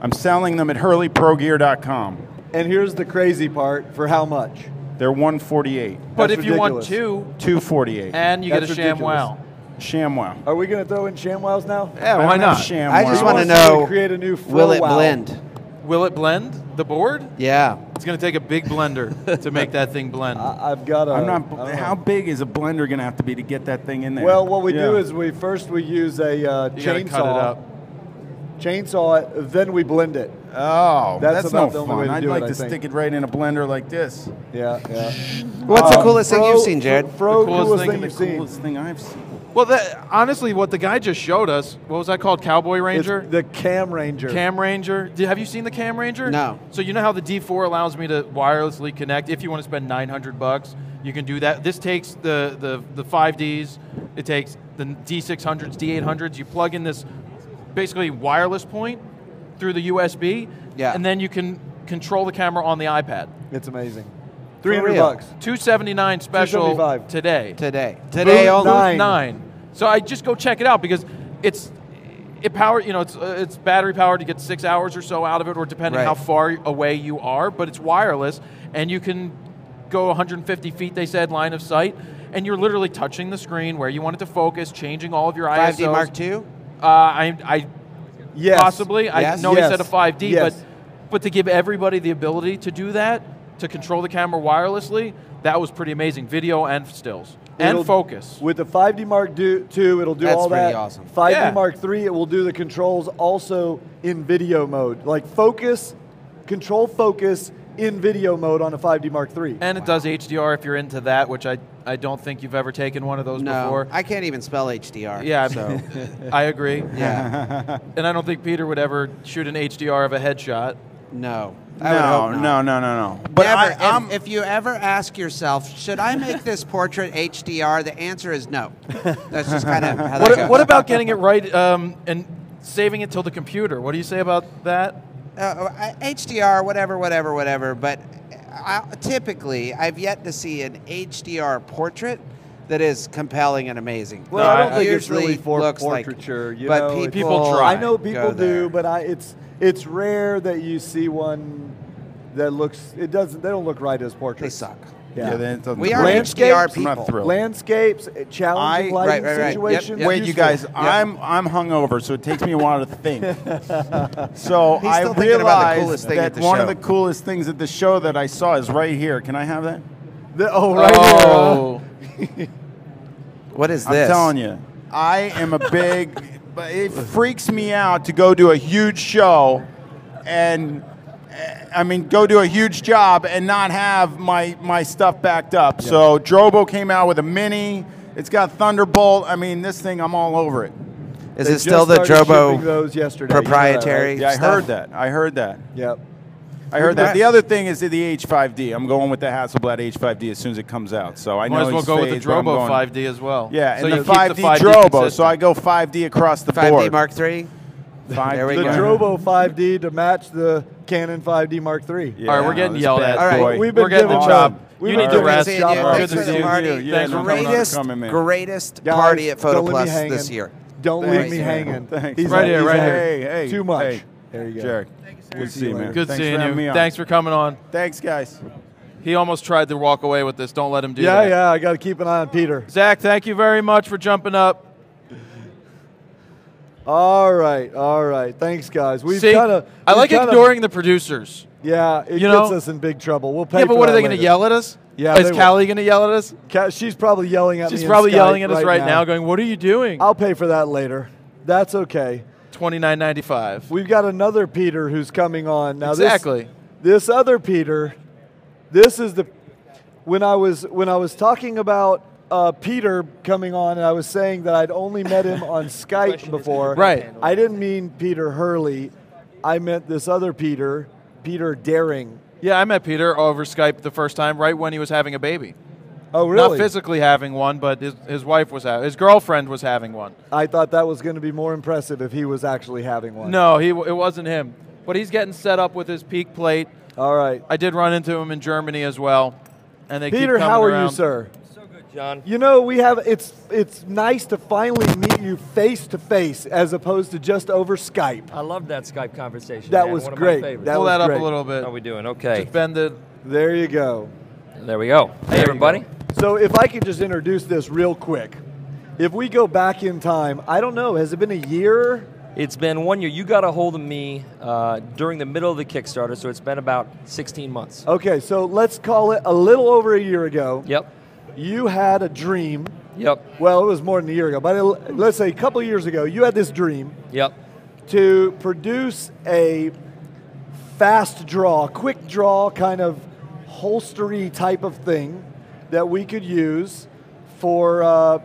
I'm selling them at hurleyprogear.com. And here's the crazy part: for how much? They're $148. But That's if you want ridiculous. $2, $248. and you get a That's ridiculous. ShamWow. ShamWow. Are we going to throw in ShamWows now? Yeah, why not? I just want to know, create a new will it FroWow. blend? Will it blend the board? Yeah. It's going to take a big blender to make that thing blend. I've got a. I'm not. How big is a blender going to have to be to get that thing in there? Well, what we do is we use a You gotta chainsaw. cut it up. Chainsaw it, then we blend it. Oh, that's about no the only way fun. to I'd do like it, I to think. stick it right in a blender like this. Yeah. What's the coolest thing you've seen, Jared? Fro, The coolest coolest thing thing in you've The seen. coolest thing I've seen. Well, honestly, what the guy just showed us, what was that called? Cowboy Ranger? It's the Cam Ranger. Cam Ranger. Have you seen the Cam Ranger? No. So you know how the D4 allows me to wirelessly connect? If you want to spend $900, you can do that. This takes the 5Ds. It takes the D600s, D800s. You plug in this basically wireless point through the USB, and then you can control the camera on the iPad. It's amazing. $300. $279 special $275 today. Today only. 9. So I just go check it out because it's battery powered. You get 6 hours or so out of it, or depending how far away you are. But it's wireless, and you can go 150 feet. They said line of sight, and you're literally touching the screen where you want it to focus, changing all of your ISOs. 5D Mark II. Yes. Possibly. Yes. I know he said a 5D, Yes. but to give everybody the ability to do that, to control the camera wirelessly, that was pretty amazing. Video and stills. And focus. With the 5D Mark II, it'll do all that. That's pretty awesome. 5D Mark III, it will do the controls also in video mode. Like control focus in video mode on a 5D Mark III. And it does HDR if you're into that, which I don't think you've ever taken one of those before. I can't even spell HDR. Yeah, so. I agree. Yeah. And I don't think Peter would ever shoot an HDR of a headshot. No. No. But never, if you ever ask yourself, should I make this portrait HDR? The answer is no. That's just kind of how that goes. What about getting it right and saving it till the computer? What do you say about that? HDR, whatever. But typically, I've yet to see an HDR portrait that is compelling and amazing. Well, I don't think it's usually really for looks portraiture. Like, but know, people try. I know people do, but it's rare that you see one that looks. They don't look right as portraits. They suck. Yeah. We are HDR people. Landscapes, challenging lighting situations. Wait, you guys, I'm hungover, so it takes me a while to think. So I realized that one of the coolest things at the show that I saw is right here. Can I have that? Here. What is this? I'm telling you, I am a big. It freaks me out to go do a huge show and go do a huge job and not have my stuff backed up. Yeah. So Drobo came out with a Mini. It's got Thunderbolt. This thing, I'm all over it. Is it still the Drobo proprietary Yeah, stuff? I heard that. Yep. I heard that. The other thing is the H5D. I'm going with the Hasselblad H5D as soon as it comes out. So I know might as well go with the Drobo 5D as well. Yeah, so and you the 5D Drobo. So I go 5D across the board. 5D Mark III? There we go. The Drobo 5D to match the Canon 5D Mark III. Yeah, all right, we're getting yelled at. All right, we've been given job. You need to rest. Thanks for the party. Greatest party at Photo Plus this year. Don't leave me hanging. Thanks. He's right here. Hey, too much. Hey. There you go. Jared. Good to see you, man. Good seeing you. Thanks for coming on. Thanks, guys. He almost tried to walk away with this. Don't let him do that. Yeah, I got to keep an eye on Peter. Zach, thank you very much for jumping up. All right. Thanks, guys. I like ignoring the producers. Yeah, it gets us in big trouble. We'll pay. Yeah, but what are they going to yell at us? Yeah, is Callie going to yell at us? She's probably yelling at me. She's probably yelling at us right now, going, "What are you doing?" I'll pay for that later. That's okay. $29.95. We've got another Peter who's coming on now. Exactly. This other Peter. This is the when I was talking about Peter coming on, and I was saying that I'd only met him on Skype before. Right. I didn't mean Peter Hurley. I meant this other Peter, Peter Daring. Yeah, I met Peter over Skype the first time, right when he was having a baby. Oh, really? Not physically having one, but his wife was his girlfriend was having one. I thought that was going to be more impressive if he was actually having one. No, it wasn't him. But he's getting set up with his peak plate. All right. I did run into him in Germany as well, and they Peter, keep coming how are around. you, sir? So good, John. You know, it's nice to finally meet you face to face as opposed to just over Skype. I love that Skype conversation. That man. was One of great. my favorites. Pull that up a little bit. How are we doing? Okay. Just bend it. There you go. There we go. Hey, everybody. So if I could just introduce this real quick. If we go back in time, I don't know, has it been a year? It's been 1 year. You got a hold of me during the middle of the Kickstarter, so it's been about 16 months. Okay, so let's call it a little over a year ago. Yep. You had a dream. Yep. Well, it was more than a year ago, but let's say a couple of years ago, you had this dream. Yep. To produce a fast draw, quick draw kind of holstery type of thing that we could use for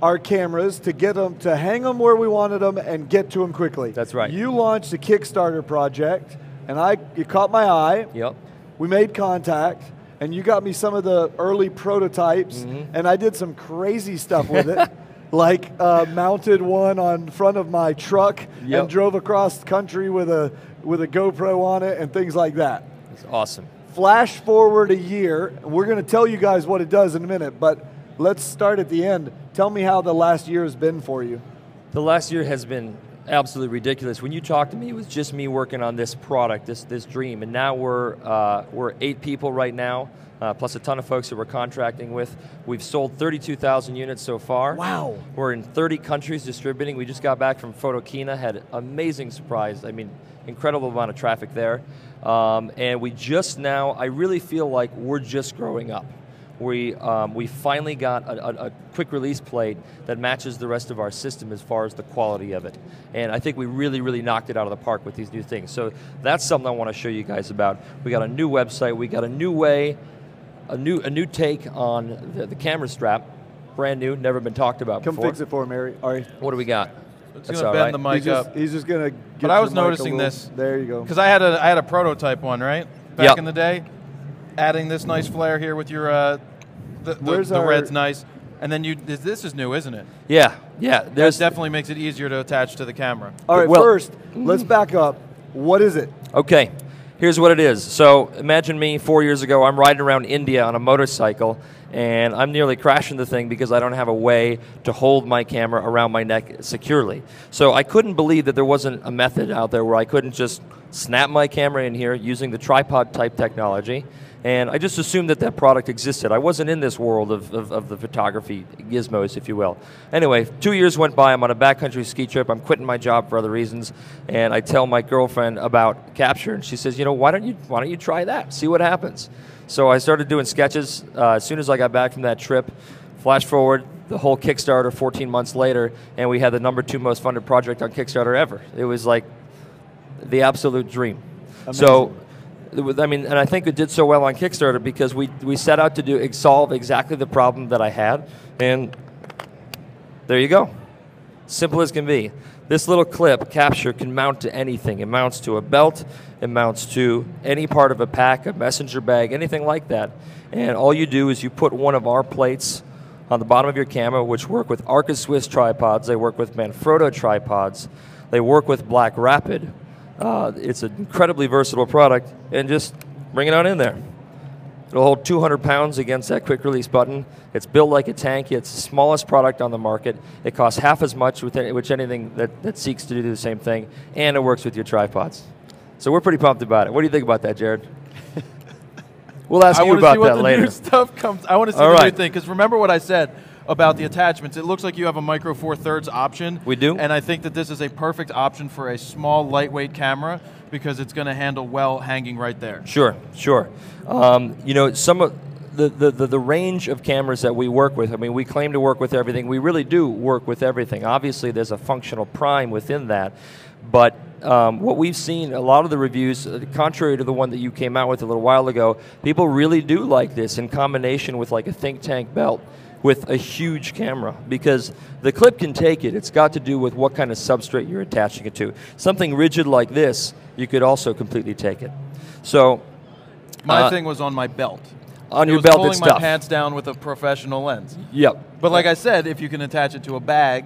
our cameras to get them, to hang them where we wanted them and get to them quickly. That's right. You launched a Kickstarter project, and you caught my eye. Yep. We made contact, and you got me some of the early prototypes, and I did some crazy stuff with it. Like mounted one on front of my truck and drove across the country with a GoPro on it and things like that. It's awesome. Flash forward a year. We're going to tell you guys what it does in a minute, but let's start at the end. Tell me how the last year has been for you. The last year has been absolutely ridiculous. When you talked to me, it was just me working on this product, this dream, and now we're 8 people right now. Plus a ton of folks that we're contracting with. We've sold 32,000 units so far. Wow. We're in 30 countries distributing. We just got back from FroKnowsPhoto, had amazing surprise. I mean, incredible amount of traffic there. And we just now, I really feel like we're just growing up. We finally got a quick release plate that matches the rest of our system as far as the quality of it. And I think we really, really knocked it out of the park with these new things. So that's something I want to show you guys about. We got a new website, we got a new way, a new take on the camera strap, brand new, never been talked about before. Come fix it for him, Ari. What do we got? It's going to bend the mic up. He's just going to get But I was your mic noticing this. There you go. Because I had a prototype one, right? Back in the day. Adding this nice flare here with your, the red's nice. And then this is new, isn't it? Yeah. That definitely makes it easier to attach to the camera. All right, first, let's back up. What is it? Okay. Here's what it is. So imagine me 4 years ago, I'm riding around India on a motorcycle, and I'm nearly crashing the thing because I don't have a way to hold my camera around my neck securely. So I couldn't believe that there wasn't a method out there where I couldn't just snap my camera in here using the tripod type technology, and I just assumed that product existed. I wasn't in this world of the photography gizmos, if you will. Anyway, 2 years went by, I'm on a backcountry ski trip, I'm quitting my job for other reasons, and I tell my girlfriend about Capture, and she says, you know, why don't you try that, see what happens? So I started doing sketches as soon as I got back from that trip. Flash forward, the whole Kickstarter 14 months later, and we had the #2 most funded project on Kickstarter ever. It was like the absolute dream. Amazing. So, I mean, and I think it did so well on Kickstarter because we set out to solve exactly the problem that I had, and there you go. Simple as can be. This little clip, Capture, can mount to anything. It mounts to a belt, it mounts to any part of a pack, a messenger bag, anything like that. And all you do is you put one of our plates on the bottom of your camera, which work with Arca Swiss tripods, they work with Manfrotto tripods, they work with Black Rapid. It's an incredibly versatile product, and just bring it on in there. It'll hold 200 pounds against that quick release button. It's built like a tank. It's the smallest product on the market. It costs half as much with anything that seeks to do the same thing, and it works with your tripods. So we're pretty pumped about it. What do you think about that, Jared? We'll ask you about that later. I want to see the new thing, because remember what I said about the attachments. It looks like you have a Micro Four Thirds option. We do. And I think that this is a perfect option for a small, lightweight camera because it's going to handle well hanging right there. Sure, sure. You know, some of the range of cameras that we work with, I mean, we claim to work with everything. We really do work with everything. Obviously, there's a functional prime within that. But what we've seen, a lot of the reviews, contrary to the one that you came out with a little while ago, people really do like this in combination with like a think tank belt with a huge camera, because the clip can take it. It's got to do with what kind of substrate you're attaching it to. Something rigid like this, you could also completely take it. So my thing was on my belt. On your belt, it's pulling tough. my pants down with a professional lens. Yep. But like I said, if you can attach it to a bag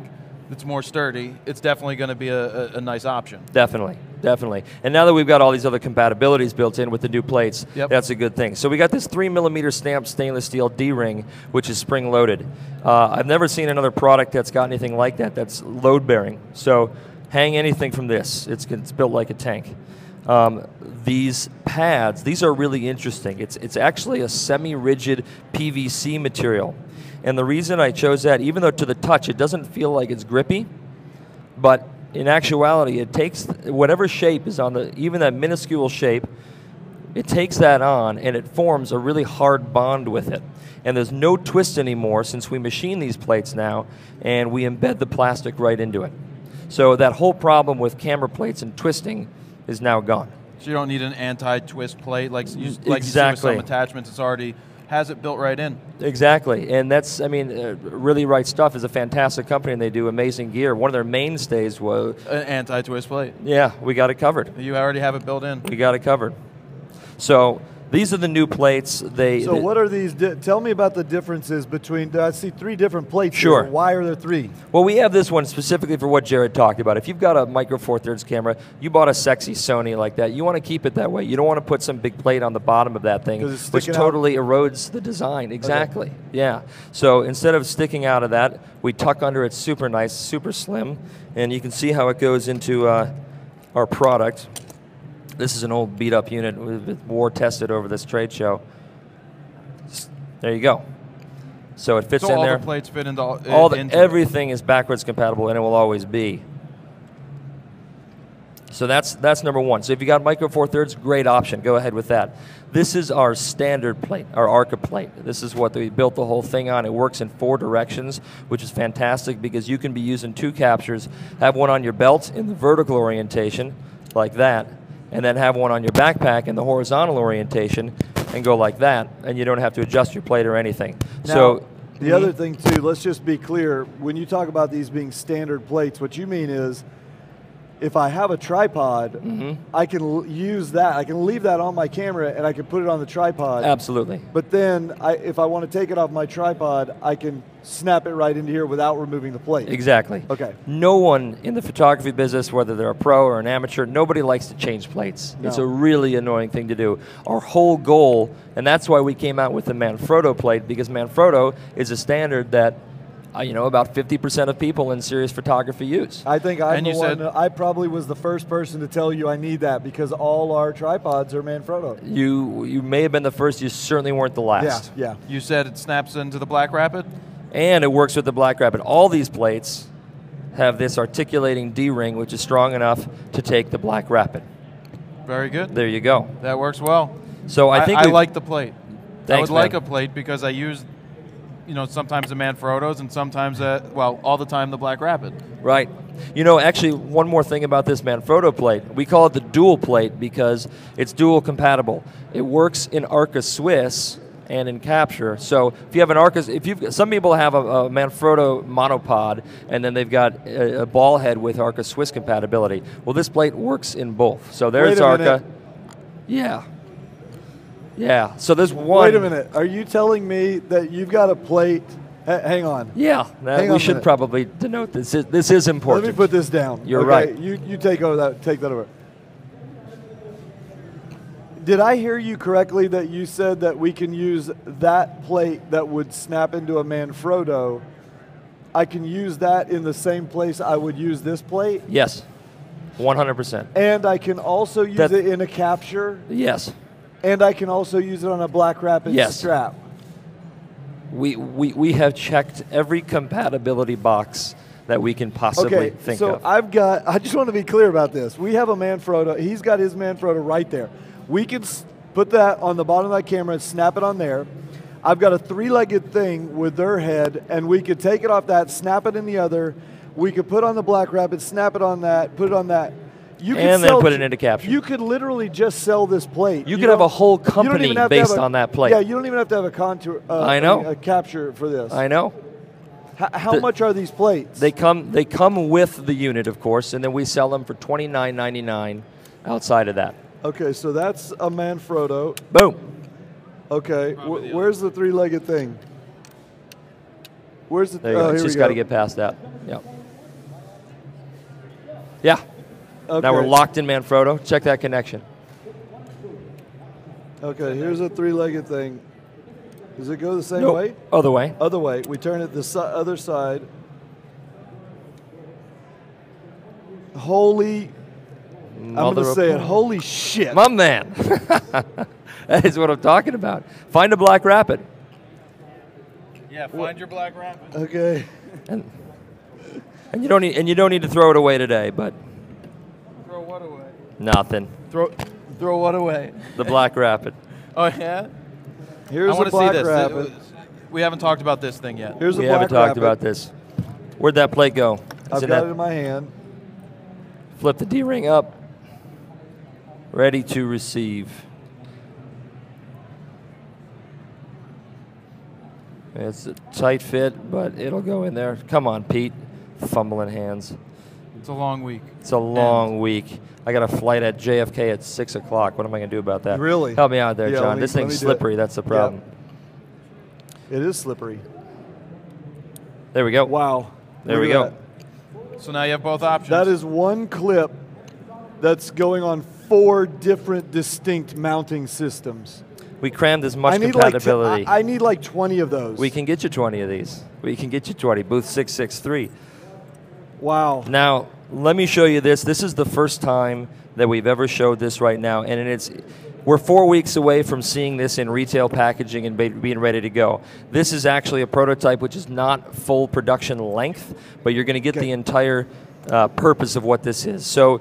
that's more sturdy, it's definitely going to be a nice option. Definitely, definitely. And now that we've got all these other compatibilities built in with the new plates, that's a good thing. So we got this 3mm stamped stainless steel D-ring, which is spring-loaded. I've never seen another product that's got anything like that that's load-bearing. So hang anything from this. It's built like a tank. These pads, these are really interesting. It's actually a semi-rigid PVC material. And the reason I chose that, even though to the touch it doesn't feel like it's grippy, but in actuality it takes whatever shape is on the, even that minuscule shape, it takes that on and it forms a really hard bond with it. And there's no twist anymore since we machine these plates now and we embed the plastic right into it. So that whole problem with camera plates and twisting is now gone. So you don't need an anti-twist plate like you see with Exactly. some attachments. It's already has it built right in. Exactly, and that's, I mean, Really Right Stuff is a fantastic company, and they do amazing gear. One of their mainstays was an anti-twist plate. Yeah, we got it covered. You already have it built in. We got it covered. So these are the new plates. So what are these? Tell me about the differences between. I see 3 different plates. Sure. Here. Why are there 3? Well, we have this one specifically for what Jared talked about. If you've got a Micro Four Thirds camera, you bought a sexy Sony like that, you want to keep it that way. You don't want to put some big plate on the bottom of that thing, which totally erodes the design. Exactly. Okay. Yeah. So instead of sticking out of that, we tuck under it super nice, super slim, and you can see how it goes into our product. This is an old beat-up unit, war tested over this trade show. There you go. So it fits in there. All the plates fit into everything is backwards compatible, and it will always be. So that's number one. So if you got Micro Four Thirds, great option. Go ahead with that. This is our standard plate, our ARCA plate. This is what we built the whole thing on. It works in 4 directions, which is fantastic because you can be using 2 captures, have one on your belt in the vertical orientation, like that, and then have one on your backpack in the horizontal orientation and go like that, and you don't have to adjust your plate or anything. Now, so the other thing too, let's just be clear, when you talk about these being standard plates, what you mean is if I have a tripod, I can use that. I can leave that on my camera and I can put it on the tripod. Absolutely. But then if I want to take it off my tripod, I can snap it right into here without removing the plate. Exactly. Okay. No one in the photography business, whether they're a pro or an amateur, nobody likes to change plates. No. It's a really annoying thing to do. Our whole goal, and that's why we came out with the Manfrotto plate, because Manfrotto is a standard that about 50% of people in serious photography use. I think I probably was the first person to tell you I need that because all our tripods are Manfrotto. You may have been the first, you certainly weren't the last. Yeah. You said it snaps into the Black Rapid? And it works with the Black Rapid. All these plates have this articulating D-ring, which is strong enough to take the Black Rapid. Very good. There you go. That works well. So I think I like the plate. Thanks, I would like man. a plate because I use, sometimes the Manfrottos and sometimes, all the time the Black Rapid. Right. Actually, one more thing about this Manfrotto plate. We call it the dual plate because it's dual compatible. It works in Arca Swiss and in capture. So if you have an Arca, some people have a Manfrotto monopod and then they've got a ball head with Arca Swiss compatibility. Well, this plate works in both. So there's Arca. Yeah. Yeah. So there's one. Wait a minute. Are you telling me that you've got a plate? Hang on. Yeah. We should probably denote this. This is important. Let me put this down. You're right. You take over that. Take that over. Did I hear you correctly that you said that we can use that plate that would snap into a Manfrotto? I can use that in the same place I would use this plate? Yes. 100%. And I can also use it in a capture? Yes. And I can also use it on a Black Rapid strap? We have checked every compatibility box that we can possibly think of. I just want to be clear about this. We have a Manfrotto. He's got his Manfrotto right there. We can put that on the bottom of that camera and snap it on there. I've got a 3-legged thing with their head, and we could take it off that, snap it in the other. We could put on the Black Rapid, snap it on that, put it on that. And then put it into capture. You could literally just sell this plate. You could have a whole company based on that plate. Yeah, you don't even have to have a contour. I know. A capture for this. I know. How much are these plates? They come with the unit, of course, and then we sell them for $29.99 outside of that. Okay, so that's a Manfrotto. Boom. Okay, where's the 3-legged thing? Where's the? There you go. It's just got to get past that. Yeah. Yeah. Okay. Now we're locked in Manfrotto. Check that connection. Okay, here's a 3-legged thing. Does it go the same way? Other way. Other way. We turn it the other side. Holy. I'm going to say it. Holy shit. My man. That is what I'm talking about. Find a Black Rapid. Yeah, find your Black Rapid. Okay. And you don't need to throw it away today, but Throw what away? nothing. Throw what away? The Black Rapid. Oh yeah. Here's I want a to see Black this. Rapid. We haven't talked about this thing yet. Here's we a Black haven't talked Rapid. about this. Where'd that plate go? I've got it in my hand. Flip the D-ring up. Ready to receive. It's a tight fit, but it'll go in there. Come on, Pete. Fumbling hands. It's a long week. It's a long week. I got a flight at JFK at 6 o'clock. What am I going to do about that? Really? Help me out there, Yeah, John. This thing's slippery. That's the problem. Yep. It is slippery. There we go. Wow. There we go. So now you have both options. That is one clip that's going on 4 different distinct mounting systems. We crammed as much I need compatibility. I need like 20 of those. We can get you 20 of these. We can get you 20. Booth 663. Wow. Now, let me show you this. This is the first time that we've ever showed this right now, and we're 4 weeks away from seeing this in retail packaging and being ready to go. This is actually a prototype which is not full production length, but you're going to get the entire purpose of what this is. So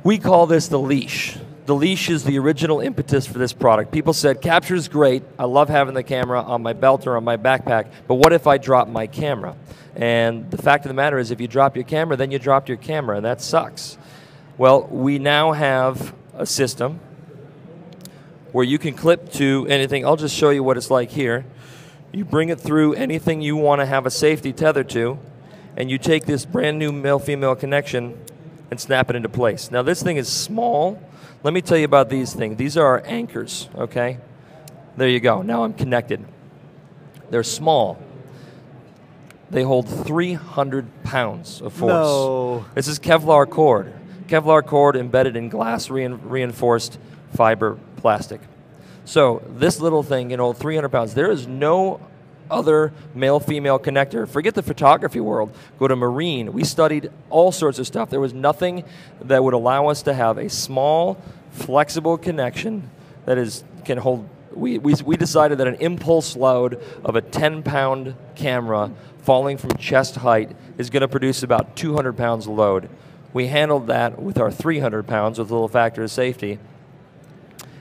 we call this the leash. The leash is the original impetus for this product. People said, capture is great. I love having the camera on my belt or on my backpack, but what if I drop my camera? And the fact of the matter is, if you drop your camera, then you dropped your camera, and that sucks. Well, we now have a system where you can clip to anything. I'll just show you what it's like here. You bring it through anything you want to have a safety tether to, and you take this brand new male-female connection and snap it into place. Now, this thing is small. Let me tell you about these things. These are our anchors, okay? There you go. Now I'm connected. They're small. They hold 300 pounds of force. No. This is Kevlar cord. Kevlar cord embedded in glass reinforced fiber plastic. So this little thing can hold 300 pounds. There is no other male-female connector. Forget the photography world. Go to marine. We studied all sorts of stuff. There was nothing that would allow us to have a small, flexible connection that can hold. We decided that an impulse load of a 10-pound camera falling from chest height is going to produce about 200 pounds of load. We handled that with our 300 pounds with a little factor of safety.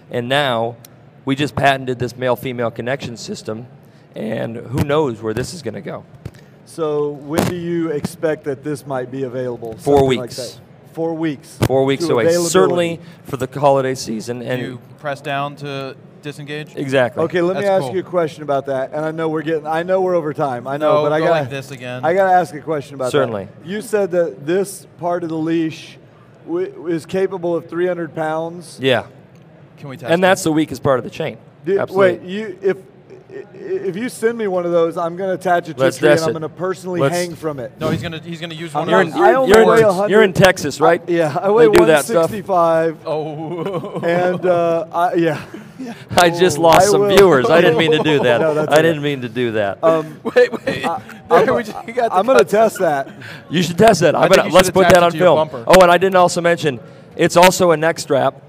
And now we just patented this male-female connection system, and who knows where this is going to go. So when do you expect that this might be available? 4 weeks. Like 4 weeks. 4 weeks away. Certainly for the holiday season. And you press down to disengage? Exactly. Okay, let me ask you a question about that. And I know we're over time. I know, but I got like this again. I got to ask a question about Certainly. that. You said that this part of the leash is capable of 300 pounds. Yeah. Can we test And that's the weakest part of the chain. Absolutely. Wait, if you send me one of those, I'm going to attach it to a tree and I'm going to personally hang from it. No, he's going to use one of those. You're in Texas, right? I weigh 165. Oh. And yeah. I just lost some viewers. I didn't mean to do that. No, I didn't mean to do that. Wait. I'm going to test that. You should test that. Let's put that on film. Oh, and I didn't also mention, it's also a neck strap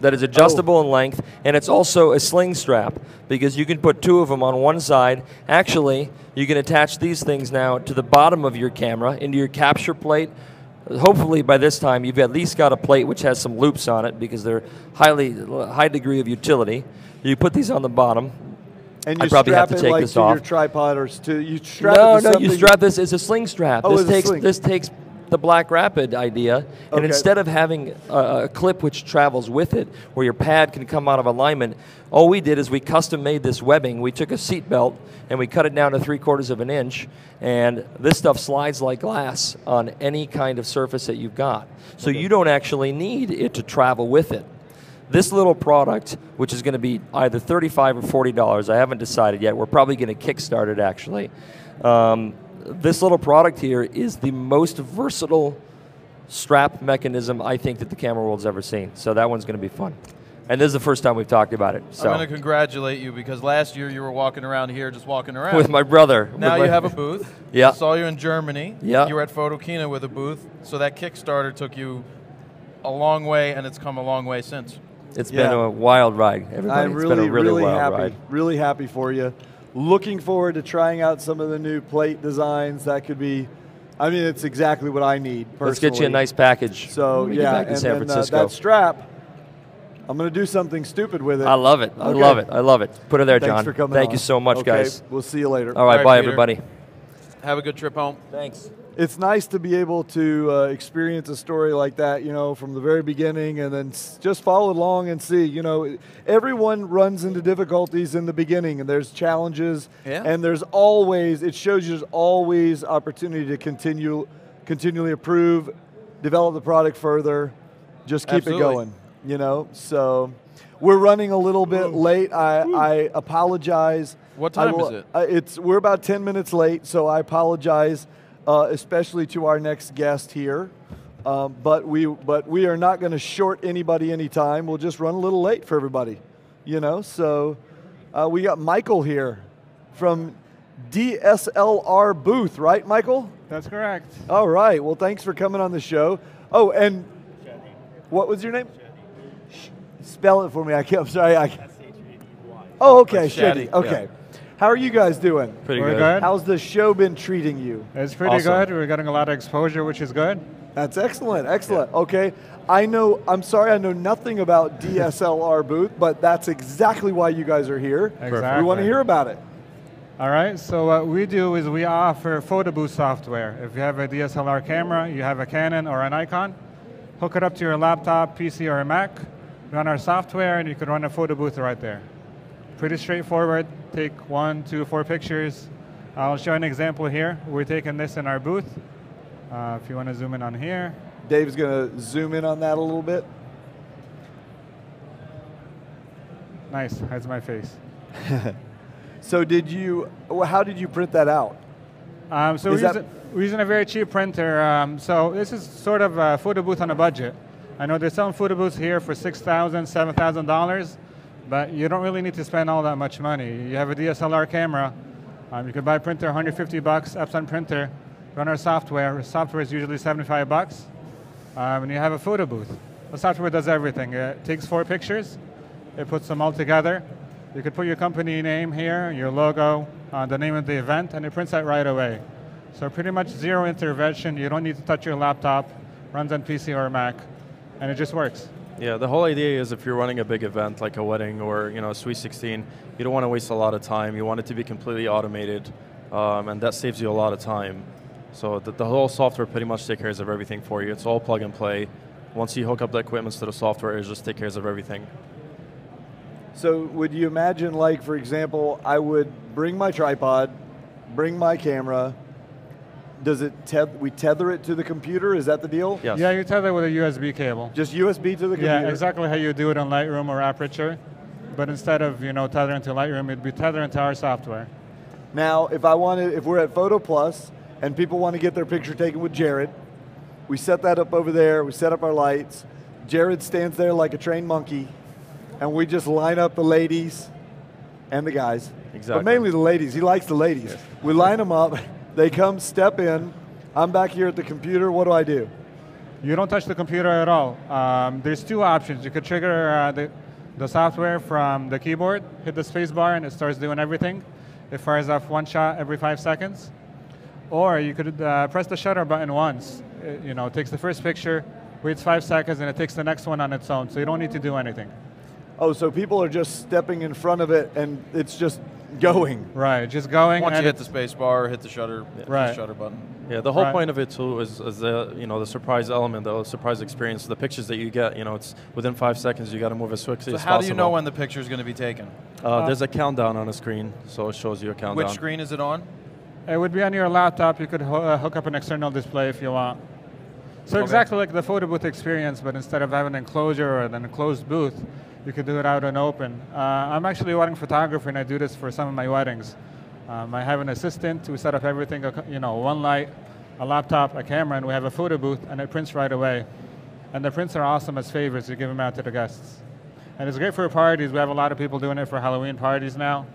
that is adjustable in length, and it's also a sling strap because you can put 2 of them on one side. Actually, you can attach these things now to the bottom of your camera into your capture plate. Hopefully by this time you've at least got a plate which has some loops on it because they're high degree of utility. You put these on the bottom. And you I probably have to take like this off. Your tripod or you strap it to you strap this as a sling strap. Oh, This takes the Black Rapid idea, and instead of having a clip which travels with it, where your pad can come out of alignment, all we did is we custom made this webbing. We took a seat belt and we cut it down to 3/4 of an inch, and this stuff slides like glass on any kind of surface that you've got. So you don't actually need it to travel with it. This little product, which is going to be either $35 or $40, I haven't decided yet. We're probably going to kickstart it actually. This little product here is the most versatile strap mechanism I think that the camera world's ever seen. So that one's going to be fun. And this is the first time we've talked about it. So. I'm going to congratulate you because last year you were walking around here just walking around. With my brother. Now you have a booth. Yeah. I saw you in Germany. Yeah. You were at Photokina with a booth. So that Kickstarter took you a long way, and it's come a long way since. It's been a wild ride, everybody. I'm it's been a really wild happy. ride. Really happy for you. Looking forward to trying out some of the new plate designs. That could be, I mean, it's exactly what I need personally. Let's get you a nice package. So yeah, and San then, Francisco. that strap, I'm going to do something stupid with it. I love it. I love it. I love it. Put it there, John. Thanks for coming Thank on. you so much, Okay, guys. we'll see you later. All right, bye, Peter. everybody. Have a good trip home. Thanks. it's nice to be able to experience a story like that, you know, from the very beginning, and then just follow along and see. You know, everyone runs into difficulties in the beginning, and there's challenges, and there's always, it shows you there's always opportunity to continually improve, develop the product further, just keep it going, you know. So we're running a little bit late. I apologize. What time is it? We're about 10 minutes late, so I apologize. Especially to our next guest here, but we are not going to short anybody any time. We'll just run a little late for everybody, you know. So we got Michael here from DSLR booth, right, Michael? That's correct. All right. Well, thanks for coming on the show. Oh, and what was your name? Spell it for me. I'm sorry. Oh, okay, Shady. Okay. Yeah. How are you guys doing? Pretty good. How's the show been treating you? It's pretty good. We're getting a lot of exposure, which is good. That's excellent. Excellent. Yeah. Okay. I'm sorry, I know nothing about DSLR booth, but that's exactly why you guys are here. Exactly. We want to hear about it. All right. So what we do is we offer photo booth software. If you have a DSLR camera, you have a Canon or a Nikon, hook it up to your laptop, PC, or a Mac, run our software, and you can run a photo booth right there. Pretty straightforward. Take 1, 2, 4 pictures. I'll show an example here. We're taking this in our booth. If you want to zoom in on here. Dave's going to zoom in on that a little bit. Nice, hides my face. So how did you print that out? So we're using a very cheap printer. So this is sort of a photo booth on a budget. I know there's some photo booths here for $6,000, $7,000. But you don't really need to spend all that much money. You have a DSLR camera. You can buy a printer, $150, Epson printer, run our software. The software is usually $75. And you have a photo booth. The software does everything. It takes 4 pictures. It puts them all together. You could put your company name here, your logo, the name of the event, and it prints that right away. So pretty much zero intervention. You don't need to touch your laptop. Runs on PC or Mac, and it just works. Yeah, the whole idea is if you're running a big event like a wedding or a Sweet 16, you don't want to waste a lot of time. You want it to be completely automated, and that saves you a lot of time. So the whole software pretty much takes care of everything for you. It's all plug and play. Once you hook up the equipment to the software, it just takes care of everything. So would you imagine, like, for example, I would bring my tripod, bring my camera. Does it we tether it to the computer? Is that the deal? Yes. Yeah, you tether with a USB cable. Just USB to the computer? Yeah, exactly how you do it on Lightroom or Aperture. But instead of tethering to Lightroom, it'd be tethering to our software. Now, if we're at Photo Plus and people want to get their picture taken with Jared, we set that up over there. We set up our lights. Jared stands there like a trained monkey, and we just line up the ladies and the guys. Exactly. But mainly the ladies. He likes the ladies. Yes. We line them up. They come, step in. I'm back here at the computer. What do I do? You don't touch the computer at all. There's 2 options. You could trigger the software from the keyboard, hit the space bar, and it starts doing everything. It fires off 1 shot every 5 seconds. Or you could press the shutter button once. It takes the first picture, waits 5 seconds, and it takes the next one on its own. So you don't need to do anything. Oh, so people are just stepping in front of it, and it's just going. Right, just going. Once you hit the space bar, hit the shutter, the shutter button. Yeah, the whole point of it too is the surprise element, the surprise experience. The pictures that you get, it's within 5 seconds. You got to move as quickly as possible. So how do you know when the picture is going to be taken? There's a countdown on the screen, so it shows you a countdown. Which screen is it on? It would be on your laptop. You could hook up an external display if you want. So exactly like the photo booth experience, but instead of having an enclosure or an enclosed booth, you could do it out and open. I'm actually a wedding photographer, and I do this for some of my weddings. I have an assistant who set up everything, one light, a laptop, a camera, and we have a photo booth, and it prints right away. And the prints are awesome as favors. You give them out to the guests. And it's great for parties. We have a lot of people doing it for Halloween parties now.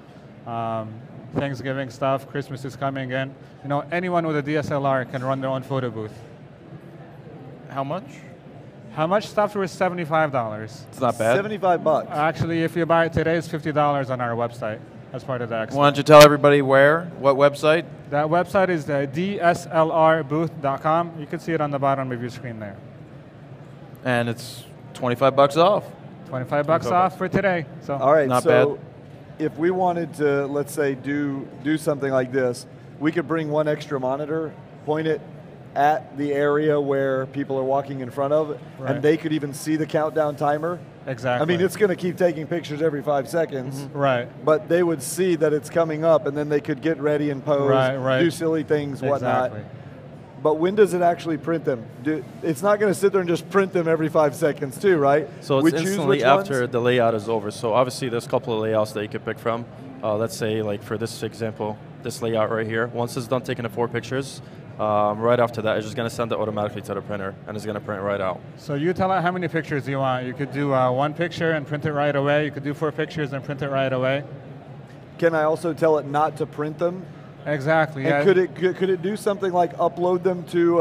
Thanksgiving stuff, Christmas is coming in. Anyone with a DSLR can run their own photo booth. How much? How much? Software is $75. It's not bad. $75. Actually, if you buy it today, it's $50 on our website as part of the extra. Why don't you tell everybody where? What website? That website is the DSLRbooth.com. You can see it on the bottom of your screen there. And it's $25 off. $25 off for today. So all right, not so bad. If we wanted to, let's say, do something like this, we could bring one extra monitor, point it at the area where people are walking in front of, and they could even see the countdown timer. Exactly. I mean, it's going to keep taking pictures every 5 seconds. Right. But they would see that it's coming up, and then they could get ready and pose, do silly things, whatnot. Exactly. But when does it actually print them? It's not going to sit there and just print them every 5 seconds too, right? So it's instantly after the layout is over. So obviously there's a couple of layouts that you can pick from. Let's say like for this example, this layout right here, once it's done taking the 4 pictures, right after that, it's just going to send it automatically to the printer, and it's going to print right out. So you tell it how many pictures you want. You could do 1 picture and print it right away. You could do 4 pictures and print it right away. Can I also tell it not to print them? Exactly. And could it do something like upload them to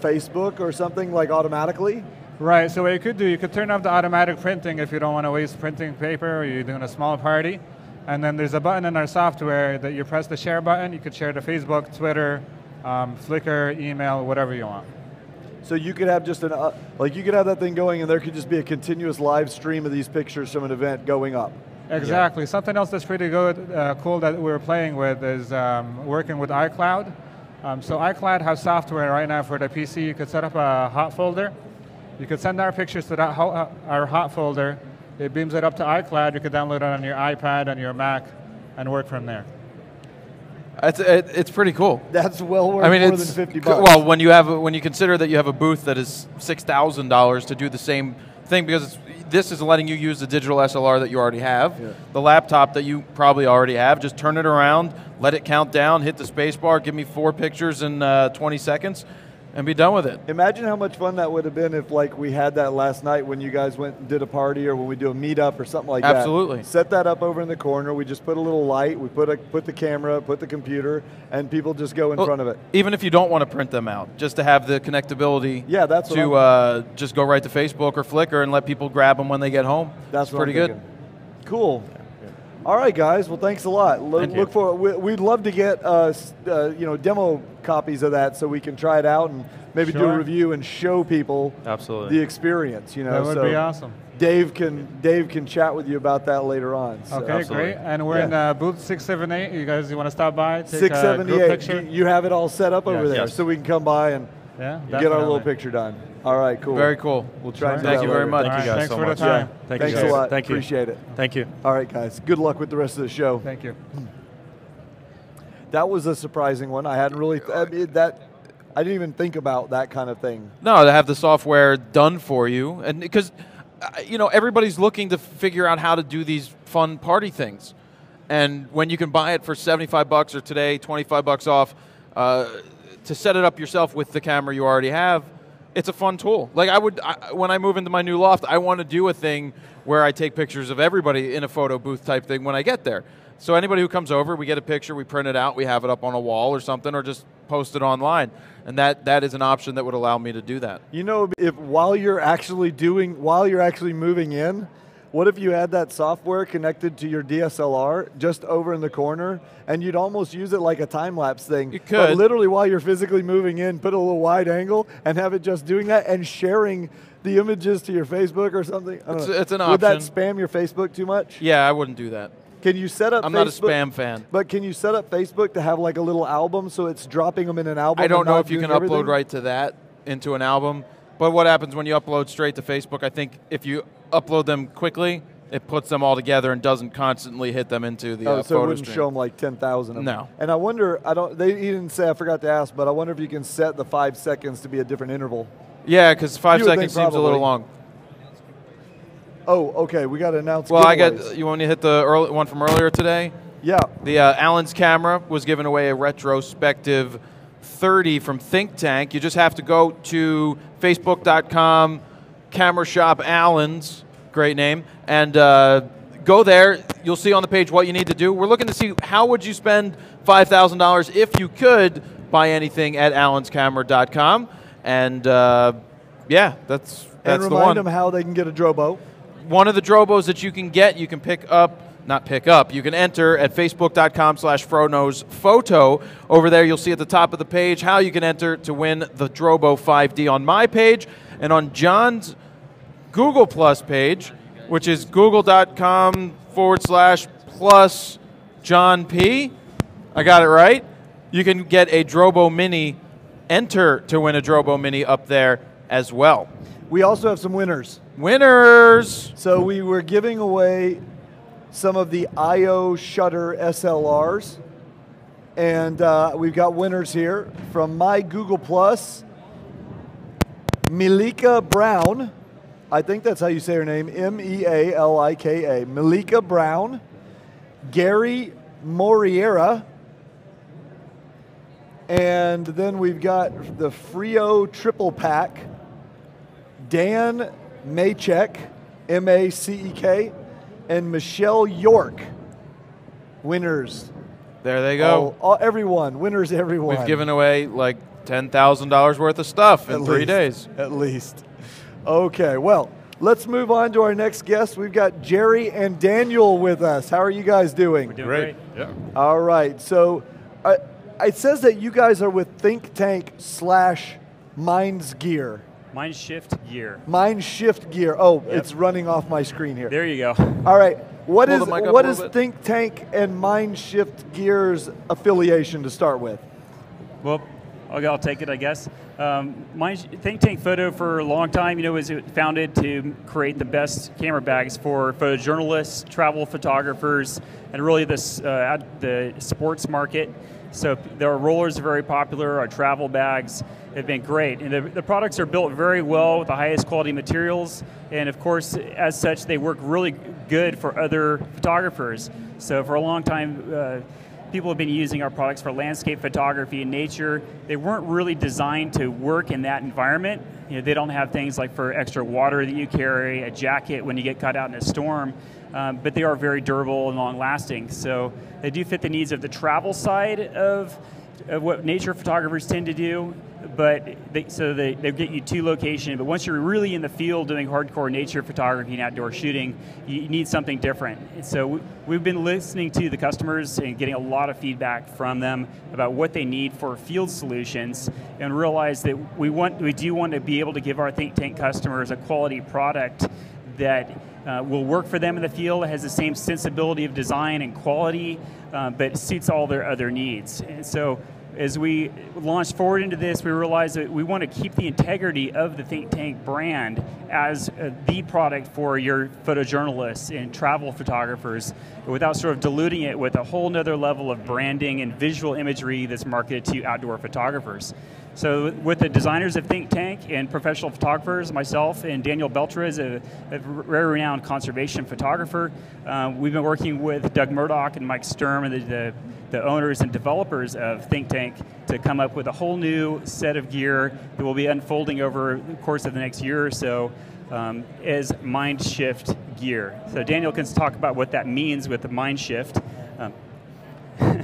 Facebook or something like automatically? Right. So what you could do, you could turn off the automatic printing if you don't want to waste printing paper or you're doing a small party. And then there's a button in our software that you press the share button. You could share to Facebook, Twitter, Flickr, email, whatever you want. So you could have just you could have that thing going, and there could just be a continuous live stream of these pictures from an event going up. Exactly. Yeah. Something else that's pretty good, cool that we're playing with is working with iCloud. So iCloud has software right now for the PC. You could set up a hot folder. You could send our pictures to that our hot folder. It beams it up to iCloud. You could download it on your iPad and your Mac and work from there. It's pretty cool. That's well worth more than $50. Well, when you consider that you have a booth that is $6,000 to do the same thing, because this is letting you use the digital SLR that you already have, the laptop that you probably already have. Just turn it around, let it count down, hit the space bar, give me 4 pictures in 20 seconds, and be done with it. Imagine how much fun that would have been if we had that last night when you guys went and did a party, or when we do a meetup or something like that. Absolutely. Set that up over in the corner. We just put a little light. We put the camera, put the computer, and people just go in front of it. Even if you don't want to print them out, just to have the connectability. Yeah, that's to just go right to Facebook or Flickr and let people grab them when they get home. That's pretty good. Cool. All right, guys. Well, thanks a lot. Look for. We'd love to get demo copies of that so we can try it out and maybe do a review and show people the experience. That would be awesome. Dave can chat with you about that later on. So. Okay, great. And we're in booth 678. You want to stop by? Take 678. A group picture? You have it all set up over there, so we can come by and get our little picture done. All right, cool. Very cool. We'll try and do that. Thank you very much. Thank you guys so much. Thanks for the time. Thanks a lot. Thank you. Appreciate it. Thank you. All right, guys. Good luck with the rest of the show. Thank you. That was a surprising one. I hadn't really I didn't even think about that kind of thing. No, to have the software done for you, and because everybody's looking to figure out how to do these fun party things, and when you can buy it for $75 or today $25 off, to set it up yourself with the camera you already have. It's a fun tool. When I move into my new loft, I want to do a thing where I take pictures of everybody in a photo booth type thing when I get there. So anybody who comes over, we get a picture, we print it out, we have it up on a wall or something, or just post it online. And that is an option that would allow me to do that. If while you're actually moving in, what if you had that software connected to your DSLR just over in the corner, and you'd almost use it like a time-lapse thing? You could. But literally while you're physically moving in, put a little wide angle and have it just doing that and sharing the images to your Facebook or something? It's an option. Would that spam your Facebook too much? Yeah, I wouldn't do that. Can you set up I'm not a spam fan. But can you set up Facebook to have like a little album so it's dropping them in an album? I don't know if you can upload right to that into an album. But what happens when you upload straight to Facebook, I think if you upload them quickly, it puts them all together and doesn't constantly hit them into the photo stream. So it wouldn't show them like 10,000 of them. No. And I wonder, he didn't say, I forgot to ask, but I wonder if you can set the 5 seconds to be a different interval. Yeah, because 5 seconds seems a little long. Oh, okay, we got to announce giveaways. You want me to hit the one from earlier today? Yeah. The Allen's camera was giving away a retrospective 30 from Think Tank. You just have to go to facebook.com, camera shop Allen's, great name, and go there. You'll see on the page what you need to do. We're looking to see how would you spend $5,000 if you could buy anything at allenscamera.com. And yeah, that's the one. And remind them how they can get a Drobo. One of the Drobos that you can get, you can you can enter at facebook.com/FroKnowsPhoto. Over there, you'll see at the top of the page how you can enter to win the Drobo 5D on my page. And on John's Google Plus page, which is google.com/plus John P. I got it right. You can get a Drobo Mini enter to win a Drobo Mini up there as well. We also have some winners. Winners! So we were giving away some of the IO Shutter SLRs. And we've got winners here from My Google Plus, Melika Brown. I think that's how you say her name, M-E-A-L-I-K-A. Melika Brown, Gary Moriera, and then we've got the Frio Triple Pack, Dan Maycheck, M-A-C-E-K, and Michelle York. Winners. There they go. Everyone. Winners, everyone. We've given away like $10,000 worth of stuff in 3 days. At least. Okay, well, let's move on to our next guest. We've got Jerry and Daniel with us. How are you guys doing? We're doing great. Yeah. All right. So it says that you guys are with Think Tank / Minds Gear. Mind Shift Gear. Mind Shift Gear. Oh, it's running off my screen here. There you go. All right. What Pull is Think Tank and Mind Shift Gear's affiliation to start with? Well, I'll take it, I guess. Think Tank Photo for a long time, was founded to create the best camera bags for photojournalists, travel photographers, and really the sports market. So our rollers are very popular. Our travel bags have been great, and the products are built very well with the highest quality materials. And of course, as such, they work really good for other photographers. So for a long time, people have been using our products for landscape photography and nature. They weren't really designed to work in that environment. They don't have things like for extra water that you carry, a jacket when you get caught out in a storm, but they are very durable and long-lasting. So they do fit the needs of the travel side of what nature photographers tend to do, but they get you to location. But once you're really in the field doing hardcore nature photography and outdoor shooting, you need something different. And so we've been listening to the customers and getting a lot of feedback from them about what they need for field solutions, and realize that we do want to be able to give our Think Tank customers a quality product that will work for them in the field, has the same sensibility of design and quality, but suits all their other needs. And so as we launched forward into this, we realized that we want to keep the integrity of the Think Tank brand as the product for your photojournalists and travel photographers, without sort of diluting it with a whole nother level of branding and visual imagery that's marketed to outdoor photographers. So with the designers of Think Tank and professional photographers, myself and Daniel Beltra is a very renowned conservation photographer. We've been working with Doug Murdoch and Mike Sturm, and the owners and developers of Think Tank, to come up with a whole new set of gear that will be unfolding over the course of the next year or so as Mind Shift gear. So Daniel can talk about what that means with the Mind Shift.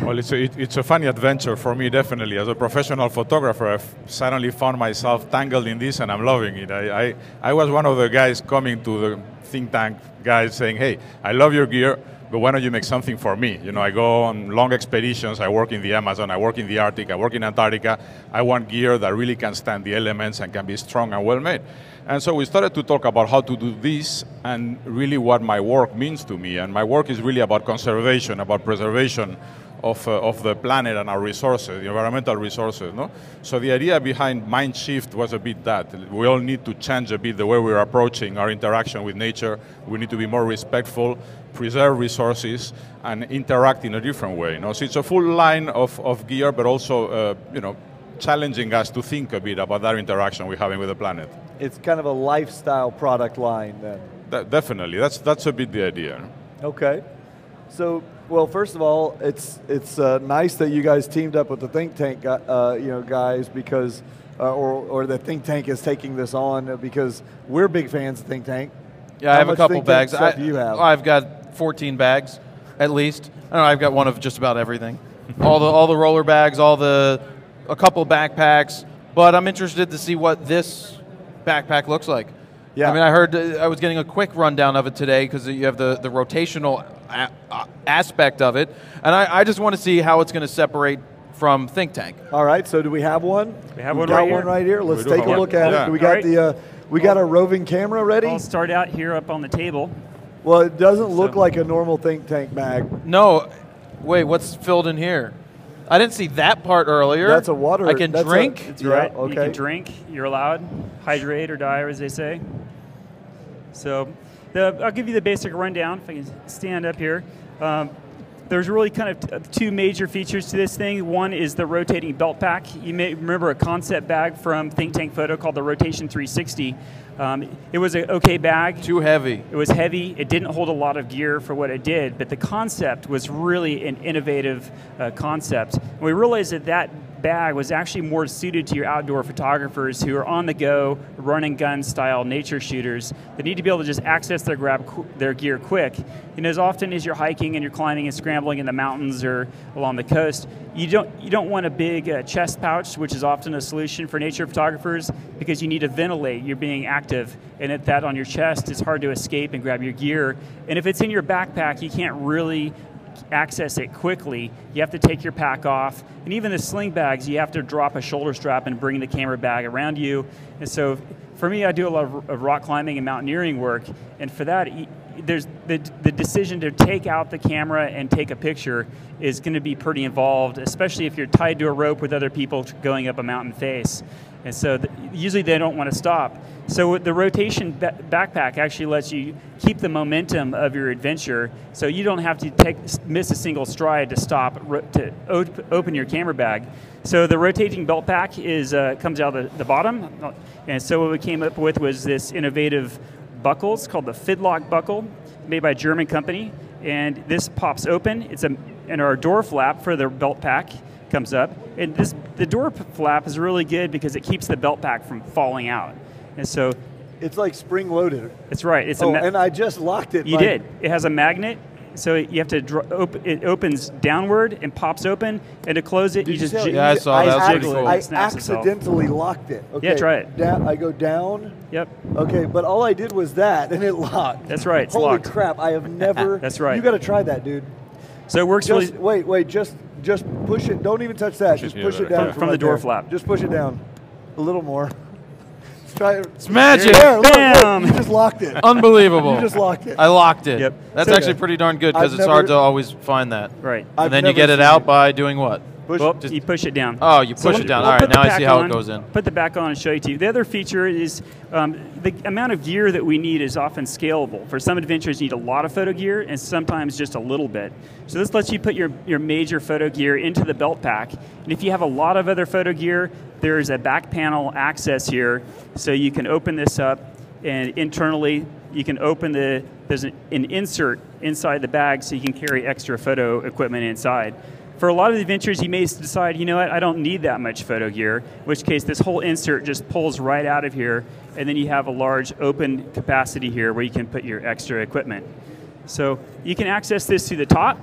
Well, it's a funny adventure for me, definitely. As a professional photographer, I've suddenly found myself tangled in this, and I'm loving it. I was one of the guys coming to the Think Tank guys saying, hey, I love your gear, but why don't you make something for me? I go on long expeditions, I work in the Amazon, I work in the Arctic, I work in Antarctica. I want gear that really can stand the elements and can be strong and well made. And so we started to talk about how to do this and really what my work means to me. And my work is really about conservation, about preservation of the planet and our resources, the environmental resources. No? So the idea behind Mind Shift was a bit that. We all need to change a bit the way we're approaching our interaction with nature. We need to be more respectful, preserve resources, and interact in a different way. So it's a full line of gear, but also challenging us to think a bit about that interaction we're having with the planet. It's kind of a lifestyle product line then. Definitely, that's a bit the idea. Okay, so well, first of all, it's nice that you guys teamed up with the Think Tank guys, because or the Think Tank is taking this on, because we're big fans of Think Tank. Yeah, I have a couple bags. Stuff do you have? I've got 14 bags, at least. I don't know, I've got one of just about everything. all the roller bags, a couple backpacks. But I'm interested to see what this backpack looks like. Yeah. I mean, I heard, I was getting a quick rundown of it today, because you have the rotational aspect of it, and I just want to see how it's going to separate from Think Tank. All right, so do we have one? We have one right here. Let's take a look at it. We got we got a roving camera ready. I'll start out here up on the table. Well, it doesn't look like a normal Think Tank bag. No. Wait, what's filled in here? I didn't see that part earlier. That's a water. I can drink. That's right. Okay. You can drink. You're allowed. Hydrate or die, as they say. So I'll give you the basic rundown if I can stand up here. There's really kind of two major features to this thing. One is the rotating belt pack. You may remember a concept bag from Think Tank Photo called the Rotation 360. It was an okay bag. Too heavy. It was heavy. It didn't hold a lot of gear for what it did, but the concept was really an innovative concept. And we realized that that bag was actually more suited to your outdoor photographers who are on the go, run and gun style nature shooters that need to be able to just access their gear quick. And as often as you're hiking and you're climbing and scrambling in the mountains or along the coast, you don't want a big chest pouch, which is often a solution for nature photographers, because you need to ventilate. You're being active, and at that on your chest, it's hard to escape and grab your gear. And if it's in your backpack, you can't really access it quickly. You have to take your pack off, and even the sling bags, you have to drop a shoulder strap and bring the camera bag around you. And so for me, I do a lot of rock climbing and mountaineering work, and for that, there's the decision to take out the camera and take a picture is going to be pretty involved, especially if you're tied to a rope with other people going up a mountain face. And so usually they don't want to stop. So the rotation backpack actually lets you keep the momentum of your adventure, so you don't have to miss a single stride to stop to open your camera bag. So the rotating belt pack comes out of the bottom, and so what we came up with was this innovative buckle. It's called the Fidlock buckle, made by a German company, and this pops open. And our door flap for the belt pack comes up, and the door flap is really good because it keeps the belt pack from falling out. And so it's like spring loaded. That's right. And I just locked it. You did. It has a magnet, so you have to it opens downward and pops open, and to close it, Did you just I saw that. That's pretty cool. I accidentally locked it. Okay. Yeah, try it. I go down. Yep. Okay, but all I did was that, and it locked. That's right. It's Holy locked. crap! I have never. That's right. You got to try that, dude. So it works really. Wait. Just push it. Don't even touch that. Just push it down from the door flap. Just push it down a little more. Let's try it. It's magic. There, look, you just locked it. Unbelievable. You just locked it. I locked it. Yep. That's actually pretty darn good because it's hard to always find that. Right. And then you get it out by doing what? You push it down. Oh, you push it down. All right, now I see how it goes in. Put the back on and show you to you. The other feature is the amount of gear that we need is often scalable. For some adventures, you need a lot of photo gear, and sometimes just a little bit. So this lets you put your major photo gear into the belt pack. And if you have a lot of other photo gear, there's a back panel access here, so you can open this up, and internally you can open there's an insert inside the bag so you can carry extra photo equipment inside. For a lot of the adventures, you may decide, you know what, I don't need that much photo gear, in which case this whole insert just pulls right out of here, and then you have a large open capacity here where you can put your extra equipment. So you can access this through the top.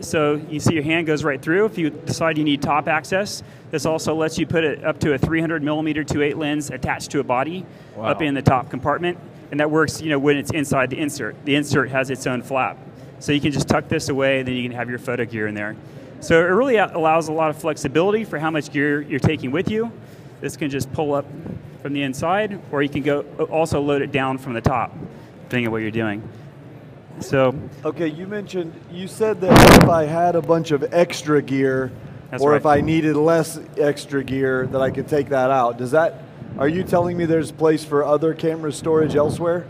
So you see your hand goes right through if you decide you need top access. This also lets you put it up to a 300mm 2.8 lens attached to a body up in the top compartment, and that works when it's inside the insert. The insert has its own flap. So you can just tuck this away, and then you can have your photo gear in there. So it really allows a lot of flexibility for how much gear you're taking with you. This can just pull up from the inside, or you can also load it down from the top, depending on what you're doing. So okay, you said that if I had a bunch of extra gear, if I needed less extra gear, that I could take that out. Are you telling me there's a place for other camera storage elsewhere?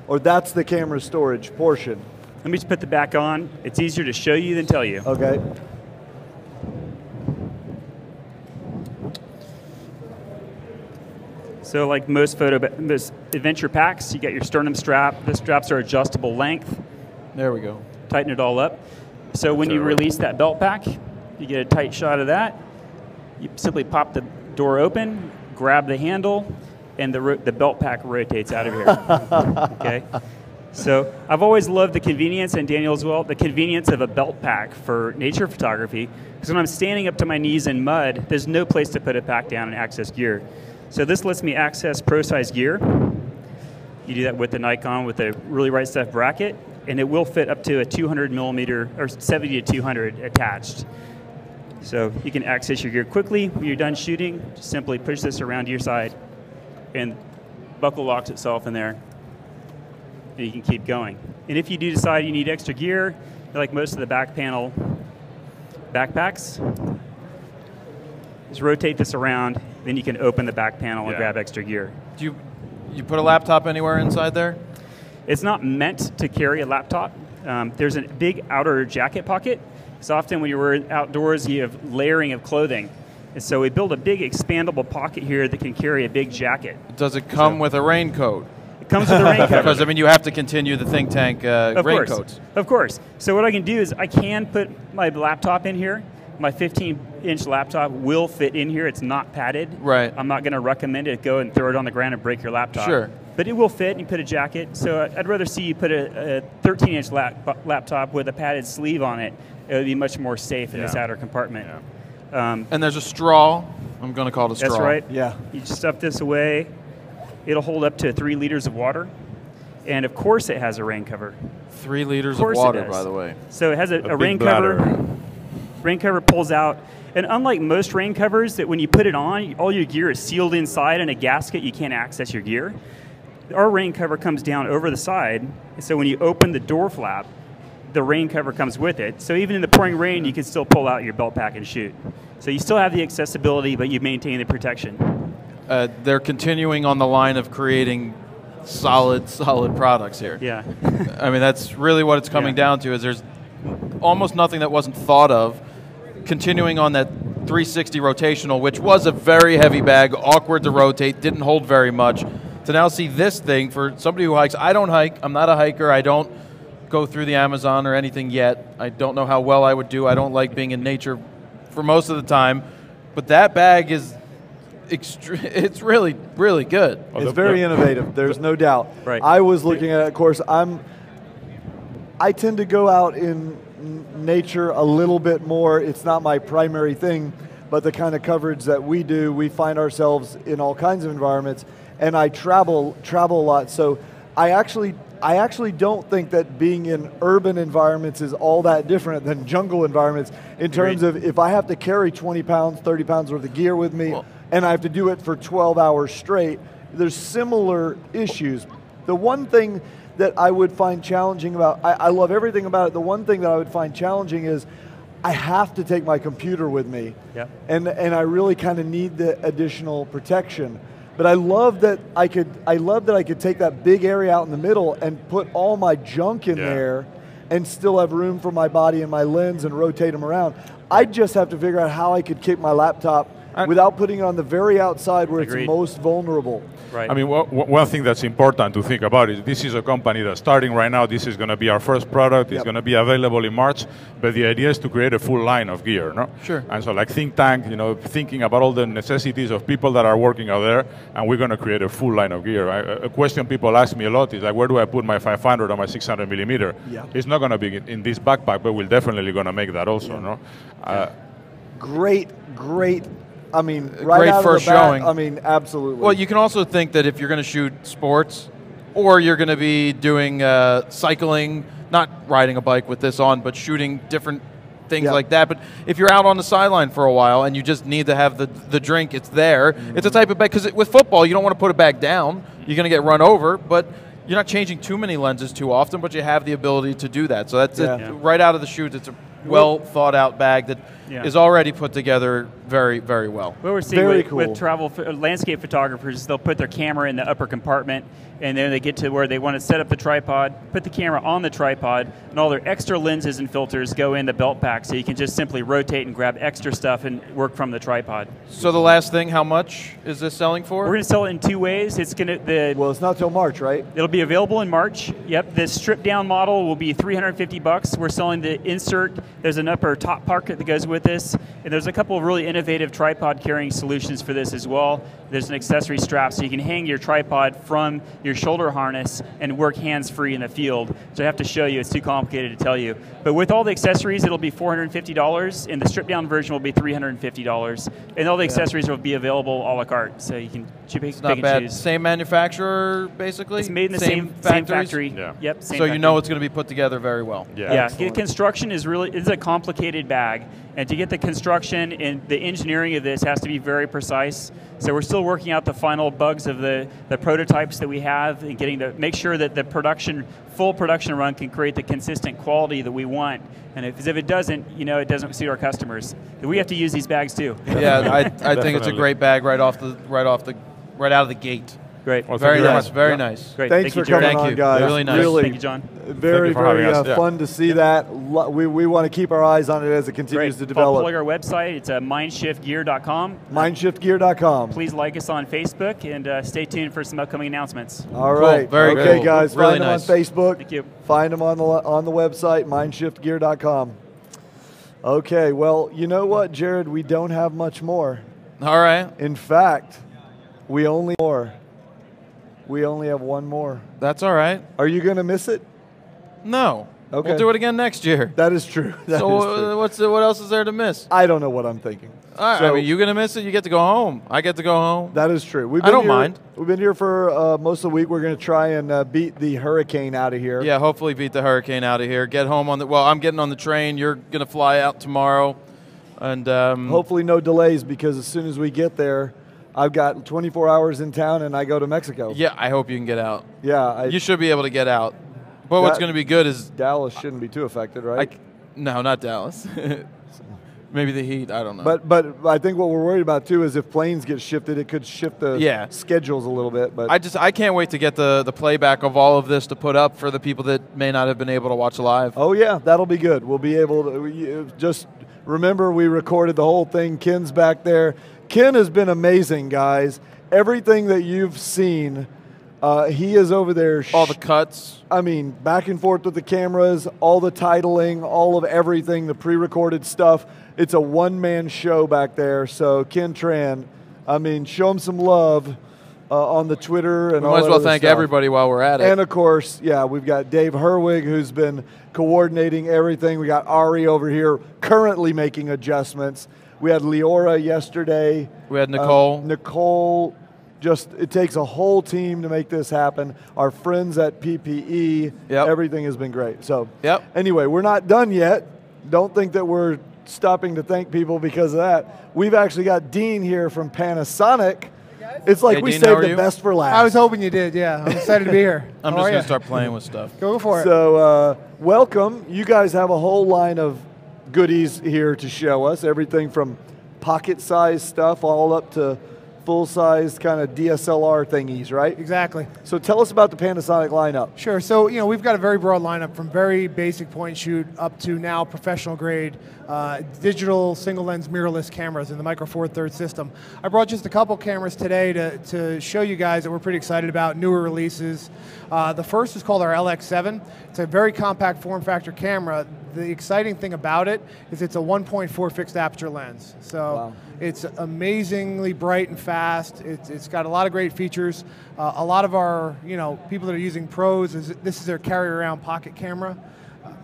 Or that's the camera storage portion? Let me just put the back on. It's easier to show you than tell you. Okay. So like most adventure packs, you get your sternum strap. The straps are adjustable length. There we go. Tighten it all up. So when you release that belt pack, you get a tight shot of that. You simply pop the door open, grab the handle, and the belt pack rotates out of here. Okay. So I've always loved the convenience, and Daniel as well, the convenience of a belt pack for nature photography. Because when I'm standing up to my knees in mud, there's no place to put it back down and access gear. So this lets me access pro-size gear. You do that with the Nikon with a really right stuff bracket, and it will fit up to a 200mm or 70 to 200 attached. So you can access your gear quickly. When you're done shooting, just simply push this around to your side, and buckle locks itself in there, and you can keep going. And if you do decide you need extra gear, like most of the back panel backpacks, Just rotate this around, then you can open the back panel and grab extra gear. Do you put a laptop anywhere inside there? It's not meant to carry a laptop. There's a big outer jacket pocket. So often when you're outdoors, you have layering of clothing. And so we build a big expandable pocket here that can carry a big jacket. Does it come with a raincoat? It comes with a raincoat. Because, I mean, you have to continue the think tank raincoats. Of course. So what I can do is I can put my laptop in here. My 15-inch laptop will fit in here. It's not padded. Right. I'm not going to recommend it. Go and throw it on the ground and break your laptop. Sure. But it will fit, and you put a jacket. So I'd rather see you put a 13-inch laptop with a padded sleeve on it. It would be much more safe in this outer compartment. And there's a straw. I'm going to call it a straw. That's right. Yeah. You just stuff this away. It'll hold up to 3 liters of water. And of course it has a rain cover. 3 liters of water, by the way. So it has a rain cover. Rain cover pulls out. And unlike most rain covers that when you put it on, all your gear is sealed inside in a gasket, you can't access your gear. Our rain cover comes down over the side. So when you open the door flap, the rain cover comes with it. So even in the pouring rain, you can still pull out your belt pack and shoot. So you still have the accessibility, but you maintain the protection. They're continuing on the line of creating solid products here. Yeah. I mean, that's really what it's coming down to, is there's almost nothing that wasn't thought of. Continuing on that 360 rotational, which was a very heavy bag, awkward to rotate, didn't hold very much. To now see this thing for somebody who hikes. I don't hike. I'm not a hiker. I don't go through the Amazon or anything yet. I don't know how well I would do. I don't like being in nature for most of the time. But that bag is it's really, really good. It's very innovative. There's no doubt. Right. I was looking at it, of course, I tend to go out in nature a little bit more. It's not my primary thing, but the kind of coverage that we do, we find ourselves in all kinds of environments, and I travel a lot. So I actually don't think that being in urban environments is all that different than jungle environments in terms of if I have to carry 20 pounds, 30 pounds worth of gear with me, and I have to do it for 12 hours straight, there's similar issues. The one thing that I would find challenging about, I love everything about it, the one thing that I would find challenging is I have to take my computer with me, and I really kind of need the additional protection. But I love that I could take that big area out in the middle and put all my junk in there and still have room for my body and my lens and rotate them around. I just have to figure out how I could keep my laptop without putting it on the very outside where it's most vulnerable. Right. I mean, one thing that's important to think about is this is a company that's starting right now. This is going to be our first product. It's going to be available in March. But the idea is to create a full line of gear, no? Sure. And so like think tank, thinking about all the necessities of people that are working out there, and we're going to create a full line of gear. A question people ask me a lot is like, where do I put my 500 or my 600 millimeter? Yeah. It's not going to be in this backpack, but we're definitely going to make that also, no? Great. I mean, great out first of the bat, showing. I mean, absolutely. Well, you can also think that if you're going to shoot sports, or you're going to be doing cycling, not riding a bike with this on, but shooting different things like that. But if you're out on the sideline for a while and you just need to have the drink, it's there. Mm-hmm. It's a type of bag, because with football, you don't want to put it back down. You're going to get run over, but you're not changing too many lenses too often, but you have the ability to do that. So that's right out of the chute. It's a well thought out bag that is already put together very, very well. What we're seeing with travel landscape photographers, they'll put their camera in the upper compartment, and then they get to where they want to set up the tripod, put the camera on the tripod, and all their extra lenses and filters go in the belt pack, so you can just simply rotate and grab extra stuff and work from the tripod. So the last thing, how much is this selling for? We're going to sell it in 2 ways. It's not till March, right? It'll be available in March. Yep. The stripped down model will be $350. We're selling the insert. There's an upper top pocket that goes with this, and there's a couple of really innovative tripod carrying solutions for this as well. There's an accessory strap, so you can hang your tripod from your shoulder harness and work hands-free in the field. So I have to show you, it's too complicated to tell you. But with all the accessories, it'll be $450, and the stripped-down version will be $350. And all the accessories will be available a la carte, so you can pick and choose. Same manufacturer, basically? It's made in the same factory. Yeah. Yep, same so factory. You know it's going to be put together very well. Yeah. Construction is a complicated bag, And to get the construction and the engineering of this has to be very precise. So we're still working out the final bugs of the prototypes that we have and getting to make sure that the full production run can create the consistent quality that we want. And if it doesn't, it doesn't suit our customers. We have to use these bags too. Yeah, I think it's a great bag right out of the gate. Great. Well, very nice. Very nice. Great. Thanks for coming on, guys. Really nice. Really, thank you, John. Very fun to see that. We want to keep our eyes on it as it continues to develop. I'll plug our website. It's mindshiftgear.com. Mindshiftgear.com. Please like us on Facebook and stay tuned for some upcoming announcements. All right. Very okay, good. guys. Really Find nice. them on Facebook. Thank you. Find them on the website, mindshiftgear.com. Okay. Well, you know what, Jared? We don't have much more. All right. In fact, we only have one more. That's all right. Are you going to miss it? No. Okay. We'll do it again next year. That is true. That is true. What else is there to miss? I don't know what I'm thinking. I mean, you're going to miss it? You get to go home. I get to go home. That is true. I don't mind. We've been here for most of the week. We're going to try and beat the hurricane out of here. Yeah, hopefully beat the hurricane out of here. Get home I'm getting on the train. You're going to fly out tomorrow. And hopefully no delays, because as soon as we get there, I've got 24 hours in town and I go to Mexico. Yeah, I hope you can get out. Yeah. You should be able to get out. But what's going to be good is... Dallas shouldn't be too affected, right? No, not Dallas. Maybe the heat, I don't know. But I think what we're worried about too is if planes get shifted, it could shift the schedules a little bit. But I can't wait to get the playback of all of this to put up for the people that may not have been able to watch live. Oh yeah, that'll be good. We'll be able to just remember we recorded the whole thing. Ken's back there. Ken has been amazing, guys. Everything that you've seen, he is over there. All the cuts. I mean, back and forth with the cameras, all the titling, all of everything, the pre-recorded stuff. It's a one-man show back there. So Ken Tran, I mean, show him some love on the Twitter and all that. Might as well thank everybody while we're at it. And of course, yeah, we've got Dave Herwig, who's been coordinating everything. We got Ari over here currently making adjustments. We had Leora yesterday. We had Nicole. Nicole, it takes a whole team to make this happen. Our friends at PPE, everything has been great. So anyway, we're not done yet. Don't think that we're stopping to thank people because of that. We've actually got Dean here from Panasonic. It's like we saved the best for last. I was hoping you did, yeah. I'm excited to be here. I'm just going to start playing with stuff. Go for it. So welcome. You guys have a whole line of goodies here to show us. Everything from pocket-sized stuff all up to full-size kind of DSLR thingies, right? Exactly. So tell us about the Panasonic lineup. Sure. So, we've got a very broad lineup from very basic point shoot up to now professional grade digital single lens mirrorless cameras in the Micro Four Thirds system. I brought just a couple cameras today to show you guys that we're pretty excited about, newer releases. The first is called our LX7. It's a very compact form factor camera. The exciting thing about it is it's a 1.4 fixed aperture lens. So it's amazingly bright and fast. It's got a lot of great features. A lot of our people that are using pros, this is their carry around pocket camera.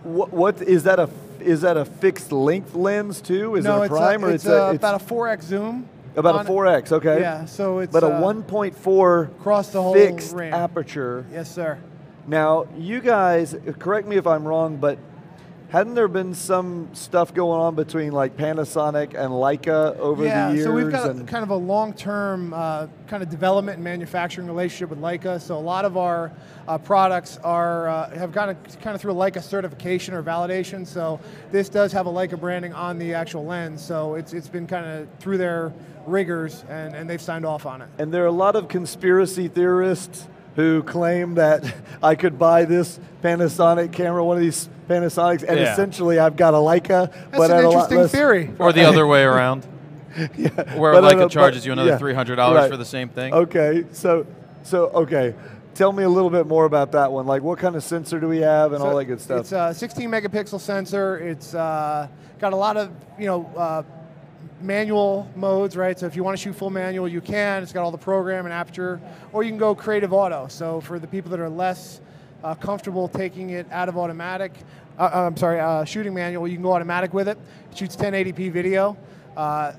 What is that a fixed length lens too? Is it a prime or it's about a 4x zoom? About a 4x, okay. Yeah, so it's but a 1.4 across the whole fixed range. Aperture. Yes, sir. Now, you guys, correct me if I'm wrong, but hadn't there been some stuff going on between like Panasonic and Leica over the years? Yeah, so we've got kind of a long-term kind of development and manufacturing relationship with Leica. So a lot of our products have gone kind of through a Leica certification or validation. So this does have a Leica branding on the actual lens. So it's been kind of through their rigors, and they've signed off on it. And there are a lot of conspiracy theorists who claim that I could buy this Panasonic camera, one of these Panasonics, and essentially I've got a Leica. That's an interesting theory. Or the other way around. Where Leica charges you another $300 for the same thing. Okay, so okay. Tell me a little bit more about that one. Like, what kind of sensor do we have and all that good stuff? It's a 16 megapixel sensor. It's got a lot of manual modes, right? So if you want to shoot full manual, you can. It's got all the program and aperture, or you can go creative auto. So for the people that are less comfortable taking it out of automatic, shooting manual, you can go automatic with it. It shoots 1080p video.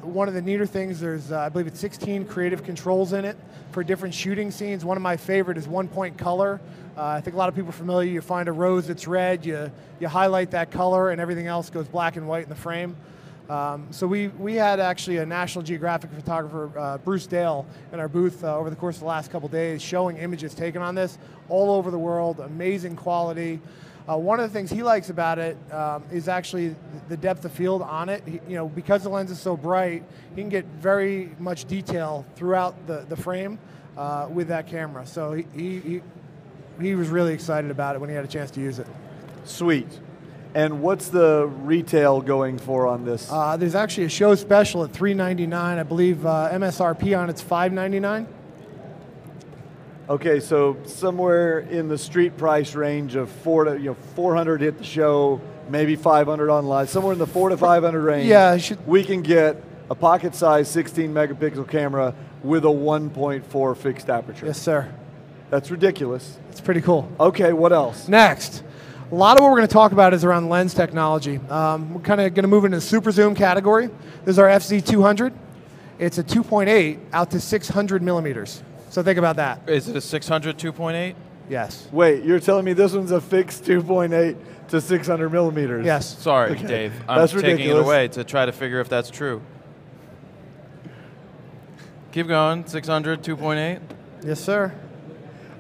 One of the neater things, there's I believe it's 16 creative controls in it for different shooting scenes. One of my favorite is one-point color. I think a lot of people are familiar. You find a rose that's red, you highlight that color, and everything else goes black and white in the frame. So we had actually a National Geographic photographer, Bruce Dale, in our booth over the course of the last couple days, showing images taken on this all over the world, amazing quality. One of the things he likes about it is actually the depth of field on it. Because the lens is so bright, he can get very much detail throughout the frame with that camera. So he was really excited about it when he had a chance to use it. Sweet. And what's the retail going for on this? There's actually a show special at $399. I believe MSRP on it's $599. Okay, so somewhere in the street price range of 400 hit the show, maybe 500 online, somewhere in the 400 to 500 range. Yeah, we can get a pocket-sized 16 megapixel camera with a 1.4 fixed aperture. Yes, sir. That's ridiculous. It's pretty cool. Okay, what else? Next. A lot of what we're going to talk about is around lens technology. We're kind of going to move into the super zoom category. This is our FZ200. It's a 2.8 out to 600 millimeters. So think about that. Is it a 600 2.8? Yes. Wait, you're telling me this one's a fixed 2.8 to 600 millimeters? Yes. Sorry, Okay. Dave. I'm That's taking ridiculous. it away to try to figure if that's true. Keep going. 600 2.8? Yes, sir.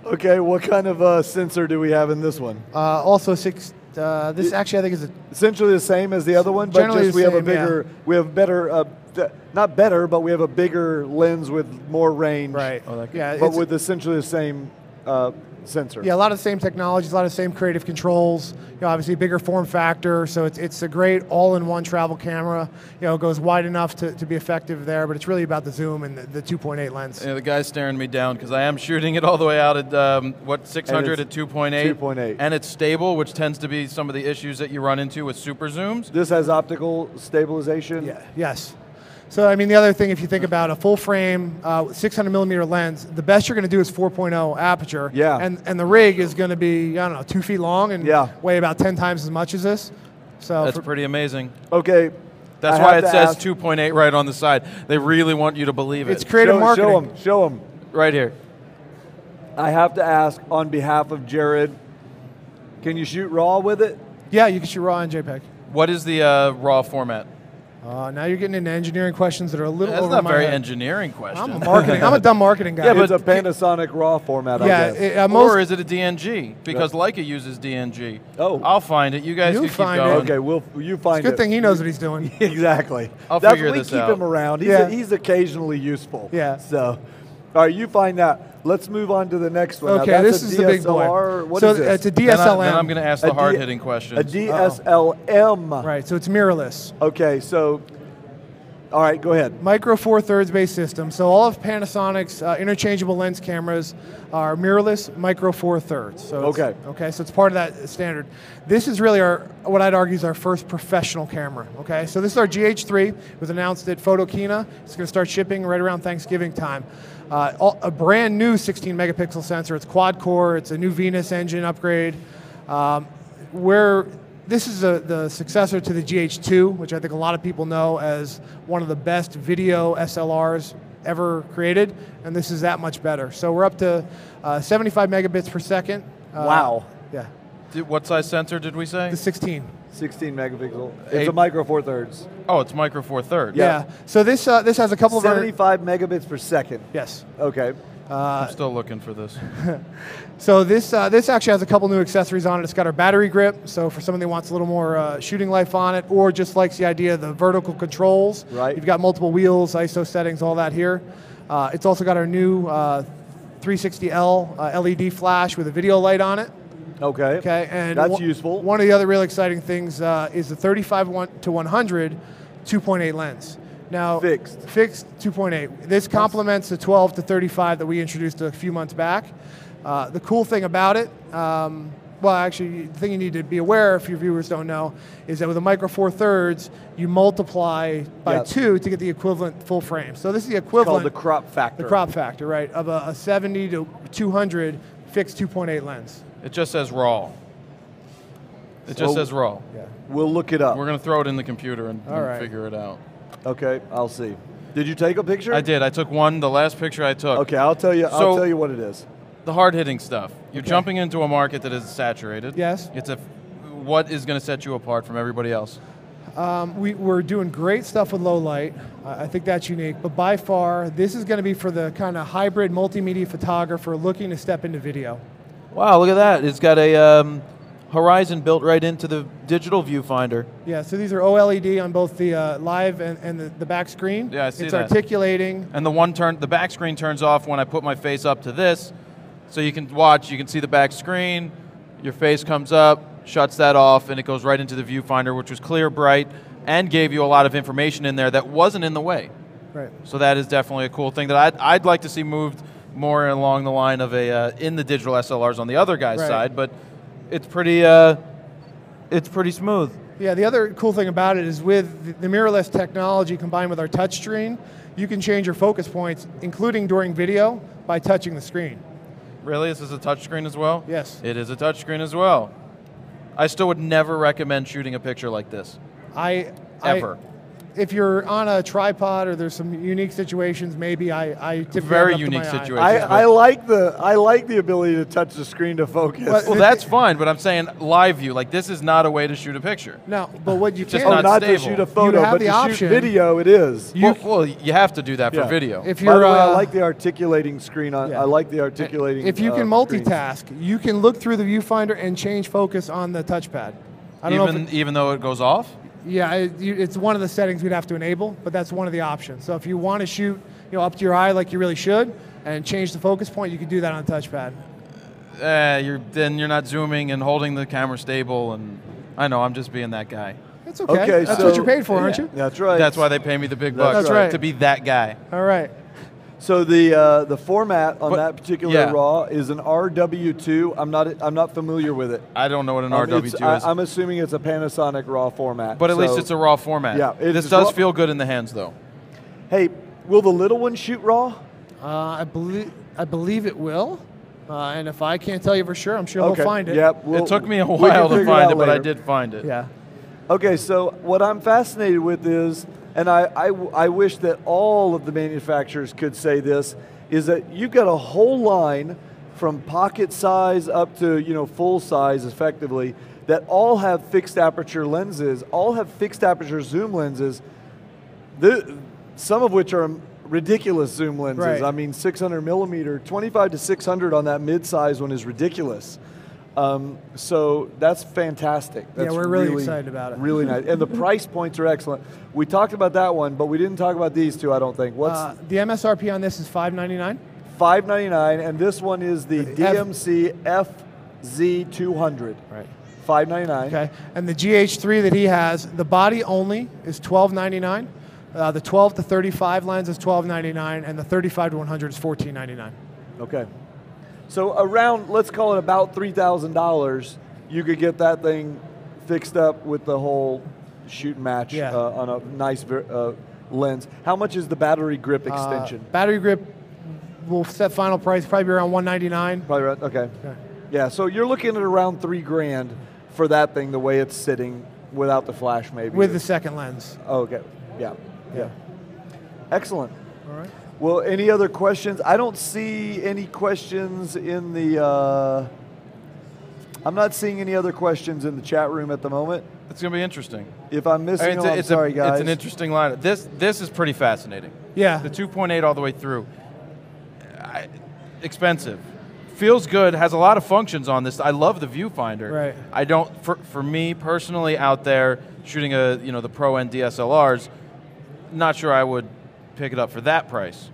Okay, what kind of sensor do we have in this one? Also this actually I think is essentially the same as the other one, but Generally just the we have a same, bigger, we have better, not better, but we have a bigger lens with more range. Right. Yeah, but it's with essentially the same sensor. Yeah, a lot of the same technologies, a lot of the same creative controls. Obviously a bigger form factor, so it's a great all-in-one travel camera. It goes wide enough to be effective there, but it's really about the zoom and the 2.8 lens. Yeah, the guy's staring me down because I am shooting it all the way out at 600 at 2.8. 2.8. And it's stable, which tends to be some of the issues that you run into with super zooms. This has optical stabilization? Yeah. Yes. So, I mean, the other thing, if you think about a full frame, 600 millimeter lens, the best you're going to do is 4.0 aperture. Yeah. And the rig is going to be, I don't know, 2 feet long and weigh about 10 times as much as this. So that's pretty amazing. Okay. That's why it says 2.8 right on the side. They really want you to believe it. It's creative marketing. Show them. Right here. I have to ask on behalf of Jared, can you shoot RAW with it? Yeah, you can shoot RAW and JPEG. What is the RAW format? Now you're getting into engineering questions that are a little That's over not my very head. engineering question. I'm a dumb marketing guy. Yeah, but it's a Panasonic RAW format, I guess. Or is it a DNG? Because Leica uses DNG. Oh. I'll find it. You guys can keep going. Okay, you find it. It's a good thing he knows what he's doing. Exactly. I'll That's figure we this keep out. him around. He's occasionally useful. Yeah. So, all right, you find that. Let's move on to the next one. Okay, now, this that's is the big boy. What so is this? it's a DSLM. Then I'm going to ask the hard-hitting questions. A DSLM. Right, so it's mirrorless. Okay, so, all right, go ahead. Micro Four Thirds based system. So all of Panasonic's interchangeable lens cameras are mirrorless Micro Four Thirds. So so it's part of that standard. This is really what I'd argue is our first professional camera. Okay, so this is our GH3. It was announced at Photokina. It's going to start shipping right around Thanksgiving time. A brand new 16 megapixel sensor. It's quad core. It's a new Venus engine upgrade. This is the successor to the GH2, which I think a lot of people know as one of the best video SLRs ever created, and this is that much better. So we're up to 75 megabits per second. Wow. Yeah. What size sensor did we say? The 16. 16 megapixel. It's a Micro Four Thirds. Oh, it's Micro Four Thirds. Yeah. So this has a couple of 75 megabits per second. Yes. Okay. I'm still looking for this. So this actually has a couple new accessories on it. It's got our battery grip, so for somebody who wants a little more shooting life on it, or just likes the idea of the vertical controls. Right. You've got multiple wheels, ISO settings, all that here. It's also got our new 360L LED flash with a video light on it. Okay. Okay. And that's useful. One of the other really exciting things is the 35 to 100 2.8 lens. Now, fixed 2.8. This complements the 12 to 35 that we introduced a few months back. The cool thing about it, well, actually, the thing you need to be aware, if your viewers don't know, is that with a Micro Four Thirds, you multiply by 2 to get the equivalent full frame. So this is the equivalent. It's called the crop factor. The crop factor, right, of a 70 to 200 fixed 2.8 lens. It just says RAW. It just says RAW. Yeah. We'll look it up. We're going to throw it in the computer and right. figure it out. Okay, I'll see. Did you take a picture? I did. I took one. The last picture I took. Okay, I'll tell you what it is. The hard-hitting stuff. You're jumping into a market that is saturated. Yes. What is going to set you apart from everybody else? We're doing great stuff with low light. I think that's unique. But by far, this is going to be for the kind of hybrid multimedia photographer looking to step into video. Wow, look at that. It's got a horizon built right into the digital viewfinder. Yeah, so these are OLED on both the live and the back screen. Yeah, I see it's that. It's articulating. And the back screen turns off when I put my face up to this. So you can watch, you can see the back screen, your face comes up, shuts that off, and it goes right into the viewfinder, which was clear, bright, and gave you a lot of information in there that wasn't in the way. Right. So that is definitely a cool thing that I'd like to see moved more along the line of in the digital SLRs on the other guy's side, but it's pretty smooth. Yeah, the other cool thing about it is with the mirrorless technology combined with our touchscreen, you can change your focus points, including during video, by touching the screen. Really? This is a touchscreen as well? Yes. It is a touchscreen as well. I still would never recommend shooting a picture like this. Ever. If you're on a tripod or there's some unique situations, maybe I typically very unique situation. I like the ability to touch the screen to focus. Well, that's fine, but I'm saying live view. Like, this is not a way to shoot a picture. No, but what you just can not to shoot a photo, but to shoot video, it is. Well, you have to do that for video. If By you're, the way, I like the articulating screen. I like the articulating. If you can multitask, you can look through the viewfinder and change focus on the touchpad. I don't know even though it goes off. Yeah, it's one of the settings we'd have to enable, but that's one of the options. So if you want to shoot, up to your eye like you really should, and change the focus point, you can do that on the touchpad. Then you're not zooming and holding the camera stable, and I know I'm just being that guy. It's okay. That's what you're paid for, aren't you? That's right. That's why they pay me the big bucks. That's right. To be that guy. All right. So the format on that particular RAW is an RW2. I'm not familiar with it. I don't know what an RW2 is. I'm assuming it's a Panasonic RAW format. But at least it's a RAW format. Yeah, this does feel good in the hands, though. Hey, will the little one shoot RAW? I believe it will. And if I can't tell you for sure, I'm sure they'll find it. Yeah, it took me a while to find it, but I did find it. Yeah. Okay, so what I'm fascinated with is, and I wish that all of the manufacturers could say this, is that you've got a whole line from pocket size up to full size effectively that all have fixed aperture lenses, all have fixed aperture zoom lenses, some of which are ridiculous zoom lenses. Right. I mean 600 millimeter, 25 to 600 on that mid-size one is ridiculous. So that's fantastic. That's we're really excited about it. Really nice. And the price points are excellent. We talked about that one, but we didn't talk about these two, I don't think. What's the MSRP on this is $599. $599, and this one is the DMC FZ200. Right. $599. Okay. And the GH3 that he has, the body only is $1299. The 12 to 35 lens is $1299, and the 35 to 100 is $1499. Okay. So around, let's call it about $3,000, you could get that thing fixed up with the whole shoot and match on a nice lens. How much is the battery grip extension? Battery grip, we'll set final price, probably be around $199. Probably right, okay. Yeah, so you're looking at around $3,000 for that thing, the way it's sitting, without the flash maybe. With the second lens. Okay, yeah. Excellent. All right. Well, any other questions? I don't see any questions in the, I'm not seeing any other questions in the chat room at the moment. It's going to be interesting. If I'm missing them, I'm sorry, guys. It's an interesting lineup. This is pretty fascinating. Yeah. The 2.8 all the way through. Expensive. Feels good, has a lot of functions on this. I love the viewfinder. Right. I don't, for me personally out there shooting the Pro End DSLRs, not sure I would pick it up for that price.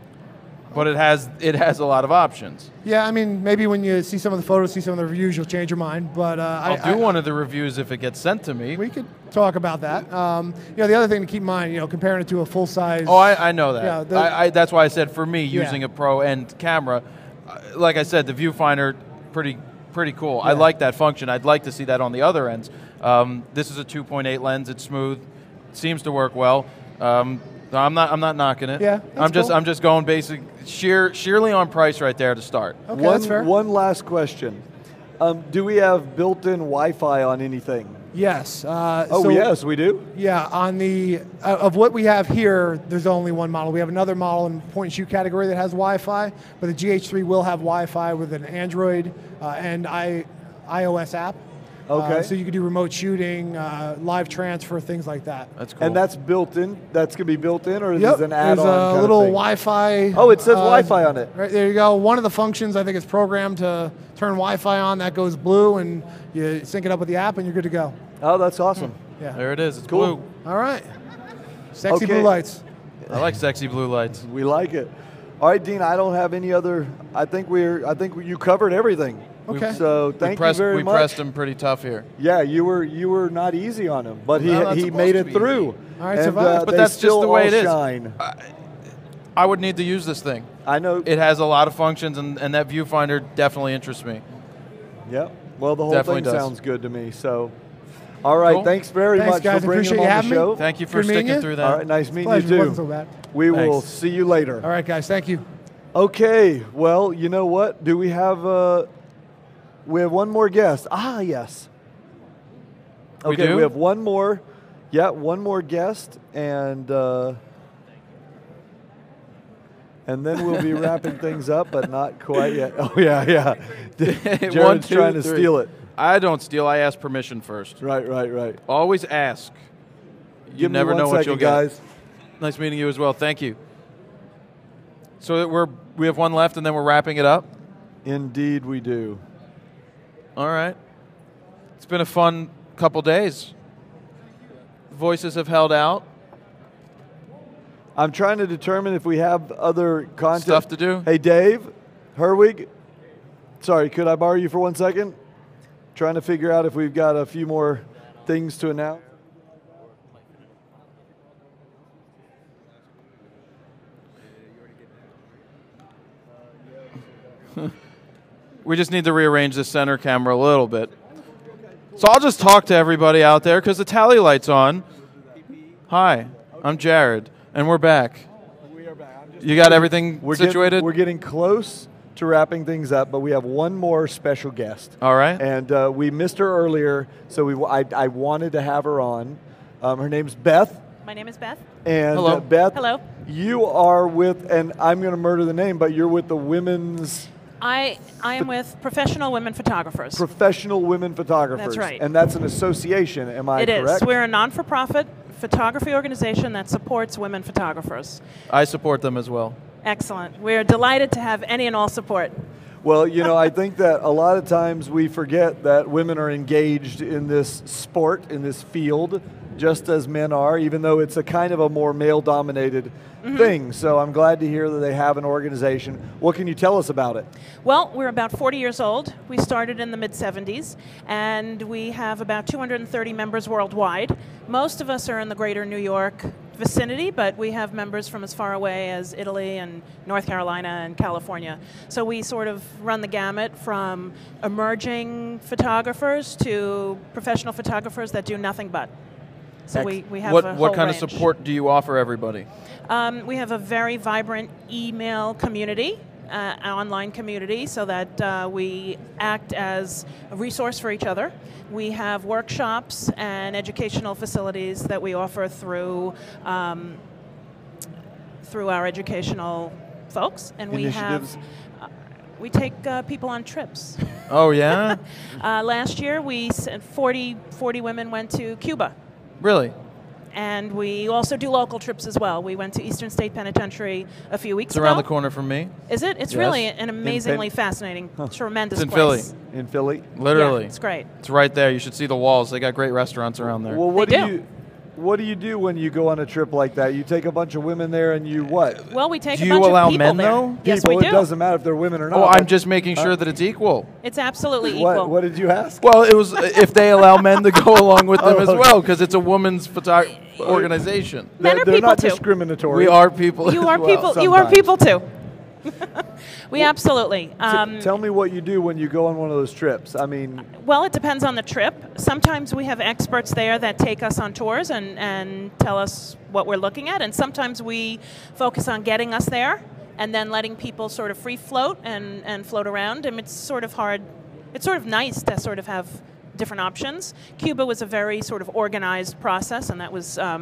But it has a lot of options. Yeah, I mean, maybe when you see some of the photos, see some of the reviews, you'll change your mind. But I'll do one of the reviews if it gets sent to me. We could talk about that. The other thing to keep in mind, comparing it to a full size. Oh, I know that. Yeah, that's why I said for me using a Pro End camera, like I said, the viewfinder pretty cool. Yeah. I like that function. I'd like to see that on the other ends. This is a 2.8 lens. It's smooth. Seems to work well. I'm not knocking it. Yeah, I'm just going basic, sheerly on price right there to start. Okay, that's fair. One last question: do we have built-in Wi-Fi on anything? Yes. Yes, we do. Yeah, on the of what we have here, there's only one model. We have another model in point and shoot category that has Wi-Fi, but the GH3 will have Wi-Fi with an Android and iOS app. Okay. So you can do remote shooting, live transfer, things like that. That's cool. And that's built in? That's going to be built in, or is Yep. this an add-on There's a kind little of thing? Wi-Fi. Oh, it says Wi-Fi on it. Right there you go. One of the functions, I think, is programmed to turn Wi-Fi on. That goes blue, and you sync it up with the app, and you're good to go. Oh, that's awesome. Yeah. There it is. It's Cool. blue. All right. Sexy Okay. blue lights. I like sexy blue lights. We like it. All right, Dean, I don't have any other. I think you covered everything. Okay. So thank you very much. We pressed him pretty tough here. Yeah, you were not easy on him, but Well, he made it through. All right, and, survived. But they that's just still the way all it is. shine. I would need to use this thing. I know. It has a lot of functions, and that viewfinder definitely interests me. Yep. Well, the whole Definitely thing does. sounds good to me. So, all right. Cool. Thanks very Thanks, much guys. for bringing Appreciate him you on the having me. show. Thank you for Good meeting sticking you. through that. All right. Nice meeting Pleasure. you It too. wasn't so bad. We will Thanks. see you later. All right, guys. Thank you. Okay. Well, you know what? Do we have? We have one more guest. Ah, yes. We Okay. do? We have one more. Yeah, one more guest, and then we'll be wrapping things up, but not quite yet. Oh yeah. Jared's One, two, trying to three. steal it. I don't steal. I ask permission first. Right. Always ask. You Give me never one know what second, you'll get. guys. Nice meeting you as well. Thank you. So we have one left, and then we're wrapping it up. Indeed, we do. All right. It's been a fun couple days. Voices have held out. I'm trying to determine if we have other content. Stuff to do? Hey, Dave, Herwig. Sorry, could I borrow you for 1 second? Trying to figure out if we've got a few more things to announce. We just need to rearrange the center camera a little bit. So I'll just talk to everybody out there because the tally light's on. Hi, I'm Jared, and we're back. We are back. You got everything situated? We're getting close to wrapping things up, but we have one more special guest. All right. And we missed her earlier, so I wanted to have her on. Her name's Beth. My name is Beth. And Hello. Beth, Hello. you are with, and I'm going to murder the name, but you're with the Women's... I am with Professional Women Photographers. Professional Women Photographers. That's right. And that's an association, am I correct? It is. We're a non-for-profit photography organization that supports women photographers. I support them as well. Excellent. We're delighted to have any and all support. Well, you know, I think that a lot of times we forget that women are engaged in this sport, in this field, just as men are, even though it's a kind of a more male-dominated thing. So I'm glad to hear that they have an organization. What can you tell us about it? Well, we're about 40 years old. We started in the mid-'70s, and we have about 230 members worldwide. Most of us are in the greater New York vicinity, but we have members from as far away as Italy and North Carolina and California. So we sort of run the gamut from emerging photographers to professional photographers that do nothing but. So we have a whole What kind range. of support do you offer everybody? We have a very vibrant email community, online community, so that we act as a resource for each other. We have workshops and educational facilities that we offer through our educational folks, and we have. We take people on trips. Oh, yeah? Last year, 40 women went to Cuba. Really? And we also do local trips as well. We went to Eastern State Penitentiary a few weeks It's ago. around the corner from me. Is it? It's Yes. really an amazingly fascinating, tremendous It's in place. Philly. In Philly? Literally. Yeah, it's great. It's right there. You should see the walls. They got great restaurants around there. Well, what do you do when you go on a trip like that? You take a bunch of women there and you what? Well, we take Do a you bunch allow of people men, there. though? Yes, People, we do. It doesn't matter if they're women or not. Oh, I'm just making sure that it's equal. It's absolutely What? equal. What did you ask? Well, it was if they allow men to go along with them as okay. well, because it's a women's organization. Men are they're people not too. discriminatory. We are people. You as are well. people. You are sometimes. people too. We absolutely. Tell me what you do when you go on one of those trips. I mean, Well, it depends on the trip. Sometimes we have experts there that take us on tours and tell us what we're looking at, and sometimes we focus on getting us there and then letting people sort of free float and float around. And it's sort of hard. It's sort of nice to sort of have different options. Cuba was a very sort of organized process, and that was a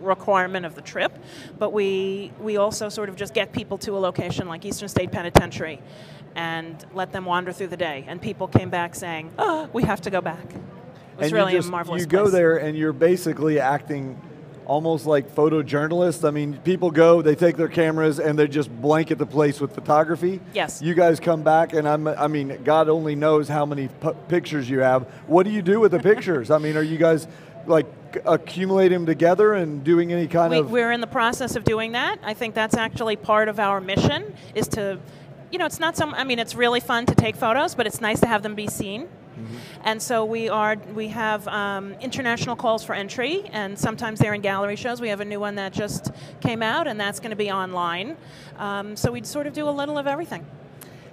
requirement of the trip. But we also sort of just get people to a location like Eastern State Penitentiary and let them wander through the day. And people came back saying, "Oh, we have to go back." It was really a marvelous You go place. there and you're basically acting almost like photojournalists. I mean, people go, they take their cameras and they just blanket the place with photography. Yes. You guys come back and I mean, God only knows how many pictures you have. What do you do with the pictures? I mean, are you guys like accumulating them together and doing any kind of... We're in the process of doing that. I think that's actually part of our mission is to, you know, it's not some, I mean, it's really fun to take photos, but it's nice to have them be seen. And so we have international calls for entry, and sometimes they're in gallery shows. We have a new one that just came out, and that's going to be online. So we sort of do a little of everything.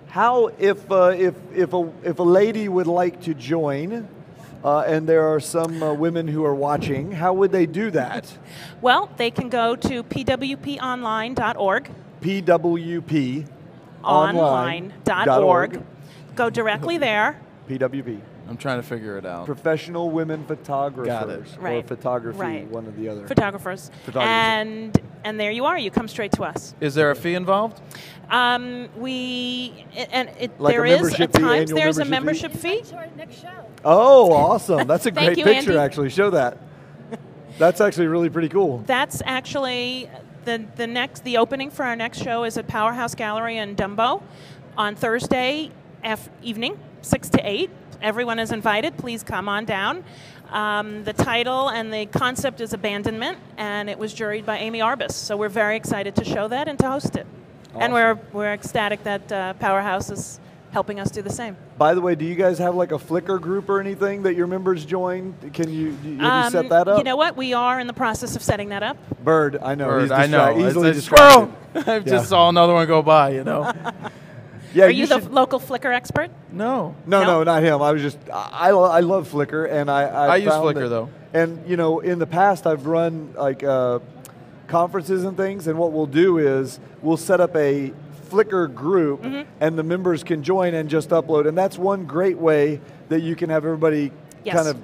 How, if a lady would like to join, and there are some women who are watching, how would they do that? Well, they can go to pwponline.org. pwponline.org. Go directly there. PWP. I'm trying to figure it out. Professional women photographers. Got it. Or Right. photography, Right. one or the other. Photographers. And there you are. You come straight to us. Is there a fee involved? Like there a is membership at fee, times annual there's a membership membership fee. Oh, awesome. That's a Thank great you, picture, Andy. actually. Show that. That's actually really pretty cool. That's actually the opening for our next show is at Powerhouse Gallery in Dumbo on Thursday evening, 6 to 8. Everyone is invited. Please come on down. The title and the concept is Abandonment, and it was juried by Amy Arbus. So we're very excited to show that and to host it. Awesome. And we're ecstatic that Powerhouse is helping us do the same. By the way, do you guys have like a Flickr group or anything that your members join? Have you set that up? You know what? We are in the process of setting that up. Bird, I know. Bird, He's I know. easily It's a distracted. squirrel! I just saw another one go by, you know. Yeah, Are you the local Flickr expert? No. No, not him. I was just, I love Flickr, and I use found Flickr, though. And, you know, in the past, I've run, like, conferences and things, and what we'll do is we'll set up a Flickr group, and the members can join and just upload, and that's one great way that you can have everybody kind of,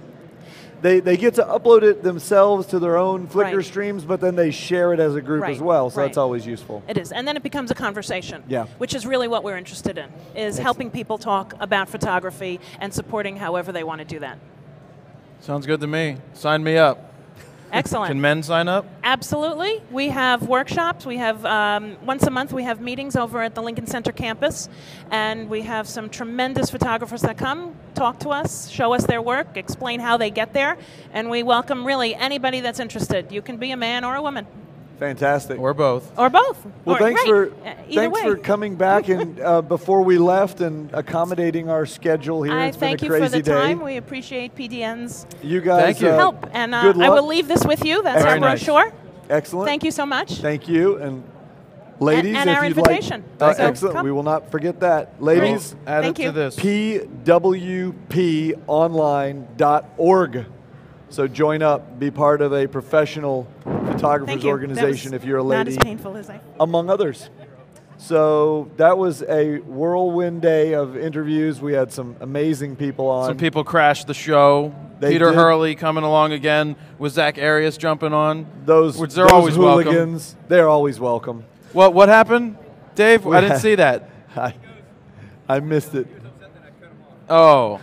they get to upload it themselves to their own Flickr streams, but then they share it as a group as well, so that's always useful. It is, and then it becomes a conversation, Yeah. which is really what we're interested in, is helping people talk about photography and supporting however they want to do that. Sounds good to me. Sign me up. Excellent. Can men sign up? Absolutely. We have workshops. We have, once a month, we have meetings over at the Lincoln Center campus, and we have some tremendous photographers that come, talk to us, show us their work, explain how they get there, and we welcome really anybody that's interested. You can be a man or a woman. Fantastic. Or both. Or both. Well, Or- thanks right. Either way. for coming back and before we left and accommodating our schedule here. I It's been thank a you crazy for the day. time. We appreciate PDN's You guys help. And good I luck. will leave this with you. That's Very our nice. brochure. Excellent. Thank you so much. Thank you. And ladies, And if our you'd invitation. like, So excellent. come. We will not forget that. Ladies, Add Thank it you. to this. pwponline.org. So join up, be part of a professional photographers Thank you. organization That was if you're a not lady. as painful as I. Among others. So that was a whirlwind day of interviews. We had some amazing people on. Some people crashed the show. They Peter did. Hurley coming along again. Was Zach Arias jumping on? Those They're always hooligans, welcome. they're always welcome. What happened, Dave? I didn't see that. I missed it. Oh.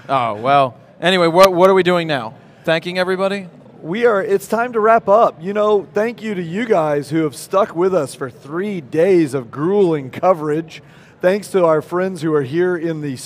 Well. Anyway, what are we doing now? Thanking everybody? It's time to wrap up. You know, thank you to you guys who have stuck with us for 3 days of grueling coverage. Thanks to our friends who are here in the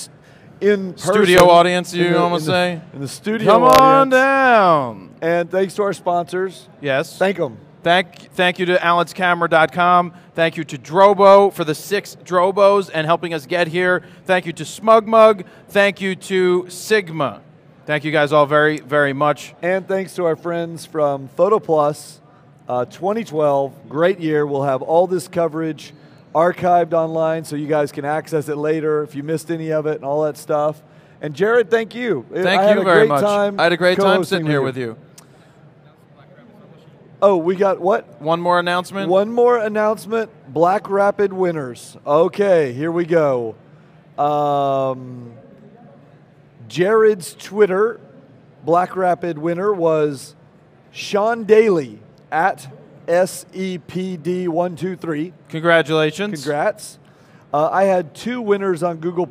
in-person. Studio audience, you almost say? In the studio Come audience. on down. And thanks to our sponsors. Yes. Thank them. Thank you to allenscamera.com. Thank you to Drobo for the 6 Drobos and helping us get here. Thank you to SmugMug. Thank you to Sigma. Thank you guys all very, very much. And thanks to our friends from PhotoPlus 2012. Great year. We'll have all this coverage archived online so you guys can access it later if you missed any of it and all that stuff. And Jared, thank you. Thank you very much. I I had a great time sitting here with you. Oh, we got what? One more announcement? One more announcement. Black Rapid winners. Okay, here we go. Jared's Twitter Black Rapid winner was Sean Daly at SEPD123. Congratulations. Congrats. I had 2 winners on Google+.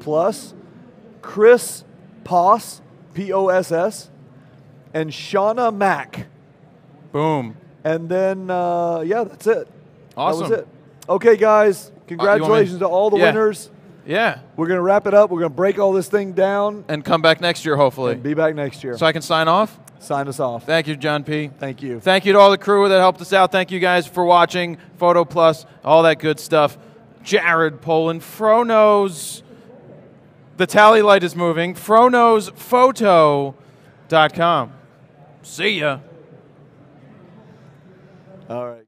Chris Poss, P-O-S-S, and Shauna Mack. Boom. And then, yeah, that's it. Awesome. That was it. Okay, guys, congratulations to all the winners. Yeah. We're going to wrap it up. We're going to break all this thing down. And come back next year, hopefully. And be back next year. So I can sign off? Sign us off. Thank you, John P. Thank you. Thank you to all the crew that helped us out. Thank you guys for watching. Photo Plus, all that good stuff. Jared, Polin, FroKnows. The tally light is moving. FroKnowsPhoto.com. See ya. All right.